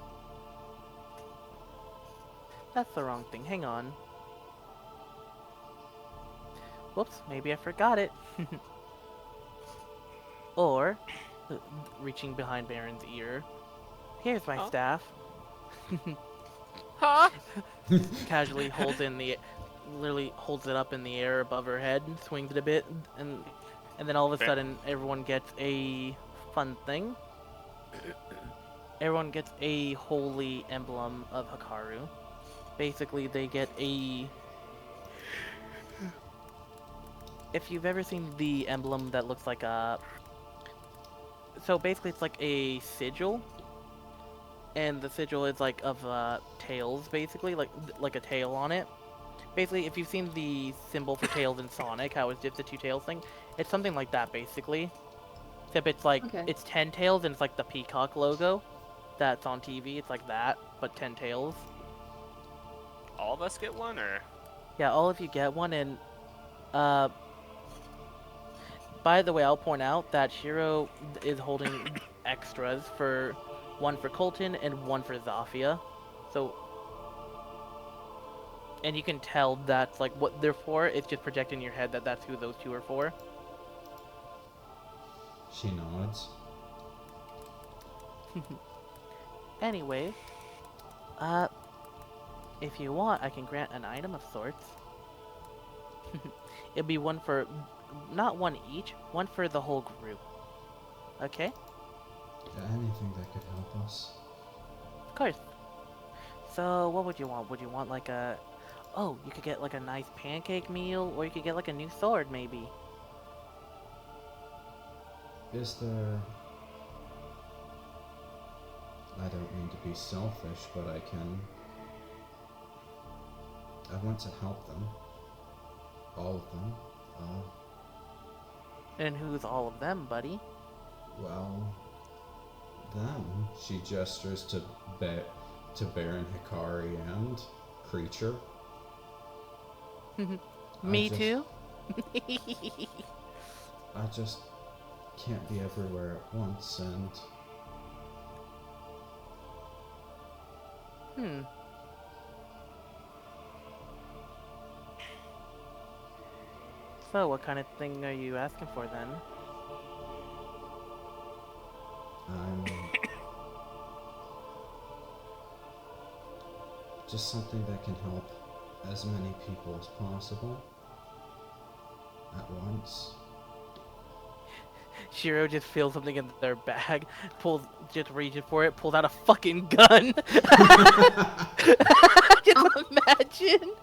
That's the wrong thing. Hang on. Whoops, maybe I forgot it. Or, reaching behind Barron's ear. Here's my staff. Huh? Casually holds literally holds it up in the air above her head, swings it a bit, and then all of a sudden everyone gets a fun thing. Everyone gets a holy emblem of Hakaru. Basically, they get a... If you've ever seen the emblem that looks like a... So basically it's like a sigil. And the sigil is like of tails, basically, like a tail on it. Basically, if you've seen the symbol for tails in Sonic, how it's just the two tails thing, it's something like that, basically. Except it's like, it's 10 tails and it's like the peacock logo that's on TV. It's like that, but 10 tails. All of us get one, or? Yeah, all of you get one, and, by the way, I'll point out that Shiro is holding extras for one for Colton and one for Zofia. So, and you can tell that's like what they're for. It's just projected in your head that that's who those two are for. She nods. Anyway, if you want, I can grant an item of sorts. It'll be one for, not one each, one for the whole group. Okay? Anything that could help us. Of course. So, what would you want? Would you want like a... Oh, you could get like a nice pancake meal, or you could get like a new sword, maybe. Is there... I don't mean to be selfish, but I want to help them. All of them. And who's all of them, buddy? Well... them. She gestures to Barron, Hikari, and Creature. Me too? I just can't be everywhere at once, and... So, what kind of thing are you asking for, then? Just something that can help as many people as possible at once. Shiro just feels something in their bag, just reaches for it, pulls out a fucking gun. Just imagine.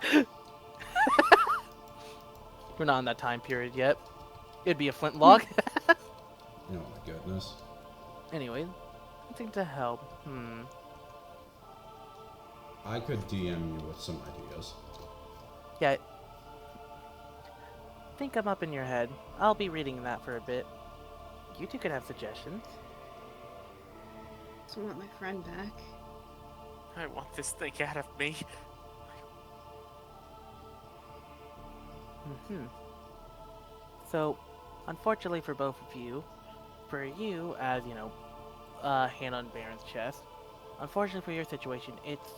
We're not in that time period yet. It'd be a flintlock. Oh my goodness. Anyway, something to help. I could DM you with some ideas. Yeah. Think I'm up in your head. I'll be reading that for a bit. You two could have suggestions. Just want my friend back. I want this thing out of me. So, unfortunately for both of you, for you, as you know, hand on Barron's chest, unfortunately for your situation, it's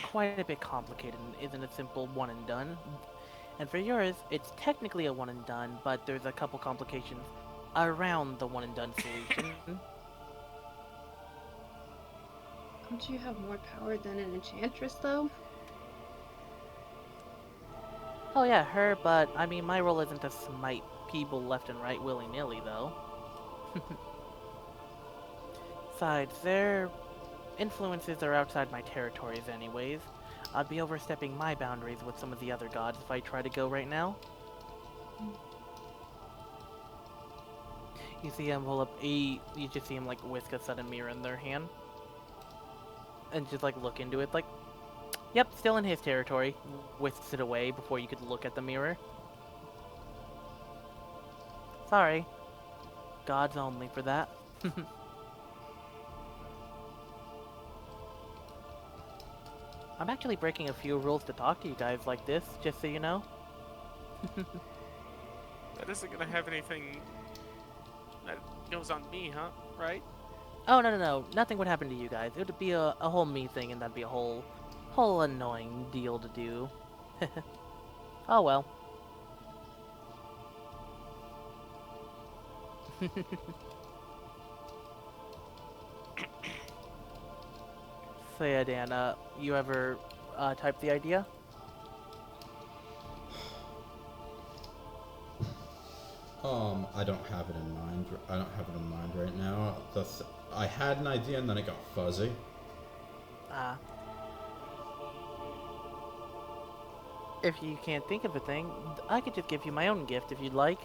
quite a bit complicated and isn't a simple one and done. And for yours, it's technically a one and done, but there's a couple complications around the one and done solution. Don't you have more power than an enchantress, though? Oh yeah, her, but I mean, my role isn't to smite people left and right willy-nilly, though. Besides, their influences are outside my territories anyways. I'd be overstepping my boundaries with some of the other gods if I try to go right now. You see him pull up you just see him like whisk a sudden mirror in their hand. And just like look into it like, yep, still in his territory. Whisks it away before you could look at the mirror. Sorry. Gods only for that. I'm actually breaking a few rules to talk to you guys like this, just so you know. That isn't gonna have anything that goes on me, huh? Right? Oh, no. Nothing would happen to you guys. It would be a whole me thing, and that'd be a whole annoying deal to do. Oh well. So yeah, Dan, you ever type the idea? I don't have it in mind. I don't have it in mind right now. I had an idea and then it got fuzzy. Ah. If you can't think of a thing, I could just give you my own gift if you'd like.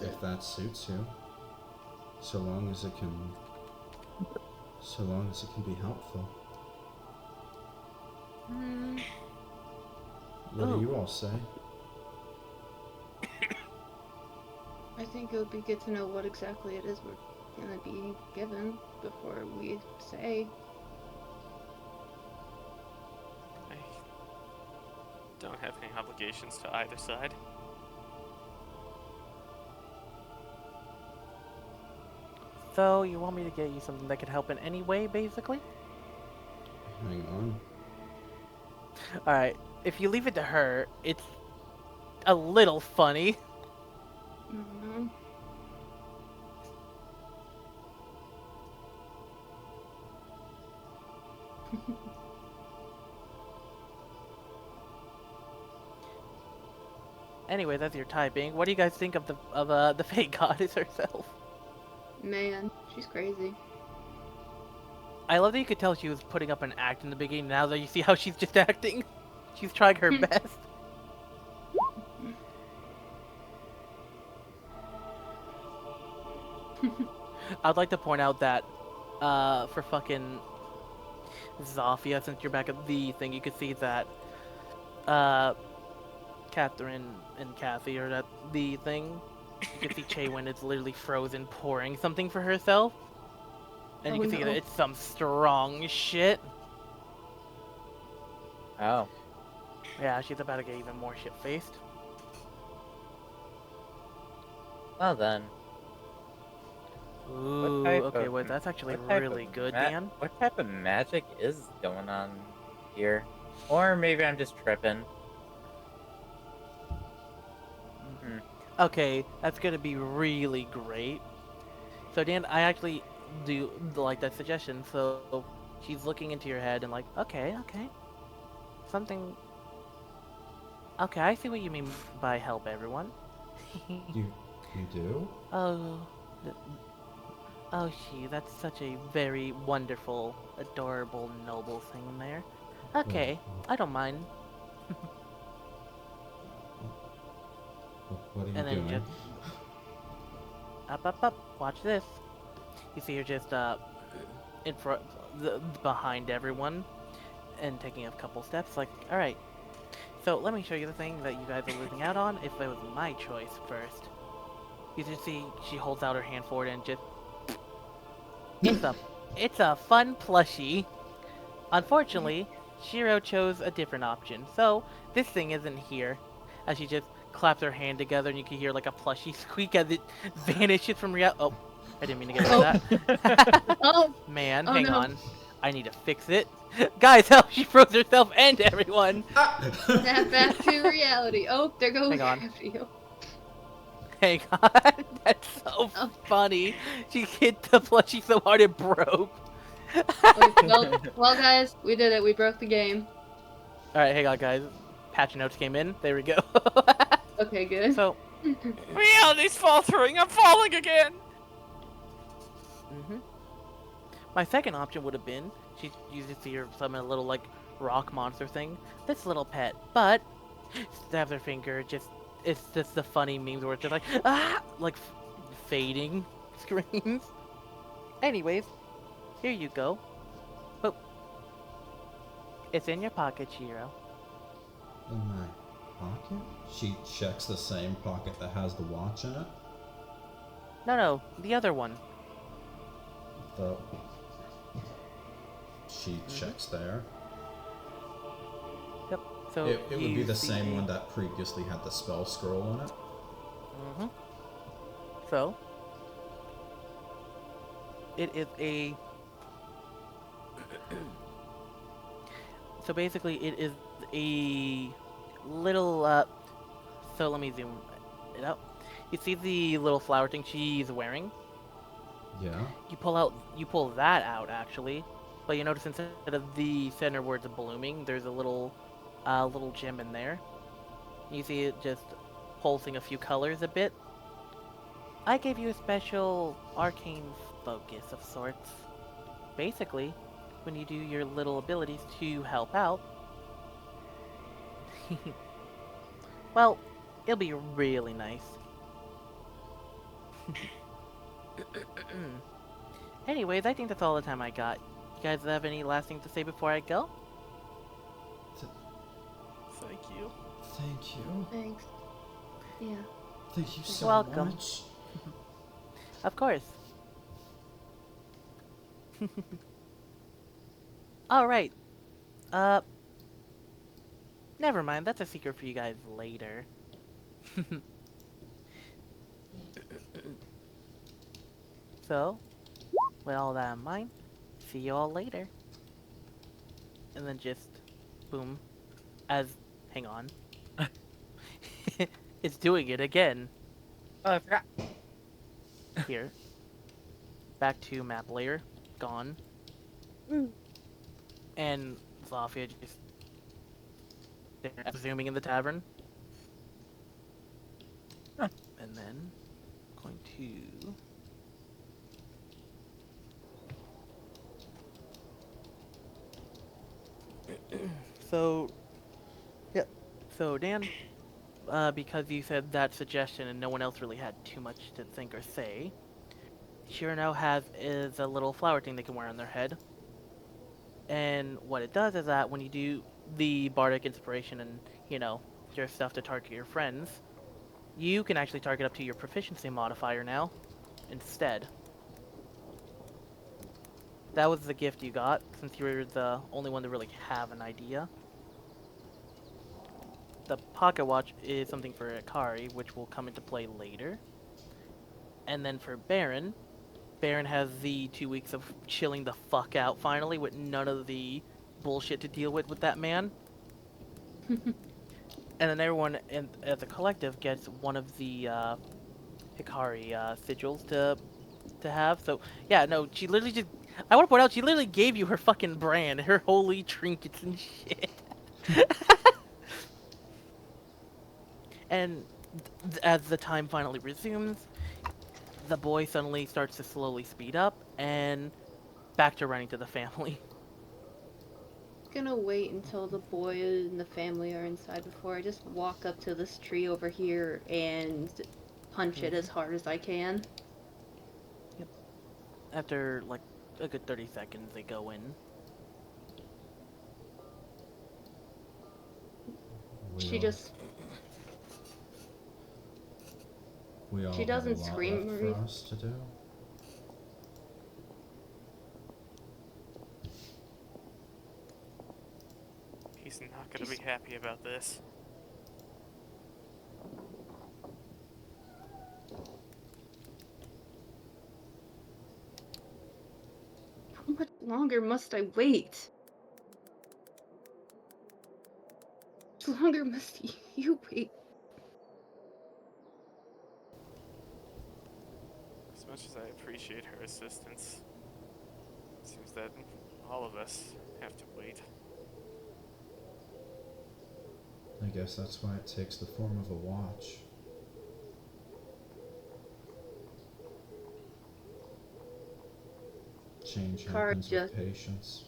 If that suits you. So long as it can be helpful. What do you all say? I think it would be good to know what exactly it is we're gonna be given before we say. I don't have any obligations to either side. So, you want me to get you something that could help in any way, basically? Hang on. Alright, if you leave it to her, it's a little funny. Mm-hmm. Anyway, that's your typing. What do you guys think of the fake goddess herself? Man, she's crazy. I love that you could tell she was putting up an act in the beginning. Now that you see how she's just acting, she's trying her best. I'd like to point out that for fucking Zofia, since you're back at the thing, you could see that Catherine and Kathy are at the thing. You can see Chaewin is literally frozen pouring something for herself. And you Oh, can see no. that it's some strong shit. Oh. Yeah, she's about to get even more shit-faced. Well then. Ooh, type okay, of- wait, that's actually what type really of good, ma- Dan. What type of magic is going on here? Or maybe I'm just tripping. Okay, that's gonna be really great. So Dan, I actually do like that suggestion. So she's looking into your head and like, okay, something. Okay, I see what you mean by help everyone. You do? Oh, oh, that's such a very wonderful, adorable, noble thing there. Okay, I don't mind. What are you And then doing? just up, watch this. You see her just in front, behind everyone, and taking a couple steps. Like, all right, so let me show you the thing that you guys are losing out on. If it was my choice first, you just see she holds out her hand forward and just it's a fun plushie. Unfortunately, Shiro chose a different option, so this thing isn't here. As she just claps her hand together, and you can hear like a plushie squeak as it vanishes from reality. Oh, I didn't mean to get rid of that. Oh, Man, oh hang no. on. I need to fix it. Guys, help! She froze herself and everyone. Snap back to reality. Oh, there goes Hang on. Raphael. Hang on. That's so Oh. funny. She hit the plushie so hard it broke. Well, guys, we did it. We broke the game. Alright, hang on, guys. Patch notes came in. There we go. Okay, good. So, Reality's faltering. I'm falling again. my second option would have been she used to see her summon a little like rock monster thing. This little pet, but stabs her finger. It's just the funny memes where it's just like like fading screams. Anyways, here you go. Oh, it's in your pocket, Shiro. In my pocket? She checks the same pocket that has the watch in it. No, the other one. The she checks there. Yep. So It would be the see same one that previously had the spell scroll in it. So it is a. So basically, it is a little. So let me zoom it out. You see the little flower thing she's wearing? Yeah. You pull that out actually, but you notice instead of the center where it's blooming, there's a little gem in there. You see it just pulsing a few colors a bit. I gave you a special arcane focus of sorts. Basically, when you do your little abilities to help out, well, it'll be really nice. Anyways, I think that's all the time I got. You guys have any last thing to say before I go? Thank you. Thank you. Thanks. Yeah. Thank you so Welcome. much. Of course. Alright. Never mind, that's a secret for you guys later. So, with all that in mind, see you all later. And then just, boom, hang on. It's doing it again. Oh, I forgot. Here. Back to map layer. Gone. And Zofia just zooming in the tavern. And then going to so Dan, because you said that suggestion and no one else really had too much to think or say, Shiro now is a little flower thing they can wear on their head. And what it does is that when you do the bardic inspiration and, your stuff to target your friends, you can actually target up to your proficiency modifier now instead. That was the gift you got, since you were the only one to really have an idea. The pocket watch is something for Hikari, which will come into play later. And then for Barron has the 2 weeks of chilling the fuck out finally, with none of the bullshit to deal with that man. And then everyone as a collective gets one of the Hikari sigils to have. So yeah, no, she literally just. I want to point out she literally gave you her fucking brand, her holy trinkets and shit. And as the time finally resumes, the boy suddenly starts to slowly speed up and back to running to the family. Gonna wait until the boy and the family are inside before I just walk up to this tree over here and punch it as hard as I can. After like a good 30 seconds they go in. She just We all she have a doesn't lot scream left or for anything. us to do. He's not gonna be happy about this. How much longer must I wait? How much longer must you wait? As much as I appreciate her assistance, it seems that all of us have to wait. I guess that's why it takes the form of a watch. Change happens with patience.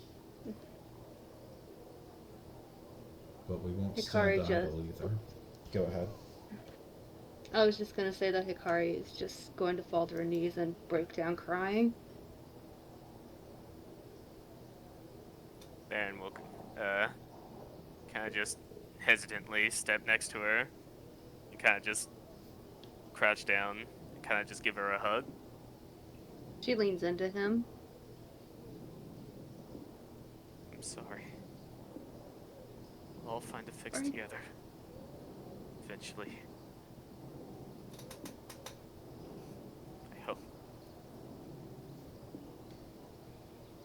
But we won't stand idle either. Go ahead. I was just gonna say that Hikari is just going to fall to her knees and break down crying. Baron will kind of just hesitantly step next to her and kind of just crouch down and kind of just give her a hug. She leans into him. I'm sorry. We'll all find a fix Right. together. Eventually. I hope.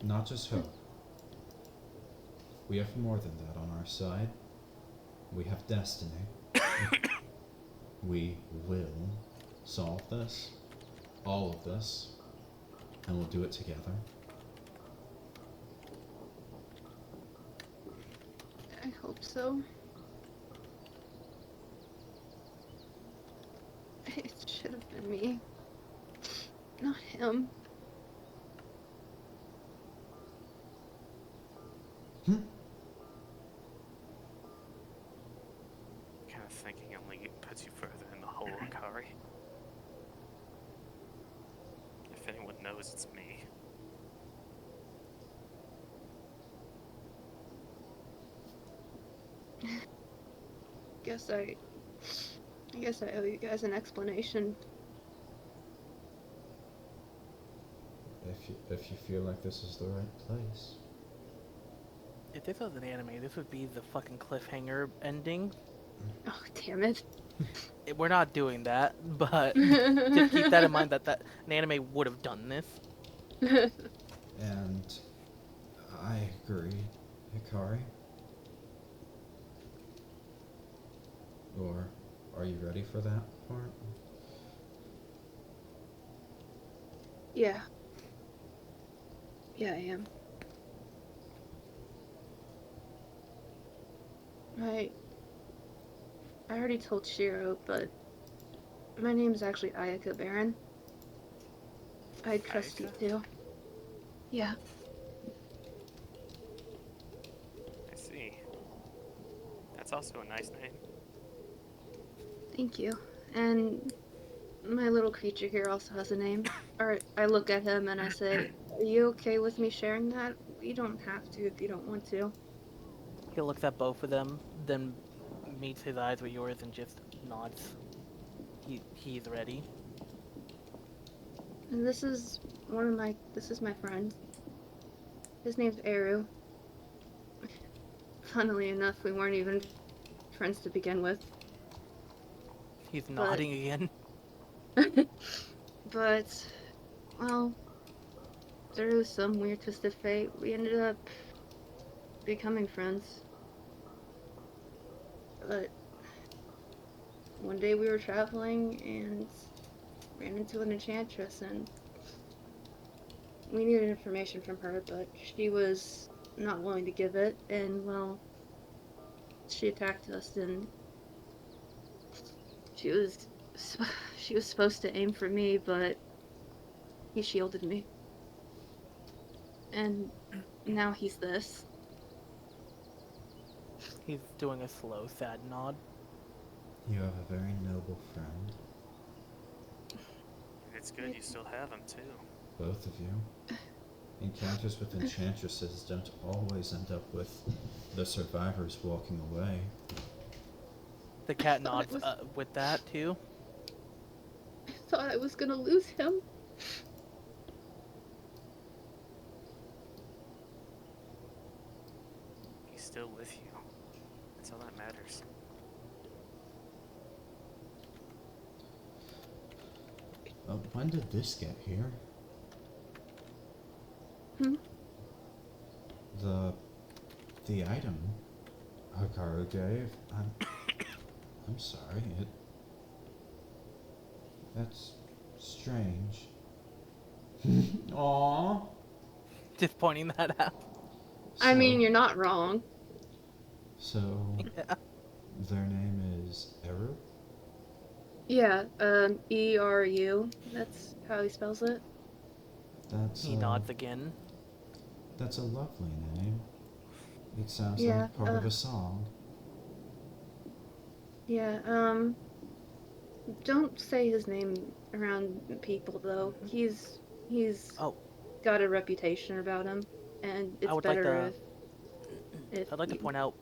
Not just hope. We have more than that on our side. We have destiny. We will solve this, all of this, and we'll do it together. I hope so. It should have been me, not him. Kind of thinking only puts you further in the hole, Hikari. If anyone knows, it's me. I guess I owe you guys an explanation. If you feel like this is the right place. If this was an anime, this would be the fucking cliffhanger ending. Oh, damn it. We're not doing that, but just keep that in mind that an anime would have done this. And I agree, Hikari. Or are you ready for that part? Yeah. Yeah, I am. I already told Shiro, but my name is actually Ayaka, Barron. I trust you Ayaka? too. Yeah. I see. That's also a nice name. Thank you. And my little creature here also has a name. Or I look at him and I say, "Are you okay with me sharing that? You don't have to if you don't want to." He looks at both of them, then meets his eyes with yours and just nods. He's ready. And this is my friend. His name's Eru. Funnily enough, we weren't even friends to begin with. He's nodding again. But, well, through some weird twisted fate, we ended up becoming friends. But one day we were traveling and ran into an enchantress, and we needed information from her, but she was not willing to give it, and well, she attacked us, and she was supposed to aim for me, but he shielded me. And now he's this. He's doing a slow, sad nod. You have a very noble friend, And it's good you still have him, too. both of you. Encounters with enchantresses don't always end up with the survivors walking away. The cat thought it nods was- with that too. I thought I was gonna lose him. He's still with you. That's all that matters. When did this get here? Hmm? The item Hakaru gave. I'm sorry. That's strange. Aww. Just pointing that out. I So- mean, you're not wrong. So Yeah. their name is Eru? Yeah, E-R-U. That's how he spells it. That's He nods again. That's a lovely name. It sounds Yeah, like part of a song. Yeah, don't say his name around people, though. He's Oh, got a reputation about him, and it's would like better to- if I'd like to you- point out.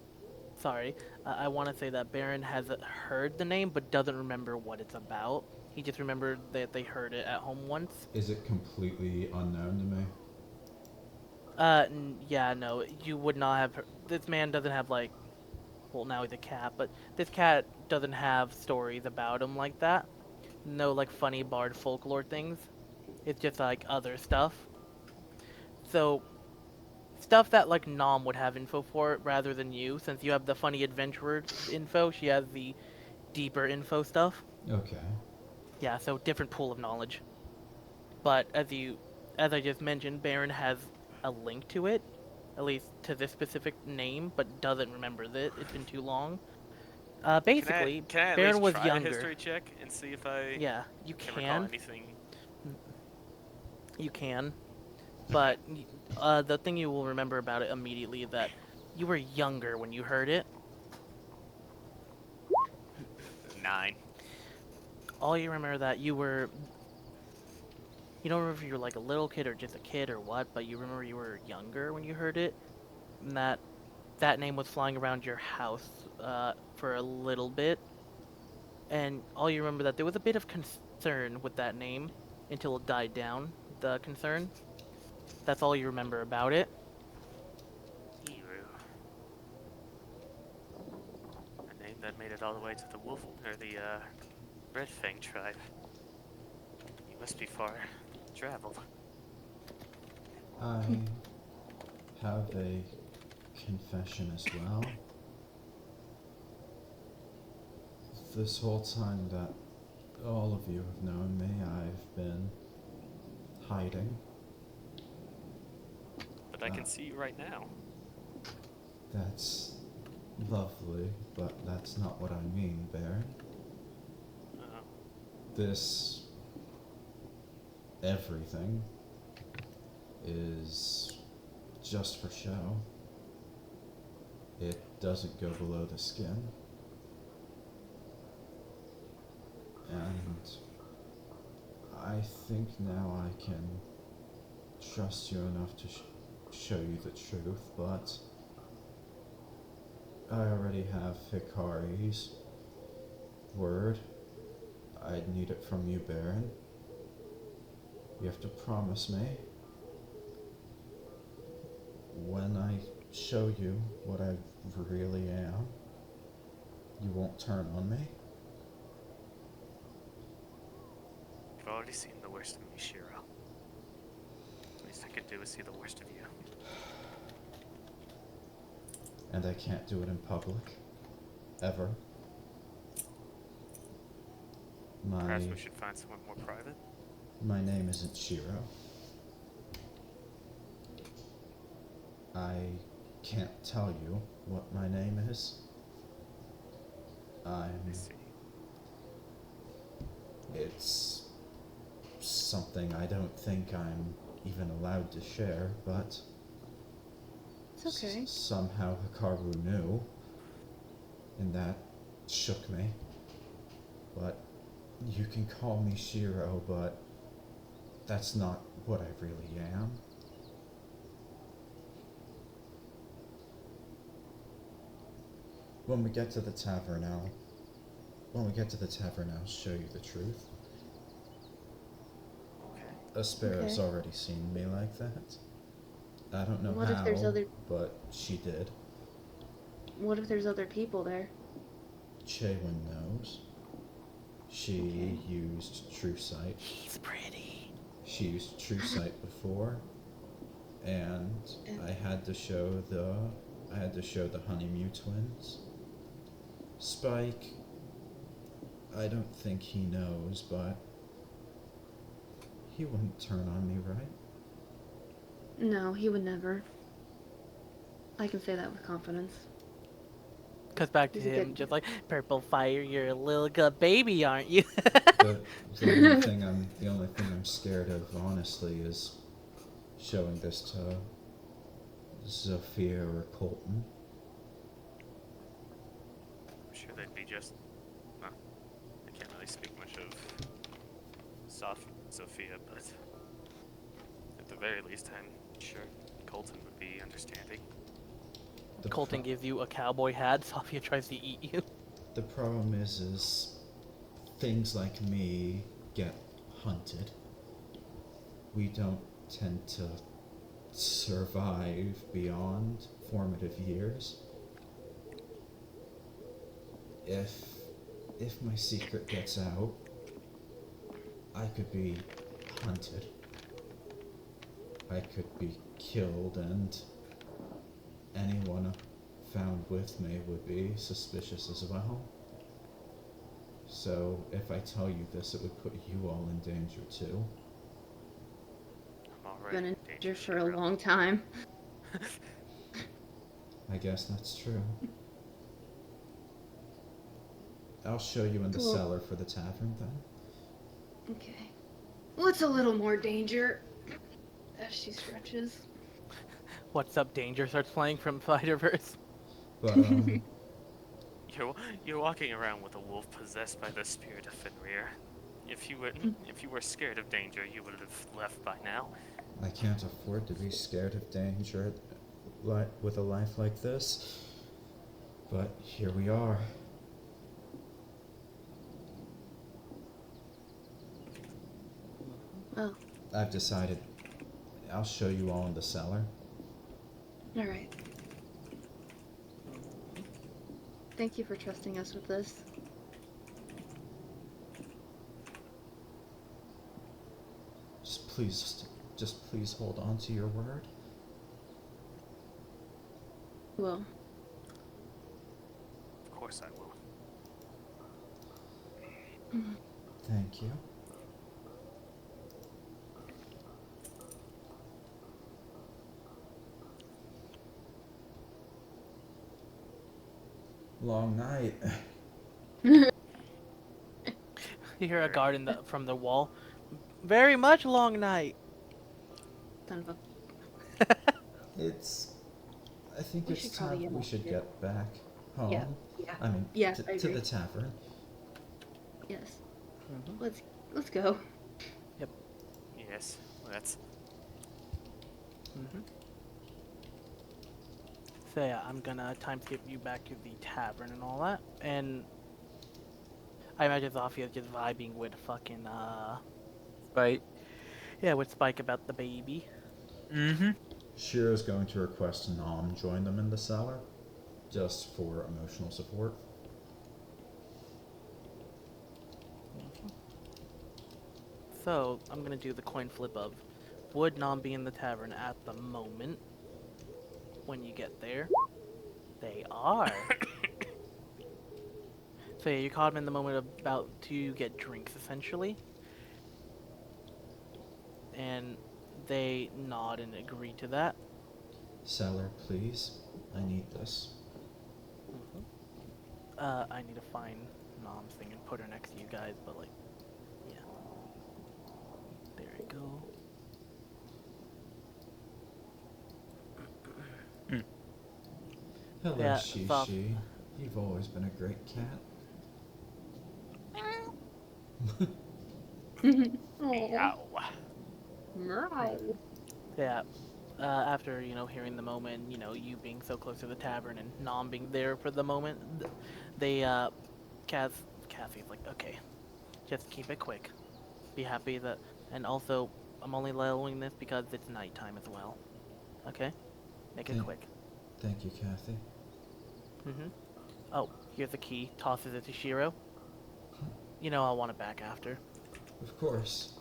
Sorry, I want to say that Barron has heard the name but doesn't remember what it's about. He just remembered that they heard it at home once. Is it completely unknown to me? Yeah, no, you would not have. This man doesn't have like, well, now he's a cat, but this cat doesn't have stories about him like that. No, like funny bard folklore things. It's just like other stuff. So, stuff that like Nom would have info for rather than you, since you have the funny adventurer info. She has the deeper info stuff. Okay. Yeah, so different pool of knowledge. But as I just mentioned, Barron has a link to it, at least to this specific name, but doesn't remember that it's been too long. Basically, can I at Barron least was try younger. a history check and see if I Yeah, you can recall can. anything? You can. But the thing you will remember about it immediately is that you were younger when you heard it. 9. All you remember that you were. You don't remember if you were like a little kid or just a kid or what, but you remember you were younger when you heard it. And that name was flying around your house for a little bit. And all you remember that there was a bit of concern with that name until it died down, the concern. That's all you remember about it. Eru. A name that made it all the way to the wolf or the Red Fang tribe. You must be far traveled. I have a confession as well. This whole time that all of you have known me, I've been hiding. But I can see you right now. That's lovely, but that's not what I mean, Baron. This everything is just for show. It doesn't go below the skin. And I think now I can trust you enough to show you the truth, but I already have Hikari's word. I'd need it from you, Baron. You have to promise me, when I show you what I really am, you won't turn on me. You've already seen the worst of me, Shiro. Least I could do is see the worst of you. And I can't do it in public. Ever. Perhaps we should find someone more private. My name isn't Shiro. I can't tell you what my name is. I see. It's something I don't think I'm even allowed to share, but It's okay. somehow Hikaru knew, and that shook me. But you can call me Shiro, but that's not what I really am. When we get to the tavern, I'll show you the truth. Okay. Aspero's Okay. already seen me like that. I don't know What how, if there's other? but she did. What if there's other people there? Chaewin knows. She Okay. used True Sight. He's pretty. She used True Sight before, and I had to show the Honey Mew twins. Spike, I don't think he knows, but he wouldn't turn on me, right? No, he would never. I can say that with confidence. Cause back to He's a him, good- just like, Purple Fire, you're a little good baby, aren't you? The only thing I'm scared of, honestly, is showing this to Zofia or Colton. I'm sure they'd be just. Well, I can't really speak much of Zofia, but at the very least, I'm sure Colton would be understanding. The Colton pro- gives you a cowboy hat, Zofia tries to eat you. The problem is things like me get hunted. We don't tend to survive beyond formative years. If my secret gets out, I could be hunted. I could be killed, and anyone found with me would be suspicious as well. So if I tell you this, it would put you all in danger too. I'm already Been in danger danger for a zero. long time. I guess that's true. I'll show you in the Cool. cellar for the tavern then. Okay. What's a little more danger? As she stretches. What's Up Danger starts playing from Spider-Verse. But You're walking around with a wolf possessed by the spirit of Fenrir. If you were scared of danger, you would have left by now. I can't afford to be scared of danger with a life like this. But here we are. Well, I've decided I'll show you all in the cellar. alright. Thank you for trusting us with this. Just please hold on to your word. Well, Of course I will. Thank you. Long night. You hear a guard from the wall. Very much long night. son of a. I think We it's should probably time get we out should of here. get back home. Yeah. I mean, Yeah, I to agree. the tavern. Yes. Mhm. Let's go. Yes, that's. Mm-hmm. So yeah, I'm gonna time skip you back to the tavern and all that, and I imagine Zofia's just vibing with fucking Spite. yeah, with Spike about the baby. Mm-hmm. Shiro's going to request Nom join them in the cellar, just for emotional support. So I'm gonna do the coin flip of would Nom be in the tavern at the moment when you get there? They are. So yeah, you caught him in the moment about to get drinks essentially. And they nod and agree to that. Cellar, please. I need this. I need to find Nom's thing and put her next to you guys, but like, yeah. There we go. Hello, Yeah, Zof. Shishi. You've always been a great cat. Oh, Meow. right. Yeah. after hearing the moment, you being so close to the tavern and Nom being there for the moment, they Cassie's like, okay, just keep it quick. Be happy that, and also I'm only allowing this because it's nighttime as well. Okay, make it Thank, quick. thank you, Kathy. Mhm. Oh, here's the key. Tosses it to Shiro. I'll want it back after. Of course.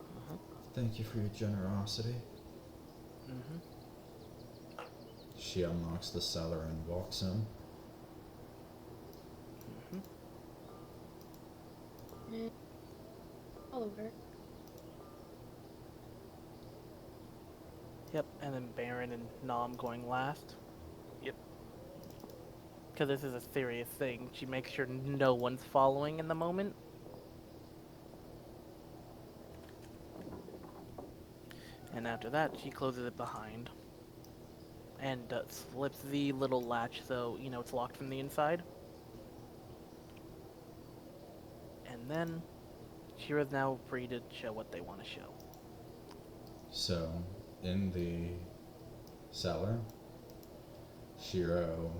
Mhm. Thank you for your generosity. Mhm. She unlocks the cellar and walks in. Mhm. All over. Yep, and then Barron and Nom going last. Yep. Because this is a serious thing. She makes sure no one's following in the moment. And after that, she closes it behind. And slips the little latch so, it's locked from the inside. And then, Shira's now free to show what they want to show. So, in the cellar, Shiro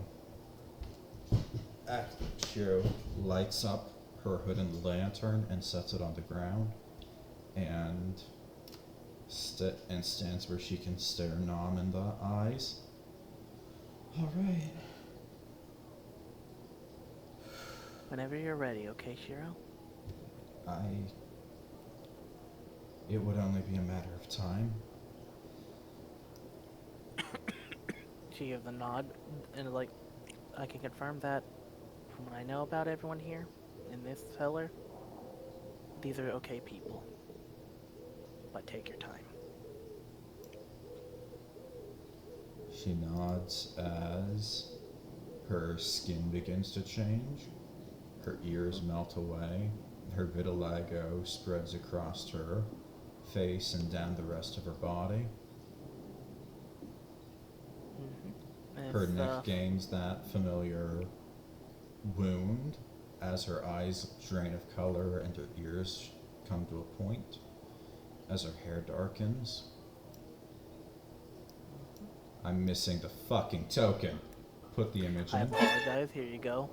Shiro lights up her hooded lantern and sets it on the ground, and stands where she can stare Nom in the eyes. All right. Whenever you're ready, okay, Shiro? It would only be a matter of time. She gives a nod, and I can confirm that from what I know about everyone here in this cellar, these are okay people. But take your time. She nods as her skin begins to change, her ears melt away, her vitiligo spreads across her face and down the rest of her body. Her neck gains that familiar wound as her eyes drain of color and her ears come to a point, as her hair darkens. I'm missing the fucking token. Put the image I in. apologize, here you go.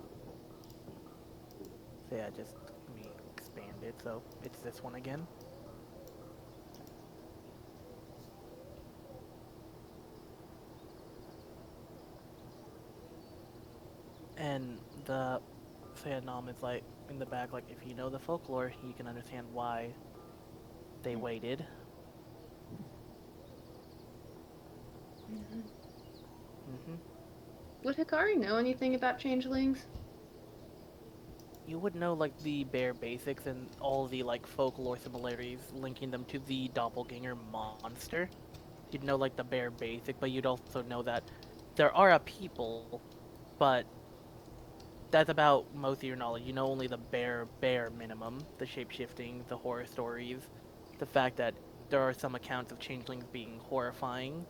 So yeah, just let me expand it so it's this one again. And the Nom is like in the back, like if you know the folklore, you can understand why they waited. Would Hikari know anything about changelings? You would know like the bare basics and all the like folklore similarities linking them to the doppelganger monster. You'd know like the bare basic, but you'd also know that there are a people, but that's about most of your knowledge. You know only the bare minimum, the shape-shifting, the horror stories, the fact that there are some accounts of changelings being horrifying,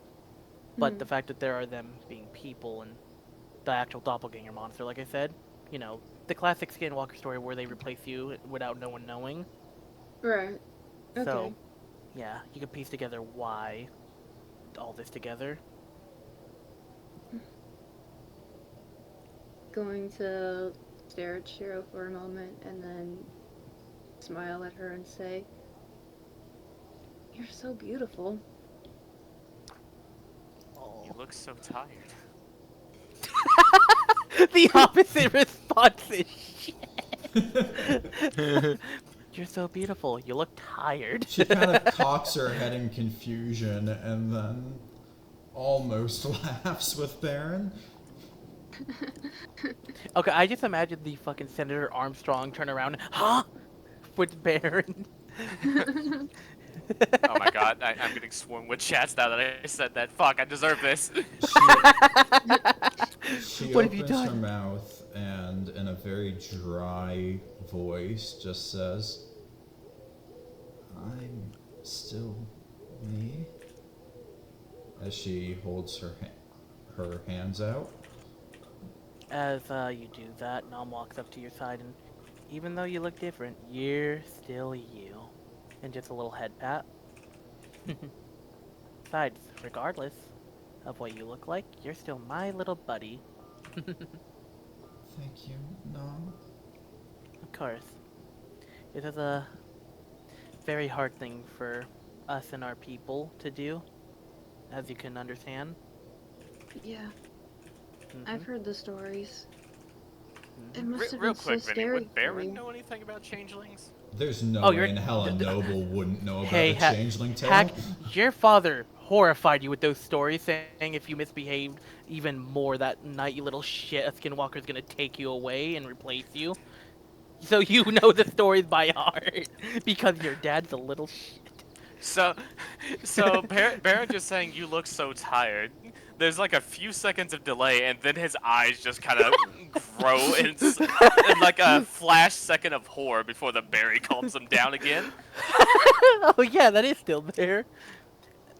but the fact that there are them being people and the actual doppelganger monster, like I said, the classic Skinwalker story where they replace you without no one knowing. Right. Okay. So, yeah, you can piece together why all this together. Going to stare at Shiro for a moment and then smile at her and say, "You're so beautiful." You look so tired. The opposite response is shit. You're so beautiful. You look tired. She kind of cocks her head in confusion and then almost laughs with Barron. Okay, I just imagine the fucking Senator Armstrong turn around, huh? With Barron. Oh my god, I'm getting swarmed with chats now that I said that. Fuck, I deserve this. She What have you opens her done? mouth and, in a very dry voice, just says, "I'm still me," as she holds her hands out. As you do that, Nom walks up to your side, and even though you look different, you're still you. And just a little head pat. Besides, regardless of what you look like, you're still my little buddy. Thank you, Nom. Of course. It is a very hard thing for us and our people to do, as you can understand. Yeah, Mhm, I've heard the stories. It mhm. must have Real been so quick, Vinny, scary would for Baron you. know anything about changelings? There's no Oh, way you're- in hell a noble wouldn't know about Hey, a changeling tale. Hack, your father horrified you with those stories, saying if you misbehaved even more that night, you little shit, a skinwalker's gonna take you away and replace you. So you know the stories by heart, because your dad's a little shit. So, Baron just saying you look so tired. There's like a few seconds of delay, and then his eyes just kind of grow in like a flash second of horror before the berry calms him down again. Oh yeah, that is still there.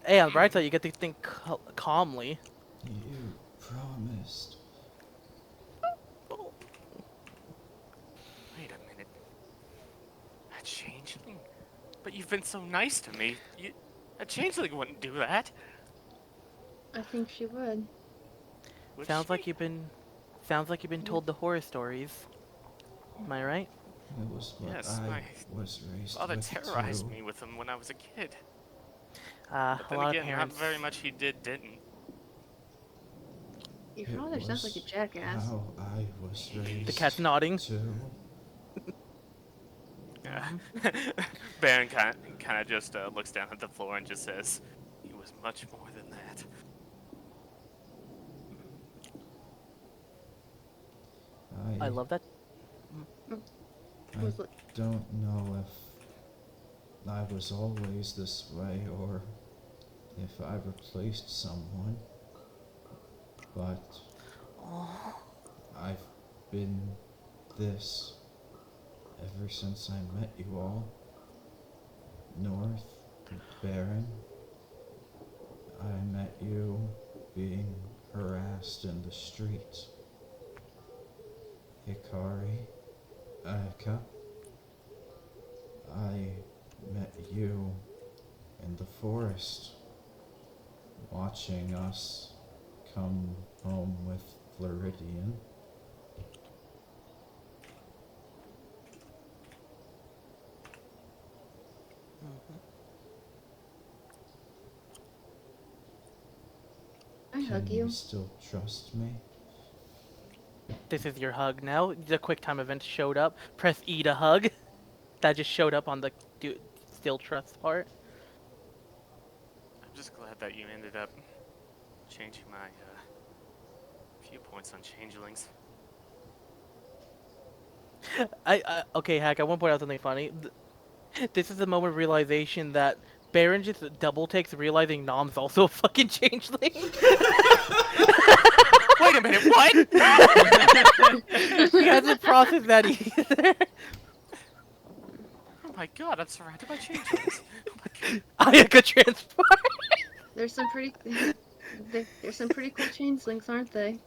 Hey, on the bright side, you get to think calmly. You promised. Wait a minute. A changeling? But you've been so nice to me. A changeling wouldn't do that. I think she would. Would Sounds she? like you've been told the horror stories. Am I right? It was what Yes, I my was raised father with terrorized too. me with them when I was a kid. A But then lot again, of parents. not very much he didn't. Your It father sounds like a was jackass. How I was raised. The cat's nodding. Too. Yeah. Baron kind of just looks down at the floor and just says, "He was much more than that." I love that. I Was it- don't know if I was always this way or if I replaced someone, but I've been this ever since I met you all. North, Barron. I met you being harassed in the street. Hikari, Ayaka. I met you in the forest, watching us come home with Floridian. I hug Can you. you still trust me? This is your hug now. The quick time event showed up. Press E to hug. That just showed up on the still trust part. I'm just glad that you ended up changing my viewpoints on changelings. Okay, Hack. I want to point out something funny. This is the moment of realization that Baron just double takes, realizing Nom's also a fucking changeling. Wait a minute, what? He hasn't processed that either. Oh my god, I'm surrounded by changelings. Ayaka transform. There's some pretty there's some pretty cool changelings, aren't they?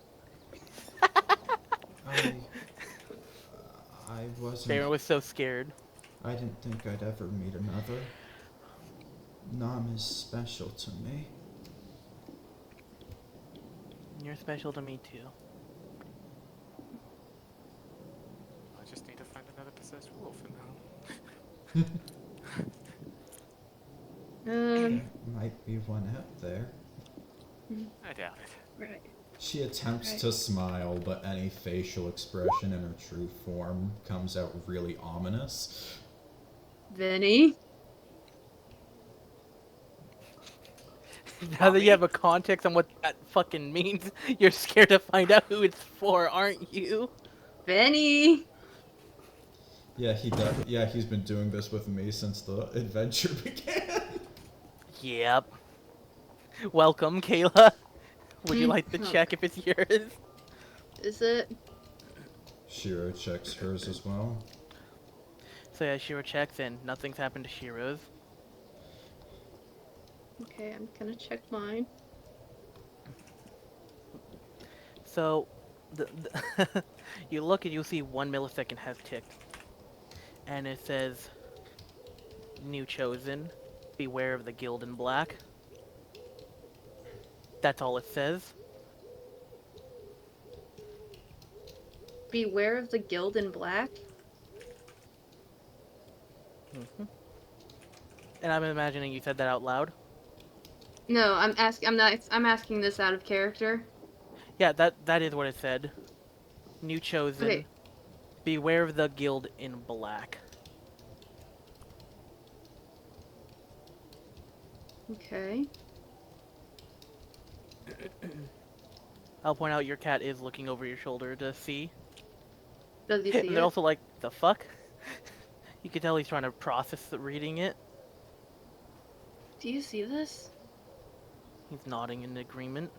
I wasn't. Baron was so scared. I didn't think I'd ever meet another. Nom is special to me. You're special to me too. I just need to find another possessed wolf and Um, There might be one out there. I doubt it. right. She attempts Right. to smile, but any facial expression in her true form comes out really ominous. Vinny? Now that you have a context on what that fucking means, you're scared to find out who it's for, aren't you? Vinny! Yeah, he does. Yeah, he's been doing this with me since the adventure began. Yep. Welcome, Kayla. Would you like to Oh. check if it's yours? Is it? Shiro checks hers as well. So yeah, Shiro checks in. Nothing's happened to Shiro's. Okay, I'm gonna check mine. So, you look and you see 1 millisecond has ticked. And it says, New Chosen, beware of the Guild in Black. That's all it says. Beware of the guild in black. Hmm. And I'm imagining you said that out loud. No, I'm asking. I'm not. I'm asking this out of character. Yeah, that is what it said. New chosen. Okay. Beware of the guild in black. Okay. I'll point out your cat is looking over your shoulder to see. Does he see And they're it? also like, the fuck? You can tell he's trying to process reading it. Do you see this? He's nodding in agreement.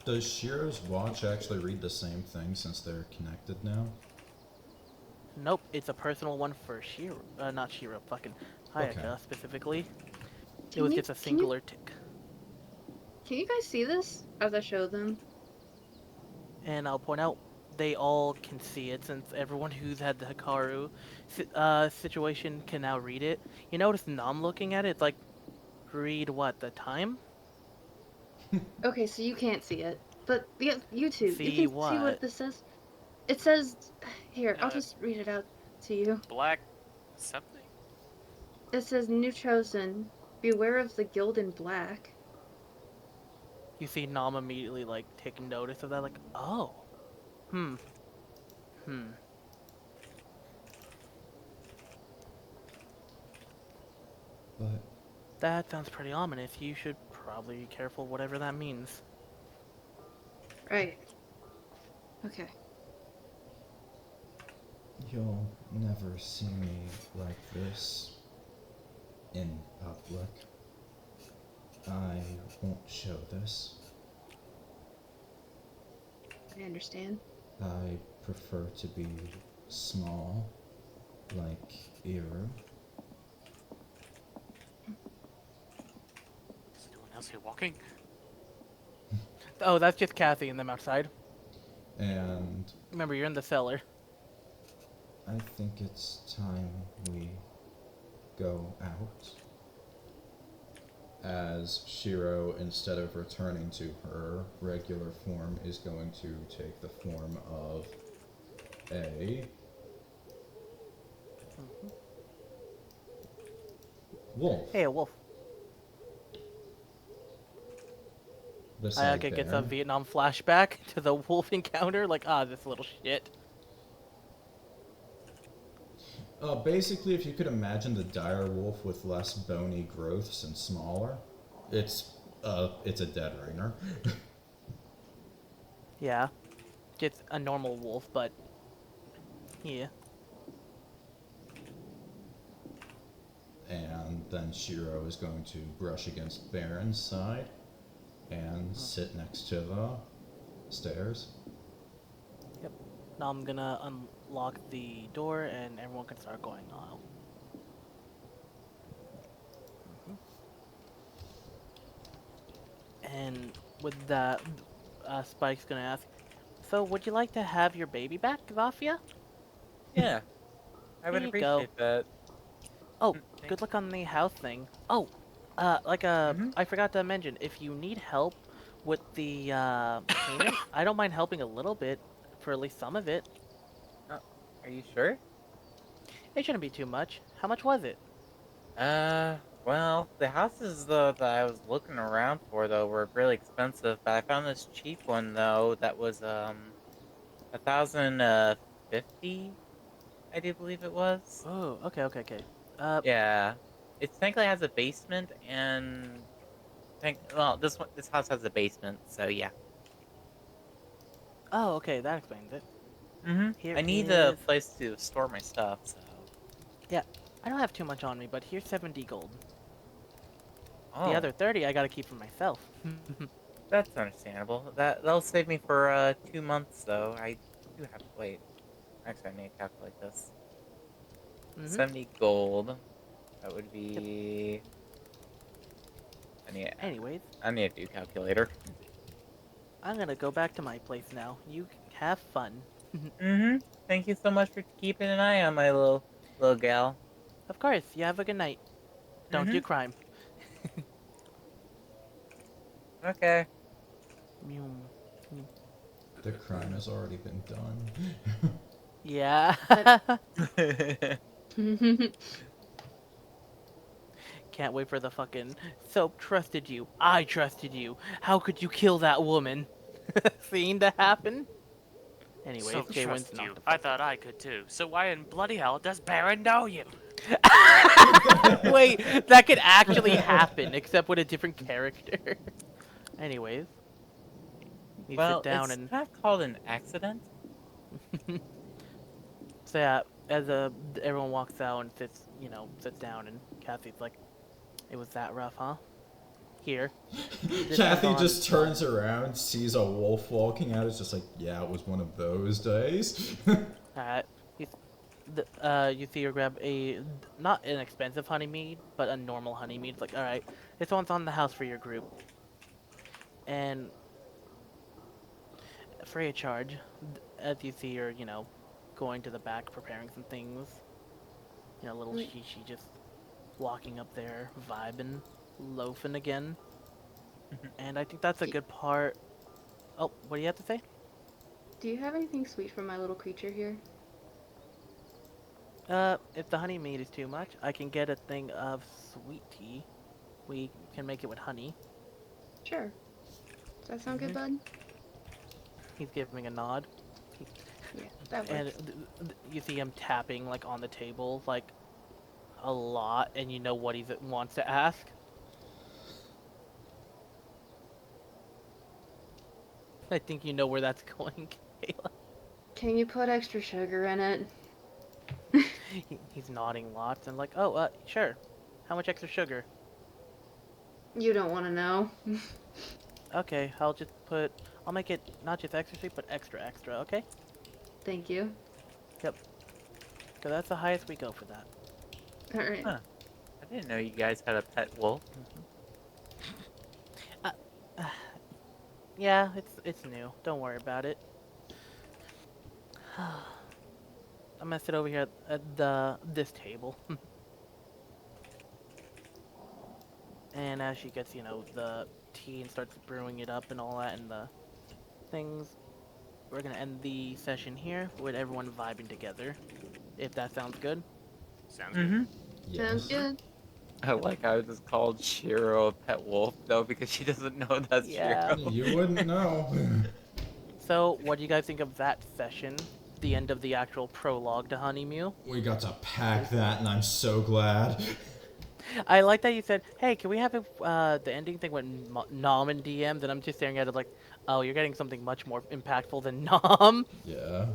Does Shiro's watch actually read the same thing since they're connected now? Nope, it's a personal one for Shiro. Not Shiro, fucking Ayaka Okay. specifically. It Can was you- just a can you- singular tick. Can you guys see this as I show them? And I'll point out, they all can see it since everyone who's had the Hikaru situation can now read it. You notice Nom looking at it, it's like, read what, the time? Okay, so you can't see it, but yeah, you two, See you can see what? what this says. It says, here, I'll Uh, just read it out to you. Black something? It says, new chosen, beware of the guild in black. You see Nom immediately, like, take notice of that, like, oh. Hmm. But That sounds pretty ominous. You should probably be careful whatever that means. Right. Okay. you'll never see me like this in public. I won't show this. I understand. I prefer to be small, like Eru. Is anyone else here walking? Oh, that's just Kathy and them outside. And Remember, you're in the cellar. I think it's time we go out. As Shiro, instead of returning to her regular form, is going to take the form of a wolf. Hey, a wolf. Beside Ayaka gets a Baron. Vietnam flashback to the wolf encounter, like, this little shit. Basically, if you could imagine the dire wolf with less bony growths and smaller, it's a dead ringer. Yeah. Just a normal wolf, but... yeah. And then Shiro is going to brush against Baron's side and sit next to the stairs. Yep. Now I'm gonna unlock the door and everyone can start going on. And with that, Spike's gonna ask, so would you like to have your baby back, Zofia? Yeah, I would Here you go. appreciate that. Oh, Thank good luck on the house thing. Oh, Mhm. I forgot to mention, if you need help with the, payment, I don't mind helping a little bit, for at least some of it. Are you sure? It shouldn't be too much. How much was it? Well, the houses though that I was looking around for though were really expensive, but I found this cheap one though that was 1,050, I do believe it was. Oh, okay. Yeah, it technically has a basement and well, this house has a basement, so yeah. Oh, okay, that explains it. Here I need a is- place to store my stuff, so. Yeah, I don't have too much on me, but here's 70 gold. Oh, The other 30 I gotta keep for myself. that's understandable. That'll save me for 2 months though. I do have to wait. Actually, I need to calculate this. 70 gold. That would be. Anyways, I need to do calculator. I'm gonna go back to my place now. You have fun. Thank you so much for keeping an eye on my little gal. Of course, you have a good night. Don't do Mhm. crime. Okay. Mew. Mew. The crime has already been done. Yeah. Can't Can't wait for the fucking Soap trusted you. I trusted you. How could you kill that woman? Scene to happen. Anyways, So Jay wins trust not you. the I fuck. thought I could too. So why in bloody hell does Barron know you? Wait, that could actually happen, except with a different character. Anyways, you Well, sit down it's and not called an accident. so yeah, as everyone walks out and sits down, and Kathy's like, "It was that rough, huh?" Here, this Kathy was on. just turns around, sees a wolf walking out, is just like, yeah, it was one of those days. Alright, you see her grab not an expensive honey mead, but a normal honey mead. It's like, alright, this one's on the house for your group, and free of charge. As you see her, going to the back, preparing some things. Little Wait. Shishi just walking up there, vibing, loafing again. And I think that's a good part. Oh, what do you have to say? Do you have anything sweet for my little creature here? If the honey mead is too much, I can get a thing of sweet tea. We can make it with honey. Sure. Does that sound good, bud? He's giving a nod. Yeah, that And works. you see him tapping, like, on the table, like, a lot, and you know what he wants to ask. I think you know where that's going, Kayla. Can you put extra sugar in it? He's nodding lots and like, oh, sure. How much extra sugar? You don't want to know. Okay, I'll make it not just extra sweet, but extra extra, okay? Thank you. Yep. So that's the highest we go for that. Alright. Huh. I didn't know you guys had a pet wolf. Yeah, it's new. Don't worry about it. I'm gonna sit over here at this table. And as she gets, the tea and starts brewing it up and all that and the things, we're gonna end the session here with everyone vibing together. If that sounds good. Sounds good. Sounds Yes. good. I like how it's called Shiro a pet wolf though, because she doesn't know that's Yeah. Shiro. You wouldn't know. So, what do you guys think of that session? The end of the actual prologue to Honey Mew? We got to pack that, and I'm so glad. I like that you said, hey, can we have the ending thing with Nom and DMs? And I'm just staring at it like, oh, you're getting something much more impactful than Nom. Yeah.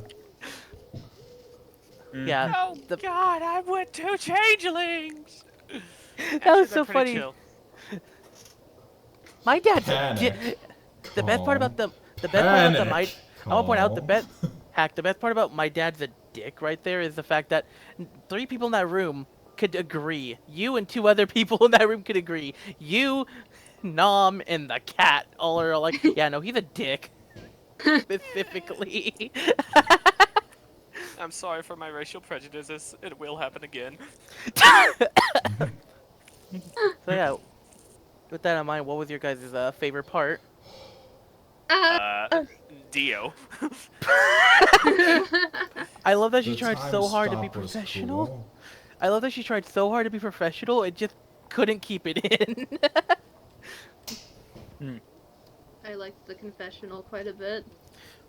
Yeah. Oh God, I went to changelings. That was Actually, so they're pretty funny. chill. My dad's Panic. the best part about Calm. the best part about Panic. I want to point out the Calm. best part about my dad's a dick right there is the fact that 3 people in that room could agree. You and 2 other people in that room could agree. You, Nom, and the cat all are like, yeah, no, he's a dick. Specifically. I'm sorry for my racial prejudices. It will happen again. So yeah, with that in mind, what was your guys' favorite part? Dio. I love that she The tried time so hard to be stop was professional. cool. I love that she tried so hard to be professional and just couldn't keep it in. I liked the confessional quite a bit.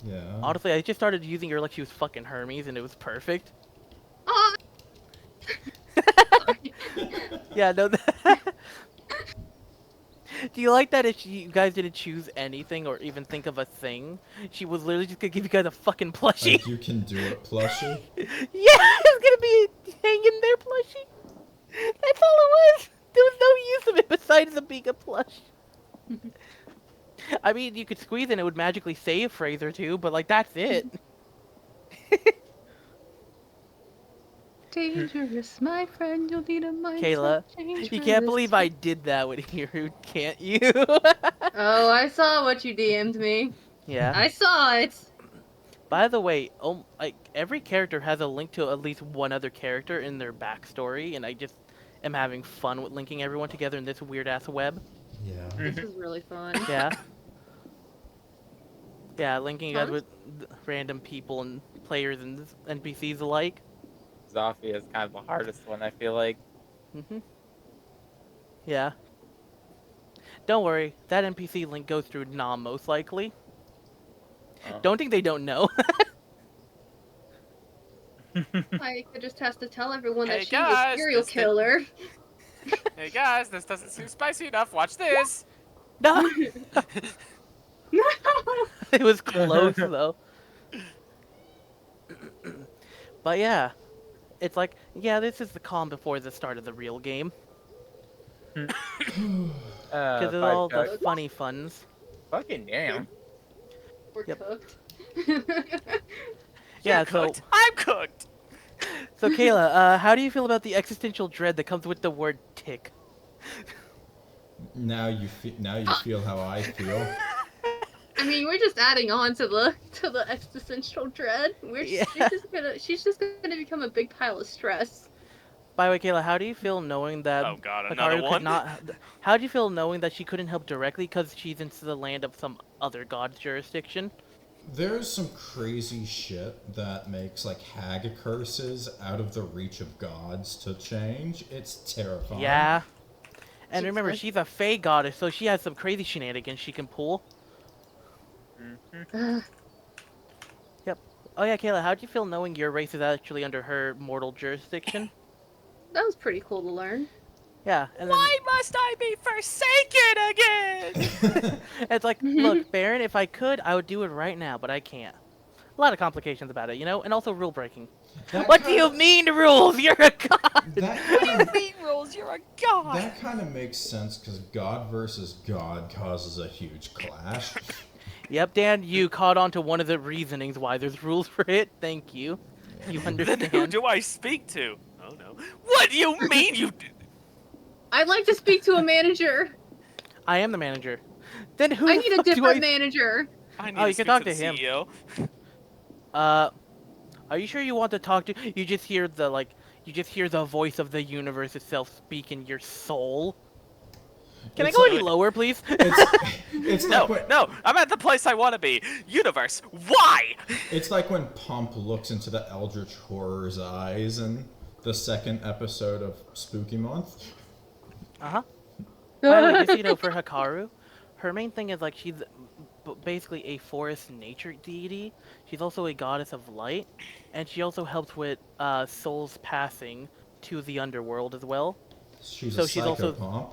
Yeah. Honestly, I just started using her like she was fucking Hermes and it was perfect. Oh! Yeah, no. Do you like that if you guys didn't choose anything or even think of a thing, she was literally just gonna give you guys a fucking plushie? Like you can do it, plushie. Yeah, it's gonna be hanging there plushie. That's all it was. There was no use of it besides it being a plush. I mean, you could squeeze and it would magically say a phrase or two, but like that's it. Dangerous, my friend. You'll need a mindset Kayla, change you for can't this. believe I did that with you, can't you? Oh, I saw what you DM'd me. Yeah. I saw it. By the way, like every character has a link to at least one other character in their backstory, and I just am having fun with linking everyone together in this weird ass web. Yeah. This is really fun. Yeah. Yeah, linking you guys Huh? with random people and players and NPCs alike. Zofia is kind of the hardest one, I feel like. Mhm. Yeah. Don't worry, that NPC link goes through Nom most likely. Oh. Don't think they don't know. Ayaka just has to tell everyone Hey, that she's a guys, serial this did- killer. Hey guys, this doesn't seem spicy enough. Watch this. No, No! it was close though. But yeah, it's like, yeah, this is the calm before the start of the real game. Because of all the cooked. funny funs. Fucking damn. We're Yep. cooked. Yeah, You're so cooked. I'm cooked. so Kayla, how do you feel about the existential dread that comes with the word tick? Now you feel how I feel. I mean, we're just adding on to the existential dread. Yeah. She's just gonna become a big pile of stress. By the way, Kayla, how do you feel knowing that Oh god, another Hikaru one. could not? How do you feel knowing that she couldn't help directly because she's into the land of some other god's jurisdiction? There's some crazy shit that makes like hag curses out of the reach of gods to change. It's terrifying. Yeah. And She's remember, like- she's a Fey goddess, so she has some crazy shenanigans she can pull. Ugh. Oh yeah, Kayla, how do you feel knowing your race is actually under her mortal jurisdiction? That was pretty cool to learn. Yeah, and then Why must I be forsaken again? it's like, look, Barron, if I could, I would do it right now, but I can't. A lot of complications about it, you know, and also rule breaking. That What do kinda- you mean rules? You're a god. That Beat rules, you're a god. that kind of makes sense because God versus God causes a huge clash. Yep, Dan, you caught on to one of the reasonings why there's rules for it. Thank you. You Then who understand. do I speak to? Oh no. What do you mean you? I'd like to speak to a manager. I am the manager. Then who I the need a fuck do different I... manager. I need Oh, to you can speak talk to to the him. CEO. Are you sure you want to talk to... You just hear the, like... You just hear the voice of the universe itself speak in your soul. Can It's I go like- any lower, please? It's No, like when, no, I'm at the place I want to be. Universe, why? It's like when Pump looks into the Eldritch Horror's eyes in the second episode of Spooky Month. Uh-huh. By the way, just so you know, for Hikaru, her main thing is, like, she's basically a forest nature deity. She's also a goddess of light, and she also helps with souls passing to the underworld as well. She's So a she's psycho also- Pump.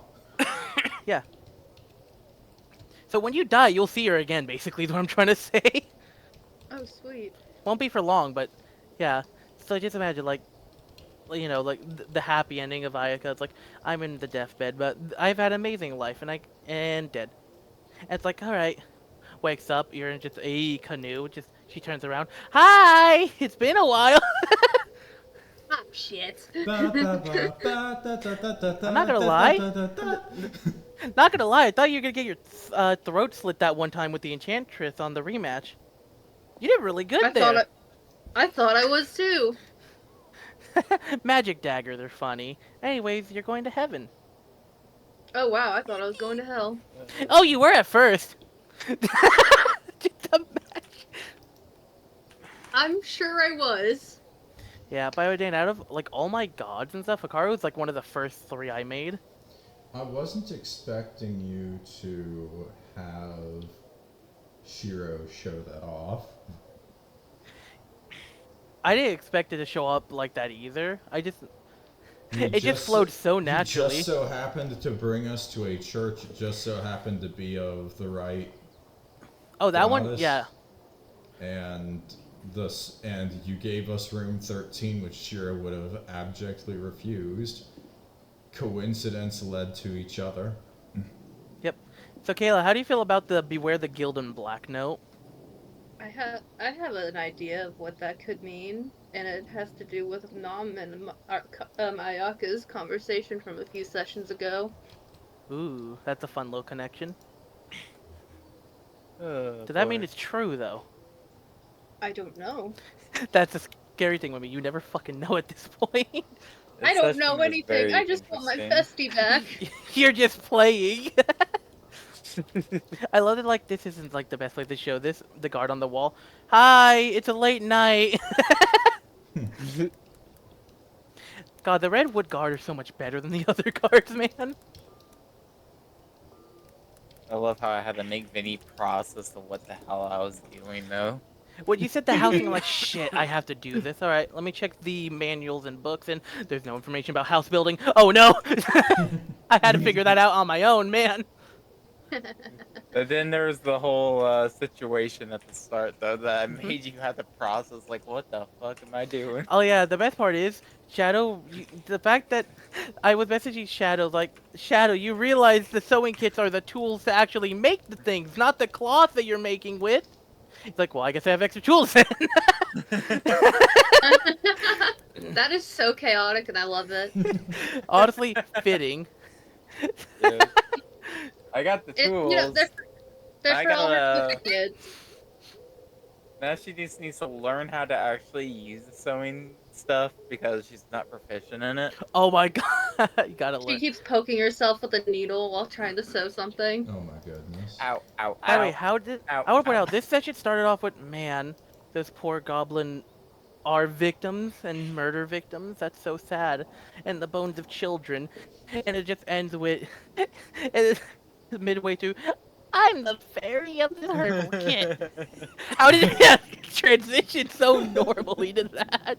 Yeah. So when you die, you'll see her again, basically, is what I'm trying to say. Oh, sweet. Won't be for long, but yeah. So just imagine, like, you know, like the happy ending of Ayaka. It's like, I'm in the deathbed, but I've had an amazing life, and dead. And it's like, all right. Wakes up, you're in just a canoe. Just she turns around. Hi, it's been a while. Ah, shit. I'm not gonna lie. Not gonna lie, I thought you were gonna get your throat slit that one time with the Enchantress on the rematch. You did really good there. I thought I was too. Magic dagger, they're funny. Anyways, you're going to heaven. Oh wow, I thought I was going to hell. Oh, you were at first. Just imagine. I'm sure I was. Yeah, by the way, Dan, out of like all my gods and stuff, Hikaru was like one of the first 3 I made. I wasn't expecting you to have Shiro show that off. I didn't expect it to show up like that either. You It just flowed so naturally. You just so happened to bring us to a church. It just so happened to be of the right Oh, that one, goddess. yeah. and you gave us room 13, which Shiro would have abjectly refused. Coincidence led to each other. Yep. So, Kayla, how do you feel about the Beware the Guild in Black note? I have an idea of what that could mean, and it has to do with Nom and Ayaka's conversation from a few sessions ago. Ooh, that's a fun little connection. Oh, Does that mean boy. it's true, though? I don't know. That's a scary thing with me. You never fucking know at this point. I This don't session know was anything. very I just want my interesting. bestie back. You're just playing. I love that, like, this isn't, like, the best place to show this. The guard on the wall. Hi, it's a late night. God, the Redwood Guard are so much better than the other guards, man. I love how I had to make Vinny process of what the hell I was doing, though. When you said the housing, I'm like, shit, I have to do this. All right, let me check the manuals and books, and there's no information about house building. Oh, no. I had to figure that out on my own, man. But then there was the whole situation at the start, though, that made you have to process, like, what the fuck am I doing? Oh, yeah, the best part is, Shadow, the fact that I was messaging Shadow, like, Shadow, you realize the sewing kits are the tools to actually make the things, not the cloth that you're making with. He's like, well, I guess I have extra tools then. That is so chaotic, and I love it. Honestly, fitting. Yeah. I got the You know, tools. they're I for all her gotta- stupid kids. Now she just needs to learn how to actually use the sewing stuff because she's not proficient in it. Oh my god, you gotta She learn. keeps poking herself with a needle while trying to sew something. Oh my goodness. Ow, ow, By the way, ow. how did Ow, I want to point ow. out this session started off with, man, those poor goblin are victims and murder victims. That's so sad, and the bones of children, and it just ends with, and it's midway through, I'm the fairy of the herbal kit. How did it transition so normally to that?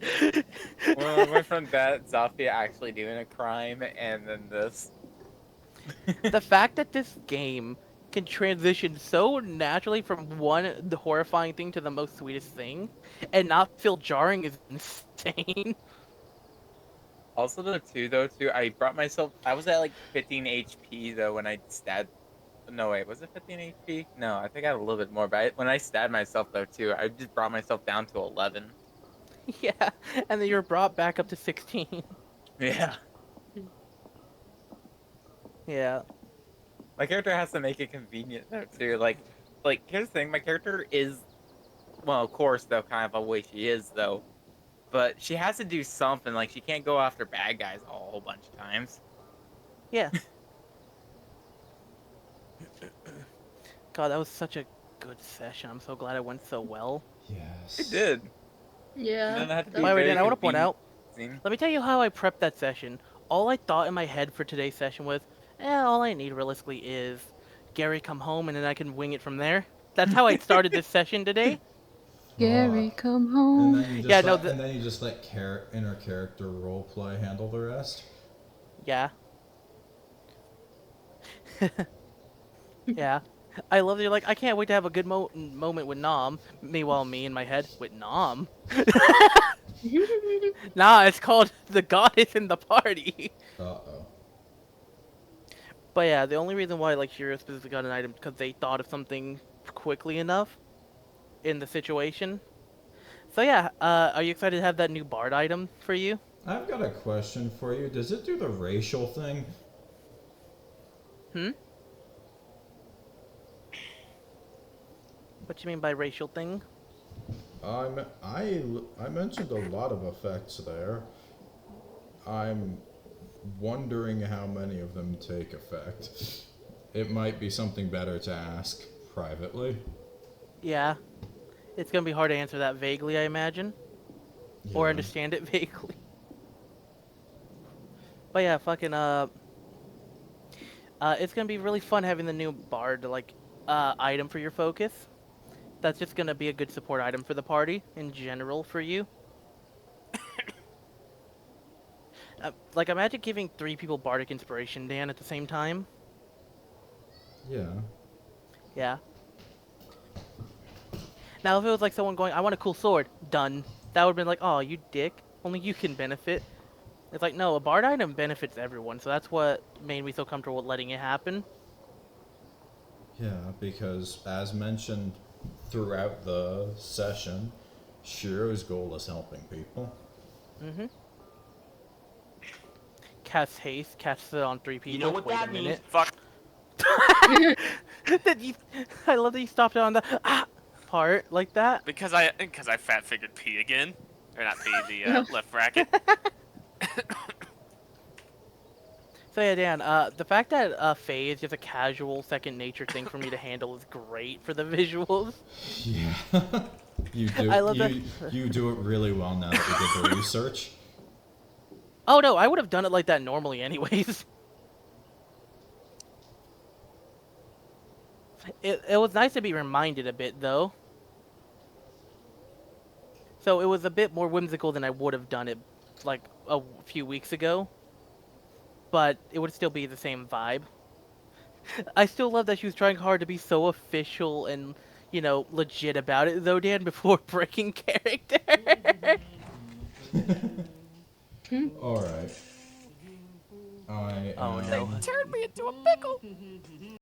Well, it went from that Zofia actually doing a crime and then this. The fact that this game can transition so naturally from the horrifying thing to the most sweetest thing and not feel jarring is insane. Also, too, I brought myself. I was at like 15 HP though when I stabbed. No, wait, was it 15 HP? No, I think I had a little bit more. But when I stabbed myself though too, I just brought myself down to 11. Yeah, and then you're brought back up to 16. Yeah, Yeah. my character has to make it convenient though too. Like here's the thing, my character is, well, of course though, kind of a way she is though, but she has to do something. Like she can't go after bad guys a whole bunch of times. Yeah. God, that was such a good session. I'm so glad it went so well. Yes. It did. Yeah. And then I had to that be By the way, very Dan, I want to point out, convenient. let me tell you how I prepped that session. All I thought in my head for today's session was, all I need realistically is Gary come home and then I can wing it from there. That's how I started this session today. Gary, come And home. then you just Yeah, let, no, and then you just let inner character roleplay handle the rest. Yeah. Yeah. I love that you're like, I can't wait to have a good moment with Nom. Meanwhile, me in my head with Nom. Nah, it's called the Goddess in the Party. Uh-oh. But yeah, the only reason why like Shiro specifically got an item because they thought of something quickly enough in the situation. So yeah, are you excited to have that new Bard item for you? I've got a question for you. Does it do the racial thing? Hmm? What you mean by racial thing? I mentioned a lot of effects there. I'm wondering how many of them take effect. It might be something better to ask privately. Yeah. It's gonna be hard to answer that vaguely, I imagine. Or Yeah. understand it vaguely. But yeah, fucking it's gonna be really fun having the new Bard like item for your focus. That's just gonna be a good support item for the party in general for you. Like imagine giving 3 people Bardic Inspiration, Dan, at the same time. Yeah. Yeah. Now if it was like someone going, I want a cool sword, done. That would've been like, oh, you dick. Only you can benefit. It's like, no, a Bard item benefits everyone, so that's what made me so comfortable with letting it happen. Yeah, because as mentioned throughout the session, Shiro's goal is helping people. Mm-hmm. Cast haste, cast it on 3 people. You know what Wait that a means? minute. Fuck. I love that you stopped it on the part like that. Because I fat figured P again. Or not P, the left bracket. So yeah, Dan, the fact that Faye is just a casual second nature thing for me to handle is great for the visuals. Yeah. I love that. You do it really well now that we did the research. Oh no, I would have done it like that normally anyways. It was nice to be reminded a bit though. So it was a bit more whimsical than I would have done it like a few weeks ago. But it would still be the same vibe. I still love that she was trying hard to be so official and, you know, legit about it though, Dan, before breaking character. Alright. I Oh am... no. Turned me into a pickle.